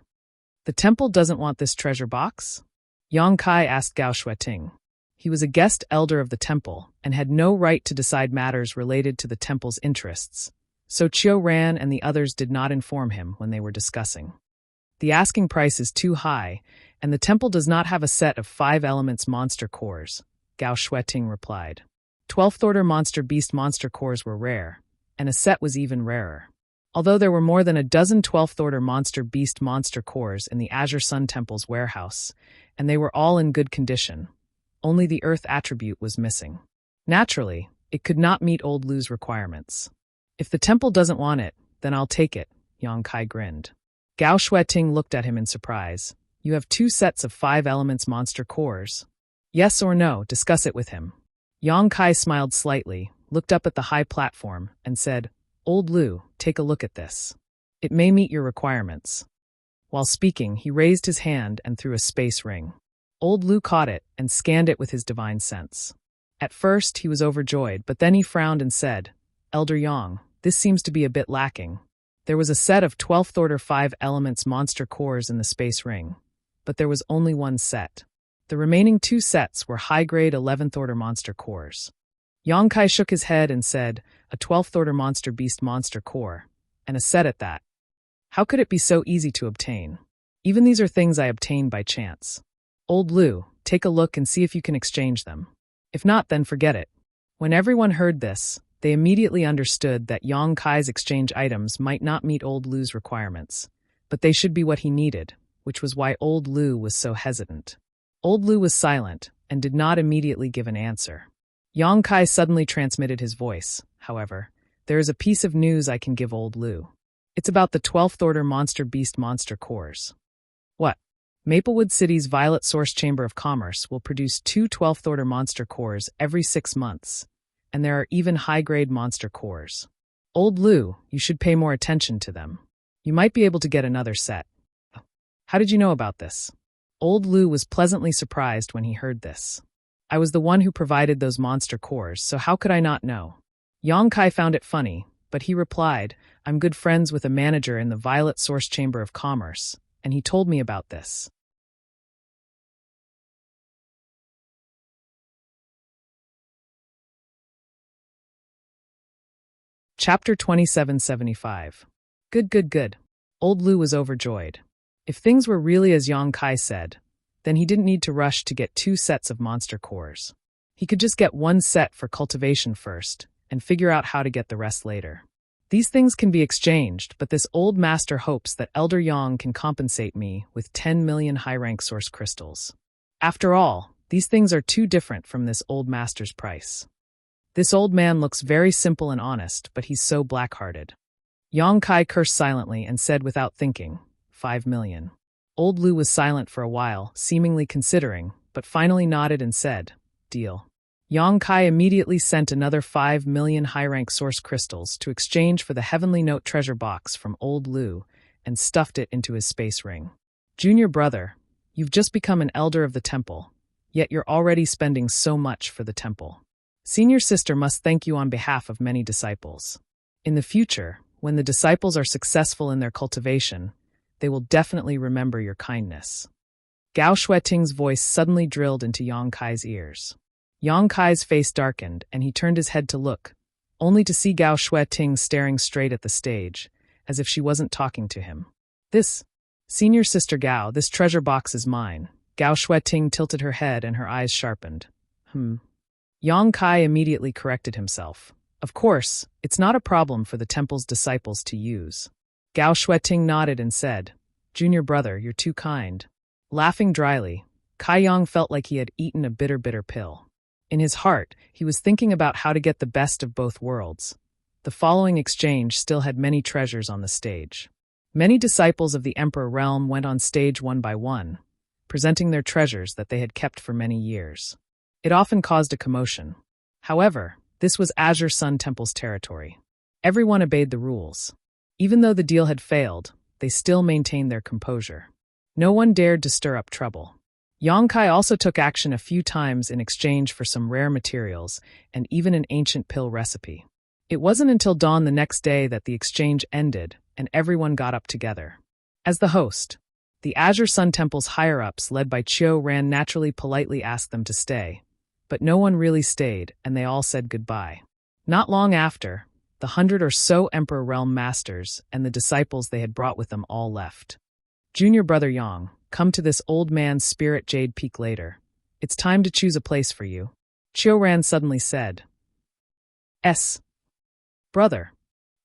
The temple doesn't want this treasure box? Yang Kai asked Gao Shueting. He was a guest elder of the temple and had no right to decide matters related to the temple's interests, so Chiu Ran and the others did not inform him when they were discussing. The asking price is too high, and the temple does not have a set of 5 elements monster cores, Gao Shueting replied. 12th order monster beast monster cores were rare, and a set was even rarer. Although there were more than a dozen 12th order monster beast monster cores in the Azure Sun Temple's warehouse, and they were all in good condition, only the earth attribute was missing. Naturally, it could not meet old Lu's requirements. If the temple doesn't want it, then I'll take it, Yang Kai grinned. Gao Shueting looked at him in surprise. You have 2 sets of 5 elements monster cores. Yes or no, discuss it with him. Yang Kai smiled slightly, looked up at the high platform, and said, Old Lu, take a look at this. It may meet your requirements. While speaking, he raised his hand and threw a space ring. Old Lu caught it and scanned it with his divine sense. At first, he was overjoyed, but then he frowned and said, Elder Yang, this seems to be a bit lacking. There was a set of 12th order 5 elements monster cores in the space ring, but there was only 1 set. The remaining 2 sets were high-grade 11th order monster cores. Yang Kai shook his head and said, a 12th order monster beast monster core, and a set at that. How could it be so easy to obtain? Even these are things I obtained by chance. Old Lu, take a look and see if you can exchange them. If not, then forget it. When everyone heard this, they immediately understood that Yang Kai's exchange items might not meet Old Lu's requirements, but they should be what he needed, which was why Old Lu was so hesitant. Old Lu was silent and did not immediately give an answer. Yang Kai suddenly transmitted his voice. However, there is a piece of news I can give Old Lu. It's about the 12th order monster beast monster cores. What? Maplewood City's Violet Source Chamber of Commerce will produce 2 12th order monster cores every 6 months, and there are even high-grade monster cores. Old Lu, you should pay more attention to them. You might be able to get another set. How did you know about this? Old Lu was pleasantly surprised when he heard this. I was the one who provided those monster cores, so how could I not know? Yang Kai found it funny, but he replied, I'm good friends with a manager in the Violet Source Chamber of Commerce, and he told me about this. Chapter 2775. Good. Old Lu was overjoyed. If things were really as Yang Kai said, then he didn't need to rush to get 2 sets of monster cores. He could just get 1 set for cultivation first, and figure out how to get the rest later. These things can be exchanged, but this old master hopes that Elder Yang can compensate me with 10 million high-rank source crystals. After all, these things are too different from this old master's price. This old man looks very simple and honest, but he's so black-hearted. Yang Kai cursed silently and said without thinking, 5 million. Old Lu was silent for a while, seemingly considering, but finally nodded and said, deal. Yang Kai immediately sent another 5 million high-rank source crystals to exchange for the Heavenly Note treasure box from Old Lu and stuffed it into his space ring. Junior brother, you've just become an elder of the temple, yet you're already spending so much for the temple. Senior sister must thank you on behalf of many disciples. In the future, when the disciples are successful in their cultivation, they will definitely remember your kindness. Gao Shueting's voice suddenly drilled into Yang Kai's ears. Yang Kai's face darkened, and he turned his head to look, only to see Gao Shueting staring straight at the stage, as if she wasn't talking to him. This, Senior Sister Gao, this treasure box is mine. Gao Shueting tilted her head and her eyes sharpened. Yang Kai immediately corrected himself. Of course, it's not a problem for the temple's disciples to use. Gao Shueting nodded and said, Junior brother, you're too kind. Laughing dryly, Kai Yang felt like he had eaten a bitter pill. In his heart, he was thinking about how to get the best of both worlds. The following exchange still had many treasures on the stage. Many disciples of the Emperor realm went on stage one by one, presenting their treasures that they had kept for many years. It often caused a commotion. However, this was Azure Sun Temple's territory. Everyone obeyed the rules. Even though the deal had failed, they still maintained their composure. No one dared to stir up trouble. Yang Kai also took action a few times in exchange for some rare materials and even an ancient pill recipe. It wasn't until dawn the next day that the exchange ended and everyone got up together. As the host, the Azure Sun Temple's higher-ups led by Chiu Ran naturally politely asked them to stay, but no one really stayed and they all said goodbye. Not long after, the 100 or so Emperor Realm masters and the disciples they had brought with them all left. Junior brother Yang, come to this old man's spirit jade peak later. It's time to choose a place for you. Chiu Ran suddenly said. Brother.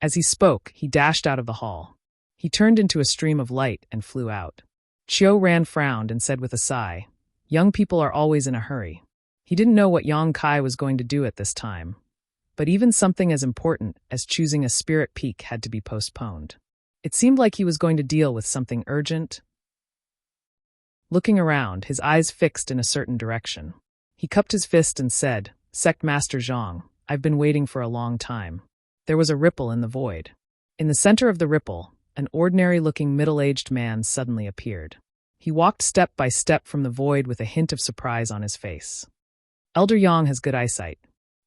As he spoke, he dashed out of the hall. He turned into a stream of light and flew out. Chiu Ran frowned and said with a sigh, young people are always in a hurry. He didn't know what Yang Kai was going to do at this time. But even something as important as choosing a spirit peak had to be postponed. It seemed like he was going to deal with something urgent. Looking around, his eyes fixed in a certain direction. He cupped his fist and said, Sect Master Zhang, I've been waiting for a long time. There was a ripple in the void. In the center of the ripple, an ordinary-looking middle-aged man suddenly appeared. He walked step by step from the void with a hint of surprise on his face. Elder Yang has good eyesight.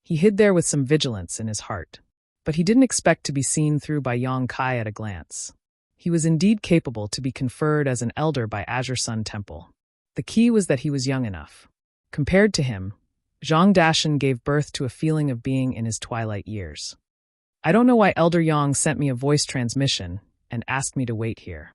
He hid there with some vigilance in his heart. But he didn't expect to be seen through by Yang Kai at a glance. He was indeed capable to be conferred as an elder by Azure Sun Temple. The key was that he was young enough. Compared to him, Zhang Dashan gave birth to a feeling of being in his twilight years. I don't know why Elder Yang sent me a voice transmission and asked me to wait here.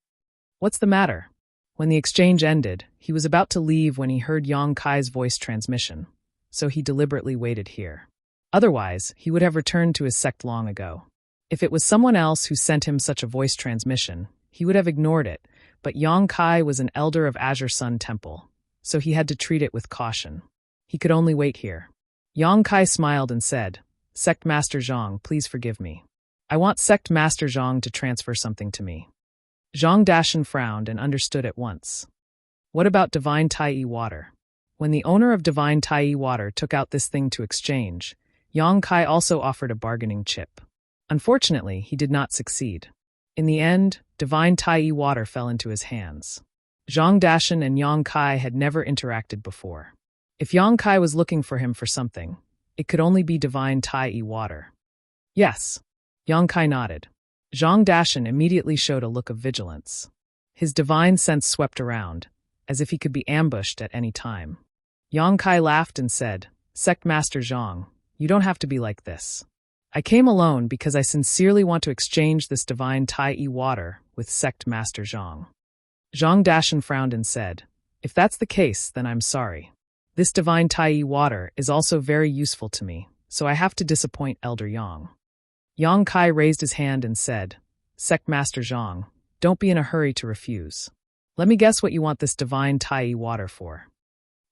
What's the matter? When the exchange ended, he was about to leave when he heard Yang Kai's voice transmission, so he deliberately waited here. Otherwise, he would have returned to his sect long ago. If it was someone else who sent him such a voice transmission, he would have ignored it, but Yang Kai was an elder of Azure Sun Temple, so he had to treat it with caution. He could only wait here. Yang Kai smiled and said, Sect Master Zhang, please forgive me. I want Sect Master Zhang to transfer something to me. Zhang Dashan frowned and understood at once. What about Divine Tai water? When the owner of Divine Tai water took out this thing to exchange, Yang Kai also offered a bargaining chip. Unfortunately, he did not succeed. In the end, Divine Tai water fell into his hands. Zhang Dashan and Yang Kai had never interacted before. If Yang Kai was looking for him for something, it could only be Divine Tai water. Yes. Yang Kai nodded. Zhang Dashan immediately showed a look of vigilance. His divine sense swept around, as if he could be ambushed at any time. Yang Kai laughed and said, Sect Master Zhang, you don't have to be like this. I came alone because I sincerely want to exchange this Divine Tai water with Sect Master Zhang. Zhang Dashan frowned and said, If that's the case, then I'm sorry. This Divine Tai water is also very useful to me, so I have to disappoint Elder Yang. Yang Kai raised his hand and said, Sect Master Zhang, don't be in a hurry to refuse. Let me guess what you want this Divine Tai water for.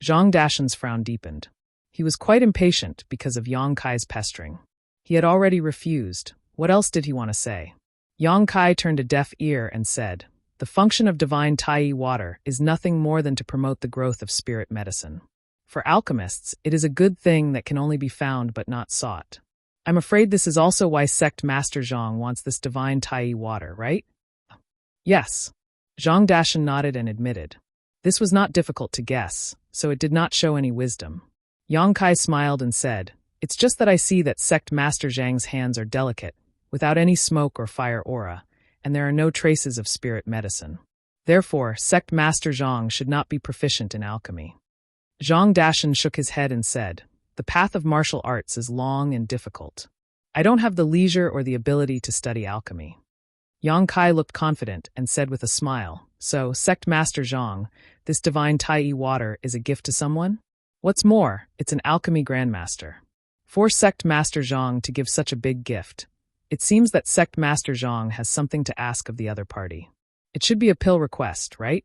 Zhang Dashan's frown deepened. He was quite impatient because of Yang Kai's pestering. He had already refused. What else did he want to say? Yang Kai turned a deaf ear and said, The function of Divine Tai water is nothing more than to promote the growth of spirit medicine. For alchemists, it is a good thing that can only be found but not sought. I'm afraid this is also why Sect Master Zhang wants this Divine Tai water, right? Yes. Zhang Dashan nodded and admitted. This was not difficult to guess, so it did not show any wisdom. Yang Kai smiled and said, It's just that I see that Sect Master Zhang's hands are delicate, without any smoke or fire aura, and there are no traces of spirit medicine. Therefore, Sect Master Zhang should not be proficient in alchemy. Zhang Dashan shook his head and said, "The path of martial arts is long and difficult. I don't have the leisure or the ability to study alchemy." Yang Kai looked confident and said with a smile, "So, Sect Master Zhang, this divine Tai water is a gift to someone? What's more, it's an alchemy grandmaster. For Sect Master Zhang to give such a big gift, it seems that Sect Master Zhang has something to ask of the other party. It should be a pill request, right?"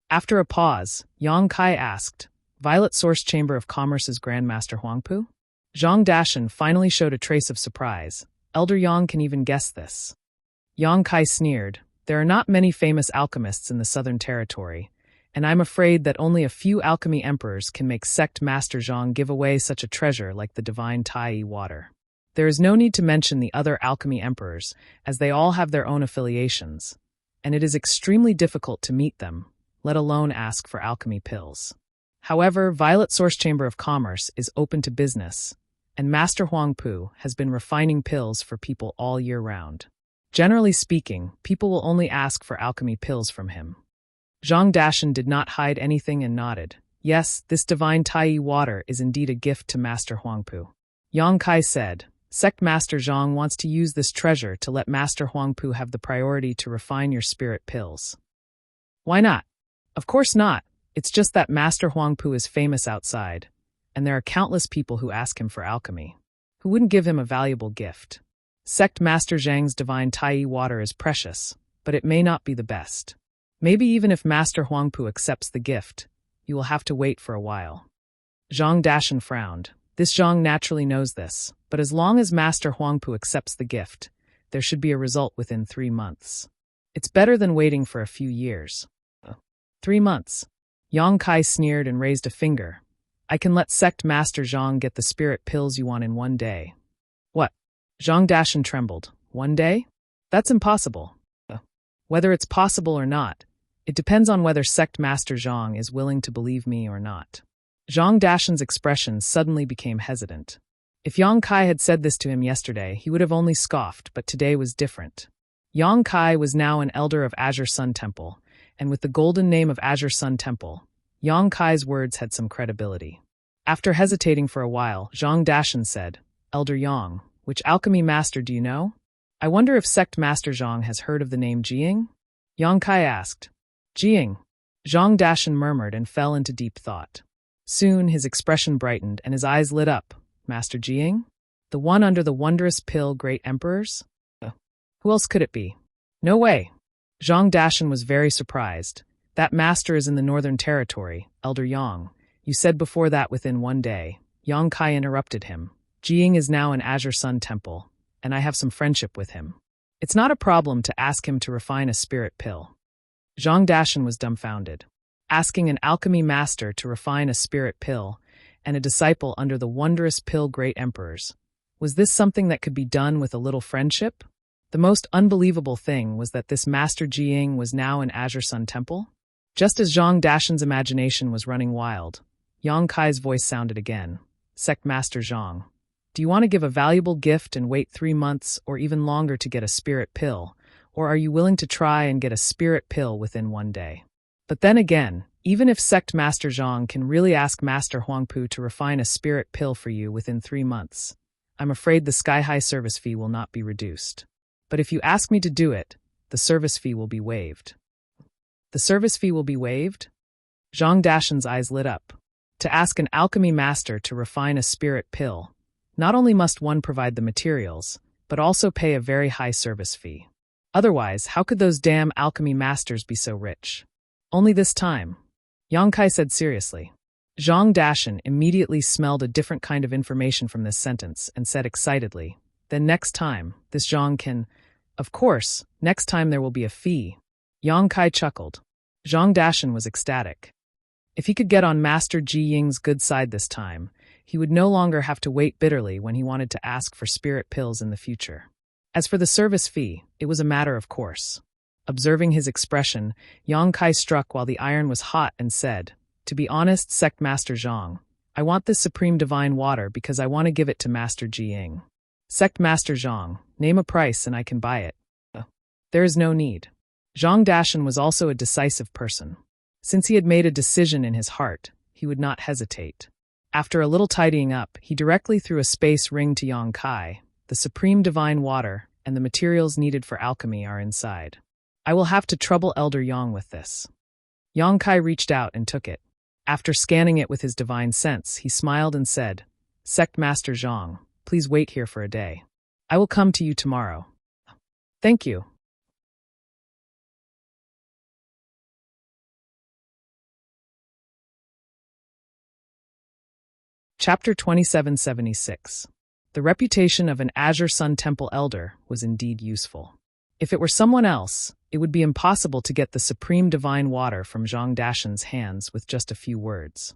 After a pause, Yang Kai asked, "Violet Source Chamber of Commerce's Grandmaster Huangpu?" Zhang Dashan finally showed a trace of surprise. Elder Yang can even guess this. Yang Kai sneered, "There are not many famous alchemists in the Southern Territory, and I'm afraid that only a few alchemy emperors can make Sect Master Zhang give away such a treasure like the divine Tai water. There is no need to mention the other alchemy emperors, as they all have their own affiliations, and it is extremely difficult to meet them, let alone ask for alchemy pills. However, Violet Source Chamber of Commerce is open to business, and Master Huangpu has been refining pills for people all year round. Generally speaking, people will only ask for alchemy pills from him." Zhang Dashan did not hide anything and nodded. "Yes, this divine Tai water is indeed a gift to Master Huangpu." Yang Kai said, "Sect Master Zhang wants to use this treasure to let Master Huangpu have the priority to refine your spirit pills." "Why not?" "Of course not. It's just that Master Huangpu is famous outside, and there are countless people who ask him for alchemy. Who wouldn't give him a valuable gift? Sect Master Zhang's divine Tai water is precious, but it may not be the best. Maybe even if Master Huangpu accepts the gift, you will have to wait for a while." Zhang Dashan frowned. This Zhang naturally knows this, but as long as Master Huangpu accepts the gift, there should be a result within 3 months. It's better than waiting for a few years. 3 months. Yang Kai sneered and raised a finger. "I can let Sect Master Zhang get the spirit pills you want in 1 day." "What?" Zhang Dashan trembled. 1 day? That's impossible. Whether it's possible or not, it depends on whether Sect Master Zhang is willing to believe me or not. Zhang Dashan's expression suddenly became hesitant. If Yang Kai had said this to him yesterday, he would have only scoffed, but today was different. Yang Kai was now an elder of Azure Sun Temple, and with the golden name of Azure Sun Temple, Yang Kai's words had some credibility. After hesitating for a while, Zhang Dashan said, "Elder Yang, which alchemy master do you know? I wonder if Sect Master Zhang has heard of the name Jiying?" Yang Kai asked. "Jiying?" Zhang Dashan murmured and fell into deep thought. Soon his expression brightened and his eyes lit up. "Master Jiying? The one under the wondrous pill Great Emperors? Who else could it be?" "No way." Zhang Dashan was very surprised. "That master is in the Northern Territory, Elder Yang. You said before that within 1 day." Yang Kai interrupted him. "Jiying is now in Azure Sun Temple, and I have some friendship with him. It's not a problem to ask him to refine a spirit pill." Zhang Dashan was dumbfounded. Asking an alchemy master to refine a spirit pill, and a disciple under the wondrous pill Great Emperors. Was this something that could be done with a little friendship? The most unbelievable thing was that this Master Jiying was now in Azure Sun Temple. Just as Zhang Dashan's imagination was running wild, Yang Kai's voice sounded again. "Sect Master Zhang, do you want to give a valuable gift and wait 3 months or even longer to get a spirit pill, or are you willing to try and get a spirit pill within 1 day? But then again, even if Sect Master Zhang can really ask Master Huangpu to refine a spirit pill for you within 3 months, I'm afraid the sky-high service fee will not be reduced. But if you ask me to do it, the service fee will be waived." "The service fee will be waived?" Zhang Dashan's eyes lit up. To ask an alchemy master to refine a spirit pill, not only must one provide the materials, but also pay a very high service fee. Otherwise, how could those damn alchemy masters be so rich? "Only this time," Yang Kai said seriously. Zhang Dashan immediately smelled a different kind of information from this sentence and said excitedly, "Then next time, this Zhang can... Of course, next time there will be a fee." Yang Kai chuckled. Zhang Dashan was ecstatic. If he could get on Master Jiying's good side this time, he would no longer have to wait bitterly when he wanted to ask for spirit pills in the future. As for the service fee, it was a matter of course. Observing his expression, Yang Kai struck while the iron was hot and said, "To be honest, Sect Master Zhang, I want this supreme divine water because I want to give it to Master Jiying. Sect Master Zhang, name a price and I can buy it." "There is no need." Zhang Dashan was also a decisive person. Since he had made a decision in his heart, he would not hesitate. After a little tidying up, he directly threw a space ring to Yang Kai. The supreme divine water and the materials needed for alchemy are inside. I will have to trouble Elder Yang with this. Yang Kai reached out and took it. After scanning it with his divine sense, he smiled and said, Sect Master Zhang, please wait here for a day. I will come to you tomorrow. Thank you. Chapter 2776. The reputation of an Azure Sun Temple elder was indeed useful. If it were someone else, it would be impossible to get the supreme divine water from Zhang Dashan's hands with just a few words.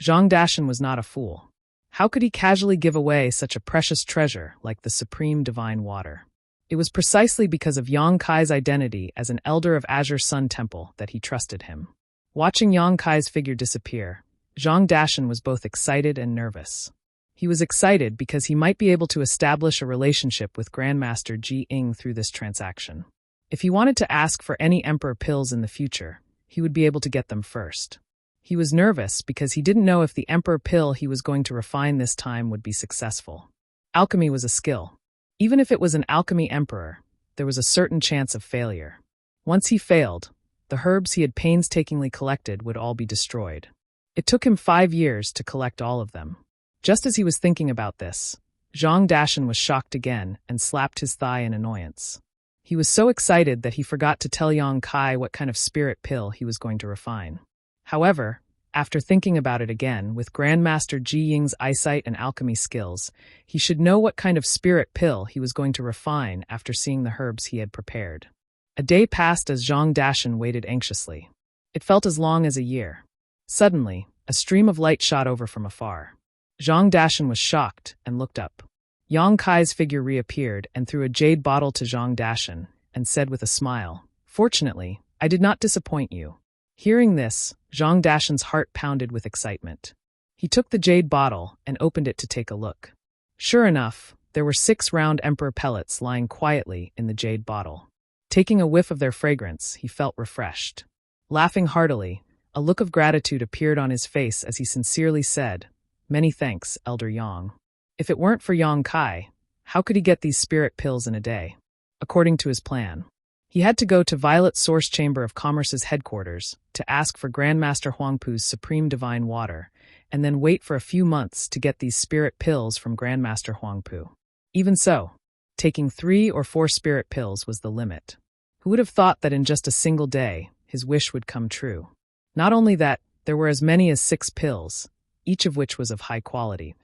Zhang Dashan was not a fool. How could he casually give away such a precious treasure like the supreme divine water? It was precisely because of Yang Kai's identity as an elder of Azure Sun Temple that he trusted him. Watching Yang Kai's figure disappear, Zhang Dashan was both excited and nervous. He was excited because he might be able to establish a relationship with Grandmaster Ji Ying through this transaction. If he wanted to ask for any Emperor pills in the future, he would be able to get them first. He was nervous because he didn't know if the Emperor pill he was going to refine this time would be successful. Alchemy was a skill. Even if it was an alchemy emperor, there was a certain chance of failure. Once he failed, the herbs he had painstakingly collected would all be destroyed. It took him 5 years to collect all of them. Just as he was thinking about this, Zhang Dashan was shocked again and slapped his thigh in annoyance. He was so excited that he forgot to tell Yang Kai what kind of spirit pill he was going to refine. However, after thinking about it again, with Grandmaster Ji Ying's eyesight and alchemy skills, he should know what kind of spirit pill he was going to refine after seeing the herbs he had prepared. A day passed as Zhang Dashan waited anxiously. It felt as long as a year. Suddenly, a stream of light shot over from afar. Zhang Dashan was shocked and looked up. Yang Kai's figure reappeared and threw a jade bottle to Zhang Dashan and said with a smile, Fortunately, I did not disappoint you. Hearing this, Zhang Dashan's heart pounded with excitement. He took the jade bottle and opened it to take a look. Sure enough, there were 6 round emperor pellets lying quietly in the jade bottle. Taking a whiff of their fragrance, he felt refreshed. Laughing heartily, a look of gratitude appeared on his face as he sincerely said, Many thanks, Elder Yang. If it weren't for Yang Kai, how could he get these spirit pills in a day? According to his plan, he had to go to Violet Source Chamber of Commerce's headquarters to ask for Grandmaster Huangpu's supreme divine water, and then wait for a few months to get these spirit pills from Grandmaster Huangpu. Even so, taking 3 or 4 spirit pills was the limit. Who would have thought that in just a single day, his wish would come true? Not only that, there were as many as 6 pills, each of which was of high quality,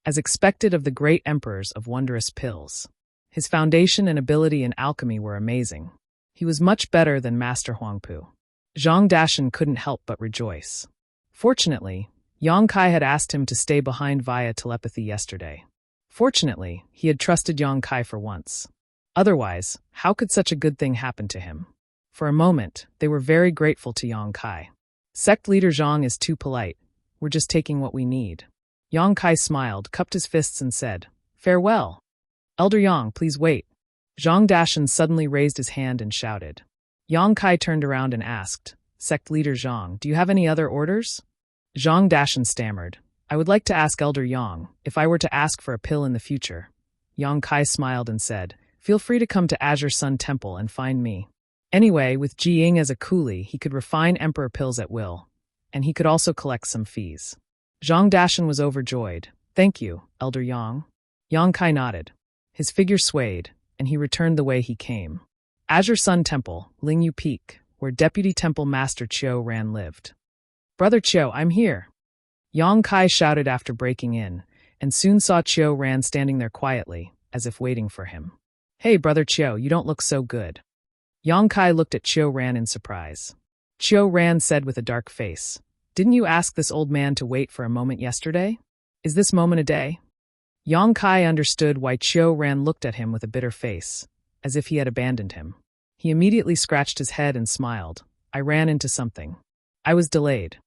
as expected of the great emperors of wondrous pills. His foundation and ability in alchemy were amazing. He was much better than Master Huangpu. Zhang Dashan couldn't help but rejoice. Fortunately, Yang Kai had asked him to stay behind via telepathy yesterday. Fortunately, he had trusted Yang Kai for once. Otherwise, how could such a good thing happen to him? For a moment, they were very grateful to Yang Kai. Sect leader Zhang is too polite. We're just taking what we need. Yang Kai smiled, cupped his fists and said, Farewell. Elder Yang, please wait. Zhang Dashan suddenly raised his hand and shouted. Yang Kai turned around and asked, Sect leader Zhang, do you have any other orders? Zhang Dashan stammered, I would like to ask Elder Yang, if I were to ask for a pill in the future. Yang Kai smiled and said, Feel free to come to Azure Sun Temple and find me. Anyway, with Ji Ying as a coolie, he could refine emperor pills at will, and he could also collect some fees. Zhang Dashan was overjoyed. Thank you, Elder Yang. Yang Kai nodded. His figure swayed, and he returned the way he came. Azure Sun Temple, Lingyu Peak, where Deputy Temple Master Qiu Ran lived. Brother Qiu, I'm here. Yang Kai shouted after breaking in, and soon saw Qiu Ran standing there quietly, as if waiting for him. Hey, Brother Qiu, you don't look so good. Yang Kai looked at Qiu Ran in surprise. Qiu Ran said with a dark face, Didn't you ask this old man to wait for a moment yesterday? Is this moment a day? Yang Kai understood why Qiu Ran looked at him with a bitter face, as if he had abandoned him. He immediately scratched his head and smiled. I ran into something. I was delayed.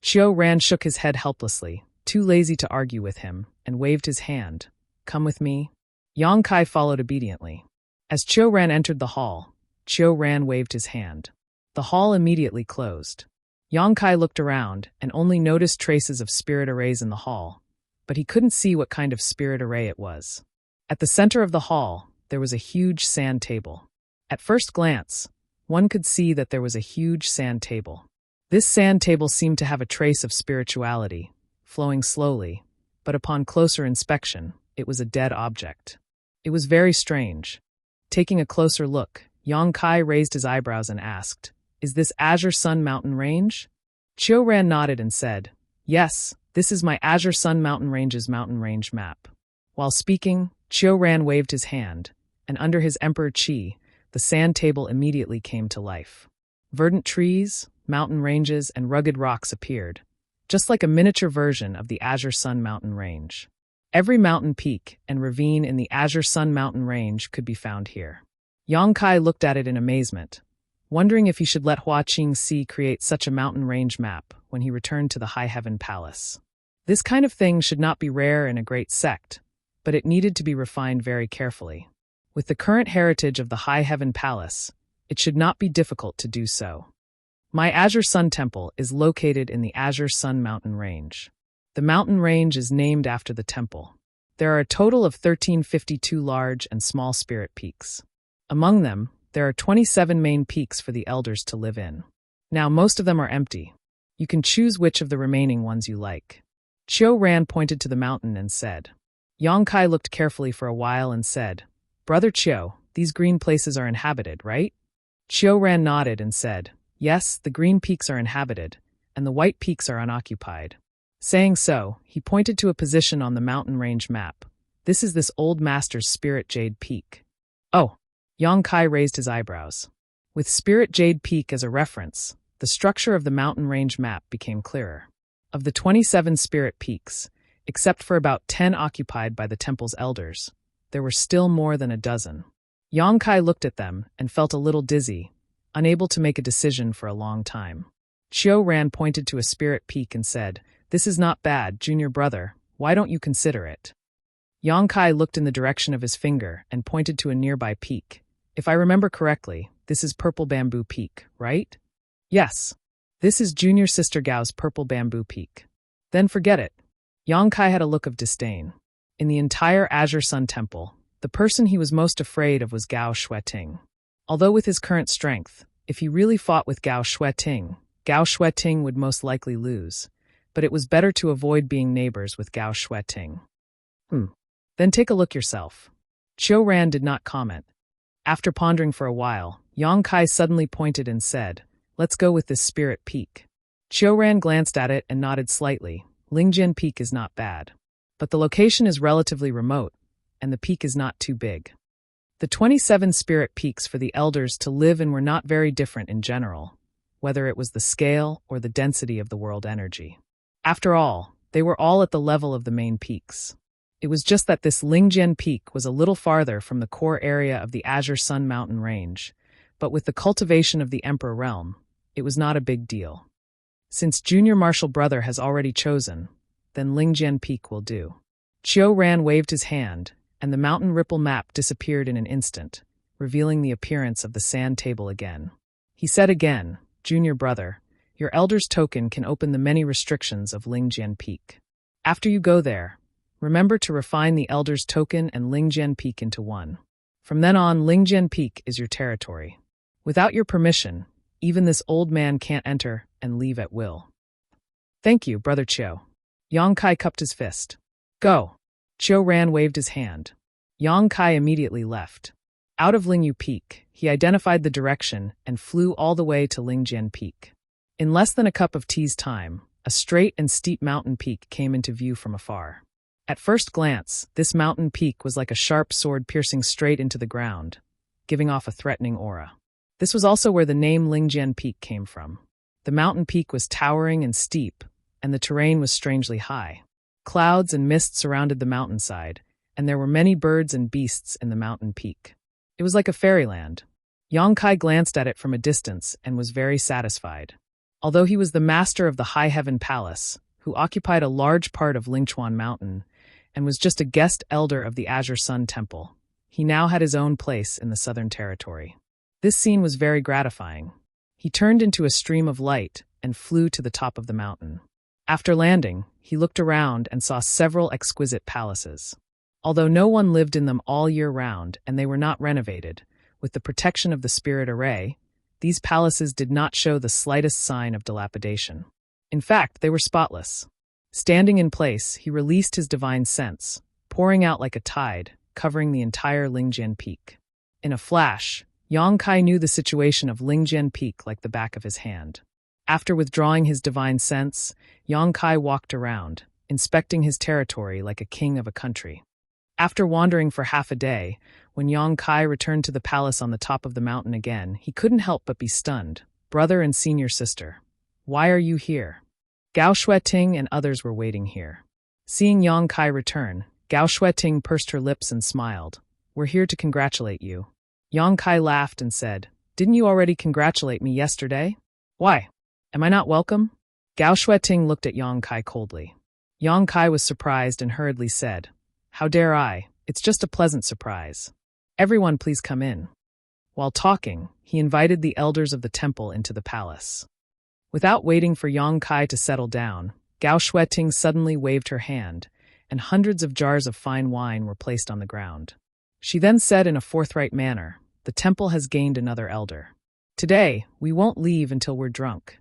Qiu Ran shook his head helplessly, too lazy to argue with him, and waved his hand. Come with me. Yang Kai followed obediently. As Qiu Ran entered the hall, Chiu Ran waved his hand. The hall immediately closed. Yang Kai looked around and only noticed traces of spirit arrays in the hall, but he couldn't see what kind of spirit array it was. At the center of the hall, there was a huge sand table. At first glance, one could see that there was a huge sand table. This sand table seemed to have a trace of spirituality, flowing slowly, but upon closer inspection, it was a dead object. It was very strange. Taking a closer look, Yang Kai raised his eyebrows and asked, "Is this Azure Sun Mountain Range?" Chiu Ran nodded and said, "Yes, this is my Azure Sun Mountain Range's mountain range map." While speaking, Chiu Ran waved his hand, and under his Emperor Qi, the sand table immediately came to life. Verdant trees, mountain ranges, and rugged rocks appeared, just like a miniature version of the Azure Sun Mountain Range. Every mountain peak and ravine in the Azure Sun Mountain Range could be found here. Yang Kai looked at it in amazement, wondering if he should let Hua Qingxi create such a mountain range map when he returned to the High Heaven Palace. This kind of thing should not be rare in a great sect, but it needed to be refined very carefully. With the current heritage of the High Heaven Palace, it should not be difficult to do so. My Azure Sun Temple is located in the Azure Sun Mountain Range. The mountain range is named after the temple. There are a total of 1352 large and small spirit peaks. Among them, there are 27 main peaks for the elders to live in. Now most of them are empty. You can choose which of the remaining ones you like. Chiu Ran pointed to the mountain and said. Yang Kai looked carefully for a while and said, "Brother Chiu, these green places are inhabited, right?" Chiu Ran nodded and said, "Yes, the green peaks are inhabited, and the white peaks are unoccupied." Saying so, he pointed to a position on the mountain range map. "This is this old master's Spirit Jade Peak." "Oh." Yang Kai raised his eyebrows. With Spirit Jade Peak as a reference, the structure of the mountain range map became clearer. Of the 27 spirit peaks, except for about 10 occupied by the temple's elders, there were still more than a dozen. Yang Kai looked at them and felt a little dizzy, unable to make a decision for a long time. Chiu Ran pointed to a spirit peak and said, "This is not bad, junior brother. Why don't you consider it?" Yang Kai looked in the direction of his finger and pointed to a nearby peak. "If I remember correctly, this is Purple Bamboo Peak, right?" "Yes. This is Junior Sister Gao's Purple Bamboo Peak." "Then forget it." Yang Kai had a look of disdain. In the entire Azure Sun Temple, the person he was most afraid of was Gao Xueting. Although with his current strength, if he really fought with Gao Xueting would most likely lose, but it was better to avoid being neighbors with Gao Xueting. Then take a look yourself." Chiu Ran did not comment. After pondering for a while, Yang Kai suddenly pointed and said, "Let's go with this spirit peak." Chiu Ran glanced at it and nodded slightly. Lingjian Peak is not bad. But the location is relatively remote, and the peak is not too big. The 27 spirit peaks for the elders to live in were not very different in general, whether it was the scale or the density of the world energy. After all, they were all at the level of the main peaks. It was just that this Lingjian Peak was a little farther from the core area of the Azure Sun Mountain Range, but with the cultivation of the Emperor Realm, it was not a big deal. Since Junior Martial Brother has already chosen, then Lingjian Peak will do. Chiu Ran waved his hand, and the mountain ripple map disappeared in an instant, revealing the appearance of the sand table again. He said again, "Junior Brother, your Elder's Token can open the many restrictions of Lingjian Peak. After you go there, remember to refine the Elder's Token and Lingjian Peak into one. From then on, Lingjian Peak is your territory. Without your permission, even this old man can't enter and leave at will." "Thank you, Brother Chiu." Yang Kai cupped his fist. "Go." Chiu Ran waved his hand. Yang Kai immediately left. Out of Lingyu Peak, he identified the direction and flew all the way to Lingjian Peak. In less than a cup of tea's time, a straight and steep mountain peak came into view from afar. At first glance, this mountain peak was like a sharp sword piercing straight into the ground, giving off a threatening aura. This was also where the name Lingjian Peak came from. The mountain peak was towering and steep, and the terrain was strangely high. Clouds and mist surrounded the mountainside, and there were many birds and beasts in the mountain peak. It was like a fairyland. Yang Kai glanced at it from a distance and was very satisfied. Although he was the master of the High Heaven Palace, who occupied a large part of Lingchuan Mountain, and was just a guest elder of the Azure Sun Temple, he now had his own place in the Southern Territory. This scene was very gratifying. He turned into a stream of light and flew to the top of the mountain. After landing, he looked around and saw several exquisite palaces. Although no one lived in them all year round and they were not renovated, with the protection of the spirit array, these palaces did not show the slightest sign of dilapidation. In fact, they were spotless. Standing in place, he released his divine sense, pouring out like a tide, covering the entire Lingjian Peak. In a flash, Yang Kai knew the situation of Lingjian Peak like the back of his hand. After withdrawing his divine sense, Yang Kai walked around, inspecting his territory like a king of a country. After wandering for half a day, when Yang Kai returned to the palace on the top of the mountain again, he couldn't help but be stunned. Brother and senior sister, why are you here? Gao Shueting and others were waiting here. Seeing Yang Kai return, Gao Shueting pursed her lips and smiled. We're here to congratulate you. Yang Kai laughed and said, Didn't you already congratulate me yesterday? Why? Am I not welcome? Gao Shueting looked at Yang Kai coldly. Yang Kai was surprised and hurriedly said, How dare I? It's just a pleasant surprise. Everyone please come in. While talking, he invited the elders of the temple into the palace. Without waiting for Yang Kai to settle down, Gao Shueting suddenly waved her hand, and hundreds of jars of fine wine were placed on the ground. She then said in a forthright manner, The temple has gained another elder. Today, we won't leave until we're drunk.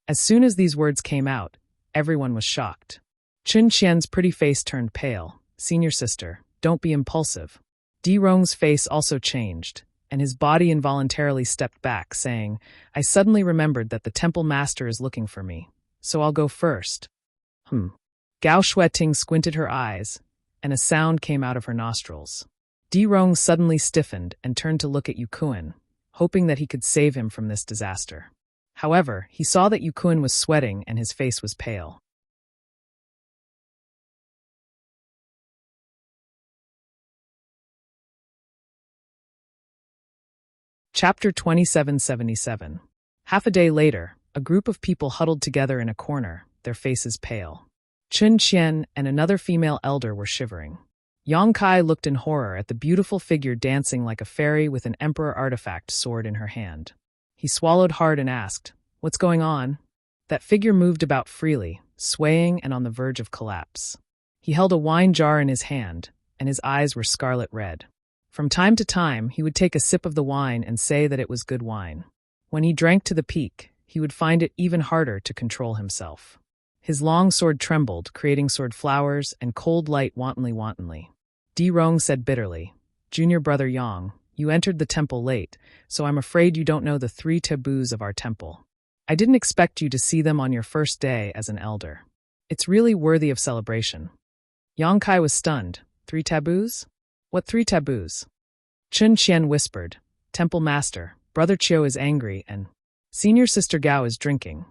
As soon as these words came out, everyone was shocked. Chun Qian's pretty face turned pale. Senior sister, don't be impulsive. Di Rong's face also changed, and his body involuntarily stepped back, saying, I suddenly remembered that the temple master is looking for me, so I'll go first. Gao Shueting squinted her eyes, and a sound came out of her nostrils. Di Rong suddenly stiffened and turned to look at Yukuan, hoping that he could save him from this disaster. However, he saw that Yukuan was sweating and his face was pale. Chapter 2777. Half a day later, a group of people huddled together in a corner, their faces pale. Chun Qian and another female elder were shivering. Yang Kai looked in horror at the beautiful figure dancing like a fairy with an emperor artifact sword in her hand. He swallowed hard and asked, What's going on? That figure moved about freely, swaying and on the verge of collapse. He held a wine jar in his hand, and his eyes were scarlet red. From time to time, he would take a sip of the wine and say that it was good wine. When he drank to the peak, he would find it even harder to control himself. His long sword trembled, creating sword flowers and cold light wantonly. Di Rong said bitterly, Junior brother Yang, you entered the temple late, so I'm afraid you don't know the 3 taboos of our temple. I didn't expect you to see them on your first day as an elder. It's really worthy of celebration. Yang Kai was stunned. 3 taboos? What 3 taboos? Chun Qian whispered, Temple master, brother Chiu is angry and senior sister Gao is drinking.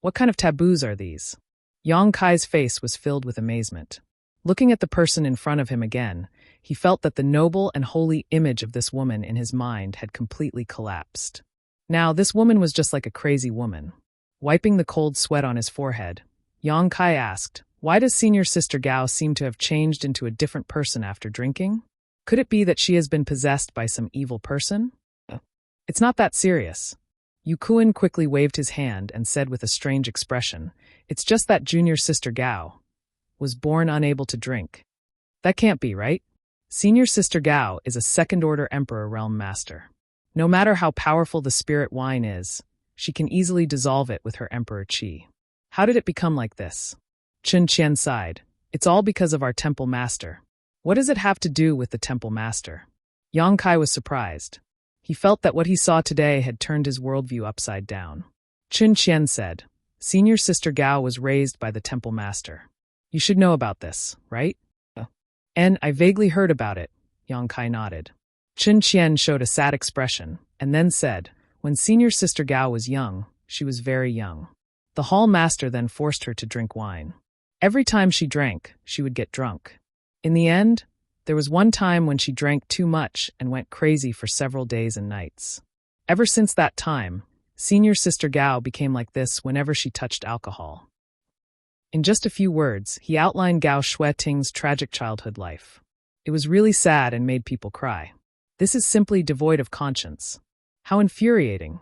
What kind of taboos are these? Yang Kai's face was filled with amazement. Looking at the person in front of him again, he felt that the noble and holy image of this woman in his mind had completely collapsed. Now, this woman was just like a crazy woman. Wiping the cold sweat on his forehead, Yang Kai asked, Why does senior sister Gao seem to have changed into a different person after drinking? Could it be that she has been possessed by some evil person? It's not that serious. Yukuan quickly waved his hand and said with a strange expression, It's just that junior sister Gao was born unable to drink. That can't be, right? Senior sister Gao is a second-order emperor realm master. No matter how powerful the spirit wine is, she can easily dissolve it with her emperor qi. How did it become like this? Chun Qian sighed. It's all because of our temple master. What does it have to do with the temple master? Yang Kai was surprised. He felt that what he saw today had turned his worldview upside down. Chun Qian said, Senior sister Gao was raised by the temple master. You should know about this, right? And I vaguely heard about it, Yang Kai nodded. Chun Qian showed a sad expression, and then said, When senior sister Gao was young, she was very young. The hall master then forced her to drink wine. Every time she drank, she would get drunk. In the end, there was one time when she drank too much and went crazy for several days and nights. Ever since that time, senior sister Gao became like this whenever she touched alcohol. In just a few words, he outlined Gao Shueting's tragic childhood life. It was really sad and made people cry. This is simply devoid of conscience. How infuriating.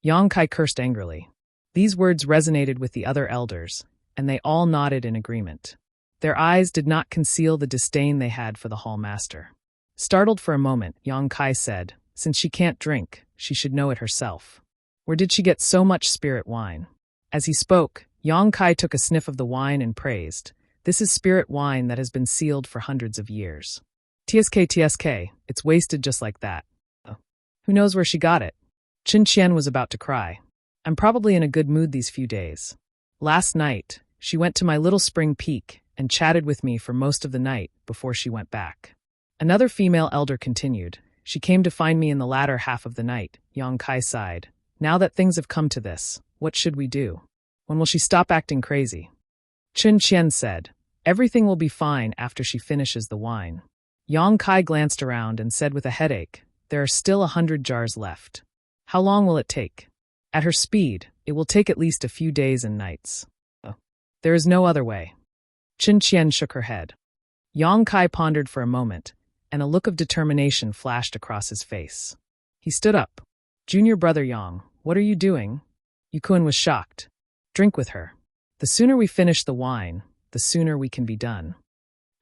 Yang Kai cursed angrily. These words resonated with the other elders, and they all nodded in agreement. Their eyes did not conceal the disdain they had for the hall master. Startled for a moment, Yang Kai said, "Since she can't drink, she should know it herself. Where did she get so much spirit wine?" As he spoke, Yang Kai took a sniff of the wine and praised, "This is spirit wine that has been sealed for hundreds of years. TSK, it's wasted just like that. Who knows where she got it?" Qin Qian was about to cry. "I'm probably in a good mood these few days. Last night, she went to my little spring peak and chatted with me for most of the night before she went back." Another female elder continued, "She came to find me in the latter half of the night." Yang Kai sighed. "Now that things have come to this, what should we do? When will she stop acting crazy?" Qin Qian said, "Everything will be fine after she finishes the wine." Yang Kai glanced around and said with a headache, "There are still 100 jars left. How long will it take?" At her speed, it will take at least a few days and nights. There is no other way. Qin Qian shook her head. Yang Kai pondered for a moment, and a look of determination flashed across his face. He stood up. "Junior brother Yang, what are you doing?" Yukuan was shocked. "Drink with her. The sooner we finish the wine, the sooner we can be done."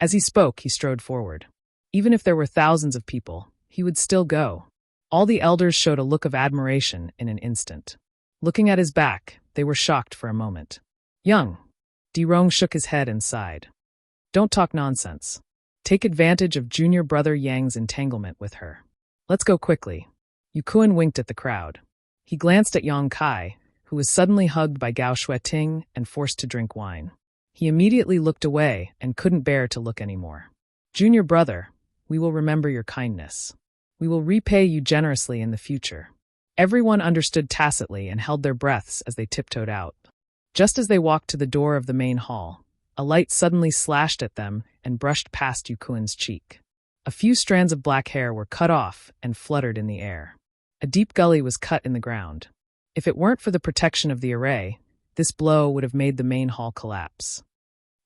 As he spoke, he strode forward. Even if there were thousands of people, he would still go. All the elders showed a look of admiration in an instant. Looking at his back, they were shocked for a moment. "Young." Dirong shook his head and sighed. "Don't talk nonsense. Take advantage of junior brother Yang's entanglement with her. Let's go quickly." Yukuan winked at the crowd. He glanced at Yang Kai, who was suddenly hugged by Gao Shueting and forced to drink wine. He immediately looked away and couldn't bear to look anymore. "Junior brother, we will remember your kindness. We will repay you generously in the future." Everyone understood tacitly and held their breaths as they tiptoed out. Just as they walked to the door of the main hall, a light suddenly slashed at them and brushed past Yukuan's cheek. A few strands of black hair were cut off and fluttered in the air. A deep gully was cut in the ground. If it weren't for the protection of the array, this blow would have made the main hall collapse.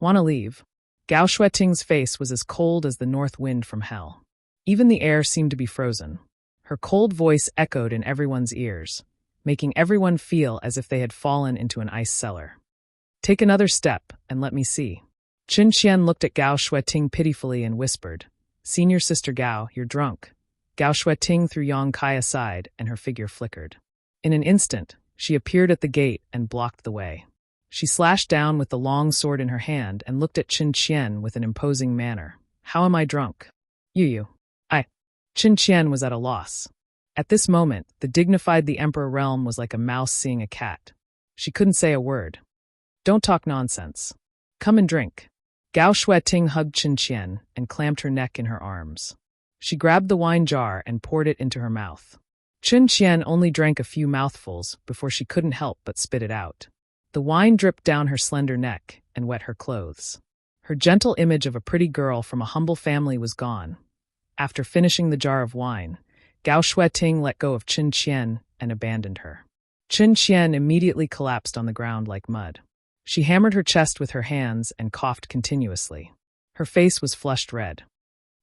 "Wanna leave?" Gao Shueting's face was as cold as the north wind from hell. Even the air seemed to be frozen. Her cold voice echoed in everyone's ears, making everyone feel as if they had fallen into an ice cellar. "Take another step and let me see." Qin Qian looked at Gao Shueting pitifully and whispered, "Senior sister Gao, you're drunk." Gao Shueting threw Yang Kai aside and her figure flickered. In an instant, she appeared at the gate and blocked the way. She slashed down with the long sword in her hand and looked at Qin Qian with an imposing manner. "How am I drunk?" You. Qin Qian was at a loss. At this moment, the Emperor realm was like a mouse seeing a cat. She couldn't say a word. "Don't talk nonsense. Come and drink." Gao Shueting hugged Qin Qian and clamped her neck in her arms. She grabbed the wine jar and poured it into her mouth. Qin Qian only drank a few mouthfuls before she couldn't help but spit it out. The wine dripped down her slender neck and wet her clothes. Her gentle image of a pretty girl from a humble family was gone. After finishing the jar of wine, Gao Shueting let go of Qin Qian and abandoned her. Qin Qian immediately collapsed on the ground like mud. She hammered her chest with her hands and coughed continuously. Her face was flushed red.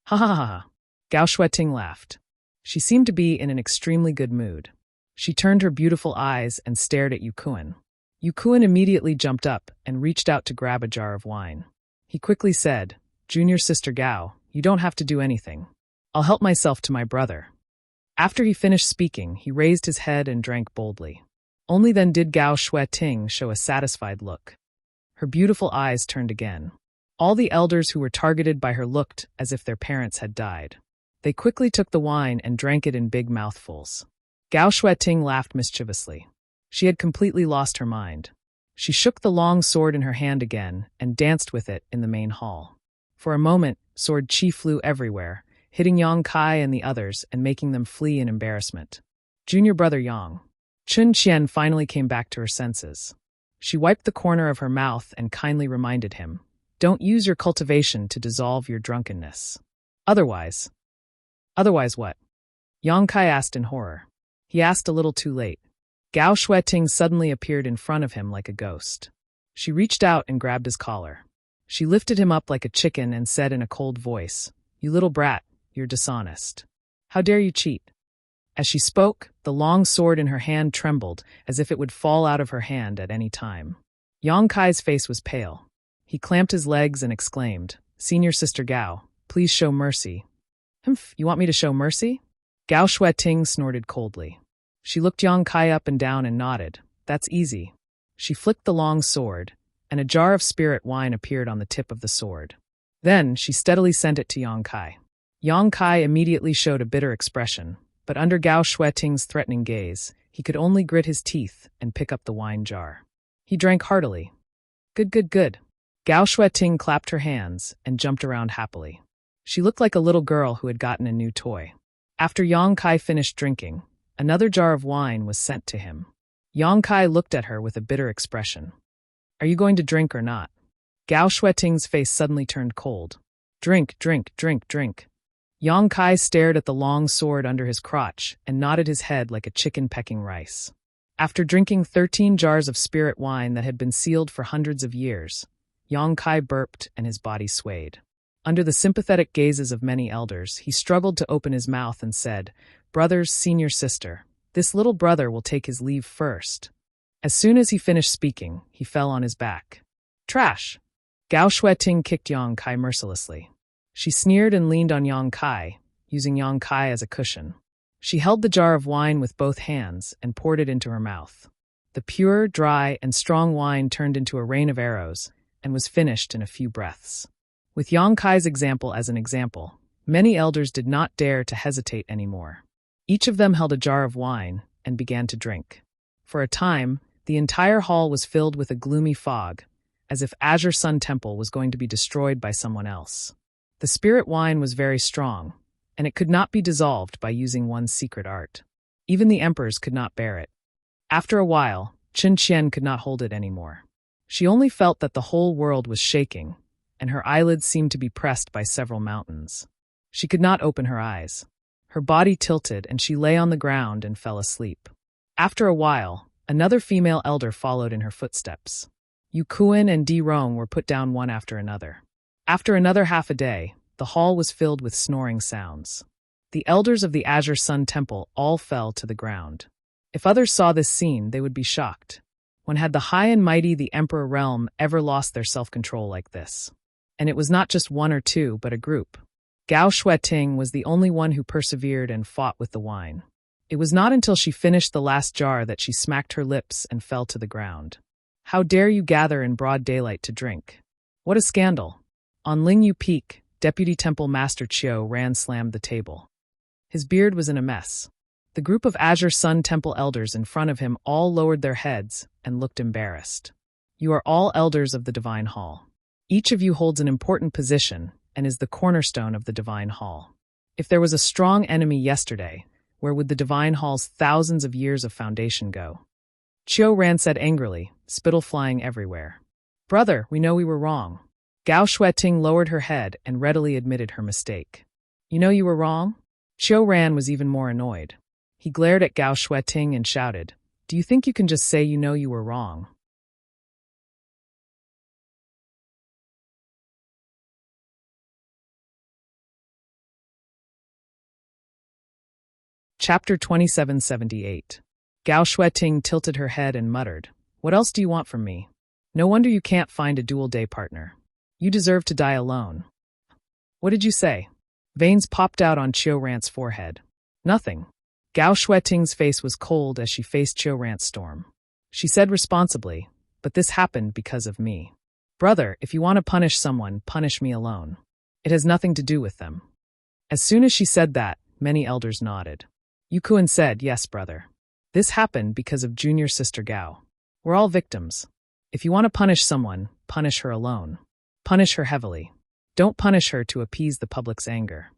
"Ha ha ha ha." Gao Shueting laughed. She seemed to be in an extremely good mood. She turned her beautiful eyes and stared at Yukuan. Yukuan immediately jumped up and reached out to grab a jar of wine. He quickly said, "Junior sister Gao, you don't have to do anything. I'll help myself to my brother." After he finished speaking, he raised his head and drank boldly. Only then did Gao Shueting show a satisfied look. Her beautiful eyes turned again. All the elders who were targeted by her looked as if their parents had died. They quickly took the wine and drank it in big mouthfuls. Gao Shueting laughed mischievously. She had completely lost her mind. She shook the long sword in her hand again and danced with it in the main hall. For a moment, sword chi flew everywhere, hitting Yang Kai and the others and making them flee in embarrassment. "Junior brother Yang." Qin Qian finally came back to her senses. She wiped the corner of her mouth and kindly reminded him, "Don't use your cultivation to dissolve your drunkenness. Otherwise what?" Yang Kai asked in horror. He asked a little too late. Gao Shueting suddenly appeared in front of him like a ghost. She reached out and grabbed his collar. She lifted him up like a chicken and said in a cold voice, "You little brat, you're dishonest. How dare you cheat?" As she spoke, the long sword in her hand trembled, as if it would fall out of her hand at any time. Yang Kai's face was pale. He clamped his legs and exclaimed, "Senior Sister Gao, please show mercy." "Humph, you want me to show mercy?" Gao Shueting snorted coldly. She looked Yang Kai up and down and nodded. "That's easy." She flicked the long sword, and a jar of spirit wine appeared on the tip of the sword. Then she steadily sent it to Yang Kai. Yang Kai immediately showed a bitter expression, but under Gao Shueting's threatening gaze, he could only grit his teeth and pick up the wine jar. He drank heartily. "Good, good, good." Gao Shueting clapped her hands and jumped around happily. She looked like a little girl who had gotten a new toy. After Yang Kai finished drinking, another jar of wine was sent to him. Yang Kai looked at her with a bitter expression. "Are you going to drink or not?" Gao Shueting's face suddenly turned cold. "Drink, drink, drink, drink." Yang Kai stared at the long sword under his crotch and nodded his head like a chicken pecking rice. After drinking 13 jars of spirit wine that had been sealed for hundreds of years, Yang Kai burped and his body swayed. Under the sympathetic gazes of many elders, he struggled to open his mouth and said, "Brothers, senior sister, this little brother will take his leave first." As soon as he finished speaking, he fell on his back. "Trash!" Gao Shueting kicked Yang Kai mercilessly. She sneered and leaned on Yang Kai, using Yang Kai as a cushion. She held the jar of wine with both hands and poured it into her mouth. The pure, dry, and strong wine turned into a rain of arrows and was finished in a few breaths. With Yang Kai's example as an example, many elders did not dare to hesitate anymore. Each of them held a jar of wine and began to drink. For a time, the entire hall was filled with a gloomy fog, as if Azure Sun Temple was going to be destroyed by someone else. The spirit wine was very strong, and it could not be dissolved by using one's secret art. Even the emperors could not bear it. After a while, Chen Qian could not hold it anymore. She only felt that the whole world was shaking, and her eyelids seemed to be pressed by several mountains. She could not open her eyes. Her body tilted, and she lay on the ground and fell asleep. After a while, another female elder followed in her footsteps. Yu Kuan and Di Rong were put down one after another. After another half a day, the hall was filled with snoring sounds. The elders of the Azure Sun Temple all fell to the ground. If others saw this scene, they would be shocked. When had the high and mighty the Emperor realm ever lost their self-control like this? And it was not just one or two, but a group. Gao Shueting was the only one who persevered and fought with the wine. It was not until she finished the last jar that she smacked her lips and fell to the ground. "How dare you gather in broad daylight to drink? What a scandal!" On Lingyu Peak, Deputy Temple Master Chiu Ran slammed the table. His beard was in a mess. The group of Azure Sun Temple elders in front of him all lowered their heads and looked embarrassed. "You are all elders of the Divine Hall. Each of you holds an important position and is the cornerstone of the Divine Hall. If there was a strong enemy yesterday, where would the Divine Hall's thousands of years of foundation go?" Chiu Ran said angrily, spittle flying everywhere. "Brother, we know we were wrong." Gao Shueting lowered her head and readily admitted her mistake. "You know you were wrong?" Chiu Ran was even more annoyed. He glared at Gao Shueting and shouted, "Do you think you can just say you know you were wrong?" Chapter 2778. Gao Shueting tilted her head and muttered, "What else do you want from me? No wonder you can't find a dual-day partner. You deserve to die alone." "What did you say?" Veins popped out on Chiu Ran's forehead. "Nothing." Gao Shueting's face was cold as she faced Chiu Ran's storm. She said responsibly, "But this happened because of me. Brother, if you want to punish someone, punish me alone. It has nothing to do with them." As soon as she said that, many elders nodded. Yu Kuan said, "Yes, brother. This happened because of junior sister Gao. We're all victims. If you want to punish someone, punish her alone. Punish her heavily. Don't punish her to appease the public's anger."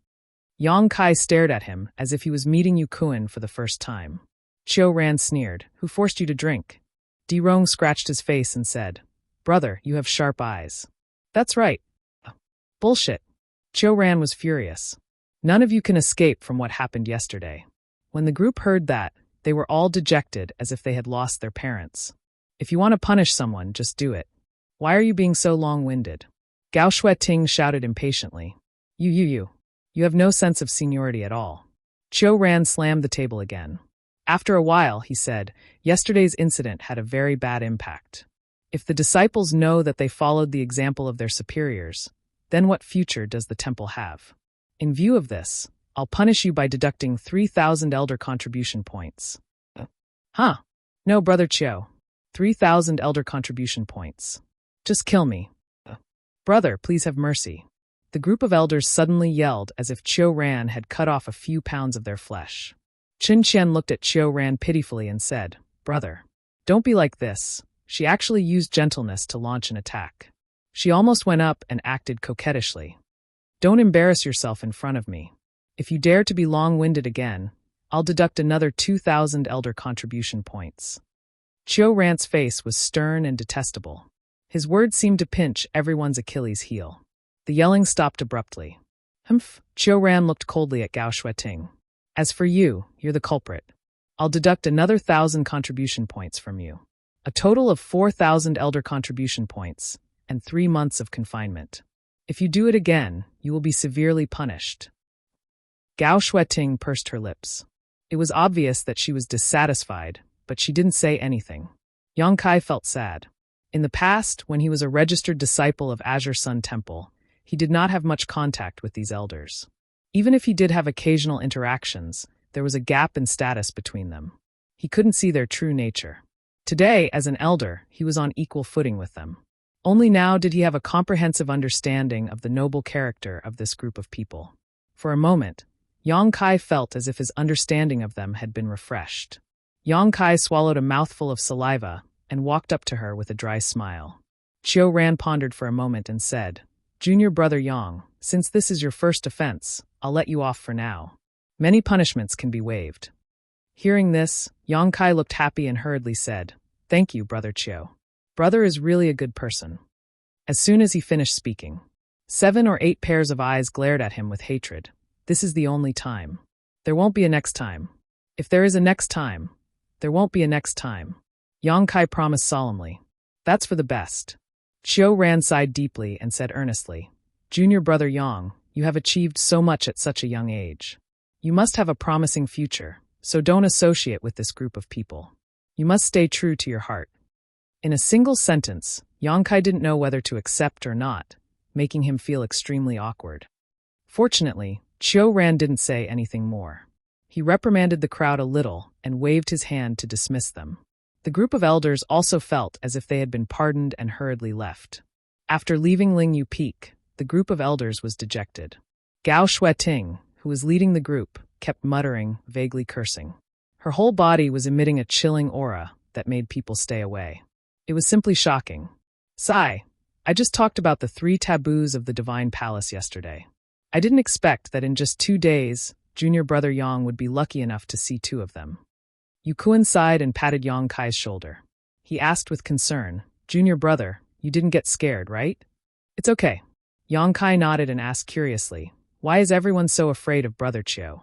Yang Kai stared at him as if he was meeting Yu Kuan for the first time. Chiu Ran sneered, "Who forced you to drink?" Di Rong scratched his face and said, "Brother, you have sharp eyes." "That's right." "Bullshit." Chiu Ran was furious. "None of you can escape from what happened yesterday." When the group heard that, they were all dejected as if they had lost their parents. "If you want to punish someone, just do it. Why are you being so long-winded?" Gao Shueting shouted impatiently. You have no sense of seniority at all. Ran slammed the table again. After a while, he said, yesterday's incident had a very bad impact. If the disciples know that they followed the example of their superiors, then what future does the temple have? In view of this, I'll punish you by deducting 3,000 elder contribution points. Huh? No, Brother Chiu. 3,000 elder contribution points. Just kill me. Brother, please have mercy. The group of elders suddenly yelled as if Ran had cut off a few pounds of their flesh. Qin Qian looked at Ran pitifully and said, Brother, don't be like this. She actually used gentleness to launch an attack. She almost went up and acted coquettishly. Don't embarrass yourself in front of me. If you dare to be long-winded again, I'll deduct another 2,000 elder contribution points. Ran's face was stern and detestable. His words seemed to pinch everyone's Achilles heel. The yelling stopped abruptly. Humph, Ran looked coldly at Gao Shueting. As for you, you're the culprit. I'll deduct another 1,000 contribution points from you. A total of 4,000 elder contribution points and 3 months of confinement. If you do it again, you will be severely punished. Gao Shueting pursed her lips. It was obvious that she was dissatisfied, but she didn't say anything. Yang Kai felt sad. In the past, when he was a registered disciple of Azure Sun Temple, he did not have much contact with these elders. Even if he did have occasional interactions, there was a gap in status between them. He couldn't see their true nature. Today, as an elder, he was on equal footing with them. Only now did he have a comprehensive understanding of the noble character of this group of people. For a moment, Yang Kai felt as if his understanding of them had been refreshed. Yang Kai swallowed a mouthful of saliva and walked up to her with a dry smile. Ran pondered for a moment and said, Junior Brother Yang, since this is your first offense, I'll let you off for now. Many punishments can be waived. Hearing this, Yang Kai looked happy and hurriedly said, Thank you, Brother Chiu. Brother is really a good person. As soon as he finished speaking, 7 or 8 pairs of eyes glared at him with hatred. This is the only time. There won't be a next time. If there is a next time, there won't be a next time. Yang Kai promised solemnly. That's for the best. Ran sighed deeply and said earnestly, Junior Brother Yang, you have achieved so much at such a young age. You must have a promising future, so don't associate with this group of people. You must stay true to your heart. In a single sentence, Yang Kai didn't know whether to accept or not, making him feel extremely awkward. Fortunately, Ran didn't say anything more. He reprimanded the crowd a little and waved his hand to dismiss them. The group of elders also felt as if they had been pardoned and hurriedly left. After leaving Lingyu Peak, the group of elders was dejected. Gao Shueting, who was leading the group, kept muttering, vaguely cursing. Her whole body was emitting a chilling aura that made people stay away. It was simply shocking. Sigh, I just talked about the 3 taboos of the Divine Palace yesterday. I didn't expect that in just 2 days, Junior Brother Yang would be lucky enough to see 2 of them. Yukuan sighed and patted Yang Kai's shoulder. He asked with concern, Junior Brother, you didn't get scared, right? It's okay. Yang Kai nodded and asked curiously, why is everyone so afraid of Brother Chiu?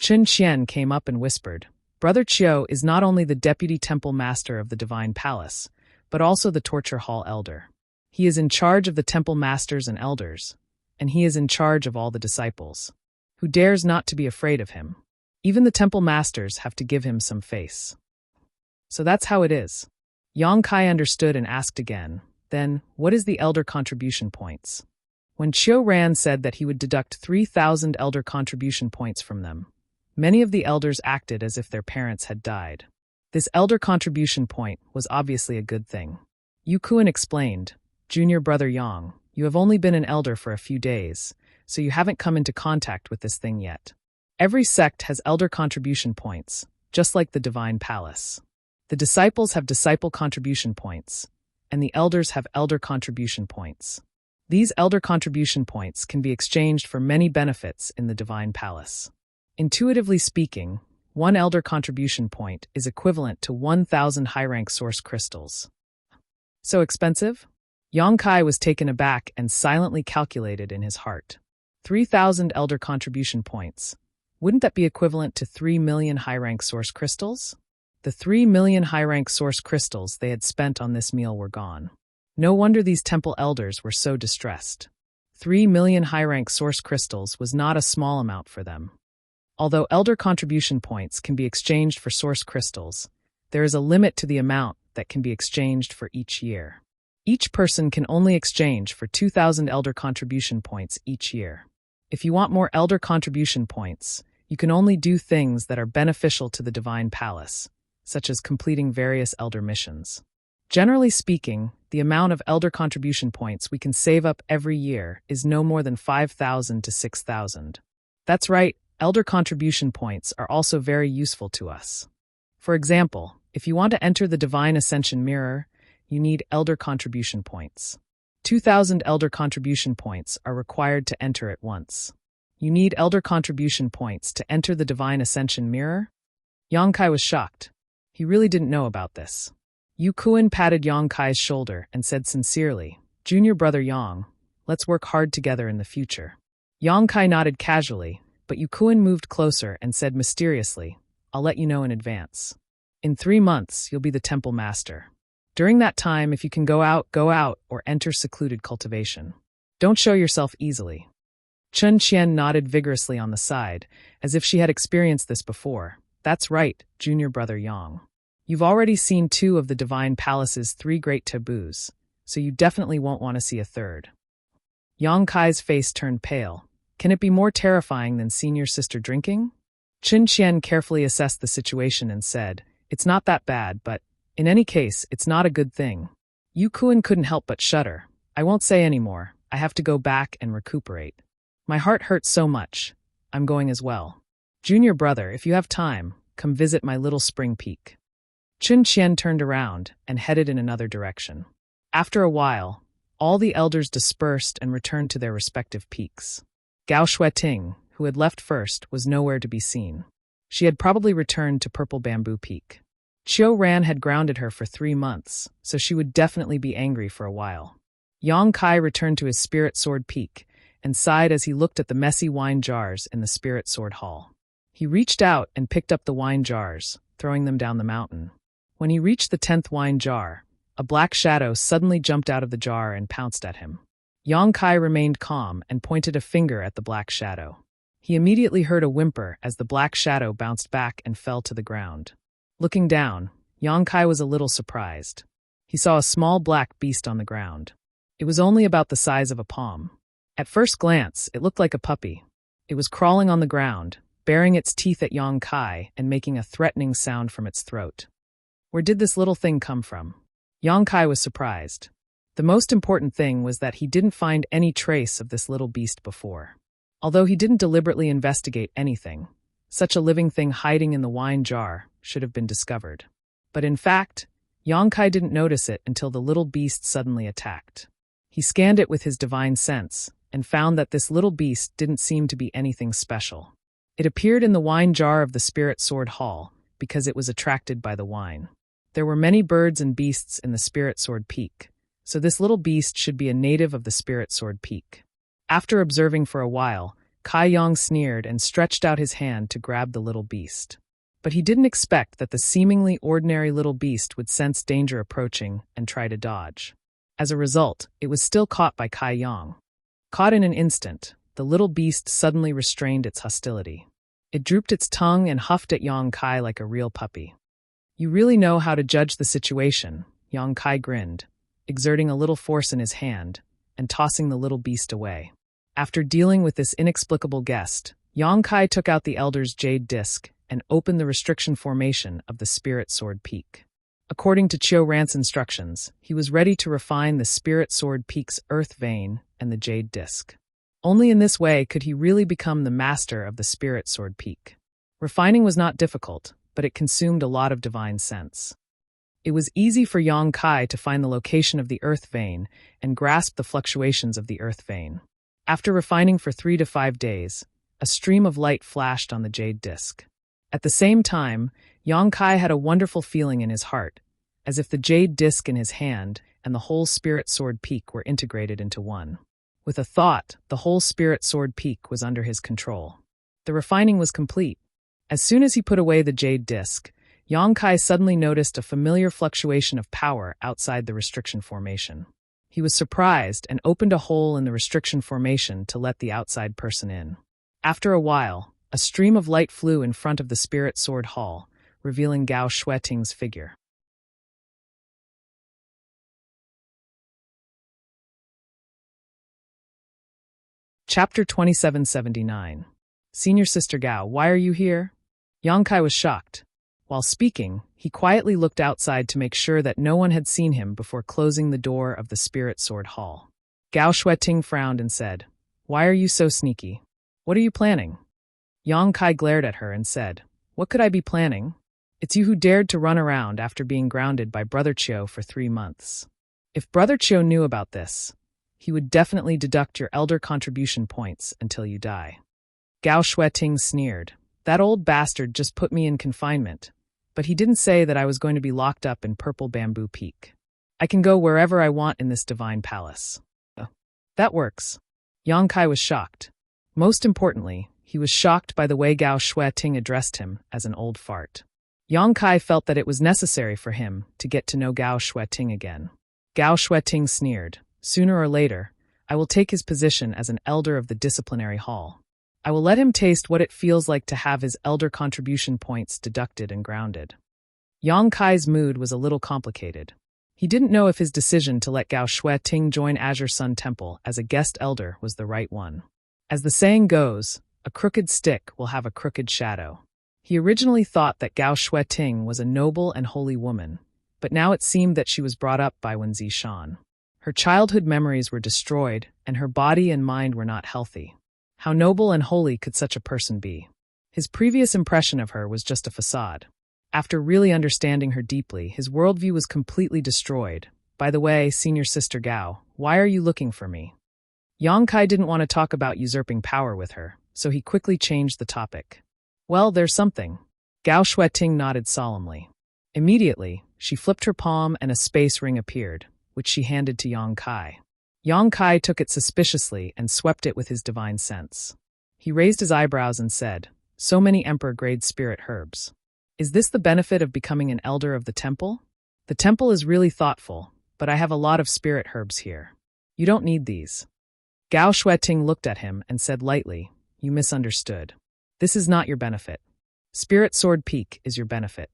Qin Qian came up and whispered, Brother Chiu is not only the deputy temple master of the Divine Palace, but also the torture hall elder. He is in charge of the temple masters and elders, and he is in charge of all the disciples. Who dares not to be afraid of him? Even the temple masters have to give him some face. So that's how it is. Yang Kai understood and asked again, then, what is the elder contribution points? When Ran said that he would deduct 3,000 elder contribution points from them, many of the elders acted as if their parents had died. This elder contribution point was obviously a good thing. Yukuan explained, Junior Brother Yang, you have only been an elder for a few days, so you haven't come into contact with this thing yet. Every sect has elder contribution points, just like the Divine Palace. The disciples have disciple contribution points, and the elders have elder contribution points. These elder contribution points can be exchanged for many benefits in the Divine Palace. Intuitively speaking, 1 elder contribution point is equivalent to 1,000 high-rank source crystals. So expensive? Yang Kai was taken aback and silently calculated in his heart. 3,000 elder contribution points. Wouldn't that be equivalent to 3 million high-rank source crystals? The 3 million high-rank source crystals they had spent on this meal were gone. No wonder these temple elders were so distressed. 3 million high-rank source crystals was not a small amount for them. Although elder contribution points can be exchanged for source crystals, there is a limit to the amount that can be exchanged for each year. Each person can only exchange for 2,000 elder contribution points each year. If you want more elder contribution points, you can only do things that are beneficial to the Divine Palace, such as completing various elder missions. Generally speaking, the amount of elder contribution points we can save up every year is no more than 5,000 to 6,000. That's right, elder contribution points are also very useful to us. For example, if you want to enter the Divine Ascension Mirror, you need elder contribution points. 2,000 elder contribution points are required to enter at once. You need elder contribution points to enter the Divine Ascension Mirror? Yang Kai was shocked. He really didn't know about this. Yu Kuan patted Yang Kai's shoulder and said sincerely, "Junior brother Yang, let's work hard together in the future." Yang Kai nodded casually, but Yu Kuan moved closer and said mysteriously, "I'll let you know in advance. In 3 months, you'll be the temple master. During that time, if you can go out, or enter secluded cultivation. Don't show yourself easily." Chun Qian nodded vigorously on the side, as if she had experienced this before. "That's right, junior brother Yang. You've already seen 2 of the Divine Palace's 3 great taboos, so you definitely won't want to see a third." Yang Kai's face turned pale. Can it be more terrifying than seeing your sister drinking? Chun Qian carefully assessed the situation and said, "It's not that bad, but in any case, it's not a good thing." Yu Kuan couldn't help but shudder. "I won't say any more. I have to go back and recuperate. My heart hurts so much. I'm going as well. Junior brother, if you have time, come visit my little spring peak." Chun Qian turned around and headed in another direction. After a while, all the elders dispersed and returned to their respective peaks. Gao Shueting, who had left first, was nowhere to be seen. She had probably returned to Purple Bamboo Peak. Chiu Ran had grounded her for 3 months, so she would definitely be angry for a while. Yang Kai returned to his Spirit Sword Peak and sighed as he looked at the messy wine jars in the Spirit Sword Hall. He reached out and picked up the wine jars, throwing them down the mountain. When he reached the 10th wine jar, a black shadow suddenly jumped out of the jar and pounced at him. Yang Kai remained calm and pointed a finger at the black shadow. He immediately heard a whimper as the black shadow bounced back and fell to the ground. Looking down, Yang Kai was a little surprised. He saw a small black beast on the ground. It was only about the size of a palm. At first glance, it looked like a puppy. It was crawling on the ground, baring its teeth at Yang Kai and making a threatening sound from its throat. Where did this little thing come from? Yang Kai was surprised. The most important thing was that he didn't find any trace of this little beast before. Although he didn't deliberately investigate anything, such a living thing hiding in the wine jar should have been discovered. But in fact, Yang Kai didn't notice it until the little beast suddenly attacked. He scanned it with his divine sense and found that this little beast didn't seem to be anything special. It appeared in the wine jar of the Spirit Sword Hall because it was attracted by the wine. There were many birds and beasts in the Spirit Sword Peak, so this little beast should be a native of the Spirit Sword Peak. After observing for a while, Kai Yang sneered and stretched out his hand to grab the little beast. But he didn't expect that the seemingly ordinary little beast would sense danger approaching and try to dodge. As a result, it was still caught by Kai Yang. Caught in an instant, the little beast suddenly restrained its hostility. It drooped its tongue and huffed at Yang Kai like a real puppy. "You really know how to judge the situation," Yang Kai grinned, exerting a little force in his hand and tossing the little beast away. After dealing with this inexplicable guest, Yang Kai took out the Elder's jade disc and opened the restriction formation of the Spirit Sword Peak. According to Chiu Ran's instructions, he was ready to refine the Spirit Sword Peak's earth vein and the jade disc. Only in this way could he really become the master of the Spirit Sword Peak. Refining was not difficult, but it consumed a lot of divine sense. It was easy for Yang Kai to find the location of the earth vein and grasp the fluctuations of the earth vein. After refining for 3 to 5 days, a stream of light flashed on the jade disc. At the same time, Yang Kai had a wonderful feeling in his heart, as if the jade disc in his hand and the whole Spirit Sword Peak were integrated into one. With a thought, the whole Spirit Sword Peak was under his control. The refining was complete. As soon as he put away the jade disc, Yang Kai suddenly noticed a familiar fluctuation of power outside the restriction formation. He was surprised and opened a hole in the restriction formation to let the outside person in. After a while, A stream of light flew in front of the spirit sword hall, revealing Gao Shueting's figure. Chapter 2779. Senior Sister Gao, why are you here? Yang Kai was shocked. While speaking, he quietly looked outside to make sure that no one had seen him before closing the door of the Spirit Sword Hall. Gao Shueting frowned and said, "Why are you so sneaky? What are you planning?" Yang Kai glared at her and said, "What could I be planning? It's you who dared to run around after being grounded by Brother Chiu for 3 months. If Brother Chiu knew about this, he would definitely deduct your elder contribution points until you die." Gao Shueting sneered. "That old bastard just put me in confinement, but he didn't say that I was going to be locked up in Purple Bamboo Peak. I can go wherever I want in this divine palace." That works. Yang Kai was shocked. Most importantly, he was shocked by the way Gao Shueting addressed him as an old fart. Yang Kai felt that it was necessary for him to get to know Gao Shueting again. Gao Shueting sneered, "Sooner or later, I will take his position as an elder of the disciplinary hall. I will let him taste what it feels like to have his elder contribution points deducted and grounded." Yang Kai's mood was a little complicated. He didn't know if his decision to let Gao Shueting join Azure Sun Temple as a guest elder was the right one. As the saying goes, a crooked stick will have a crooked shadow. He originally thought that Gao Shueting was a noble and holy woman, but now it seemed that she was brought up by Wen Zishan. Her childhood memories were destroyed, and her body and mind were not healthy. How noble and holy could such a person be? His previous impression of her was just a facade. After really understanding her deeply, his worldview was completely destroyed. By the way, Senior Sister Gao, why are you looking for me? Yang Kai didn't want to talk about usurping power with her, so he quickly changed the topic. Well, there's something. Gao Shueting nodded solemnly. Immediately, she flipped her palm and a space ring appeared, which she handed to Yang Kai. Yang Kai took it suspiciously and swept it with his divine sense. He raised his eyebrows and said, "So many emperor-grade spirit herbs. Is this the benefit of becoming an elder of the temple? The temple is really thoughtful, but I have a lot of spirit herbs here. You don't need these." Gao Shueting looked at him and said lightly, "You misunderstood. This is not your benefit. Spirit Sword Peak is your benefit.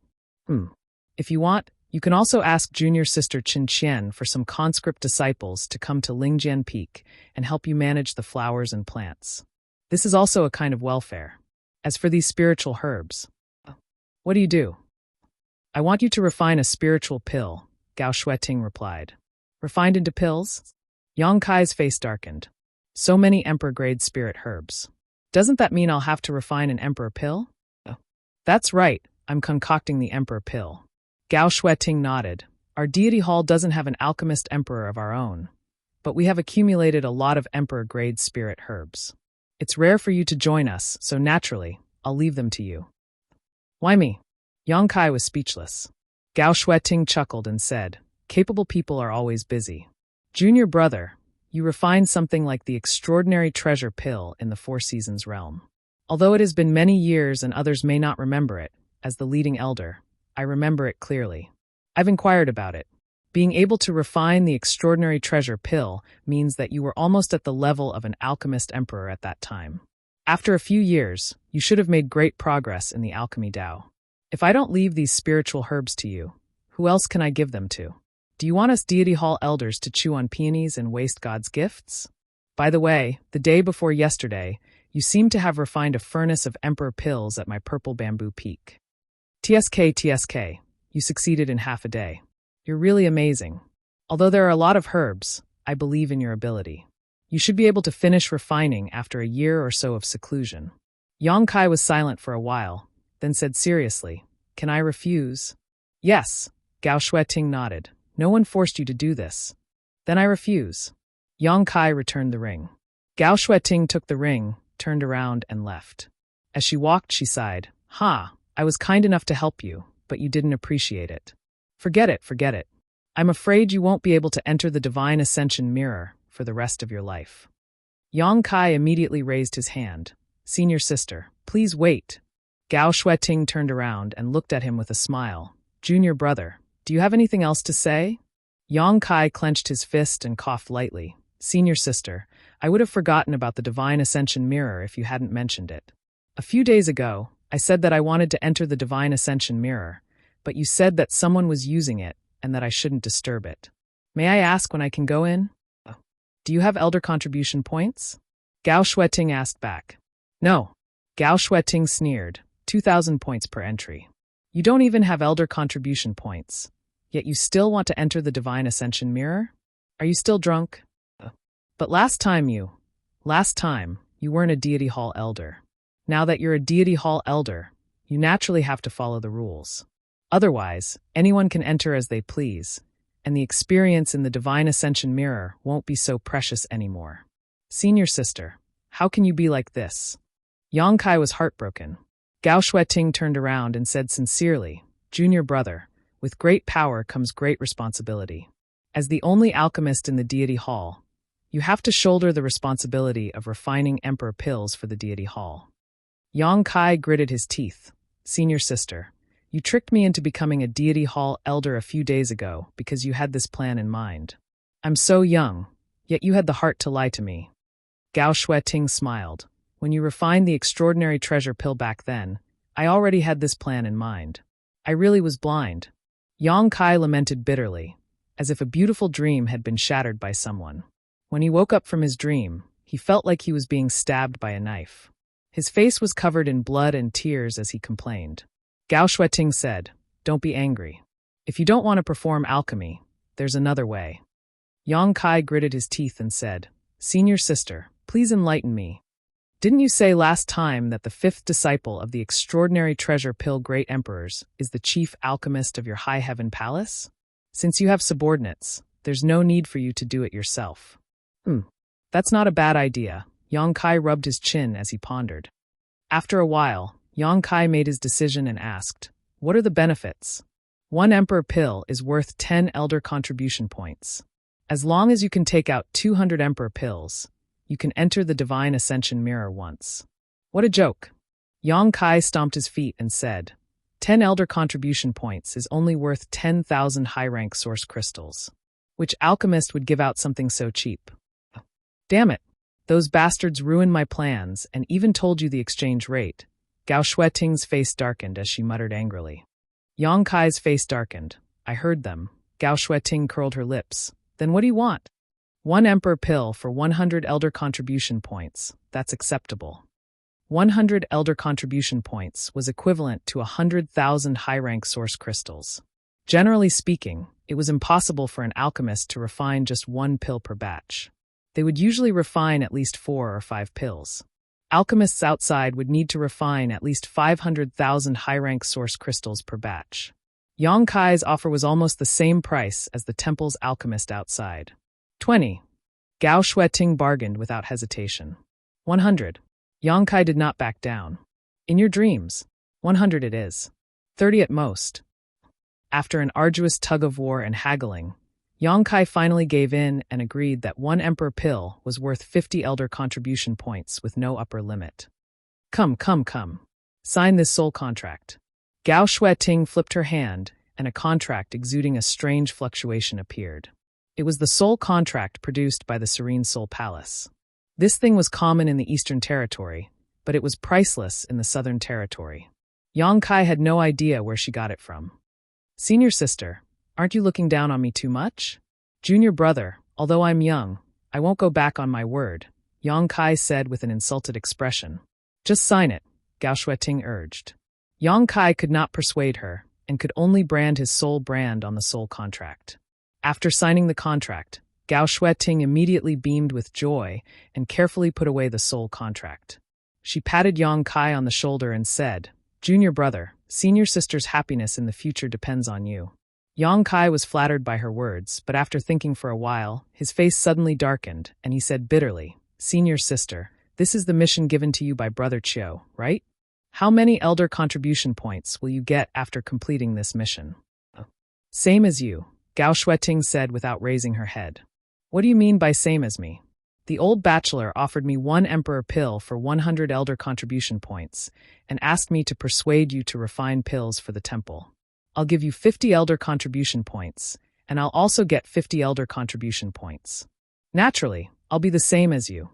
If you want, you can also ask junior sister Qin Qian for some conscript disciples to come to Lingjian Peak and help you manage the flowers and plants. This is also a kind of welfare. As for these spiritual herbs, what do you do?" "I want you to refine a spiritual pill," Gao Shueting replied. "Refined into pills?" Yang Kai's face darkened. "So many emperor-grade spirit herbs. Doesn't that mean I'll have to refine an emperor pill?" "That's right, I'm concocting the emperor pill." Gao Shueting nodded. "Our deity hall doesn't have an alchemist emperor of our own, but we have accumulated a lot of emperor-grade spirit herbs. It's rare for you to join us, so naturally, I'll leave them to you." "Why me?" Yang Kai was speechless. Gao Shueting chuckled and said, "Capable people are always busy. Junior brother, you refined something like the extraordinary treasure pill in the Four Seasons realm. Although it has been many years and others may not remember it, as the leading elder, I remember it clearly. I've inquired about it. Being able to refine the extraordinary treasure pill means that you were almost at the level of an alchemist emperor at that time. After a few years, you should have made great progress in the alchemy Tao. If I don't leave these spiritual herbs to you, who else can I give them to? Do you want us deity hall elders to chew on peonies and waste God's gifts? By the way, the day before yesterday, you seem to have refined a furnace of emperor pills at my Purple Bamboo Peak. TSK, you succeeded in half a day. You're really amazing. Although there are a lot of herbs, I believe in your ability. You should be able to finish refining after a year or so of seclusion." Yang Kai was silent for a while, then said seriously, "Can I refuse?" "Yes," Gao Shueting nodded. "No one forced you to do this." "Then I refuse." Yang Kai returned the ring. Gao Shueting took the ring, turned around, and left. As she walked, she sighed, I was kind enough to help you, but you didn't appreciate it. Forget it. I'm afraid you won't be able to enter the Divine Ascension mirror for the rest of your life." Yang Kai immediately raised his hand. "Senior sister, please wait." Gao Shueting turned around and looked at him with a smile. "Junior brother, do you have anything else to say?" Yang Kai clenched his fist and coughed lightly. "Senior sister, I would have forgotten about the Divine Ascension mirror if you hadn't mentioned it. A few days ago, I said that I wanted to enter the Divine Ascension Mirror, but you said that someone was using it and that I shouldn't disturb it. May I ask when I can go in? Do you have elder contribution points? Gao Shueting asked back. No. Gao Shueting sneered. 2,000 points per entry. You don't even have elder contribution points, yet you still want to enter the Divine Ascension Mirror? Are you still drunk? But last time you weren't a Deity Hall elder. Now that you're a Deity Hall elder, you naturally have to follow the rules. Otherwise, anyone can enter as they please, and the experience in the Divine Ascension Mirror won't be so precious anymore. Senior sister, how can you be like this? Yang Kai was heartbroken. Gao Shueting turned around and said sincerely, Junior brother, with great power comes great responsibility. As the only alchemist in the Deity Hall, you have to shoulder the responsibility of refining Emperor pills for the Deity Hall. Yang Kai gritted his teeth. Senior sister, you tricked me into becoming a Deity Hall elder a few days ago because you had this plan in mind. I'm so young, yet you had the heart to lie to me. Gao Shueting smiled. When you refined the extraordinary treasure pill back then, I already had this plan in mind. I really was blind. Yang Kai lamented bitterly, as if a beautiful dream had been shattered by someone. When he woke up from his dream, he felt like he was being stabbed by a knife. His face was covered in blood and tears as he complained. Gao Shueting said, Don't be angry. If you don't want to perform alchemy, there's another way. Yang Kai gritted his teeth and said, Senior sister, please enlighten me. Didn't you say last time that the fifth disciple of the extraordinary treasure pill great emperors is the chief alchemist of your high heaven palace? Since you have subordinates, there's no need for you to do it yourself. That's not a bad idea. Yang Kai rubbed his chin as he pondered. After a while, Yang Kai made his decision and asked, What are the benefits? 1 emperor pill is worth 10 elder contribution points. As long as you can take out 200 emperor pills, you can enter the Divine Ascension Mirror once. What a joke. Yang Kai stomped his feet and said, 10 elder contribution points is only worth 10,000 high-rank source crystals. Which alchemist would give out something so cheap? Damn it. Those bastards ruined my plans and even told you the exchange rate. Gao Shueting's face darkened as she muttered angrily. Yang Kai's face darkened. I heard them. Gao Shueting curled her lips. Then what do you want? 1 emperor pill for 100 elder contribution points. That's acceptable. 100 elder contribution points was equivalent to 100,000 high-rank source crystals. Generally speaking, it was impossible for an alchemist to refine just 1 pill per batch. They would usually refine at least 4 or 5 pills. Alchemists outside would need to refine at least 500,000 high-rank source crystals per batch. Yang Kai's offer was almost the same price as the temple's alchemist outside. 20. Gao Shueting bargained without hesitation. 100. Yang Kai did not back down. In your dreams, 100 it is. 30 at most. After an arduous tug-of-war and haggling, Yang Kai finally gave in and agreed that 1 emperor pill was worth 50 elder contribution points with no upper limit. Come. Sign this soul contract. Gao Shueting flipped her hand, and a contract exuding a strange fluctuation appeared. It was the soul contract produced by the Serene Soul Palace. This thing was common in the Eastern Territory, but it was priceless in the Southern Territory. Yang Kai had no idea where she got it from. Senior sister, aren't you looking down on me too much? Junior brother, although I'm young, I won't go back on my word, Yang Kai said with an insulted expression. Just sign it, Gao Shueting urged. Yang Kai could not persuade her, and could only brand his soul brand on the soul contract. After signing the contract, Gao Shueting immediately beamed with joy and carefully put away the soul contract. She patted Yang Kai on the shoulder and said, Junior brother, senior sister's happiness in the future depends on you. Yang Kai was flattered by her words, but after thinking for a while, his face suddenly darkened, and he said bitterly, Senior sister, this is the mission given to you by Brother Chiu, right? How many elder contribution points will you get after completing this mission? Same as you, Gao Shueting said without raising her head. What do you mean by same as me? The old bachelor offered me 1 emperor pill for 100 elder contribution points, and asked me to persuade you to refine pills for the temple. I'll give you 50 elder contribution points, and I'll also get 50 elder contribution points. Naturally, I'll be the same as you.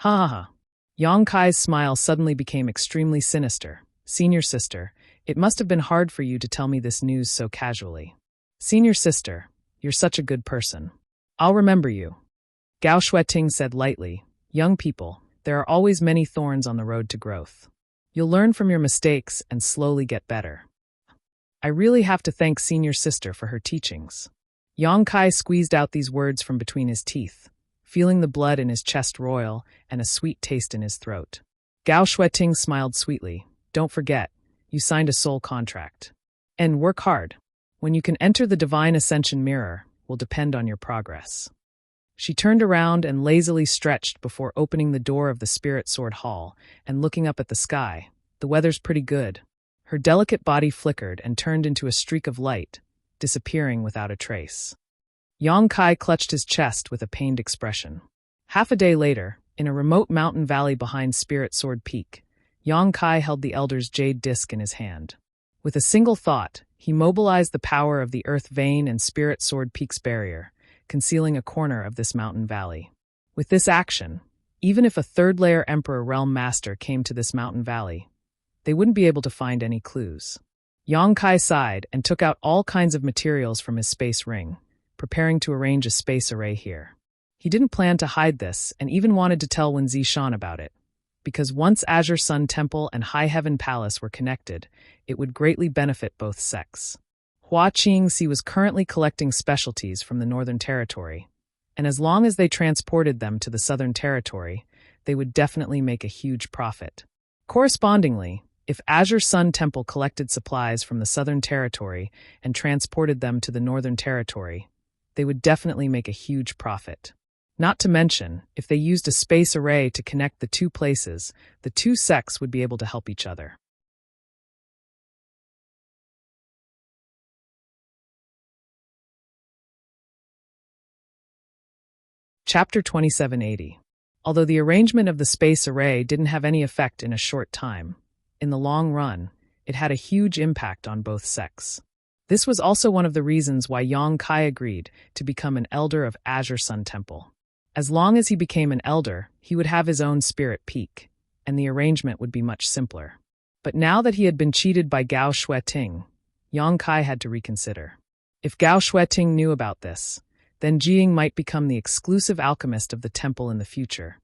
Ha ha ha. Yang Kai's smile suddenly became extremely sinister. Senior sister, it must have been hard for you to tell me this news so casually. Senior sister, you're such a good person. I'll remember you. Gao Shueting said lightly, young people, there are always many thorns on the road to growth. You'll learn from your mistakes and slowly get better. I really have to thank senior sister for her teachings. Yang Kai squeezed out these words from between his teeth, feeling the blood in his chest roil and a sweet taste in his throat. Gao Shueting smiled sweetly. Don't forget, you signed a soul contract. And work hard. When you can enter the divine ascension mirror will depend on your progress. She turned around and lazily stretched before opening the door of the Spirit Sword Hall and looking up at the sky. The weather's pretty good. Her delicate body flickered and turned into a streak of light, disappearing without a trace. Yang Kai clutched his chest with a pained expression. Half a day later, in a remote mountain valley behind Spirit Sword Peak, Yang Kai held the Elder's jade disc in his hand. With a single thought, he mobilized the power of the Earth Vein and Spirit Sword Peak's barrier, concealing a corner of this mountain valley. With this action, even if a third-layer Emperor Realm Master came to this mountain valley, they wouldn't be able to find any clues. Yang Kai sighed and took out all kinds of materials from his space ring, preparing to arrange a space array here. He didn't plan to hide this and even wanted to tell Wen Zishan about it, because once Azure Sun Temple and High Heaven Palace were connected, it would greatly benefit both sects. Hua Qingxi was currently collecting specialties from the Northern Territory, and as long as they transported them to the Southern Territory, they would definitely make a huge profit. Correspondingly, if Azure Sun Temple collected supplies from the Southern Territory and transported them to the Northern Territory, they would definitely make a huge profit. Not to mention, if they used a space array to connect the two places, the two sects would be able to help each other. Chapter 2780. Although the arrangement of the space array didn't have any effect in a short time, in the long run, it had a huge impact on both sects. This was also one of the reasons why Yang Kai agreed to become an elder of Azure Sun Temple. As long as he became an elder, he would have his own spirit peak, and the arrangement would be much simpler. But now that he had been cheated by Gao Shueting, Yang Kai had to reconsider. If Gao Shueting knew about this, then Jiying might become the exclusive alchemist of the temple in the future,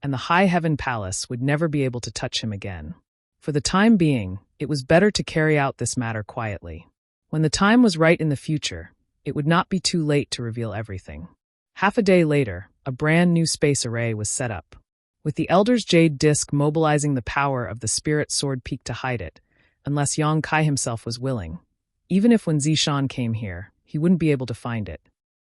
and the High Heaven Palace would never be able to touch him again. For the time being, it was better to carry out this matter quietly. When the time was right in the future, it would not be too late to reveal everything. Half a day later, a brand new space array was set up. With the Elder's Jade Disc mobilizing the power of the Spirit Sword Peak to hide it, unless Yang Kai himself was willing. Even if Wen Zishan came here, he wouldn't be able to find it.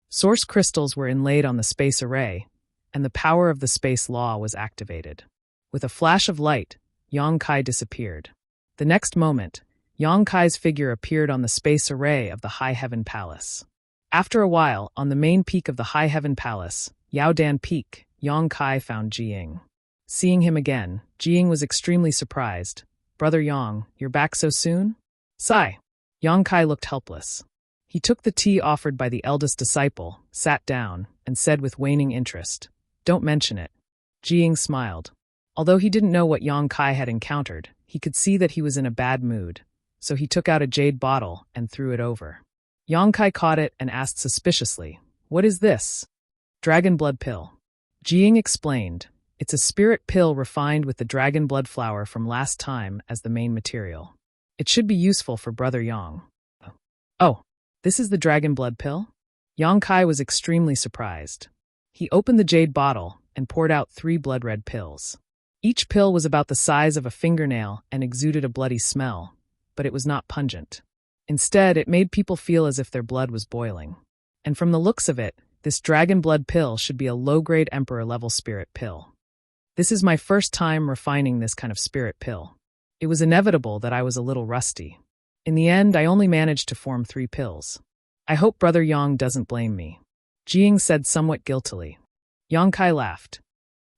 Source crystals were inlaid on the space array, and the power of the space law was activated. With a flash of light, Yang Kai disappeared. The next moment, Yang Kai's figure appeared on the space array of the High Heaven Palace. After a while, on the main peak of the High Heaven Palace, Yaodan Peak, Yang Kai found Jiying. Seeing him again, Jiying was extremely surprised. "Brother Yang, you're back so soon?" "Sigh." Yang Kai looked helpless. He took the tea offered by the eldest disciple, sat down, and said with waning interest, "Don't mention it." Jiying smiled. Although he didn't know what Yang Kai had encountered, he could see that he was in a bad mood, so he took out a jade bottle and threw it over. Yang Kai caught it and asked suspiciously, "What is this?" "Dragon blood pill." Jiying explained, "It's a spirit pill refined with the dragon blood flower from last time as the main material. It should be useful for Brother Yang." "Oh, this is the dragon blood pill?" Yang Kai was extremely surprised. He opened the jade bottle and poured out 3 blood-red pills. Each pill was about the size of a fingernail and exuded a bloody smell, but it was not pungent. Instead, it made people feel as if their blood was boiling. And from the looks of it, this dragon blood pill should be a low-grade Emperor-level spirit pill. This is my first time refining this kind of spirit pill. It was inevitable that I was a little rusty. In the end, I only managed to form 3 pills. I hope Brother Yang doesn't blame me." Jiying said somewhat guiltily. Yang Kai laughed.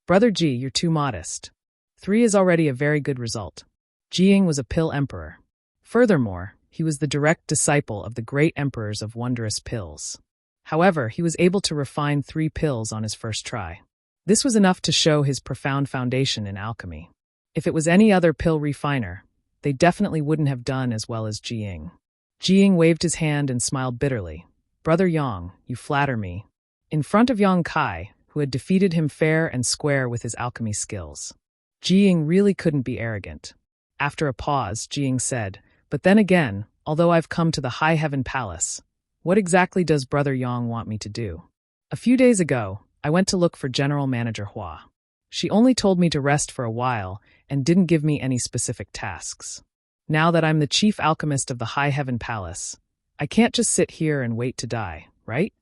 "Brother Ji, you're too modest. 3 is already a very good result." Jiying was a pill emperor. Furthermore, he was the direct disciple of the great emperors of wondrous pills. However, he was able to refine 3 pills on his first try. This was enough to show his profound foundation in alchemy. If it was any other pill refiner, they definitely wouldn't have done as well as Jiying. Jiying waved his hand and smiled bitterly. "Brother Yang, you flatter me." In front of Yang Kai, who had defeated him fair and square with his alchemy skills. Jiying really couldn't be arrogant. After a pause, Jiying said, "But then again, although I've come to the High Heaven Palace, what exactly does Brother Yang want me to do? A few days ago, I went to look for General Manager Hua. She only told me to rest for a while and didn't give me any specific tasks. Now that I'm the chief alchemist of the High Heaven Palace, I can't just sit here and wait to die, right?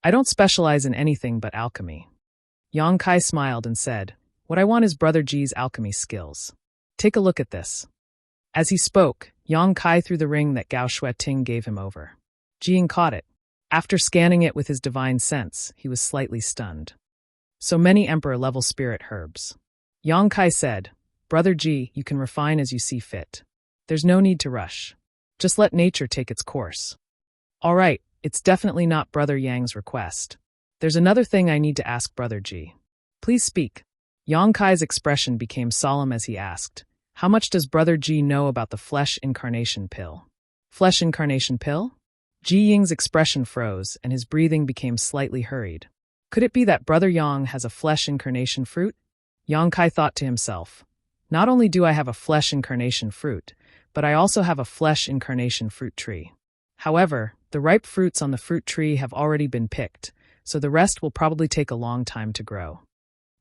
I don't specialize in anything but alchemy." Yang Kai smiled and said, "What I want is Brother Ji's alchemy skills. Take a look at this." As he spoke, Yang Kai threw the ring that Gao Shueting gave him over. Jiying caught it. After scanning it with his divine sense, he was slightly stunned. So many Emperor-level spirit herbs. Yang Kai said, "Brother Ji, you can refine as you see fit. There's no need to rush. Just let nature take its course." "All right, it's definitely not Brother Yang's request. There's another thing I need to ask Brother Ji. Please speak." Yang Kai's expression became solemn as he asked, "How much does Brother Ji know about the flesh incarnation pill?" "Flesh incarnation pill?" Ji Ying's expression froze and his breathing became slightly hurried. Could it be that Brother Yang has a flesh incarnation fruit? Yang Kai thought to himself, "Not only do I have a flesh incarnation fruit, but I also have a flesh incarnation fruit tree. However, the ripe fruits on the fruit tree have already been picked, so the rest will probably take a long time to grow."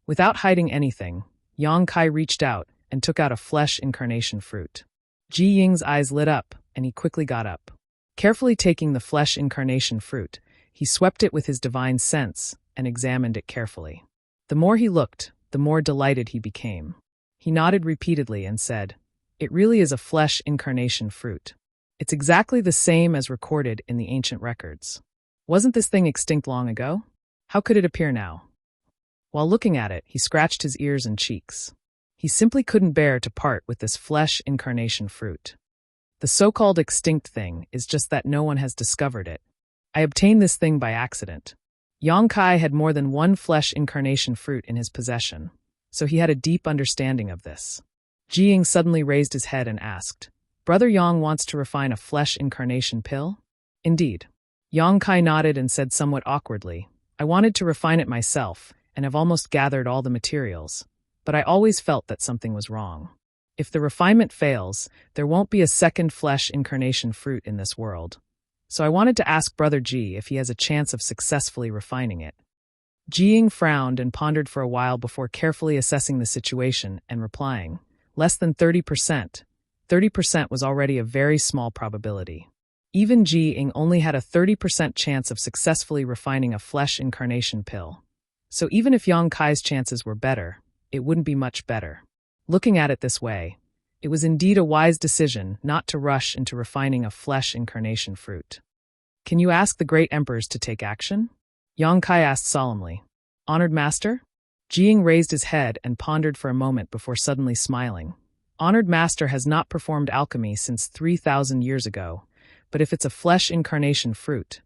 Without hiding anything, Yang Kai reached out and took out a flesh incarnation fruit. Ji Ying's eyes lit up, and he quickly got up. Carefully taking the flesh incarnation fruit, he swept it with his divine sense and examined it carefully. The more he looked, the more delighted he became. He nodded repeatedly and said, "It really is a flesh incarnation fruit. It's exactly the same as recorded in the ancient records. Wasn't this thing extinct long ago? How could it appear now?" While looking at it, he scratched his ears and cheeks. He simply couldn't bear to part with this flesh incarnation fruit. The so-called extinct thing is just that no one has discovered it. I obtained this thing by accident. Yang Kai had more than one flesh incarnation fruit in his possession, so he had a deep understanding of this. Jiying suddenly raised his head and asked, "Brother Yang wants to refine a flesh incarnation pill?" "Indeed." Yang Kai nodded and said somewhat awkwardly, "I wanted to refine it myself, and have almost gathered all the materials, but I always felt that something was wrong. If the refinement fails, there won't be a second flesh incarnation fruit in this world. So I wanted to ask Brother Ji if he has a chance of successfully refining it." Jiying frowned and pondered for a while before carefully assessing the situation and replying, "Less than 30%. 30% was already a very small probability. Even Jiying only had a 30% chance of successfully refining a flesh incarnation pill. So even if Yang Kai's chances were better, it wouldn't be much better." Looking at it this way, it was indeed a wise decision not to rush into refining a flesh incarnation fruit. "Can you ask the great emperors to take action?" Yang Kai asked solemnly. "Honored Master?" Jiying raised his head and pondered for a moment before suddenly smiling. "Honored Master has not performed alchemy since 3,000 years ago, but if it's a flesh incarnation fruit,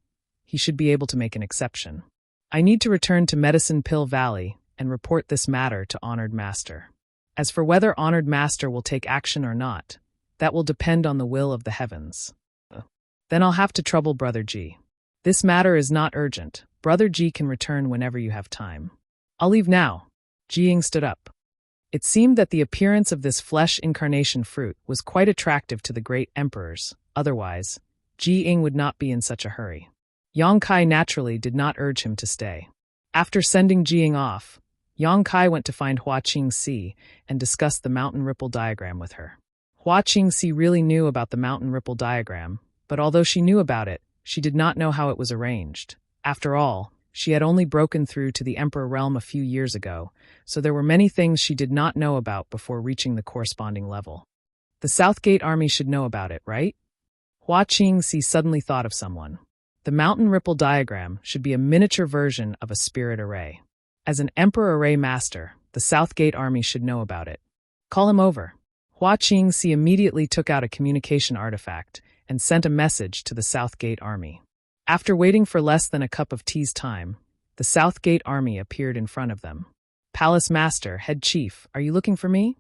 he should be able to make an exception. I need to return to Medicine Pill Valley and report this matter to Honored Master. As for whether Honored Master will take action or not, that will depend on the will of the heavens. Then I'll have to trouble Brother Ji. This matter is not urgent. Brother Ji can return whenever you have time. I'll leave now." Jiying stood up. It seemed that the appearance of this flesh incarnation fruit was quite attractive to the great emperors. Otherwise, Jiying would not be in such a hurry. Yang Kai naturally did not urge him to stay. After sending Jiying off, Yang Kai went to find Hua Qingxi and discussed the mountain ripple diagram with her. Hua Qingxi really knew about the mountain ripple diagram, but although she knew about it, she did not know how it was arranged. After all, she had only broken through to the Emperor realm a few years ago, so there were many things she did not know about before reaching the corresponding level. The Southgate army should know about it, right? Hua Qingxi suddenly thought of someone. The mountain ripple diagram should be a miniature version of a spirit array. As an Emperor Array Master, the Southgate army should know about it. Call him over. Hua Qingxi immediately took out a communication artifact and sent a message to the Southgate army. After waiting for less than a cup of tea's time, the Southgate army appeared in front of them. Palace Master, Head Chief, are you looking for me?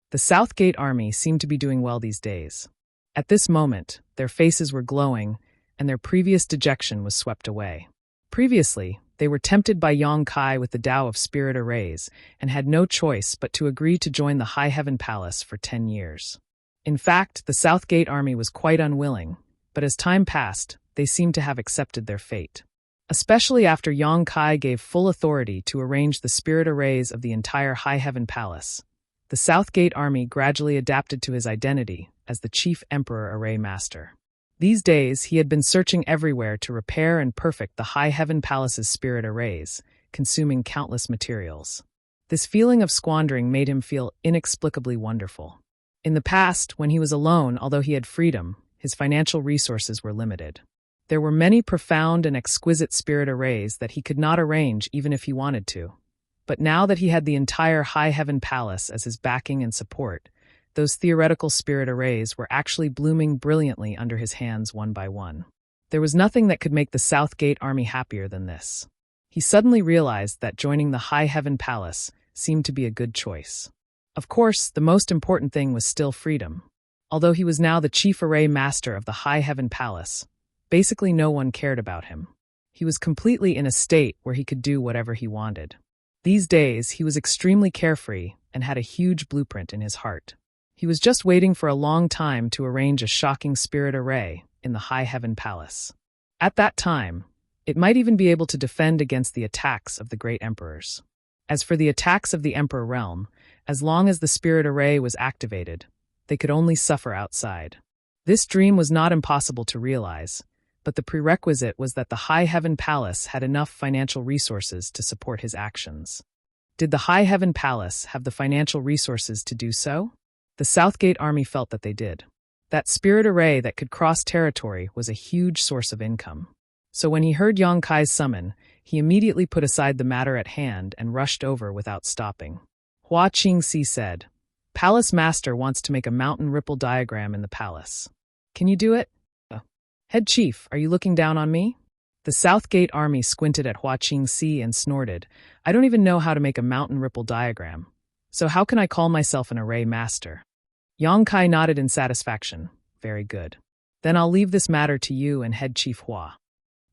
The Southgate army seemed to be doing well these days. At this moment, their faces were glowing, and their previous dejection was swept away. Previously, they were tempted by Yong Kai with the Tao of Spirit Arrays and had no choice but to agree to join the High Heaven Palace for 10 years. In fact, the Southgate army was quite unwilling, but as time passed, they seemed to have accepted their fate. Especially after Yong Kai gave full authority to arrange the spirit arrays of the entire High Heaven Palace, the Southgate army gradually adapted to his identity as the Chief Emperor Array Master. These days, he had been searching everywhere to repair and perfect the High Heaven Palace's spirit arrays, consuming countless materials. This feeling of squandering made him feel inexplicably wonderful. In the past, when he was alone, although he had freedom, his financial resources were limited. There were many profound and exquisite spirit arrays that he could not arrange even if he wanted to. But now that he had the entire High Heaven Palace as his backing and support, those theoretical spirit arrays were actually blooming brilliantly under his hands one by one. There was nothing that could make the Southgate army happier than this. He suddenly realized that joining the High Heaven Palace seemed to be a good choice. Of course, the most important thing was still freedom. Although he was now the Chief Array Master of the High Heaven Palace, basically no one cared about him. He was completely in a state where he could do whatever he wanted. These days, he was extremely carefree and had a huge blueprint in his heart. He was just waiting for a long time to arrange a shocking spirit array in the High Heaven Palace. At that time, it might even be able to defend against the attacks of the great emperors. As for the attacks of the Emperor realm, as long as the spirit array was activated, they could only suffer outside. This dream was not impossible to realize, but the prerequisite was that the High Heaven Palace had enough financial resources to support his actions. Did the High Heaven Palace have the financial resources to do so? The Southgate army felt that they did. That spirit array that could cross territory was a huge source of income. So when he heard Yong Kai's summon, he immediately put aside the matter at hand and rushed over without stopping. Hua Qingxi said, "Palace Master wants to make a mountain ripple diagram in the palace. Can you do it?" "Head Chief, are you looking down on me?" The Southgate army squinted at Hua Qingxi and snorted, "I don't even know how to make a mountain ripple diagram. So how can I call myself an array master?" Yong Kai nodded in satisfaction. "Very good. Then I'll leave this matter to you and Head Chief Hua."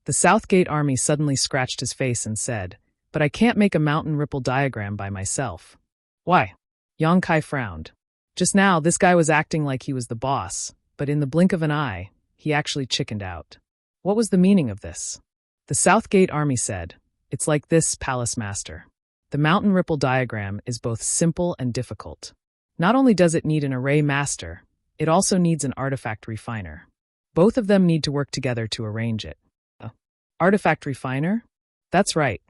The Southgate army suddenly scratched his face and said, "But I can't make a mountain ripple diagram by myself." "Why?" Yong Kai frowned. Just now, this guy was acting like he was the boss, but in the blink of an eye, he actually chickened out. What was the meaning of this? The Southgate army said, "It's like this, Palace Master. The mountain ripple diagram is both simple and difficult. Not only does it need an array master, it also needs an artifact refiner. Both of them need to work together to arrange it." Artifact refiner? That's right.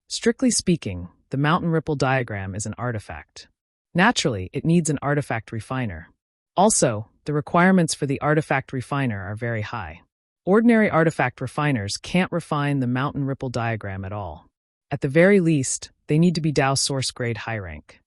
Strictly speaking, the mountain ripple diagram is an artifact. Naturally, it needs an artifact refiner. Also, the requirements for the artifact refiner are very high. Ordinary artifact refiners can't refine the mountain ripple diagram at all. At the very least, they need to be Tao source grade high rank.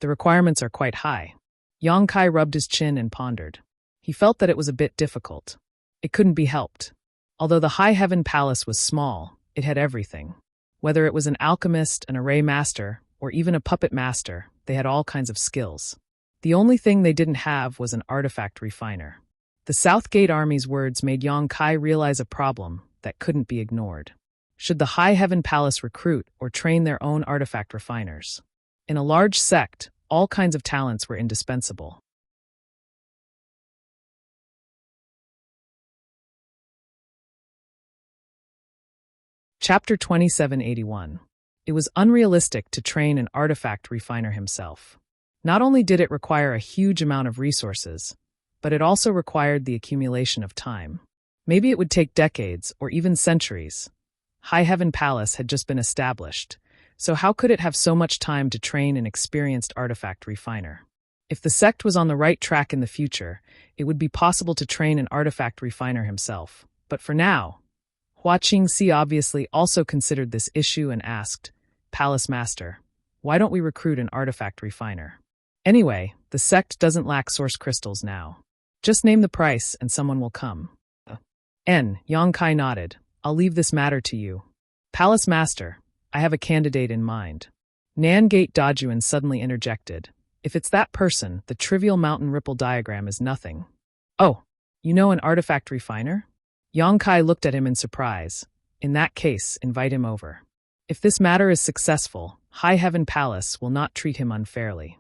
The requirements are quite high. Yong Kai rubbed his chin and pondered. He felt that it was a bit difficult. It couldn't be helped. Although the High Heaven Palace was small, it had everything. Whether it was an alchemist, an array master, or even a puppet master, they had all kinds of skills. The only thing they didn't have was an artifact refiner. The Southgate army's words made Yong Kai realize a problem that couldn't be ignored. Should the High Heaven Palace recruit or train their own artifact refiners? In a large sect, all kinds of talents were indispensable. Chapter 2781. It was unrealistic to train an artifact refiner himself. Not only did it require a huge amount of resources, but it also required the accumulation of time. Maybe it would take decades or even centuries. High Heaven Palace had just been established, so how could it have so much time to train an experienced artifact refiner? If the sect was on the right track in the future, it would be possible to train an artifact refiner himself. But for now, Hua Qingxi obviously also considered this issue and asked, "Palace Master, why don't we recruit an artifact refiner? Anyway, the sect doesn't lack source crystals now. Just name the price and someone will come." Yong Kai nodded. "I'll leave this matter to you. Palace Master, I have a candidate in mind." Nangate Dajuan suddenly interjected. If it's that person, the trivial mountain ripple diagram is nothing. Oh, you know an artifact refiner? Yang Kai looked at him in surprise. In that case, invite him over. If this matter is successful, High Heaven Palace will not treat him unfairly.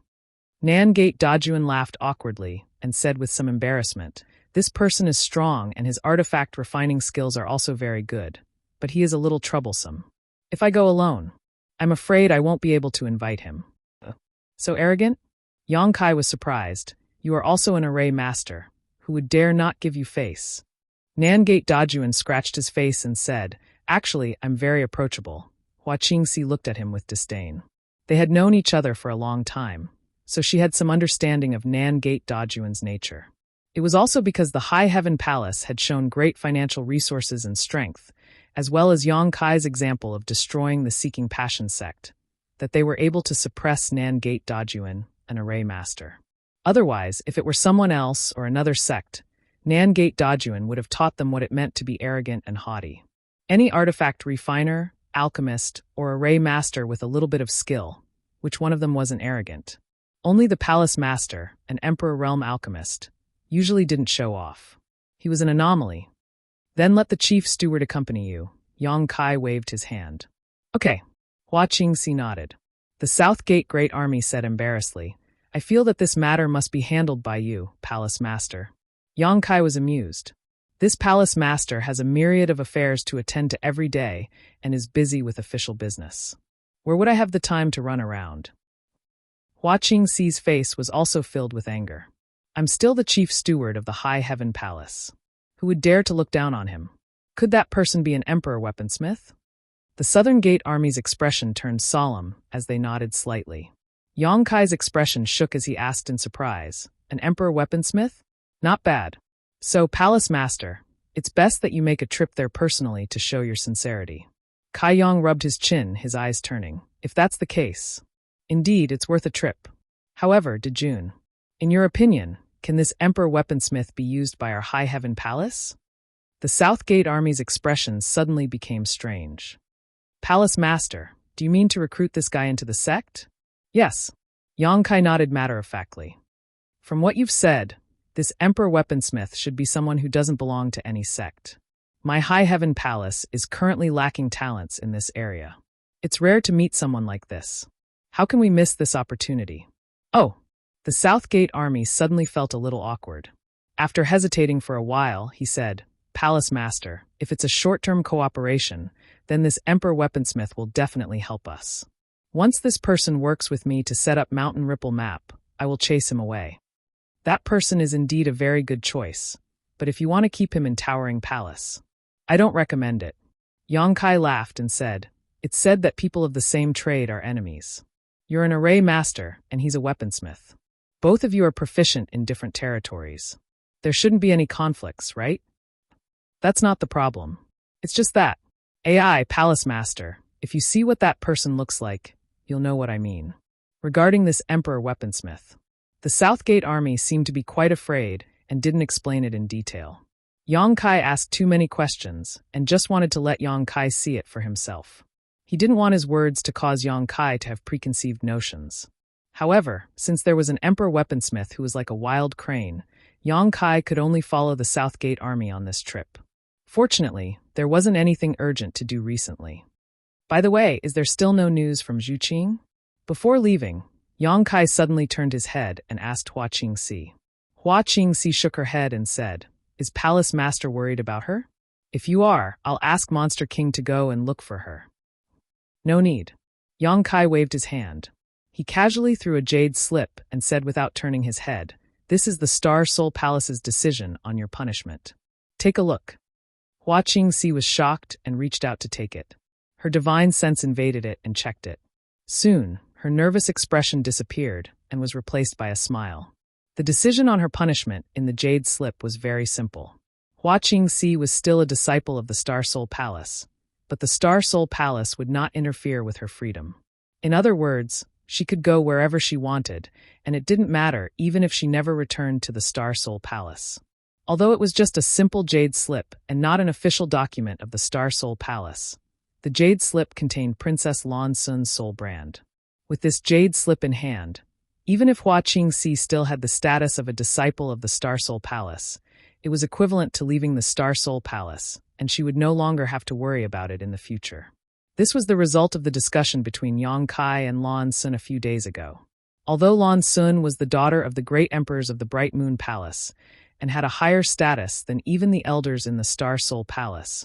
Nangate Dajuan laughed awkwardly and said with some embarrassment, this person is strong and his artifact refining skills are also very good, but he is a little troublesome. If I go alone, I'm afraid I won't be able to invite him. So arrogant? Yang Kai was surprised. You are also an array master, who would dare not give you face. Nangate Dajuan scratched his face and said, actually, I'm very approachable. Hua Qingxi looked at him with disdain. They had known each other for a long time, so she had some understanding of Nangate Dajuan's nature. It was also because the High Heaven Palace had shown great financial resources and strength, as well as Yang Kai's example of destroying the Seeking Passion sect, that they were able to suppress Nangate Dajuan, an array master. Otherwise, if it were someone else or another sect, Nangate Dajuan would have taught them what it meant to be arrogant and haughty. Any artifact refiner, alchemist, or array master with a little bit of skill, which one of them wasn't arrogant? Only the palace master, an emperor realm alchemist, usually didn't show off. He was an anomaly. Then let the chief steward accompany you. Yang Kai waved his hand. Okay. Hua Qingxi nodded. The South Gate Great Army said embarrassedly, I feel that this matter must be handled by you, palace master. Yang Kai was amused. This palace master has a myriad of affairs to attend to every day and is busy with official business. Where would I have the time to run around? Hua Qingxi's face was also filled with anger. I'm still the chief steward of the High Heaven Palace. Who would dare to look down on him? Could that person be an emperor weaponsmith? The Southern Gate Army's expression turned solemn as they nodded slightly. Yang Kai's expression shook as he asked in surprise, an emperor weaponsmith? Not bad. So, Palace Master, it's best that you make a trip there personally to show your sincerity. Kai Yang rubbed his chin, his eyes turning. If that's the case, indeed, it's worth a trip. However, Dejun, in your opinion, can this emperor weaponsmith be used by our High Heaven Palace? The South Gate Army's expression suddenly became strange. Palace Master, do you mean to recruit this guy into the sect? Yes. Yang Kai nodded matter-of-factly. From what you've said, this emperor weaponsmith should be someone who doesn't belong to any sect. My High Heaven Palace is currently lacking talents in this area. It's rare to meet someone like this. How can we miss this opportunity? Oh, the South Gate Army suddenly felt a little awkward. After hesitating for a while, he said, Palace Master, if it's a short-term cooperation, then this Emperor Weaponsmith will definitely help us. Once this person works with me to set up Mountain Ripple Map, I will chase him away. That person is indeed a very good choice, but if you want to keep him in Towering Palace, I don't recommend it. Yang Kai laughed and said, It's said that people of the same trade are enemies. You're an array master, and he's a weaponsmith. Both of you are proficient in different territories. There shouldn't be any conflicts, right? That's not the problem. It's just that. AI, Palace Master, if you see what that person looks like, you'll know what I mean. Regarding this Emperor Weaponsmith, the Southgate Army seemed to be quite afraid and didn't explain it in detail. Yang Kai asked too many questions and just wanted to let Yang Kai see it for himself. He didn't want his words to cause Yang Kai to have preconceived notions. However, since there was an Emperor Weaponsmith who was like a wild crane, Yang Kai could only follow the Southgate Army on this trip. Fortunately, there wasn't anything urgent to do recently. By the way, is there still no news from Zhu Qing? Before leaving, Yang Kai suddenly turned his head and asked Hua Qingxi. Hua Qingxi shook her head and said, Is Palace Master worried about her? If you are, I'll ask Monster King to go and look for her. No need. Yang Kai waved his hand. He casually threw a jade slip and said without turning his head, This is the Star Soul Palace's decision on your punishment. Take a look. Hua Qingxi was shocked and reached out to take it. Her divine sense invaded it and checked it. Soon, her nervous expression disappeared and was replaced by a smile. The decision on her punishment in the jade slip was very simple. Hua Qingxi was still a disciple of the Star Soul Palace, but the Star Soul Palace would not interfere with her freedom. In other words, she could go wherever she wanted, and it didn't matter even if she never returned to the Star Soul Palace. Although it was just a simple jade slip and not an official document of the Star Soul Palace, the jade slip contained Princess Lan Sun's soul brand. With this jade slip in hand, even if Hua Qingxi still had the status of a disciple of the Star Soul Palace, it was equivalent to leaving the Star Soul Palace, and she would no longer have to worry about it in the future. This was the result of the discussion between Yang Kai and Lan Sun a few days ago. Although Lan Sun was the daughter of the great emperors of the Bright Moon Palace, and had a higher status than even the elders in the Star Soul Palace,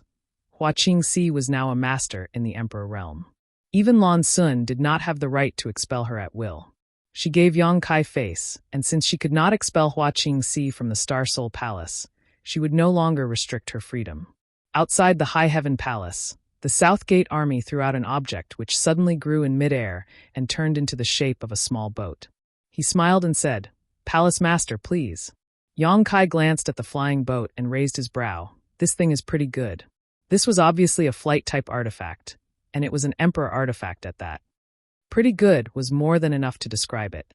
Hua Qingxi was now a master in the Emperor realm. Even Lan Sun did not have the right to expel her at will. She gave Yang Kai face, and since she could not expel Hua Qingxi from the Star Soul Palace, she would no longer restrict her freedom. Outside the High Heaven Palace, the South Gate army threw out an object which suddenly grew in midair and turned into the shape of a small boat. He smiled and said, "Palace Master, please." Yang Kai glanced at the flying boat and raised his brow. "This thing is pretty good." This was obviously a flight-type artifact, and it was an Emperor artifact at that. Pretty good was more than enough to describe it.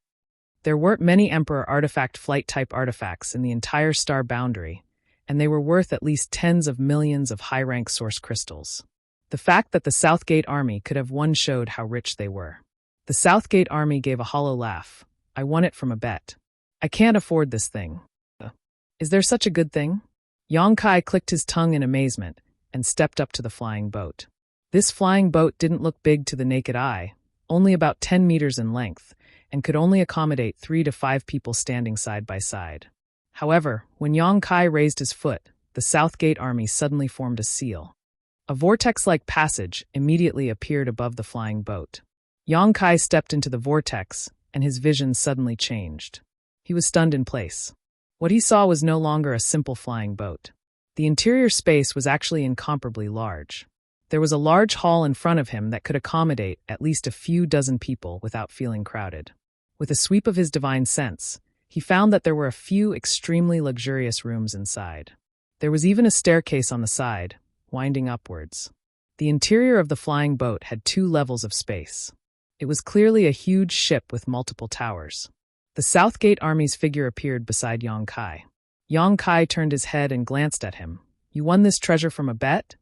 There weren't many Emperor artifact flight-type artifacts in the entire star boundary, and they were worth at least tens of millions of high-rank source crystals. The fact that the Southgate army could have won showed how rich they were. The Southgate army gave a hollow laugh. "I won it from a bet. I can't afford this thing." "Is there such a good thing?" Yang Kai clicked his tongue in amazement and stepped up to the flying boat. This flying boat didn't look big to the naked eye, only about 10 meters in length, and could only accommodate 3 to 5 people standing side by side. However, when Yang Kai raised his foot, the Southgate army suddenly formed a seal. A vortex-like passage immediately appeared above the flying boat. Yang Kai stepped into the vortex, and his vision suddenly changed. He was stunned in place. What he saw was no longer a simple flying boat. The interior space was actually incomparably large. There was a large hall in front of him that could accommodate at least a few dozen people without feeling crowded. With a sweep of his divine sense, he found that there were a few extremely luxurious rooms inside. There was even a staircase on the side, winding upwards. The interior of the flying boat had 2 levels of space. It was clearly a huge ship with multiple towers. The Southgate army's figure appeared beside Yang Kai. Yang Kai turned his head and glanced at him. "You won this treasure from a bet?"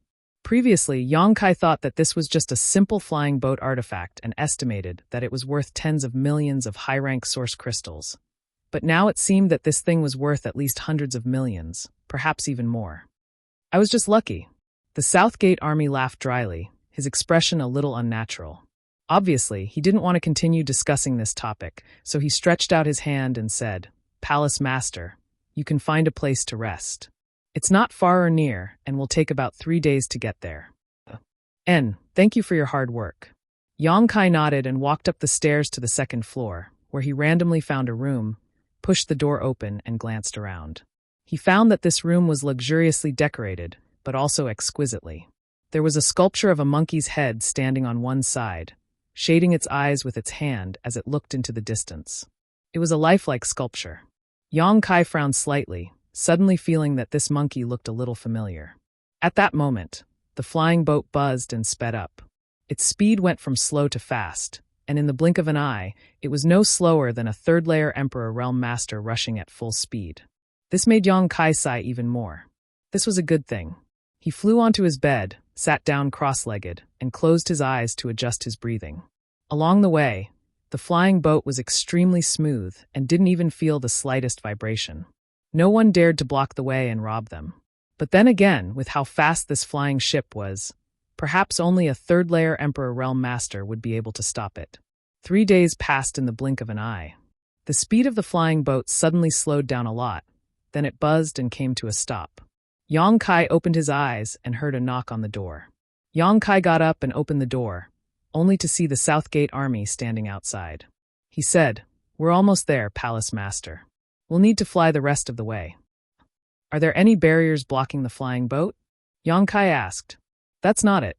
Previously, Yang Kai thought that this was just a simple flying boat artifact and estimated that it was worth tens of millions of high-rank source crystals. But now it seemed that this thing was worth at least hundreds of millions, perhaps even more. "I was just lucky." The Southgate army laughed dryly, his expression a little unnatural. Obviously, he didn't want to continue discussing this topic, so he stretched out his hand and said, "Palace Master, you can find a place to rest. It's not far or near, and will take about 3 days to get there. Thank you for your hard work." Yang Kai nodded and walked up the stairs to the 2nd floor, where he randomly found a room, pushed the door open, and glanced around. He found that this room was luxuriously decorated, but also exquisitely. There was a sculpture of a monkey's head standing on one side, shading its eyes with its hand as it looked into the distance. It was a lifelike sculpture. Yang Kai frowned slightly, suddenly feeling that this monkey looked a little familiar. At that moment, the flying boat buzzed and sped up. Its speed went from slow to fast, and in the blink of an eye, it was no slower than a 3rd-layer Emperor Realm Master rushing at full speed. This made Yang Kai sigh even more. This was a good thing. He flew onto his bed, sat down cross-legged, and closed his eyes to adjust his breathing. Along the way, the flying boat was extremely smooth and didn't even feel the slightest vibration. No one dared to block the way and rob them. But then again, with how fast this flying ship was, perhaps only a 3rd-layer Emperor Realm Master would be able to stop it. 3 days passed in the blink of an eye. The speed of the flying boat suddenly slowed down a lot, then it buzzed and came to a stop. Yang Kai opened his eyes and heard a knock on the door. Yang Kai got up and opened the door, only to see the Southgate army standing outside. He said, "We're almost there, Palace Master. We'll need to fly the rest of the way." "Are there any barriers blocking the flying boat?" Yang Kai asked. "That's not it."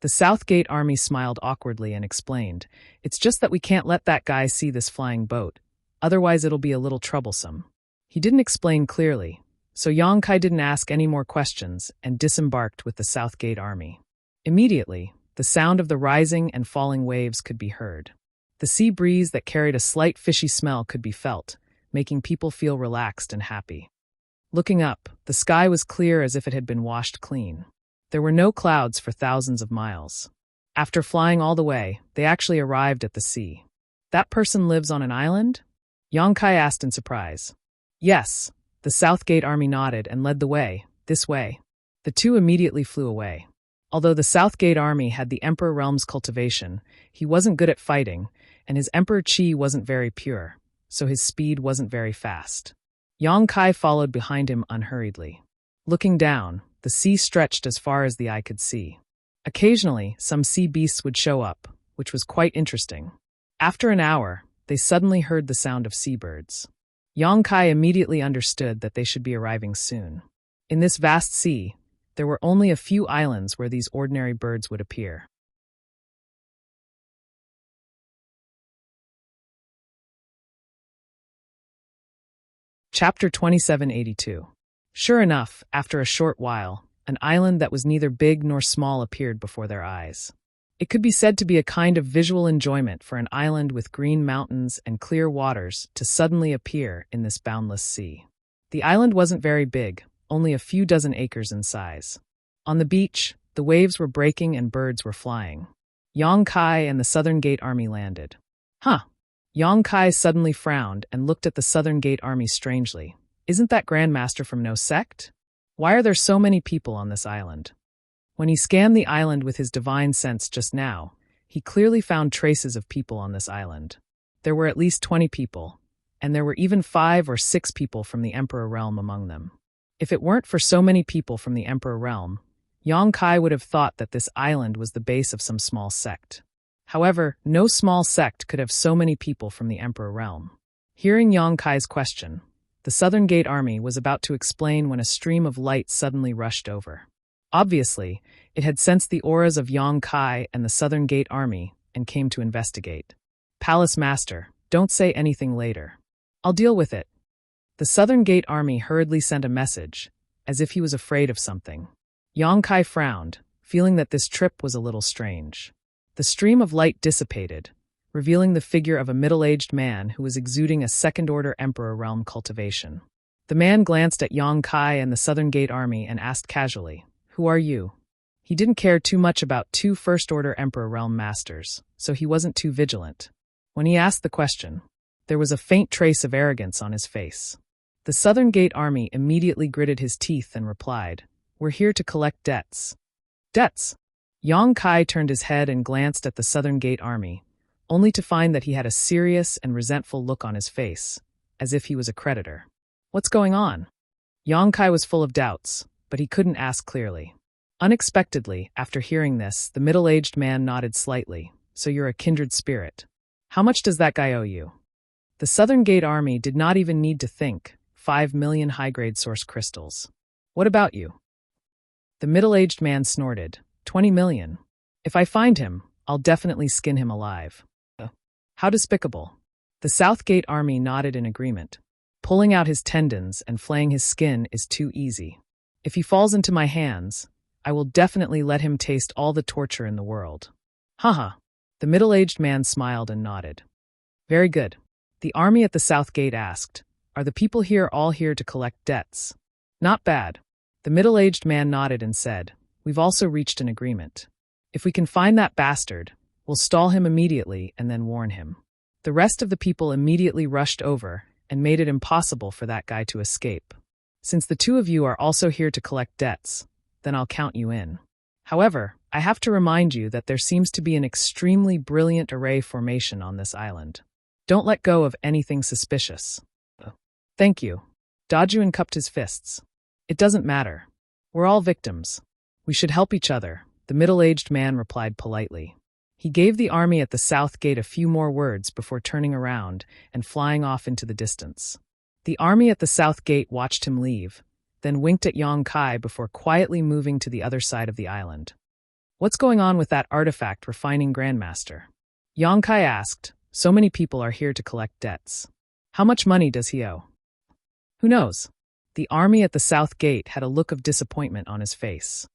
The Southgate army smiled awkwardly and explained, "It's just that we can't let that guy see this flying boat, otherwise it'll be a little troublesome." He didn't explain clearly, so Yang Kai didn't ask any more questions and disembarked with the Southgate army. Immediately, the sound of the rising and falling waves could be heard. The sea breeze that carried a slight fishy smell could be felt, making people feel relaxed and happy. Looking up, the sky was clear as if it had been washed clean. There were no clouds for thousands of miles. After flying all the way, they actually arrived at the sea. That person lives on an island? Yang Kai asked in surprise. Yes, the Southgate army nodded and led the way, this way. The two immediately flew away. Although the Southgate army had the Emperor Realm's cultivation, he wasn't good at fighting, and his Emperor Qi wasn't very pure, so his speed wasn't very fast. Yang Kai followed behind him unhurriedly. Looking down, the sea stretched as far as the eye could see. Occasionally, some sea beasts would show up, which was quite interesting. After an hour, they suddenly heard the sound of seabirds. Yang Kai immediately understood that they should be arriving soon. In this vast sea, there were only a few islands where these ordinary birds would appear. Chapter 2782. Sure enough, after a short while, an island that was neither big nor small appeared before their eyes. It could be said to be a kind of visual enjoyment for an island with green mountains and clear waters to suddenly appear in this boundless sea. The island wasn't very big, only a few dozen acres in size. On the beach, the waves were breaking and birds were flying. Yang Kai and the Southern Gate Army landed. Yang Kai suddenly frowned and looked at the Southern Gate Army strangely. Isn't that Grandmaster from no sect? Why are there so many people on this island? When he scanned the island with his divine sense just now, he clearly found traces of people on this island. There were at least 20 people, and there were even 5 or 6 people from the Emperor Realm among them. If it weren't for so many people from the Emperor Realm, Yang Kai would have thought that this island was the base of some small sect. However, no small sect could have so many people from the Emperor Realm. Hearing Yang Kai's question, the Southern Gate Army was about to explain when a stream of light suddenly rushed over. Obviously, it had sensed the auras of Yang Kai and the Southern Gate Army and came to investigate. Palace Master, don't say anything later. I'll deal with it. The Southern Gate Army hurriedly sent a message, as if he was afraid of something. Yang Kai frowned, feeling that this trip was a little strange. The stream of light dissipated, revealing the figure of a middle-aged man who was exuding a second-order Emperor Realm cultivation. The man glanced at Yang Kai and the Southern Gate Army and asked casually, "Who are you?" He didn't care too much about 2 First-Order Emperor Realm Masters, so he wasn't too vigilant. When he asked the question, there was a faint trace of arrogance on his face. The Southern Gate Army immediately gritted his teeth and replied, "We're here to collect debts." Debts? Yang Kai turned his head and glanced at the Southern Gate Army, only to find that he had a serious and resentful look on his face, as if he was a creditor. What's going on? Yang Kai was full of doubts, but he couldn't ask clearly. Unexpectedly, after hearing this, the middle-aged man nodded slightly. "So you're a kindred spirit. How much does that guy owe you?" The Southern Gate Army did not even need to think. 5 million high-grade source crystals. What about you? The middle-aged man snorted. 20 million. If I find him, I'll definitely skin him alive. How despicable. The Southgate Army nodded in agreement. Pulling out his tendons and flaying his skin is too easy. If he falls into my hands, I will definitely let him taste all the torture in the world. Haha. The middle-aged man smiled and nodded. Very good. The army at the South Gate asked, "Are the people here all here to collect debts?" Not bad. The middle-aged man nodded and said, "We've also reached an agreement. If we can find that bastard, we'll stall him immediately and then warn him." The rest of the people immediately rushed over and made it impossible for that guy to escape. "Since the 2 of you are also here to collect debts, then I'll count you in. However, I have to remind you that there seems to be an extremely brilliant array formation on this island. Don't let go of anything suspicious." "Thank you." Dajuan cupped his fists. "It doesn't matter. We're all victims. We should help each other," the middle-aged man replied politely. He gave the army at the South Gate a few more words before turning around and flying off into the distance. The army at the South Gate watched him leave, then winked at Yang Kai before quietly moving to the other side of the island. "What's going on with that artifact refining Grandmaster?" Yang Kai asked. "So many people are here to collect debts. How much money does he owe?" "Who knows?" The army at the South Gate had a look of disappointment on his face.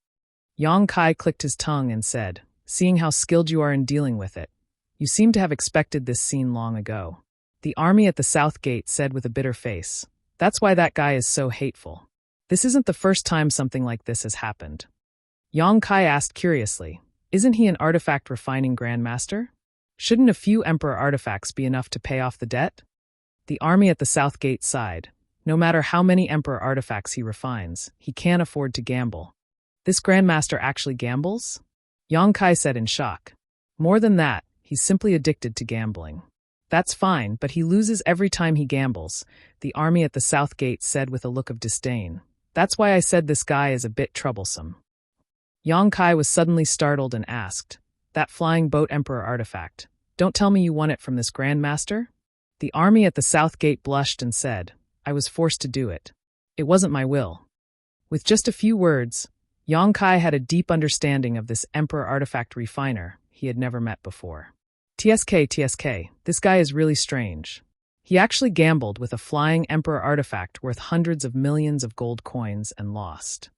Yang Kai clicked his tongue and said, "Seeing how skilled you are in dealing with it, you seem to have expected this scene long ago." The army at the South Gate said with a bitter face, "That's why that guy is so hateful. This isn't the first time something like this has happened." Yang Kai asked curiously, "Isn't he an artifact refining Grandmaster?" Shouldn't a few Emperor artifacts be enough to pay off the debt? The army at the South Gate sighed. No matter how many Emperor artifacts he refines, he can't afford to gamble. This Grandmaster actually gambles? Yang Kai said in shock. More than that, he's simply addicted to gambling. That's fine, but he loses every time he gambles, the army at the South Gate said with a look of disdain. That's why I said this guy is a bit troublesome. Yang Kai was suddenly startled and asked, "That flying boat Emperor artifact, don't tell me you won it from this Grandmaster?" The army at the South Gate blushed and said, "I was forced to do it. It wasn't my will." With just a few words, Yang Kai had a deep understanding of this Emperor artifact refiner he had never met before. TSK, this guy is really strange. He actually gambled with a flying Emperor artifact worth hundreds of millions of gold coins and lost.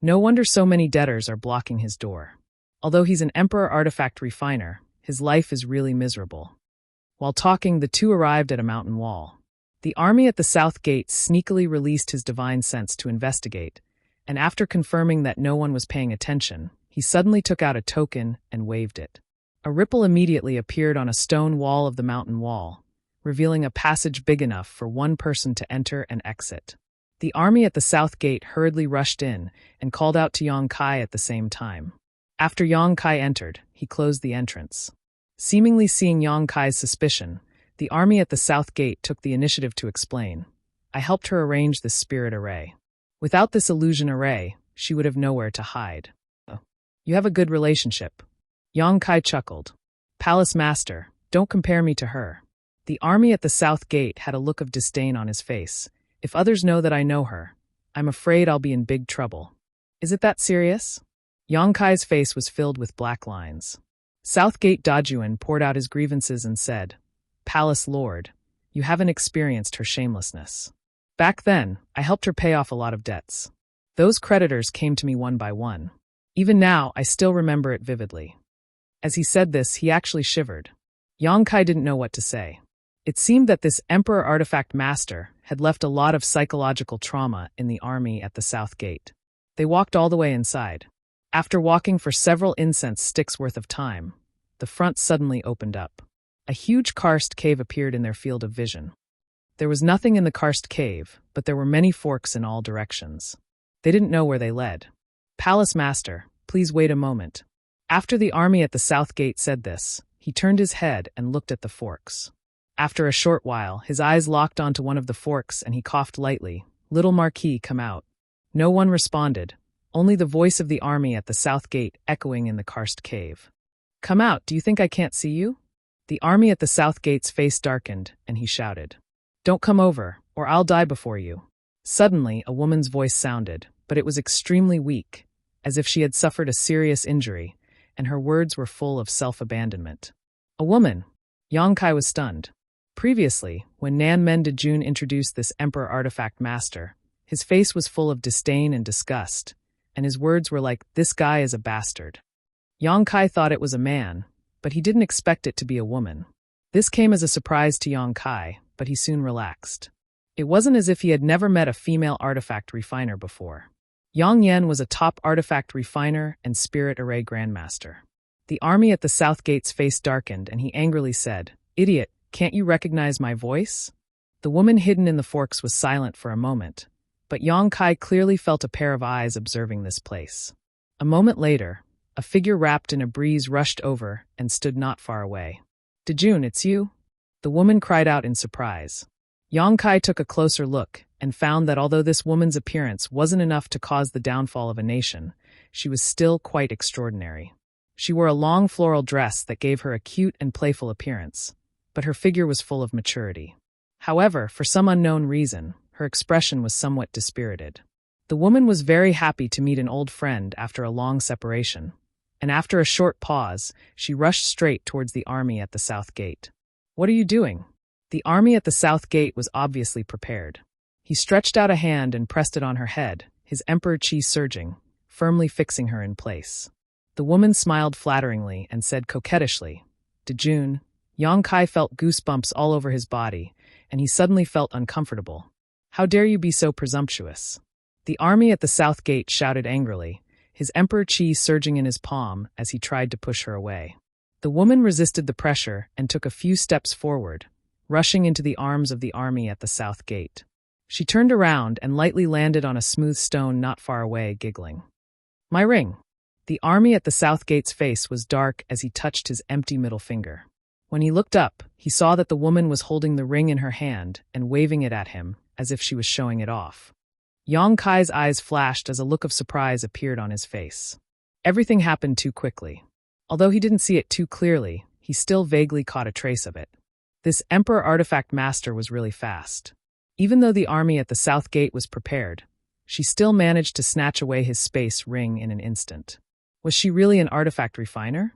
No wonder so many debtors are blocking his door. Although he's an Emperor artifact refiner, his life is really miserable. While talking, the two arrived at a mountain wall. The army at the South Gate sneakily released his divine sense to investigate, and after confirming that no one was paying attention, he suddenly took out a token and waved it. A ripple immediately appeared on a stone wall of the mountain wall, revealing a passage big enough for one person to enter and exit. The army at the South Gate hurriedly rushed in and called out to Yang Kai at the same time. After Yang Kai entered, he closed the entrance. Seemingly seeing Yang Kai's suspicion, the army at the South Gate took the initiative to explain. "I helped her arrange this spirit array. Without this illusion array, she would have nowhere to hide." "You have a good relationship." Yang Kai chuckled. "Palace Master, don't compare me to her." The army at the South Gate had a look of disdain on his face. "If others know that I know her, I'm afraid I'll be in big trouble." "Is it that serious?" Yang Kai's face was filled with black lines. Southgate Dajuan poured out his grievances and said, "Palace Lord, you haven't experienced her shamelessness. Back then, I helped her pay off a lot of debts. Those creditors came to me one by one. Even now, I still remember it vividly." As he said this, he actually shivered. Yang Kai didn't know what to say. It seemed that this Emperor artifact master had left a lot of psychological trauma in the army at the South Gate. They walked all the way inside. After walking for several incense sticks worth of time, the front suddenly opened up. A huge karst cave appeared in their field of vision. There was nothing in the karst cave, but there were many forks in all directions. They didn't know where they led. "Palace Master, please wait a moment." After the army at the South Gate said this, he turned his head and looked at the forks. After a short while, his eyes locked onto one of the forks and he coughed lightly. "Little Marquis, come out." No one responded, only the voice of the army at the South Gate echoing in the karst cave. "Come out, do you think I can't see you?" The army at the South Gate's face darkened, and he shouted, "Don't come over, or I'll die before you." Suddenly, a woman's voice sounded, but it was extremely weak, as if she had suffered a serious injury, and her words were full of self-abandonment. "A woman!" Yang Kai was stunned. Previously, when Nan Men Dejun introduced this Emperor artifact master, his face was full of disdain and disgust, and his words were like, "This guy is a bastard." Yang Kai thought it was a man, but he didn't expect it to be a woman. This came as a surprise to Yang Kai, but he soon relaxed. It wasn't as if he had never met a female artifact refiner before. Yang Yen was a top artifact refiner and spirit array grandmaster. The army at the South Gate's face darkened and he angrily said, "Idiot, can't you recognize my voice?" The woman hidden in the forks was silent for a moment, but Yang Kai clearly felt a pair of eyes observing this place. A moment later, a figure wrapped in a breeze rushed over and stood not far away. "Dejun, it's you?" The woman cried out in surprise. Yang Kai took a closer look and found that although this woman's appearance wasn't enough to cause the downfall of a nation, she was still quite extraordinary. She wore a long floral dress that gave her a cute and playful appearance, but her figure was full of maturity. However, for some unknown reason, her expression was somewhat dispirited. The woman was very happy to meet an old friend after a long separation, and after a short pause, she rushed straight towards the army at the South Gate. "What are you doing?" The army at the South Gate was obviously prepared. He stretched out a hand and pressed it on her head, his emperor chi surging, firmly fixing her in place. The woman smiled flatteringly and said coquettishly, "Dejun." Yang Kai felt goosebumps all over his body, and he suddenly felt uncomfortable. "How dare you be so presumptuous?" The army at the South Gate shouted angrily, his emperor chi surging in his palm as he tried to push her away. The woman resisted the pressure and took a few steps forward, rushing into the arms of the army at the south gate. She turned around and lightly landed on a smooth stone not far away, giggling. "My ring." The army at the south gate's face was dark as he touched his empty middle finger. When he looked up, he saw that the woman was holding the ring in her hand and waving it at him as if she was showing it off. Yang Kai's eyes flashed as a look of surprise appeared on his face. Everything happened too quickly. Although he didn't see it too clearly, he still vaguely caught a trace of it. This Emperor Artifact Master was really fast. Even though the army at the south gate was prepared, she still managed to snatch away his space ring in an instant. Was she really an artifact refiner?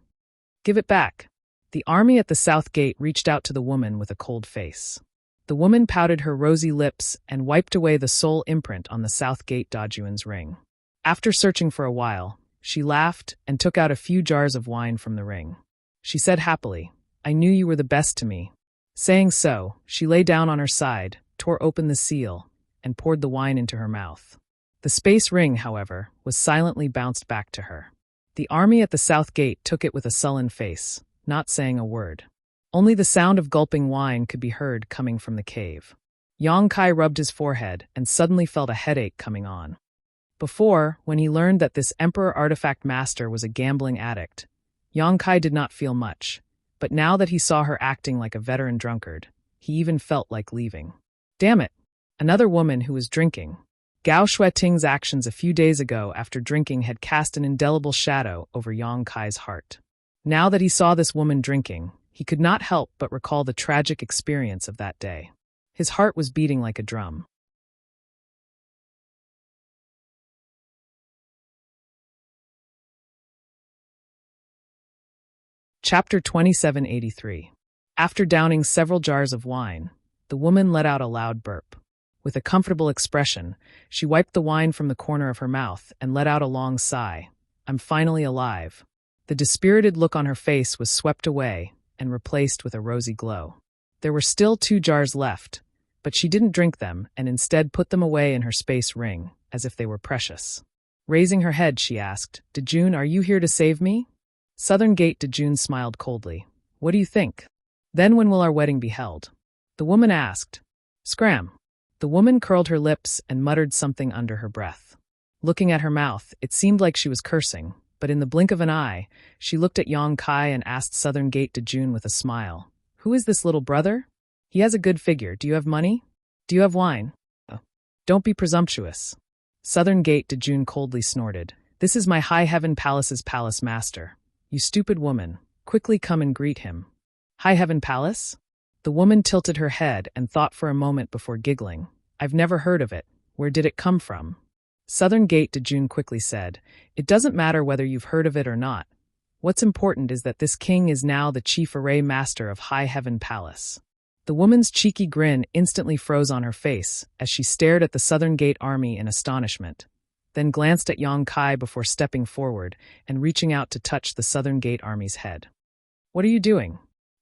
"Give it back." The army at the south gate reached out to the woman with a cold face. The woman pouted her rosy lips and wiped away the sole imprint on the south gate Dajuan's ring. After searching for a while, she laughed and took out a few jars of wine from the ring. She said happily, "I knew you were the best to me." Saying so, she lay down on her side, tore open the seal, and poured the wine into her mouth. The space ring, however, was silently bounced back to her. The army at the south gate took it with a sullen face, not saying a word. Only the sound of gulping wine could be heard coming from the cave. Yang Kai rubbed his forehead and suddenly felt a headache coming on. Before, when he learned that this Emperor Artifact Master was a gambling addict, Yang Kai did not feel much, but now that he saw her acting like a veteran drunkard, he even felt like leaving. Damn it! Another woman who was drinking. Gao Shuiting's actions a few days ago after drinking had cast an indelible shadow over Yang Kai's heart. Now that he saw this woman drinking, he could not help but recall the tragic experience of that day. His heart was beating like a drum. Chapter 2783. After downing several jars of wine, the woman let out a loud burp. With a comfortable expression, she wiped the wine from the corner of her mouth and let out a long sigh. "I'm finally alive." The dispirited look on her face was swept away and replaced with a rosy glow. There were still 2 jars left, but she didn't drink them and instead put them away in her space ring, as if they were precious. Raising her head, she asked, "Dejun, are you here to save me?" Southern Gate Dejun smiled coldly. "What do you think? Then when will our wedding be held?" The woman asked. "Scram." The woman curled her lips and muttered something under her breath. Looking at her mouth, it seemed like she was cursing, but in the blink of an eye, she looked at Yang Kai and asked Southern Gate Dejun with a smile, "Who is this little brother? He has a good figure. Do you have money? Do you have wine?" "Don't be presumptuous." Southern Gate Dejun coldly snorted. "This is my High Heaven Palace's palace master. You stupid woman, quickly come and greet him." "High Heaven Palace?" The woman tilted her head and thought for a moment before giggling. "I've never heard of it. Where did it come from?" Southern Gate Dejun quickly said, "It doesn't matter whether you've heard of it or not. What's important is that this king is now the chief array master of High Heaven Palace." The woman's cheeky grin instantly froze on her face as she stared at the Southern Gate army in astonishment, then glanced at Yang Kai before stepping forward and reaching out to touch the Southern Gate army's head. "What are you doing?"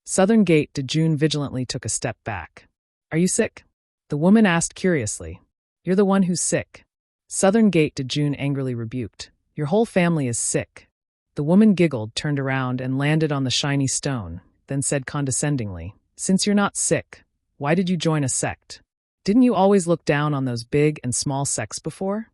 Southern Gate Dejun vigilantly took a step back. "Are you sick?" The woman asked curiously. "You're the one who's sick." Southern Gate Dejun angrily rebuked. "Your whole family is sick." The woman giggled, turned around, and landed on the shiny stone, then said condescendingly, "Since you're not sick, why did you join a sect? Didn't you always look down on those big and small sects before?"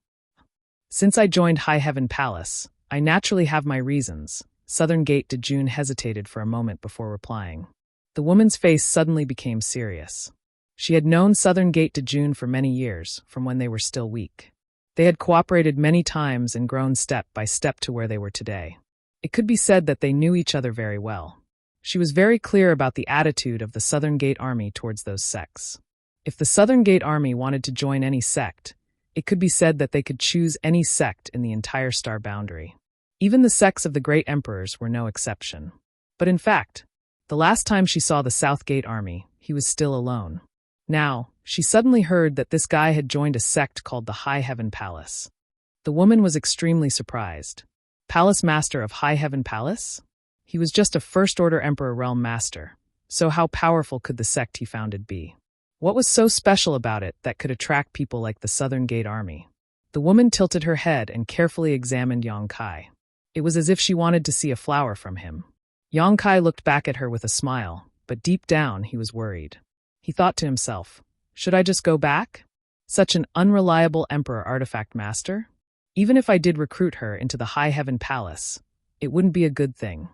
"Since I joined High Heaven Palace, I naturally have my reasons." Southern Gate Dejun hesitated for a moment before replying. The woman's face suddenly became serious. She had known Southern Gate Dejun for many years, from when they were still weak. They had cooperated many times and grown step by step to where they were today. It could be said that they knew each other very well. She was very clear about the attitude of the Southern Gate Army towards those sects. If the Southern Gate Army wanted to join any sect, it could be said that they could choose any sect in the entire star boundary. Even the sects of the great emperors were no exception. But in fact, the last time she saw the South Gate Army, he was still alone. Now, she suddenly heard that this guy had joined a sect called the High Heaven Palace. The woman was extremely surprised. Palace Master of High Heaven Palace? He was just a First-Order Emperor Realm Master, so how powerful could the sect he founded be? What was so special about it that could attract people like the Southern Gate Army? The woman tilted her head and carefully examined Yang Kai. It was as if she wanted to see a flower from him. Yang Kai looked back at her with a smile, but deep down he was worried. He thought to himself, should I just go back? Such an unreliable emperor artifact master? Even if I did recruit her into the High Heaven Palace, it wouldn't be a good thing.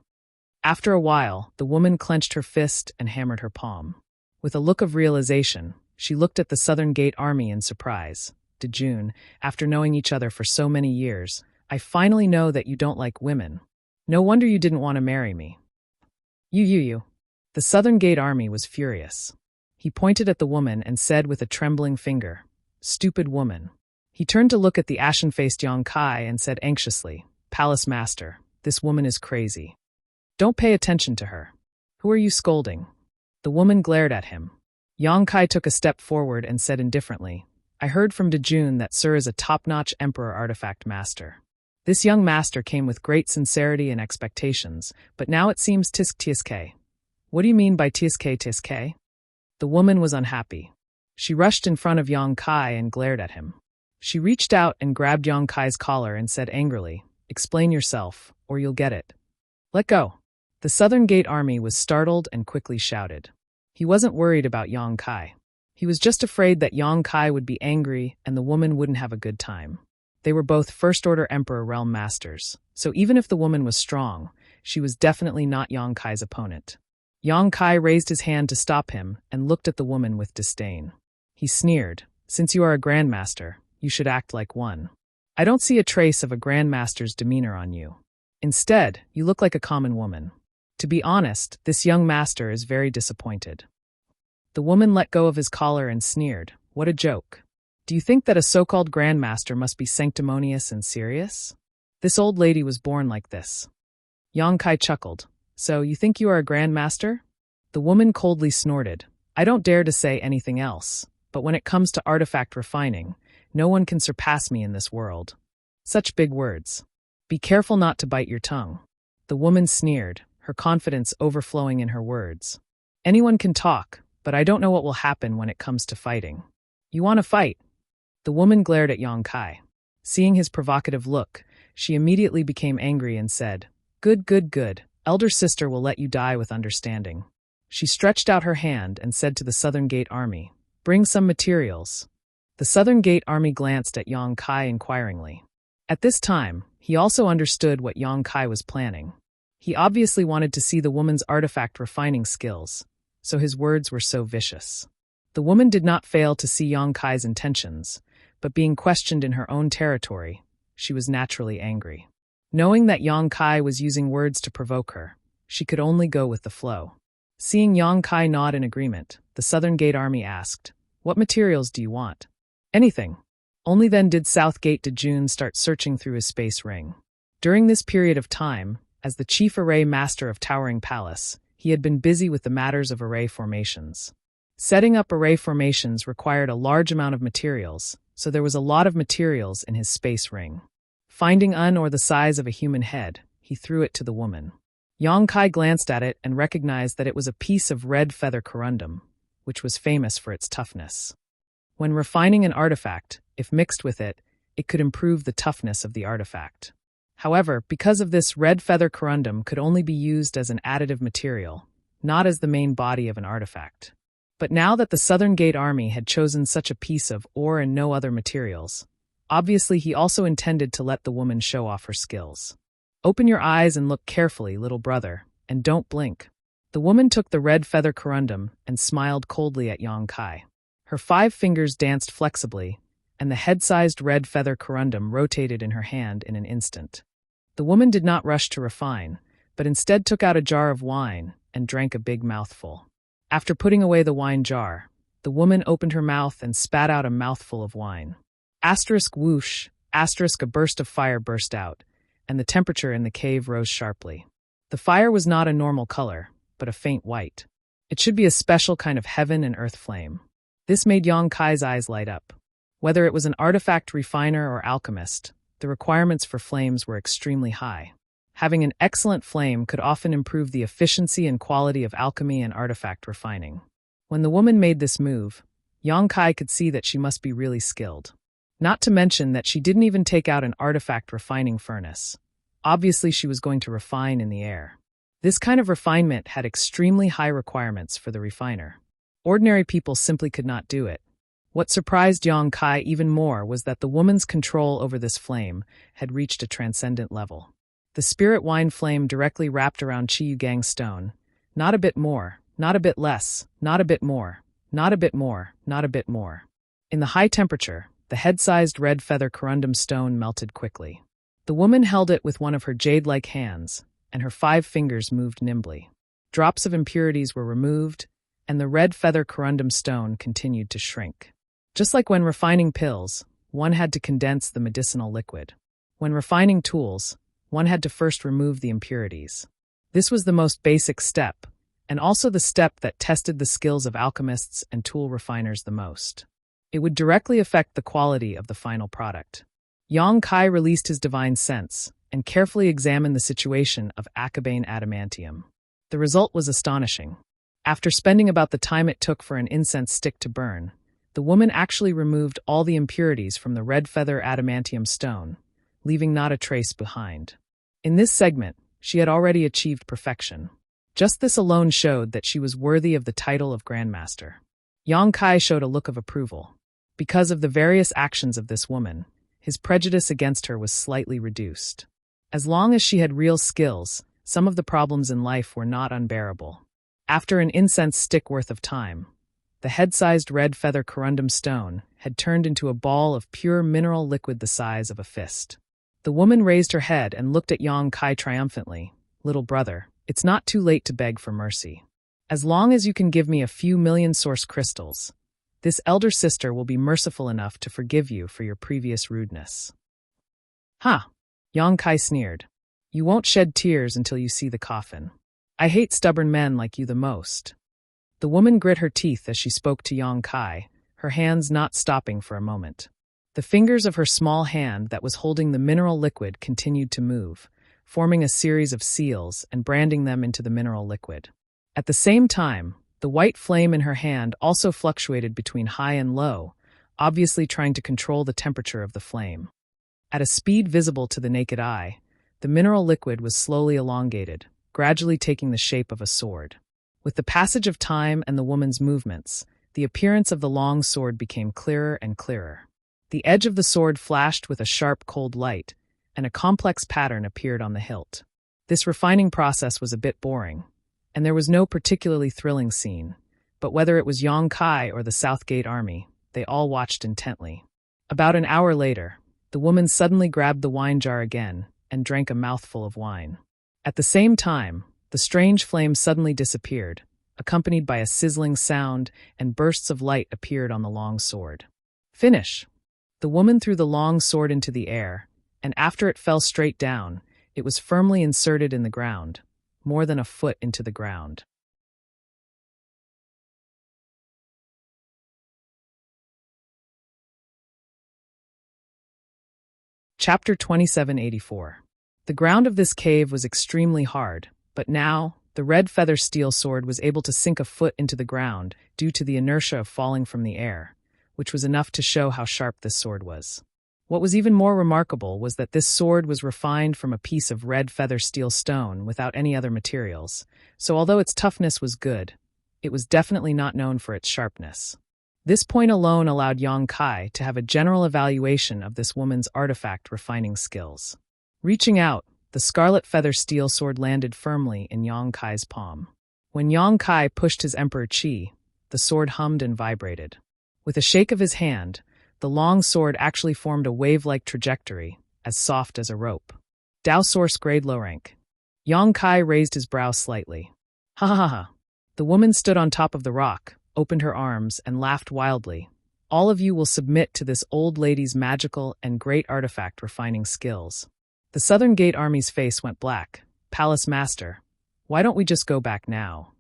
After a while, the woman clenched her fist and hammered her palm. With a look of realization, she looked at the Southern Gate Army in surprise. Dejun, after knowing each other for so many years, I finally know that you don't like women. No wonder you didn't want to marry me. You. The Southern Gate Army was furious. He pointed at the woman and said with a trembling finger, stupid woman. He turned to look at the ashen-faced Yang Kai and said anxiously, Palace Master, this woman is crazy. Don't pay attention to her. Who are you scolding? The woman glared at him. Yang Kai took a step forward and said indifferently, I heard from Dejun that Sir is a top-notch emperor artifact master. This young master came with great sincerity and expectations, but now it seems tisk. What do you mean by tisk? The woman was unhappy. She rushed in front of Yang Kai and glared at him. She reached out and grabbed Yang Kai's collar and said angrily, explain yourself, or you'll get it. Let go. The Southern Gate Army was startled and quickly shouted. He wasn't worried about Yang Kai. He was just afraid that Yang Kai would be angry and the woman wouldn't have a good time. They were both First-Order Emperor Realm Masters, so even if the woman was strong, she was definitely not Yang Kai's opponent. Yang Kai raised his hand to stop him and looked at the woman with disdain. He sneered, since you are a Grandmaster, you should act like one. I don't see a trace of a Grandmaster's demeanor on you. Instead, you look like a common woman. To be honest, this young master is very disappointed. The woman let go of his collar and sneered, what a joke. Do you think that a so-called Grandmaster must be sanctimonious and serious? This old lady was born like this. Yang Kai chuckled. So, you think you are a Grandmaster? The woman coldly snorted. I don't dare to say anything else, but when it comes to artifact refining, no one can surpass me in this world. Such big words. Be careful not to bite your tongue. The woman sneered, her confidence overflowing in her words. Anyone can talk, but I don't know what will happen when it comes to fighting. You want to fight? The woman glared at Yang Kai. Seeing his provocative look, she immediately became angry and said, Good. Elder sister will let you die with understanding. She stretched out her hand and said to the Southern Gate Army, bring some materials. The Southern Gate Army glanced at Yang Kai inquiringly. At this time, he also understood what Yang Kai was planning. He obviously wanted to see the woman's artifact refining skills, so his words were so vicious. The woman did not fail to see Yang Kai's intentions, but being questioned in her own territory, she was naturally angry. Knowing that Yang Kai was using words to provoke her, she could only go with the flow. Seeing Yang Kai nod in agreement, the Southern Gate Army asked, what materials do you want? Anything. Only then did South Gate Dejun start searching through his space ring. During this period of time, as the chief array master of Towering Palace, he had been busy with the matters of array formations. Setting up array formations required a large amount of materials, so there was a lot of materials in his space ring. Finding or the size of a human head, he threw it to the woman. Yang Kai glanced at it and recognized that it was a piece of red feather corundum, which was famous for its toughness. When refining an artifact, if mixed with it, it could improve the toughness of the artifact. However, because of this, red feather corundum could only be used as an additive material, not as the main body of an artifact. But now that the Southern Gate Army had chosen such a piece of ore and no other materials, obviously he also intended to let the woman show off her skills. Open your eyes and look carefully, little brother, and don't blink. The woman took the red feather corundum and smiled coldly at Yang Kai. Her 5 fingers danced flexibly, and the head-sized red feather corundum rotated in her hand in an instant. The woman did not rush to refine, but instead took out a jar of wine and drank a big mouthful. After putting away the wine jar, the woman opened her mouth and spat out a mouthful of wine. Asterisk whoosh, asterisk a burst of fire burst out, and the temperature in the cave rose sharply. The fire was not a normal color, but a faint white. It should be a special kind of heaven and earth flame. This made Yang Kai's eyes light up. Whether it was an artifact refiner or alchemist, the requirements for flames were extremely high. Having an excellent flame could often improve the efficiency and quality of alchemy and artifact refining. When the woman made this move, Yang Kai could see that she must be really skilled. Not to mention that she didn't even take out an artifact refining furnace. Obviously she was going to refine in the air. This kind of refinement had extremely high requirements for the refiner. Ordinary people simply could not do it. What surprised Yang Kai even more was that the woman's control over this flame had reached a transcendent level. The spirit wine flame directly wrapped around Chiyugang's stone. Not a bit more, not a bit less, not a bit more, not a bit more, not a bit more. In the high temperature, the head-sized red feather corundum stone melted quickly. The woman held it with one of her jade-like hands, and her 5 fingers moved nimbly. Drops of impurities were removed, and the red feather corundum stone continued to shrink. Just like when refining pills, one had to condense the medicinal liquid. When refining tools, one had to first remove the impurities. This was the most basic step, and also the step that tested the skills of alchemists and tool refiners the most. It would directly affect the quality of the final product. Yang Kai released his divine sense and carefully examined the situation of Akabane adamantium. The result was astonishing. After spending about the time it took for an incense stick to burn, the woman actually removed all the impurities from the red feather adamantium stone, leaving not a trace behind. In this segment, she had already achieved perfection. Just this alone showed that she was worthy of the title of Grandmaster. Yang Kai showed a look of approval. Because of the various actions of this woman, his prejudice against her was slightly reduced. As long as she had real skills, some of the problems in life were not unbearable. After an incense stick worth of time, the head-sized red feather corundum stone had turned into a ball of pure mineral liquid the size of a fist. The woman raised her head and looked at Yang Kai triumphantly. "Little brother, it's not too late to beg for mercy. As long as you can give me a few million source crystals, this elder sister will be merciful enough to forgive you for your previous rudeness." "Ha!" Yang Kai sneered. "You won't shed tears until you see the coffin. I hate stubborn men like you the most." The woman grit her teeth as she spoke to Yang Kai, her hands not stopping for a moment. The fingers of her small hand that was holding the mineral liquid continued to move, forming a series of seals and branding them into the mineral liquid. At the same time, the white flame in her hand also fluctuated between high and low, obviously trying to control the temperature of the flame. At a speed visible to the naked eye, the mineral liquid was slowly elongated, gradually taking the shape of a sword. With the passage of time and the woman's movements, the appearance of the long sword became clearer and clearer. The edge of the sword flashed with a sharp, cold light, and a complex pattern appeared on the hilt. This refining process was a bit boring, and there was no particularly thrilling scene, but whether it was Yang Kai or the Southgate Army, they all watched intently. About an hour later, the woman suddenly grabbed the wine jar again and drank a mouthful of wine. At the same time, the strange flame suddenly disappeared, accompanied by a sizzling sound, and bursts of light appeared on the long sword. "Finish!" The woman threw the long sword into the air, and after it fell straight down, it was firmly inserted in the ground, more than a foot into the ground. Chapter 2784. The ground of this cave was extremely hard, but now, the red feather steel sword was able to sink a foot into the ground due to the inertia of falling from the air, which was enough to show how sharp this sword was. What was even more remarkable was that this sword was refined from a piece of red feather steel stone without any other materials, so although its toughness was good, it was definitely not known for its sharpness. This point alone allowed Yang Kai to have a general evaluation of this woman's artifact refining skills. Reaching out, the scarlet feather steel sword landed firmly in Yang Kai's palm. When Yang Kai pushed his Emperor Qi, the sword hummed and vibrated. With a shake of his hand, the long sword actually formed a wave-like trajectory, as soft as a rope. Dao source grade low rank. Yang Kai raised his brow slightly. "Ha ha ha ha." The woman stood on top of the rock, opened her arms, and laughed wildly. "All of you will submit to this old lady's magical and great artifact refining skills." The Southern Gate Army's face went black. "Palace Master, why don't we just go back now?"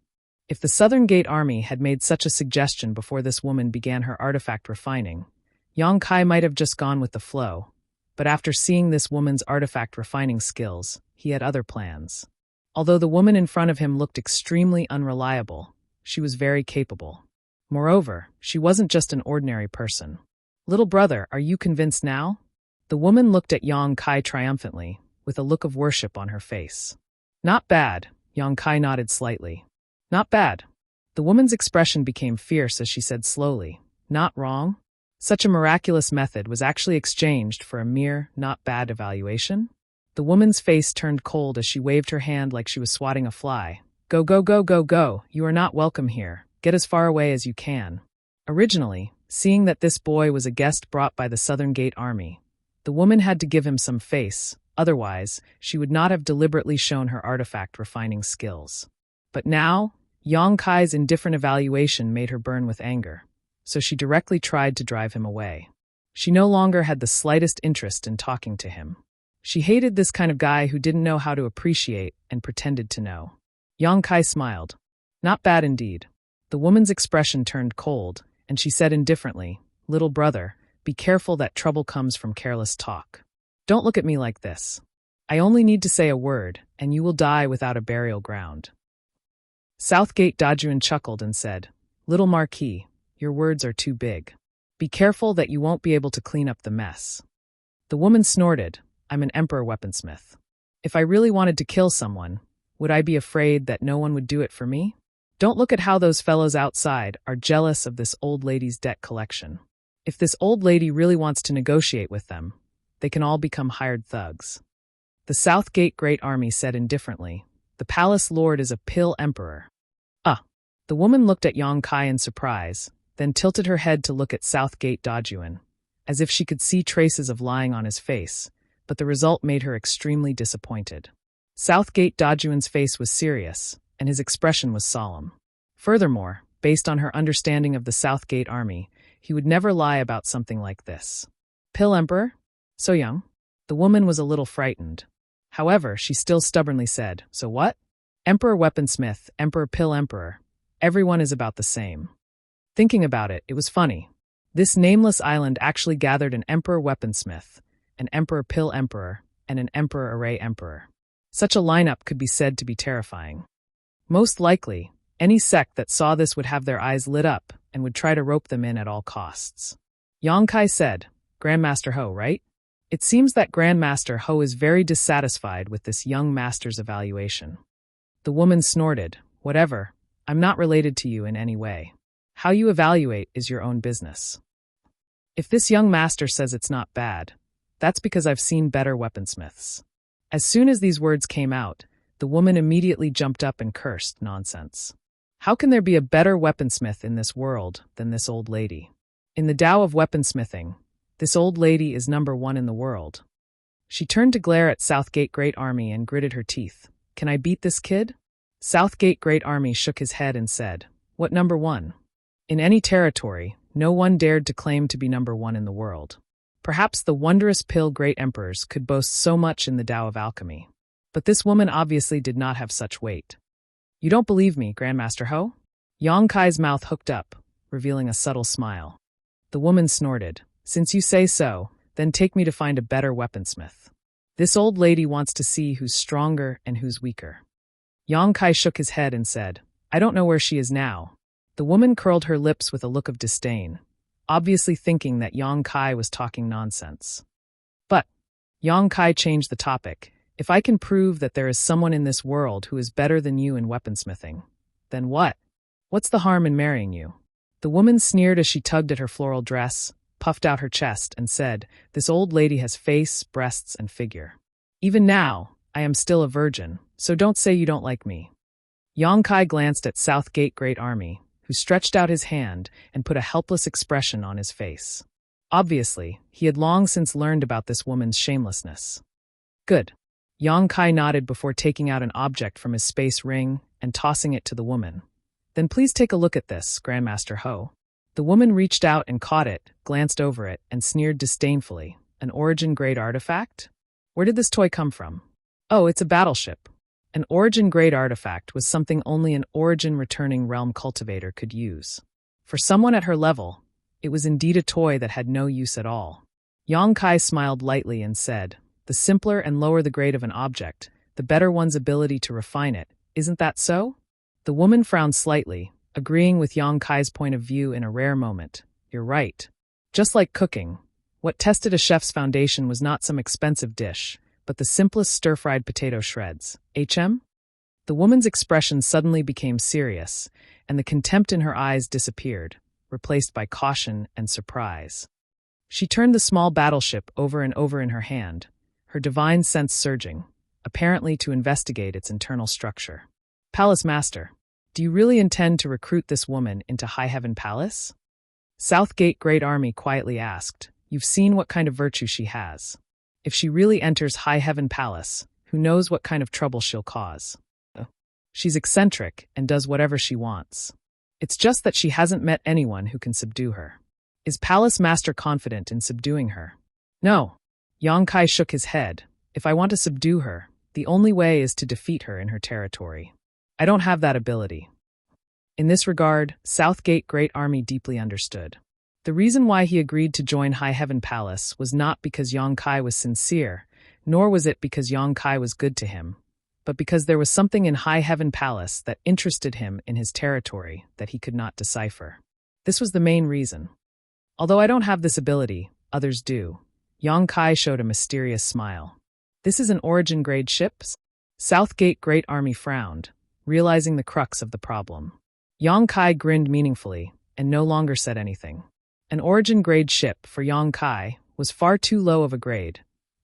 If the Southern Gate Army had made such a suggestion before this woman began her artifact refining, Yang Kai might have just gone with the flow, but after seeing this woman's artifact refining skills, he had other plans. Although the woman in front of him looked extremely unreliable, she was very capable. Moreover, she wasn't just an ordinary person. "Little brother, are you convinced now?" The woman looked at Yang Kai triumphantly, with a look of worship on her face. "Not bad," Yang Kai nodded slightly. Not bad. The woman's expression became fierce as she said slowly, not wrong? Such a miraculous method was actually exchanged for a mere, not bad evaluation? The woman's face turned cold as she waved her hand like she was swatting a fly. Go, go, go, go, go, you are not welcome here. Get as far away as you can. Originally, seeing that this boy was a guest brought by the Southern Gate Army, the woman had to give him some face, otherwise, she would not have deliberately shown her artifact refining skills. But now, Yang Kai's indifferent evaluation made her burn with anger, so she directly tried to drive him away. She no longer had the slightest interest in talking to him. She hated this kind of guy who didn't know how to appreciate and pretended to know. Yang Kai smiled. Not bad indeed. The woman's expression turned cold, and she said indifferently, "Little brother, be careful that trouble comes from careless talk. Don't look at me like this. I only need to say a word, and you will die without a burial ground." Southgate Dajuan chuckled and said, "Little Marquis, your words are too big. Be careful that you won't be able to clean up the mess." The woman snorted, "I'm an emperor weaponsmith. If I really wanted to kill someone, would I be afraid that no one would do it for me? Don't look at how those fellows outside are jealous of this old lady's debt collection. If this old lady really wants to negotiate with them, they can all become hired thugs." The Southgate Great Army said indifferently, "The palace lord is a pill emperor." The woman looked at Yang Kai in surprise, then tilted her head to look at Southgate Dajuan, as if she could see traces of lying on his face, but the result made her extremely disappointed. Southgate Dajuan's face was serious, and his expression was solemn. Furthermore, based on her understanding of the Southgate Army, he would never lie about something like this. Pill Emperor? So young? The woman was a little frightened. However, she still stubbornly said, "So what? Emperor Weaponsmith, Emperor Pill Emperor. Everyone is about the same." Thinking about it, it was funny. This nameless island actually gathered an Emperor Weaponsmith, an Emperor Pill Emperor, and an Emperor Array Emperor. Such a lineup could be said to be terrifying. Most likely, any sect that saw this would have their eyes lit up and would try to rope them in at all costs. Yang Kai said, "Grandmaster Ho, right? It seems that Grandmaster Ho is very dissatisfied with this young master's evaluation." The woman snorted, "Whatever, I'm not related to you in any way. How you evaluate is your own business. If this young master says it's not bad, that's because I've seen better weaponsmiths." As soon as these words came out, the woman immediately jumped up and cursed, "Nonsense. How can there be a better weaponsmith in this world than this old lady? In the Tao of weaponsmithing, this old lady is number one in the world." She turned to glare at Southgate Great Army and gritted her teeth. "Can I beat this kid?" Southgate Great Army shook his head and said, "What number one? In any territory, no one dared to claim to be number one in the world. Perhaps the wondrous Pill Great Emperors could boast so much in the Tao of alchemy. But this woman obviously did not have such weight." "You don't believe me, Grandmaster Ho?" Yang Kai's mouth hooked up, revealing a subtle smile. The woman snorted, "Since you say so, then take me to find a better weaponsmith. This old lady wants to see who's stronger and who's weaker." Yang Kai shook his head and said, "I don't know where she is now." The woman curled her lips with a look of disdain, obviously thinking that Yang Kai was talking nonsense. "But," Yang Kai changed the topic, "if I can prove that there is someone in this world who is better than you in weaponsmithing, then what? What's the harm in marrying you?" The woman sneered as she tugged at her floral dress, puffed out her chest, and said, "This old lady has face, breasts, and figure. Even now, I am still a virgin, so don't say you don't like me." Yang Kai glanced at Southgate Great Army, who stretched out his hand and put a helpless expression on his face. Obviously, he had long since learned about this woman's shamelessness. "Good." Yang Kai nodded before taking out an object from his space ring and tossing it to the woman. "Then please take a look at this, Grandmaster Ho." The woman reached out and caught it, glanced over it, and sneered disdainfully. "An origin-grade artifact? Where did this toy come from?" "Oh, it's a battleship." An origin-grade artifact was something only an origin-returning realm cultivator could use. For someone at her level, it was indeed a toy that had no use at all. Yang Kai smiled lightly and said, "The simpler and lower the grade of an object, the better one's ability to refine it. Isn't that so?" The woman frowned slightly, agreeing with Yang Kai's point of view in a rare moment. "You're right. Just like cooking, what tested a chef's foundation was not some expensive dish, but the simplest stir-fried potato shreds. HM? The woman's expression suddenly became serious, and the contempt in her eyes disappeared, replaced by caution and surprise. She turned the small battleship over and over in her hand, her divine sense surging, apparently to investigate its internal structure. Palace Master, do you really intend to recruit this woman into High Heaven Palace? Southgate Great Army quietly asked. You've seen what kind of virtue she has. If she really enters High Heaven Palace, who knows what kind of trouble she'll cause? She's eccentric and does whatever she wants. It's just that she hasn't met anyone who can subdue her. Is Palace Master confident in subduing her? No. Yang Kai shook his head. If I want to subdue her, the only way is to defeat her in her territory. I don't have that ability. In this regard, Southgate Great Army deeply understood. The reason why he agreed to join High Heaven Palace was not because Yang Kai was sincere, nor was it because Yang Kai was good to him, but because there was something in High Heaven Palace that interested him in his territory that he could not decipher. This was the main reason. Although I don't have this ability, others do. Yang Kai showed a mysterious smile. This is an origin-grade ship? Southgate Great Army frowned, realizing the crux of the problem. Yang Kai grinned meaningfully and no longer said anything. An origin-grade ship for Yang Kai was far too low of a grade,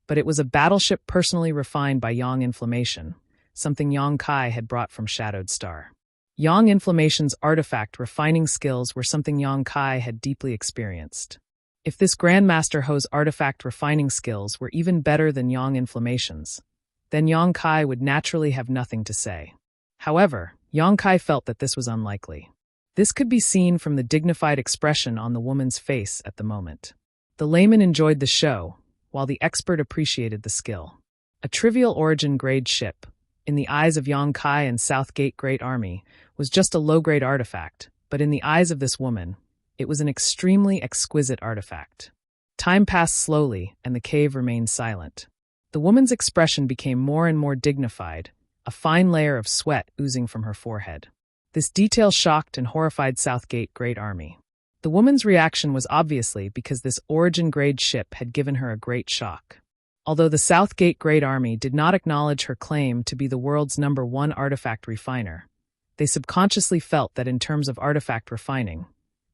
but it was a battleship personally refined by Yang Inflammation, something Yang Kai had brought from Shadowed Star. Yang Inflammation's artifact refining skills were something Yang Kai had deeply experienced. If this Grandmaster Ho's artifact refining skills were even better than Yang Inflammation's, then Yang Kai would naturally have nothing to say. However, Yang Kai felt that this was unlikely. This could be seen from the dignified expression on the woman's face at the moment. The layman enjoyed the show, while the expert appreciated the skill. A trivial origin-grade ship, in the eyes of Yang Kai and Southgate Great Army, was just a low-grade artifact, but in the eyes of this woman, it was an extremely exquisite artifact. Time passed slowly, and the cave remained silent. The woman's expression became more and more dignified, a fine layer of sweat oozing from her forehead. This detail shocked and horrified Southgate Great Army. The woman's reaction was obviously because this origin-grade ship had given her a great shock. Although the Southgate Great Army did not acknowledge her claim to be the world's #1 artifact refiner, they subconsciously felt that in terms of artifact refining,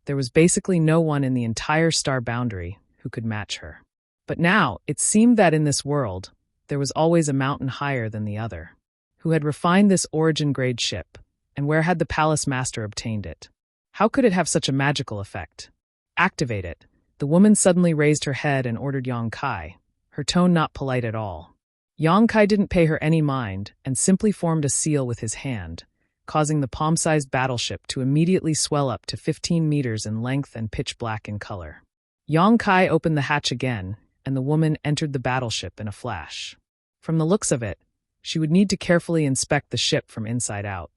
there was basically no one in the entire star boundary who could match her. But now, it seemed that in this world, there was always a mountain higher than the other. Who had refined this origin-grade ship, and where had the Palace Master obtained it? How could it have such a magical effect? Activate it. The woman suddenly raised her head and ordered Yang Kai, her tone not polite at all. Yang Kai didn't pay her any mind and simply formed a seal with his hand, causing the palm-sized battleship to immediately swell up to 15 meters in length and pitch black in color. Yang Kai opened the hatch again, and the woman entered the battleship in a flash. From the looks of it, she would need to carefully inspect the ship from inside out.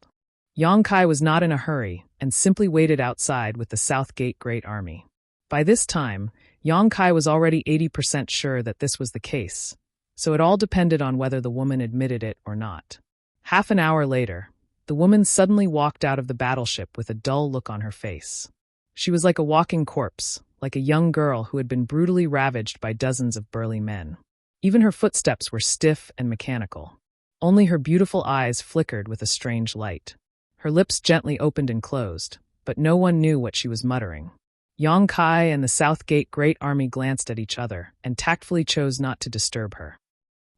Yang Kai was not in a hurry and simply waited outside with the Southgate Great Army. By this time, Yang Kai was already 80% sure that this was the case, so it all depended on whether the woman admitted it or not. Half an hour later, the woman suddenly walked out of the battleship with a dull look on her face. She was like a walking corpse, like a young girl who had been brutally ravaged by dozens of burly men. Even her footsteps were stiff and mechanical. Only her beautiful eyes flickered with a strange light. Her lips gently opened and closed, but no one knew what she was muttering. Yang Kai and the Southgate Great Army glanced at each other and tactfully chose not to disturb her.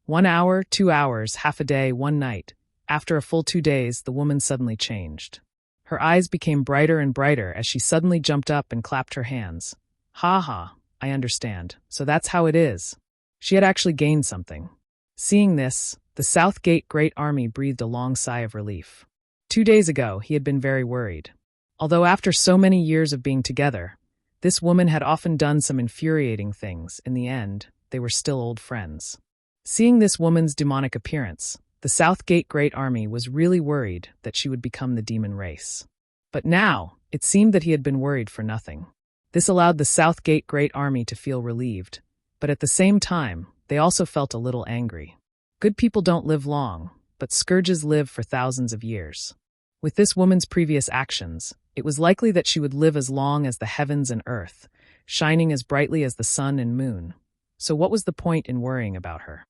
1 hour, 2 hours, half a day, one night. After a full 2 days, the woman suddenly changed. Her eyes became brighter and brighter as she suddenly jumped up and clapped her hands. Ha ha, I understand. So that's how it is. She had actually gained something. Seeing this, the Southgate Great Army breathed a long sigh of relief. 2 days ago, he had been very worried. Although after so many years of being together, this woman had often done some infuriating things, in the end, they were still old friends. Seeing this woman's demonic appearance, the Southgate Great Army was really worried that she would become the demon race. But now, it seemed that he had been worried for nothing. This allowed the Southgate Great Army to feel relieved, but at the same time, they also felt a little angry. Good people don't live long, but scourges live for thousands of years. With this woman's previous actions, it was likely that she would live as long as the heavens and earth, shining as brightly as the sun and moon. So what was the point in worrying about her?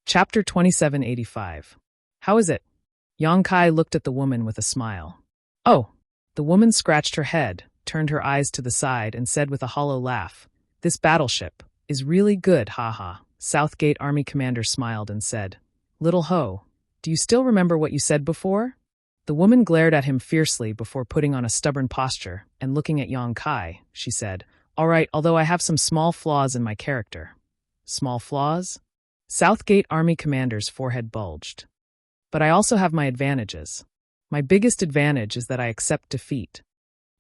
Chapter 2785. How is it? Yang Kai looked at the woman with a smile. Oh. The woman scratched her head, turned her eyes to the side, and said with a hollow laugh, "This battleship is really good, haha." Southgate Army Commander smiled and said, "Little Ho, do you still remember what you said before?" The woman glared at him fiercely before putting on a stubborn posture, and looking at Yang Kai, she said, "All right, although I have some small flaws in my character." Small flaws? Southgate Army Commander's forehead bulged. "But I also have my advantages. My biggest advantage is that I accept defeat."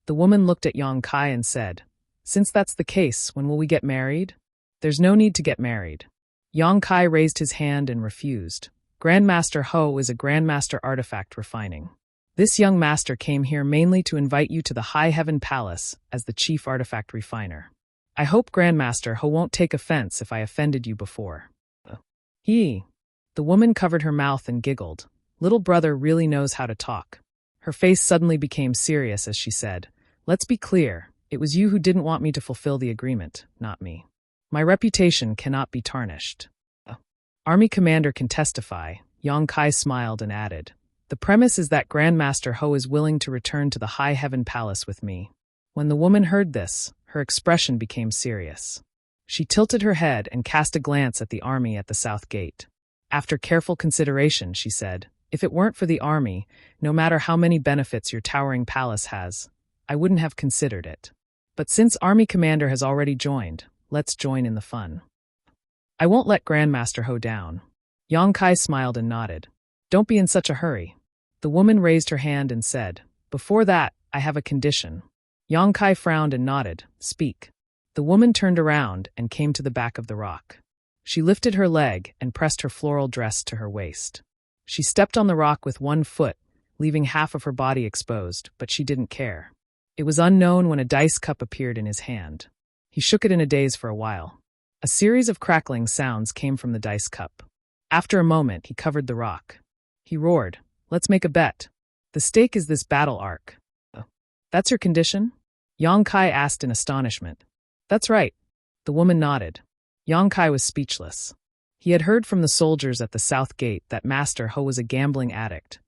The woman looked at Yang Kai and said, "Since that's the case, when will we get married?" "There's no need to get married." Yang Kai raised his hand and refused. "Grandmaster Ho is a Grandmaster Artifact Refining. This young master came here mainly to invite you to the High Heaven Palace as the Chief Artifact Refiner. I hope Grandmaster Ho won't take offense if I offended you before." He. The woman covered her mouth and giggled. Little brother really knows how to talk. Her face suddenly became serious as she said, "Let's be clear, it was you who didn't want me to fulfill the agreement, not me. My reputation cannot be tarnished." Army Commander can testify, Yang Kai smiled and added, "The premise is that Grandmaster Ho is willing to return to the High Heaven Palace with me." When the woman heard this, her expression became serious. She tilted her head and cast a glance at the army at the south gate. After careful consideration, she said, "If it weren't for the army, no matter how many benefits your towering palace has, I wouldn't have considered it. But since Army Commander has already joined, let's join in the fun. I won't let Grandmaster Ho down." Yang Kai smiled and nodded. "Don't be in such a hurry." The woman raised her hand and said, "Before that, I have a condition." Yang Kai frowned and nodded. "Speak." The woman turned around and came to the back of the rock. She lifted her leg and pressed her floral dress to her waist. She stepped on the rock with one foot, leaving half of her body exposed, but she didn't care. It was unknown when a dice cup appeared in his hand. He shook it in a daze for a while. A series of crackling sounds came from the dice cup. After a moment, he covered the rock. He roared, "Let's make a bet. The stake is this battle arc." "That's your condition?" Yang Kai asked in astonishment. "That's right." The woman nodded. Yang Kai was speechless. He had heard from the soldiers at the south gate that Master Ho was a gambling addict,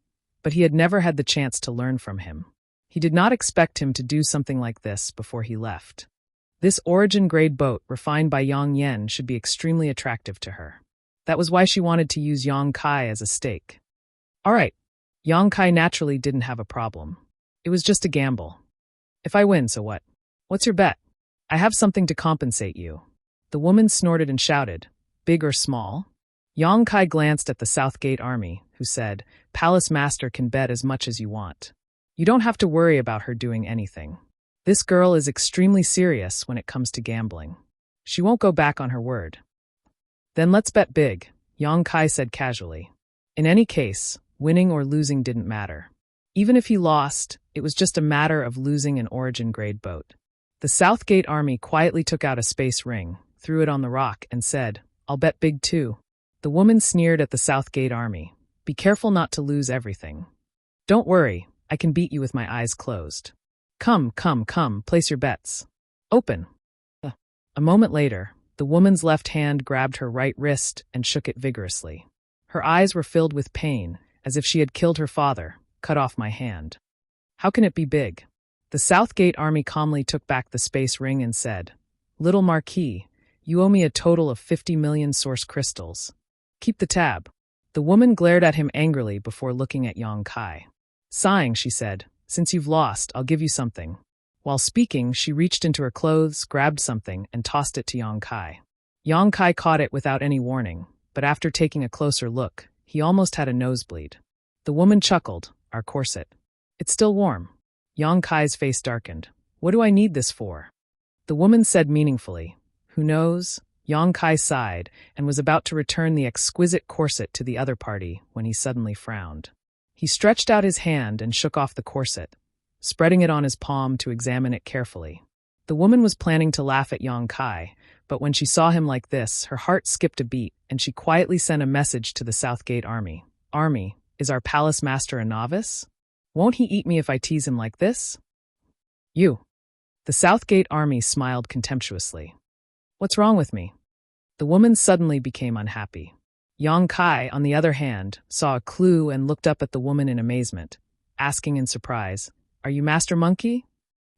but he had never had the chance to learn from him. He did not expect him to do something like this before he left. This origin-grade boat refined by Yang Yen should be extremely attractive to her. That was why she wanted to use Yang Kai as a stake. All right. Yang Kai naturally didn't have a problem. It was just a gamble. "If I win, so what? What's your bet?" "I have something to compensate you." The woman snorted and shouted, "Big or small?" Yang Kai glanced at the Southgate Army, who said, "Palace Master can bet as much as you want. You don't have to worry about her doing anything. This girl is extremely serious when it comes to gambling. She won't go back on her word." "Then let's bet big," Yang Kai said casually. In any case, winning or losing didn't matter. Even if he lost, it was just a matter of losing an origin-grade boat. The Southgate Army quietly took out a space ring, threw it on the rock, and said, "I'll bet big too." The woman sneered at the Southgate Army. "Be careful not to lose everything." "Don't worry, I can beat you with my eyes closed." Come, place your bets. Open." A moment later, the woman's left hand grabbed her right wrist and shook it vigorously. Her eyes were filled with pain, as if she had killed her father. "Cut off my hand." "How can it be big?" The Southgate Army calmly took back the space ring and said, "Little Marquis, you owe me a total of 50 million source crystals. Keep the tab." The woman glared at him angrily before looking at Yang Kai. Sighing, she said, "Since you've lost, I'll give you something." While speaking, she reached into her clothes, grabbed something, and tossed it to Yang Kai. Yang Kai caught it without any warning, but after taking a closer look, he almost had a nosebleed. The woman chuckled, "Our corset. It's still warm." Yang Kai's face darkened. "What do I need this for?" The woman said meaningfully, "Who knows?" Yang Kai sighed and was about to return the exquisite corset to the other party when he suddenly frowned. He stretched out his hand and shook off the corset, spreading it on his palm to examine it carefully. The woman was planning to laugh at Yang Kai, but when she saw him like this, her heart skipped a beat, and she quietly sent a message to the Southgate Army. "Army, is our palace master a novice? Won't he eat me if I tease him like this?" "You." The Southgate Army smiled contemptuously. "What's wrong with me?" The woman suddenly became unhappy. Yang Kai, on the other hand, saw a clue and looked up at the woman in amazement, asking in surprise, "Are you Master Monkey?"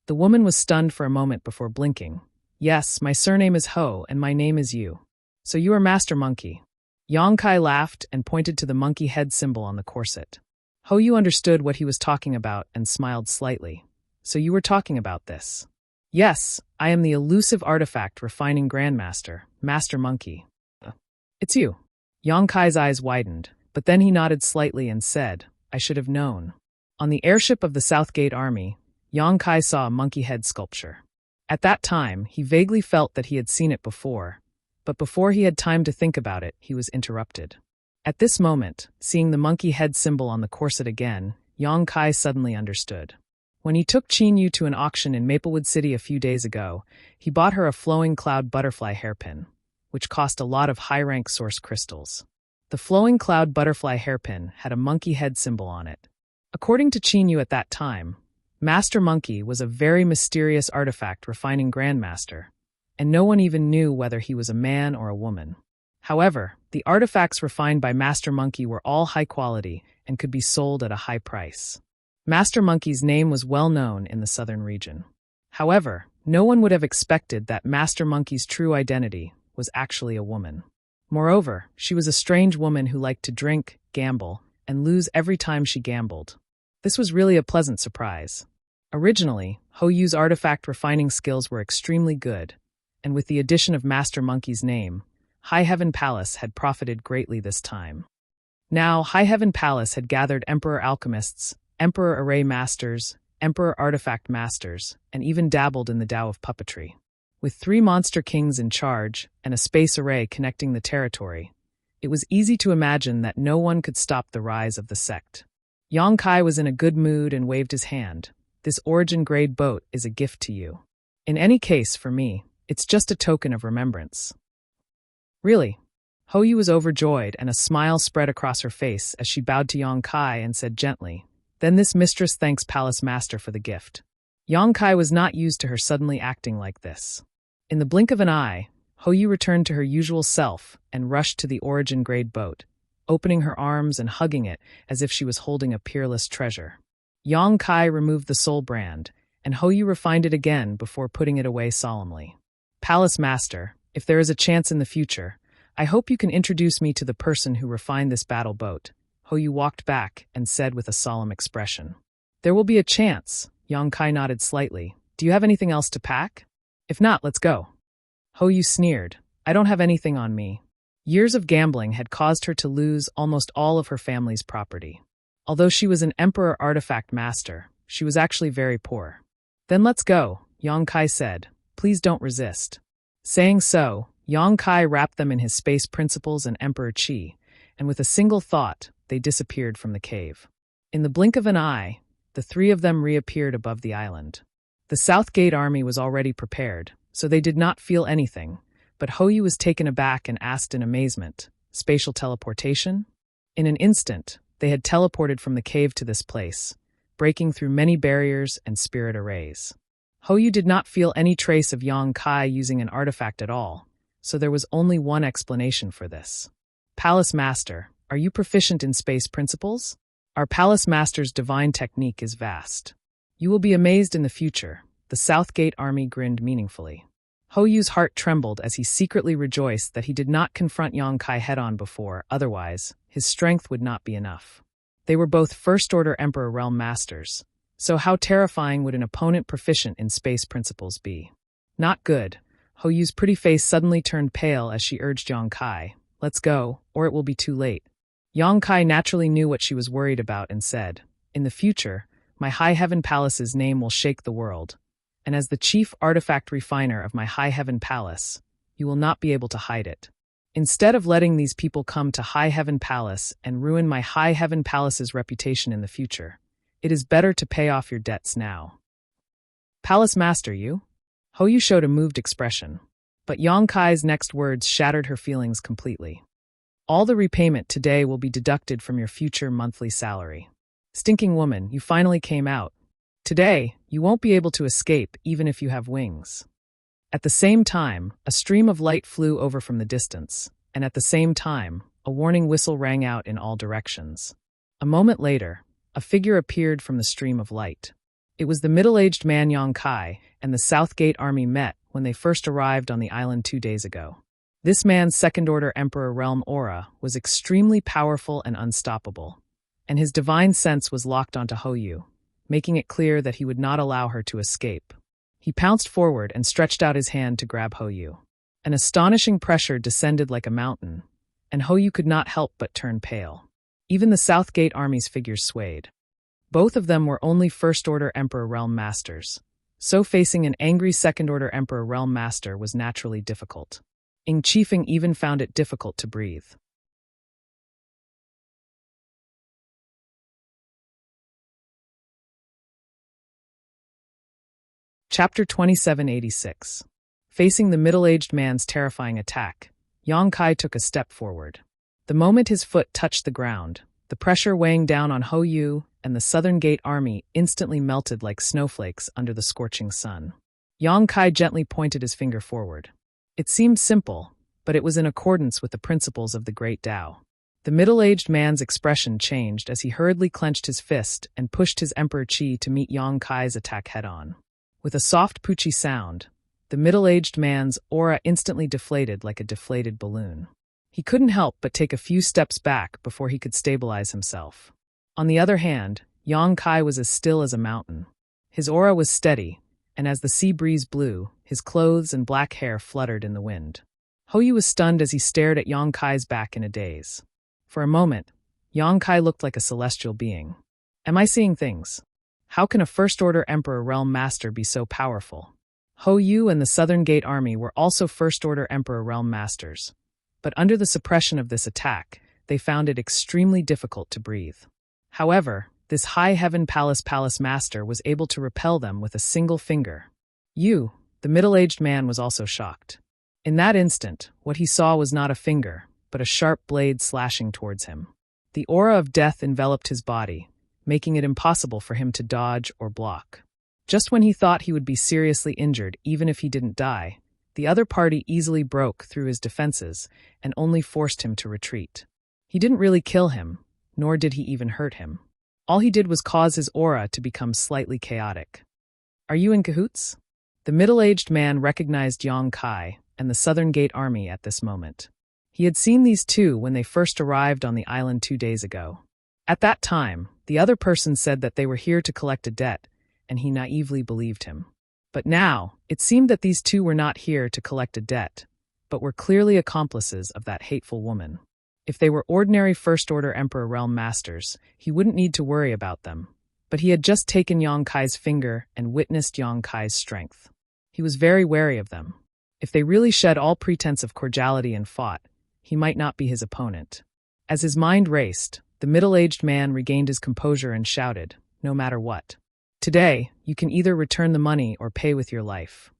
The woman was stunned for a moment before blinking. "Yes, my surname is Ho, and my name is Yu. So you are Master Monkey." Yang Kai laughed and pointed to the monkey head symbol on the corset. Ho Yu understood what he was talking about and smiled slightly. "So you were talking about this?" "Yes, I am the elusive artifact refining Grandmaster, Master Monkey." "It's you." Yang Kai's eyes widened, but then he nodded slightly and said, "I should have known." On the airship of the Southgate Army, Yang Kai saw a monkey head sculpture. At that time, he vaguely felt that he had seen it before, but before he had time to think about it, he was interrupted. At this moment, seeing the monkey head symbol on the corset again, Yang Kai suddenly understood. When he took Qin Yu to an auction in Maplewood City a few days ago, he bought her a flowing cloud butterfly hairpin, which cost a lot of high-rank source crystals. The flowing cloud butterfly hairpin had a monkey head symbol on it. According to Qin Yu at that time, Master Monkey was a very mysterious artifact refining Grandmaster, and no one even knew whether he was a man or a woman. However, the artifacts refined by Master Monkey were all high quality and could be sold at a high price. Master Monkey's name was well known in the southern region. However, no one would have expected that Master Monkey's true identity was actually a woman. Moreover, she was a strange woman who liked to drink, gamble, and lose every time she gambled. This was really a pleasant surprise. Originally, Ho Yu's artifact refining skills were extremely good, and with the addition of Master Monkey's name, High Heaven Palace had profited greatly this time. Now, High Heaven Palace had gathered Emperor Alchemists, Emperor Array Masters, Emperor Artifact Masters, and even dabbled in the Tao of Puppetry. With 3 Monster Kings in charge and a space array connecting the territory, it was easy to imagine that no one could stop the rise of the sect. Yang Kai was in a good mood and waved his hand. "This origin-grade boat is a gift to you. In any case, for me, it's just a token of remembrance." "Really?" Ho Yu was overjoyed, and a smile spread across her face as she bowed to Yang Kai and said gently, "Then this mistress thanks Palace Master for the gift." Yang Kai was not used to her suddenly acting like this. In the blink of an eye, Ho Yu returned to her usual self and rushed to the origin-grade boat, opening her arms and hugging it as if she was holding a peerless treasure. Yang Kai removed the soul brand, and Ho Yu refined it again before putting it away solemnly. "Palace Master, if there is a chance in the future, I hope you can introduce me to the person who refined this battle boat." Ho Yu walked back and said with a solemn expression. "There will be a chance." Yang Kai nodded slightly. "Do you have anything else to pack? If not, let's go." Ho Yu sneered. "I don't have anything on me." Years of gambling had caused her to lose almost all of her family's property. Although she was an Emperor Artifact Master, she was actually very poor. "Then let's go," Yang Kai said. "Please don't resist." Saying so, Yang Kai wrapped them in his space principles and Emperor Qi, and with a single thought, they disappeared from the cave. In the blink of an eye, the 3 of them reappeared above the island. The Southgate Army was already prepared, so they did not feel anything, but Ho Yu was taken aback and asked in amazement, "Spatial teleportation?" In an instant, they had teleported from the cave to this place, breaking through many barriers and spirit arrays. Ho Yu did not feel any trace of Yang Kai using an artifact at all, so there was only one explanation for this. "Palace Master, are you proficient in space principles?" "Our Palace Master's divine technique is vast. You will be amazed in the future." The Southgate Army grinned meaningfully. Ho Yu's heart trembled as he secretly rejoiced that he did not confront Yang Kai head-on before, otherwise, his strength would not be enough. They were both First-Order Emperor Realm Masters, so how terrifying would an opponent proficient in space principles be? Not good. Ho Yu's pretty face suddenly turned pale as she urged Yang Kai, "Let's go, or it will be too late." Yang Kai naturally knew what she was worried about and said, "In the future, my High Heaven Palace's name will shake the world, and as the chief artifact refiner of my High Heaven Palace, you will not be able to hide it. Instead of letting these people come to High Heaven Palace and ruin my High Heaven Palace's reputation in the future, it is better to pay off your debts now." "Palace Master, you?" Ho Yu showed a moved expression, but Yang Kai's next words shattered her feelings completely. "All the repayment today will be deducted from your future monthly salary. Stinking woman, you finally came out. Today, you won't be able to escape even if you have wings." At the same time, a stream of light flew over from the distance, and at the same time, A warning whistle rang out in all directions. A moment later, a figure appeared from the stream of light. It was the middle-aged man Yang Kai, and the Southgate army met when they first arrived on the island 2 days ago. This man's second-order Emperor realm aura was extremely powerful and unstoppable, and his divine sense was locked onto Hou, making it clear that he would not allow her to escape. He pounced forward and stretched out his hand to grab Hou. An astonishing pressure descended like a mountain, and Hou could not help but turn pale. Even the Southgate army's figures swayed. Both of them were only First-Order Emperor Realm Masters, so facing an angry Second-Order Emperor Realm Master was naturally difficult. Ing Qifeng even found it difficult to breathe. Chapter 2786. Facing the middle-aged man's terrifying attack, Yang Kai took a step forward. The moment his foot touched the ground, the pressure weighing down on Hou and the Southern Gate army instantly melted like snowflakes under the scorching sun. Yang Kai gently pointed his finger forward. It seemed simple, but it was in accordance with the principles of the Great Tao. The middle-aged man's expression changed as he hurriedly clenched his fist and pushed his Emperor Qi to meet Yang Kai's attack head-on. With a soft poochie sound, the middle-aged man's aura instantly deflated like a deflated balloon. He couldn't help but take a few steps back before he could stabilize himself. On the other hand, Yang Kai was as still as a mountain. His aura was steady, and as the sea breeze blew, his clothes and black hair fluttered in the wind. Hou was stunned as he stared at Yang Kai's back in a daze. For a moment, Yang Kai looked like a celestial being. Am I seeing things? How can a First-Order Emperor Realm Master be so powerful? Hou and the Southern Gate army were also First-Order Emperor Realm Masters, but under the suppression of this attack, they found it extremely difficult to breathe. However, this High Heaven Palace Master was able to repel them with a single finger. The middle-aged man was also shocked. In that instant, what he saw was not a finger, but a sharp blade slashing towards him. The aura of death enveloped his body, making it impossible for him to dodge or block. Just when he thought he would be seriously injured even if he didn't die, the other party easily broke through his defenses and only forced him to retreat. He didn't really kill him, nor did he even hurt him. All he did was cause his aura to become slightly chaotic. Are you in cahoots? The middle-aged man recognized Yang Kai and the Southern Gate army at this moment. He had seen these two when they first arrived on the island 2 days ago. At that time, the other person said that they were here to collect a debt, and he naively believed him. But now, it seemed that these two were not here to collect a debt, but were clearly accomplices of that hateful woman. If they were ordinary First-Order Emperor Realm Masters, he wouldn't need to worry about them. But he had just taken Yang Kai's finger and witnessed Yang Kai's strength. He was very wary of them. If they really shed all pretense of cordiality and fought, he might not be his opponent. As his mind raced, the middle-aged man regained his composure and shouted, "No matter what. Today, you can either return the money or pay with your life."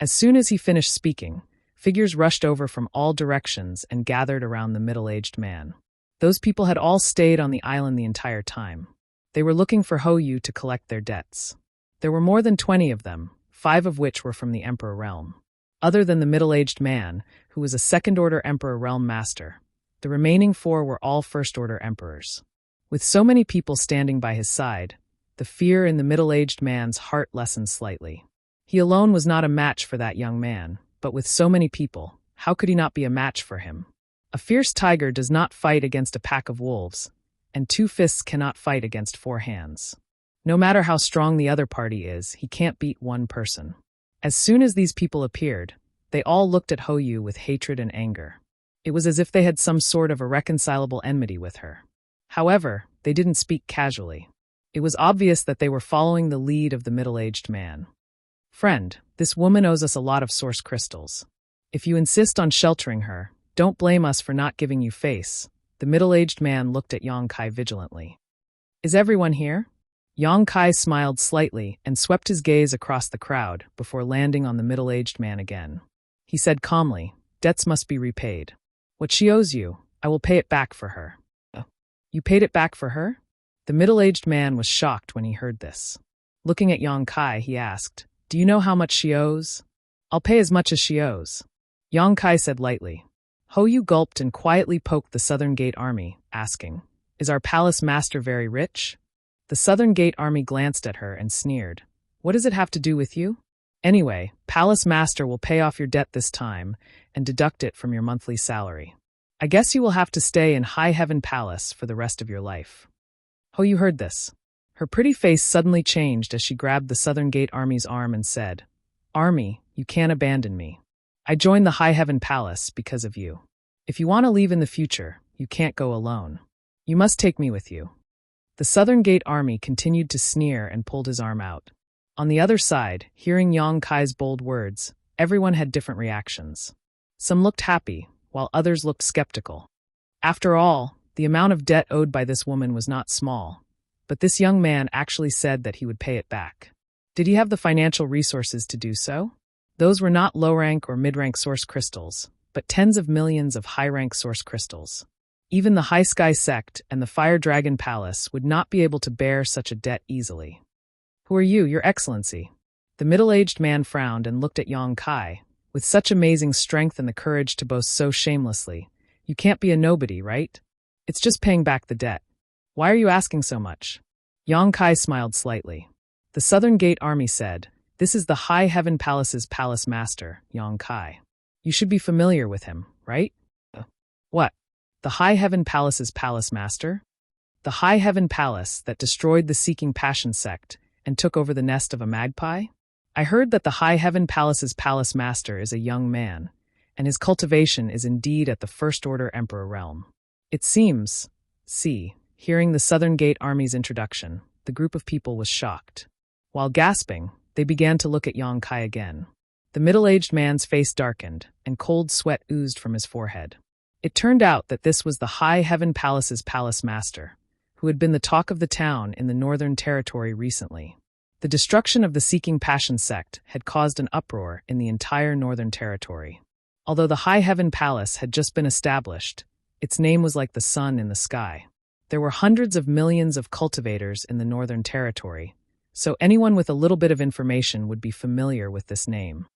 As soon as he finished speaking, figures rushed over from all directions and gathered around the middle-aged man. Those people had all stayed on the island the entire time. They were looking for Hou to collect their debts. There were more than 20 of them, 5 of which were from the Emperor Realm. Other than the middle-aged man, who was a Second-Order Emperor Realm Master, the remaining 4 were all First-Order Emperors. With so many people standing by his side, the fear in the middle-aged man's heart lessened slightly. He alone was not a match for that young man, but with so many people, how could he not be a match for him? A fierce tiger does not fight against a pack of wolves, and 2 fists cannot fight against 4 hands. No matter how strong the other party is, he can't beat one person. As soon as these people appeared, they all looked at Hou with hatred and anger. It was as if they had some sort of irreconcilable enmity with her. However, they didn't speak casually. It was obvious that they were following the lead of the middle-aged man. "Friend, this woman owes us a lot of source crystals. If you insist on sheltering her, don't blame us for not giving you face." The middle-aged man looked at Yang Kai vigilantly. "Is everyone here?" Yang Kai smiled slightly and swept his gaze across the crowd before landing on the middle-aged man again. He said calmly, "Debts must be repaid. What she owes you, I will pay it back for her." "You paid it back for her?" The middle-aged man was shocked when he heard this. Looking at Yang Kai, he asked, "Do you know how much she owes?" "I'll pay as much as she owes." Yang Kai said lightly. Ho Yu gulped and quietly poked the Southern Gate Army, asking, "Is our palace master very rich?" The Southern Gate Army glanced at her and sneered. "What does it have to do with you? Anyway, Palace Master will pay off your debt this time and deduct it from your monthly salary. I guess you will have to stay in High Heaven Palace for the rest of your life." Ho Yu heard this. Her pretty face suddenly changed as she grabbed the Southern Gate Army's arm and said, "Army, you can't abandon me. I joined the High Heaven Palace because of you. If you want to leave in the future, you can't go alone. You must take me with you." The Southern Gate Army continued to sneer and pulled his arm out. On the other side, hearing Yang Kai's bold words, everyone had different reactions. Some looked happy, while others looked skeptical. After all, the amount of debt owed by this woman was not small, but this young man actually said that he would pay it back. Did he have the financial resources to do so? Those were not low-rank or mid-rank source crystals, but tens of millions of high-rank source crystals. Even the High Sky Sect and the Fire Dragon Palace would not be able to bear such a debt easily. "Who are you, Your Excellency?" The middle-aged man frowned and looked at Yang Kai. "With such amazing strength and the courage to boast so shamelessly, you can't be a nobody, right? It's just paying back the debt. Why are you asking so much?" Yang Kai smiled slightly. The Southern Gate Army said, "This is the High Heaven Palace's palace master, Yang Kai. You should be familiar with him, right?" "What? The High Heaven Palace's palace master?" "The High Heaven Palace that destroyed the Seeking Passion sect and took over the nest of a magpie? I heard that the High Heaven Palace's palace master is a young man, and his cultivation is indeed at the First Order Emperor realm. It seems..." Hearing the Southern Gate Army's introduction, the group of people was shocked. While gasping, they began to look at Yang Kai again. The middle-aged man's face darkened, and cold sweat oozed from his forehead. It turned out that this was the High Heaven Palace's palace master, who had been the talk of the town in the Northern Territory recently. The destruction of the Seeking Passion sect had caused an uproar in the entire Northern Territory. Although the High Heaven Palace had just been established, its name was like the sun in the sky. There were hundreds of millions of cultivators in the Northern Territory, so anyone with a little bit of information would be familiar with this name.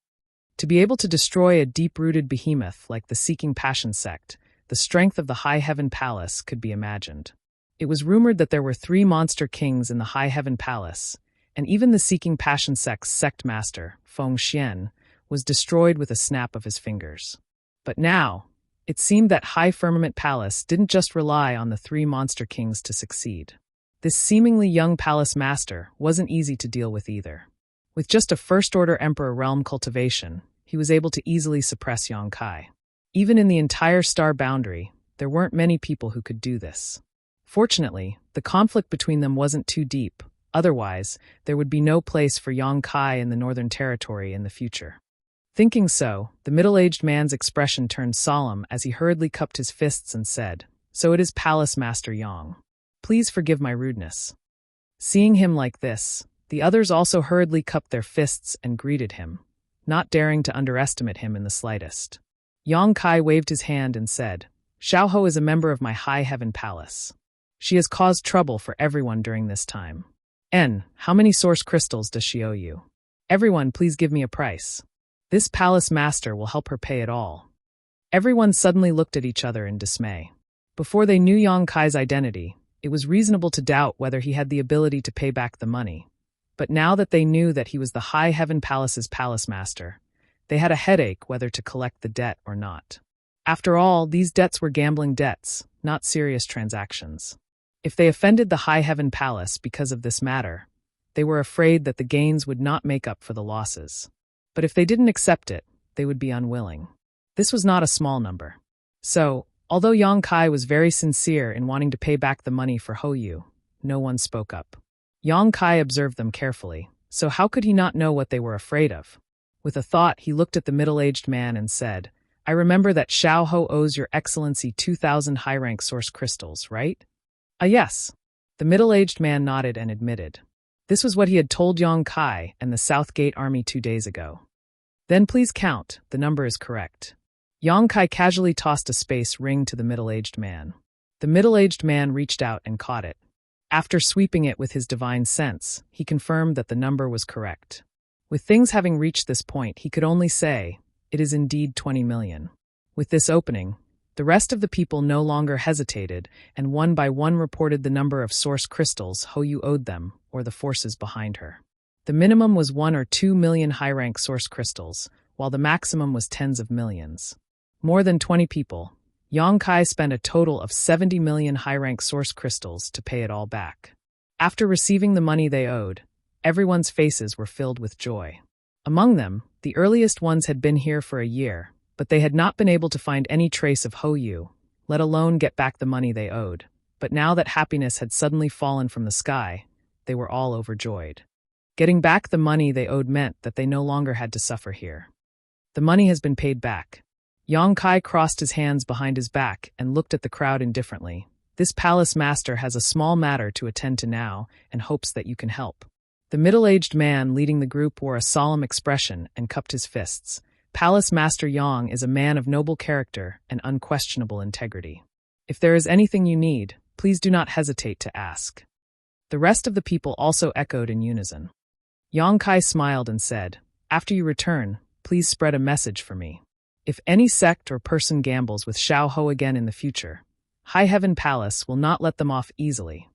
To be able to destroy a deep-rooted behemoth like the Seeking Passion sect, the strength of the High Heaven Palace could be imagined. It was rumored that there were 3 monster kings in the High Heaven Palace, and even the Seeking Passion sect's sect master, Feng Xian, was destroyed with a snap of his fingers. But now, it seemed that High Firmament Palace didn't just rely on the 3 monster kings to succeed. This seemingly young palace master wasn't easy to deal with either. With just a First-Order Emperor realm cultivation, he was able to easily suppress Yang Kai. Even in the entire star boundary, there weren't many people who could do this. Fortunately, the conflict between them wasn't too deep, otherwise, there would be no place for Yang Kai in the Northern Territory in the future. Thinking so, the middle-aged man's expression turned solemn as he hurriedly cupped his fists and said, "So it is Palace Master Yang. Please forgive my rudeness." Seeing him like this, the others also hurriedly cupped their fists and greeted him, not daring to underestimate him in the slightest. Yang Kai waved his hand and said, "Xiaoho is a member of my High Heaven Palace. She has caused trouble for everyone during this time. How many source crystals does she owe you? Everyone, please give me a price. This palace master will help her pay it all." Everyone suddenly looked at each other in dismay. Before they knew Yang Kai's identity, it was reasonable to doubt whether he had the ability to pay back the money. But now that they knew that he was the High Heaven Palace's palace master, they had a headache whether to collect the debt or not. After all, these debts were gambling debts, not serious transactions. If they offended the High Heaven Palace because of this matter, they were afraid that the gains would not make up for the losses. But if they didn't accept it, they would be unwilling. This was not a small number. So, although Yang Kai was very sincere in wanting to pay back the money for Ho Yu, no one spoke up. Yang Kai observed them carefully, so how could he not know what they were afraid of? With a thought, he looked at the middle-aged man and said, "I remember that Xiaoho owes Your Excellency 2,000 high-rank source crystals, right?" Yes." The middle-aged man nodded and admitted. This was what he had told Yang Kai and the South Gate Army 2 days ago. "Then please count, the number is correct." Yang Kai casually tossed a space ring to the middle-aged man. The middle-aged man reached out and caught it. After sweeping it with his divine sense, he confirmed that the number was correct. With things having reached this point, he could only say, "It is indeed 20 million. With this opening, The rest of the people no longer hesitated, and one by one reported the number of source crystals Hoyu owed them, or the forces behind her. The minimum was 1 or 2 million high-rank source crystals, while the maximum was tens of millions. More than 20 people. Yang Kai spent a total of 70 million high-rank source crystals to pay it all back. After receiving the money they owed, everyone's faces were filled with joy. Among them, the earliest ones had been here for a year, but they had not been able to find any trace of Hoyu, let alone get back the money they owed. But now that happiness had suddenly fallen from the sky, they were all overjoyed. Getting back the money they owed meant that they no longer had to suffer here. The money has been paid back. Yang Kai crossed his hands behind his back and looked at the crowd indifferently. This palace master has a small matter to attend to now and hopes that you can help. The middle-aged man leading the group wore a solemn expression and cupped his fists. Palace Master Yang is a man of noble character and unquestionable integrity. If there is anything you need, please do not hesitate to ask. The rest of the people also echoed in unison. Yang Kai smiled and said, "After you return, please spread a message for me. If any sect or person gambles with Xiao Ho again in the future, High Heaven Palace will not let them off easily."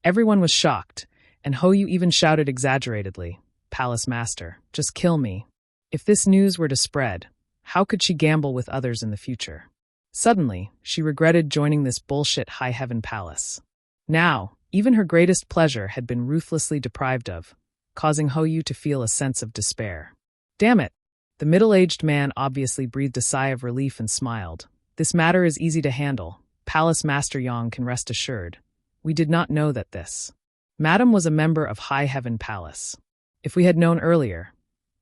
Everyone was shocked, and Hoyu even shouted exaggeratedly, "Palace Master, just kill me." If this news were to spread, how could she gamble with others in the future? Suddenly, she regretted joining this bullshit High Heaven Palace. Now, even her greatest pleasure had been ruthlessly deprived of, causing Hoyu to feel a sense of despair. Damn it! The middle-aged man obviously breathed a sigh of relief and smiled. "This matter is easy to handle. Palace Master Yang can rest assured. We did not know that this Madam was a member of High Heaven Palace. If we had known earlier,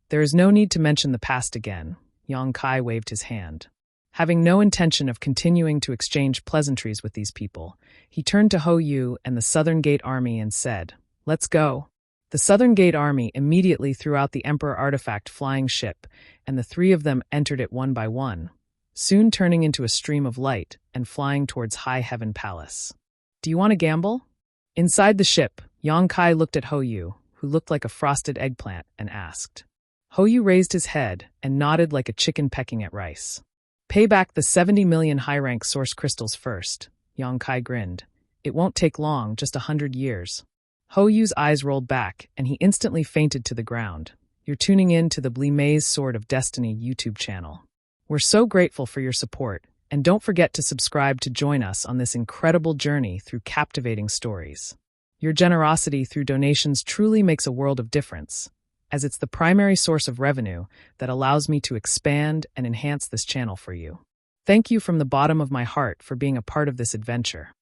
there is no need to mention the past again." Yang Kai waved his hand. Having no intention of continuing to exchange pleasantries with these people, he turned to Hoyu and the Southern Gate Army and said, "Let's go." The Southern Gate Army immediately threw out the Emperor artifact flying ship, and the three of them entered it one by one, soon turning into a stream of light and flying towards High Heaven Palace. "Do you want to gamble?" Inside the ship, Yang Kai looked at Hoyu, who looked like a frosted eggplant, and asked. Hoyu raised his head and nodded like a chicken pecking at rice. "Pay back the 70 million high-rank source crystals first," Yang Kai grinned. "It won't take long, just 100 years. Hoyu's eyes rolled back, and he instantly fainted to the ground. You're tuning in to the Blimay's Sword of Destiny YouTube channel. We're so grateful for your support, and don't forget to subscribe to join us on this incredible journey through captivating stories. Your generosity through donations truly makes a world of difference, as it's the primary source of revenue that allows me to expand and enhance this channel for you. Thank you from the bottom of my heart for being a part of this adventure.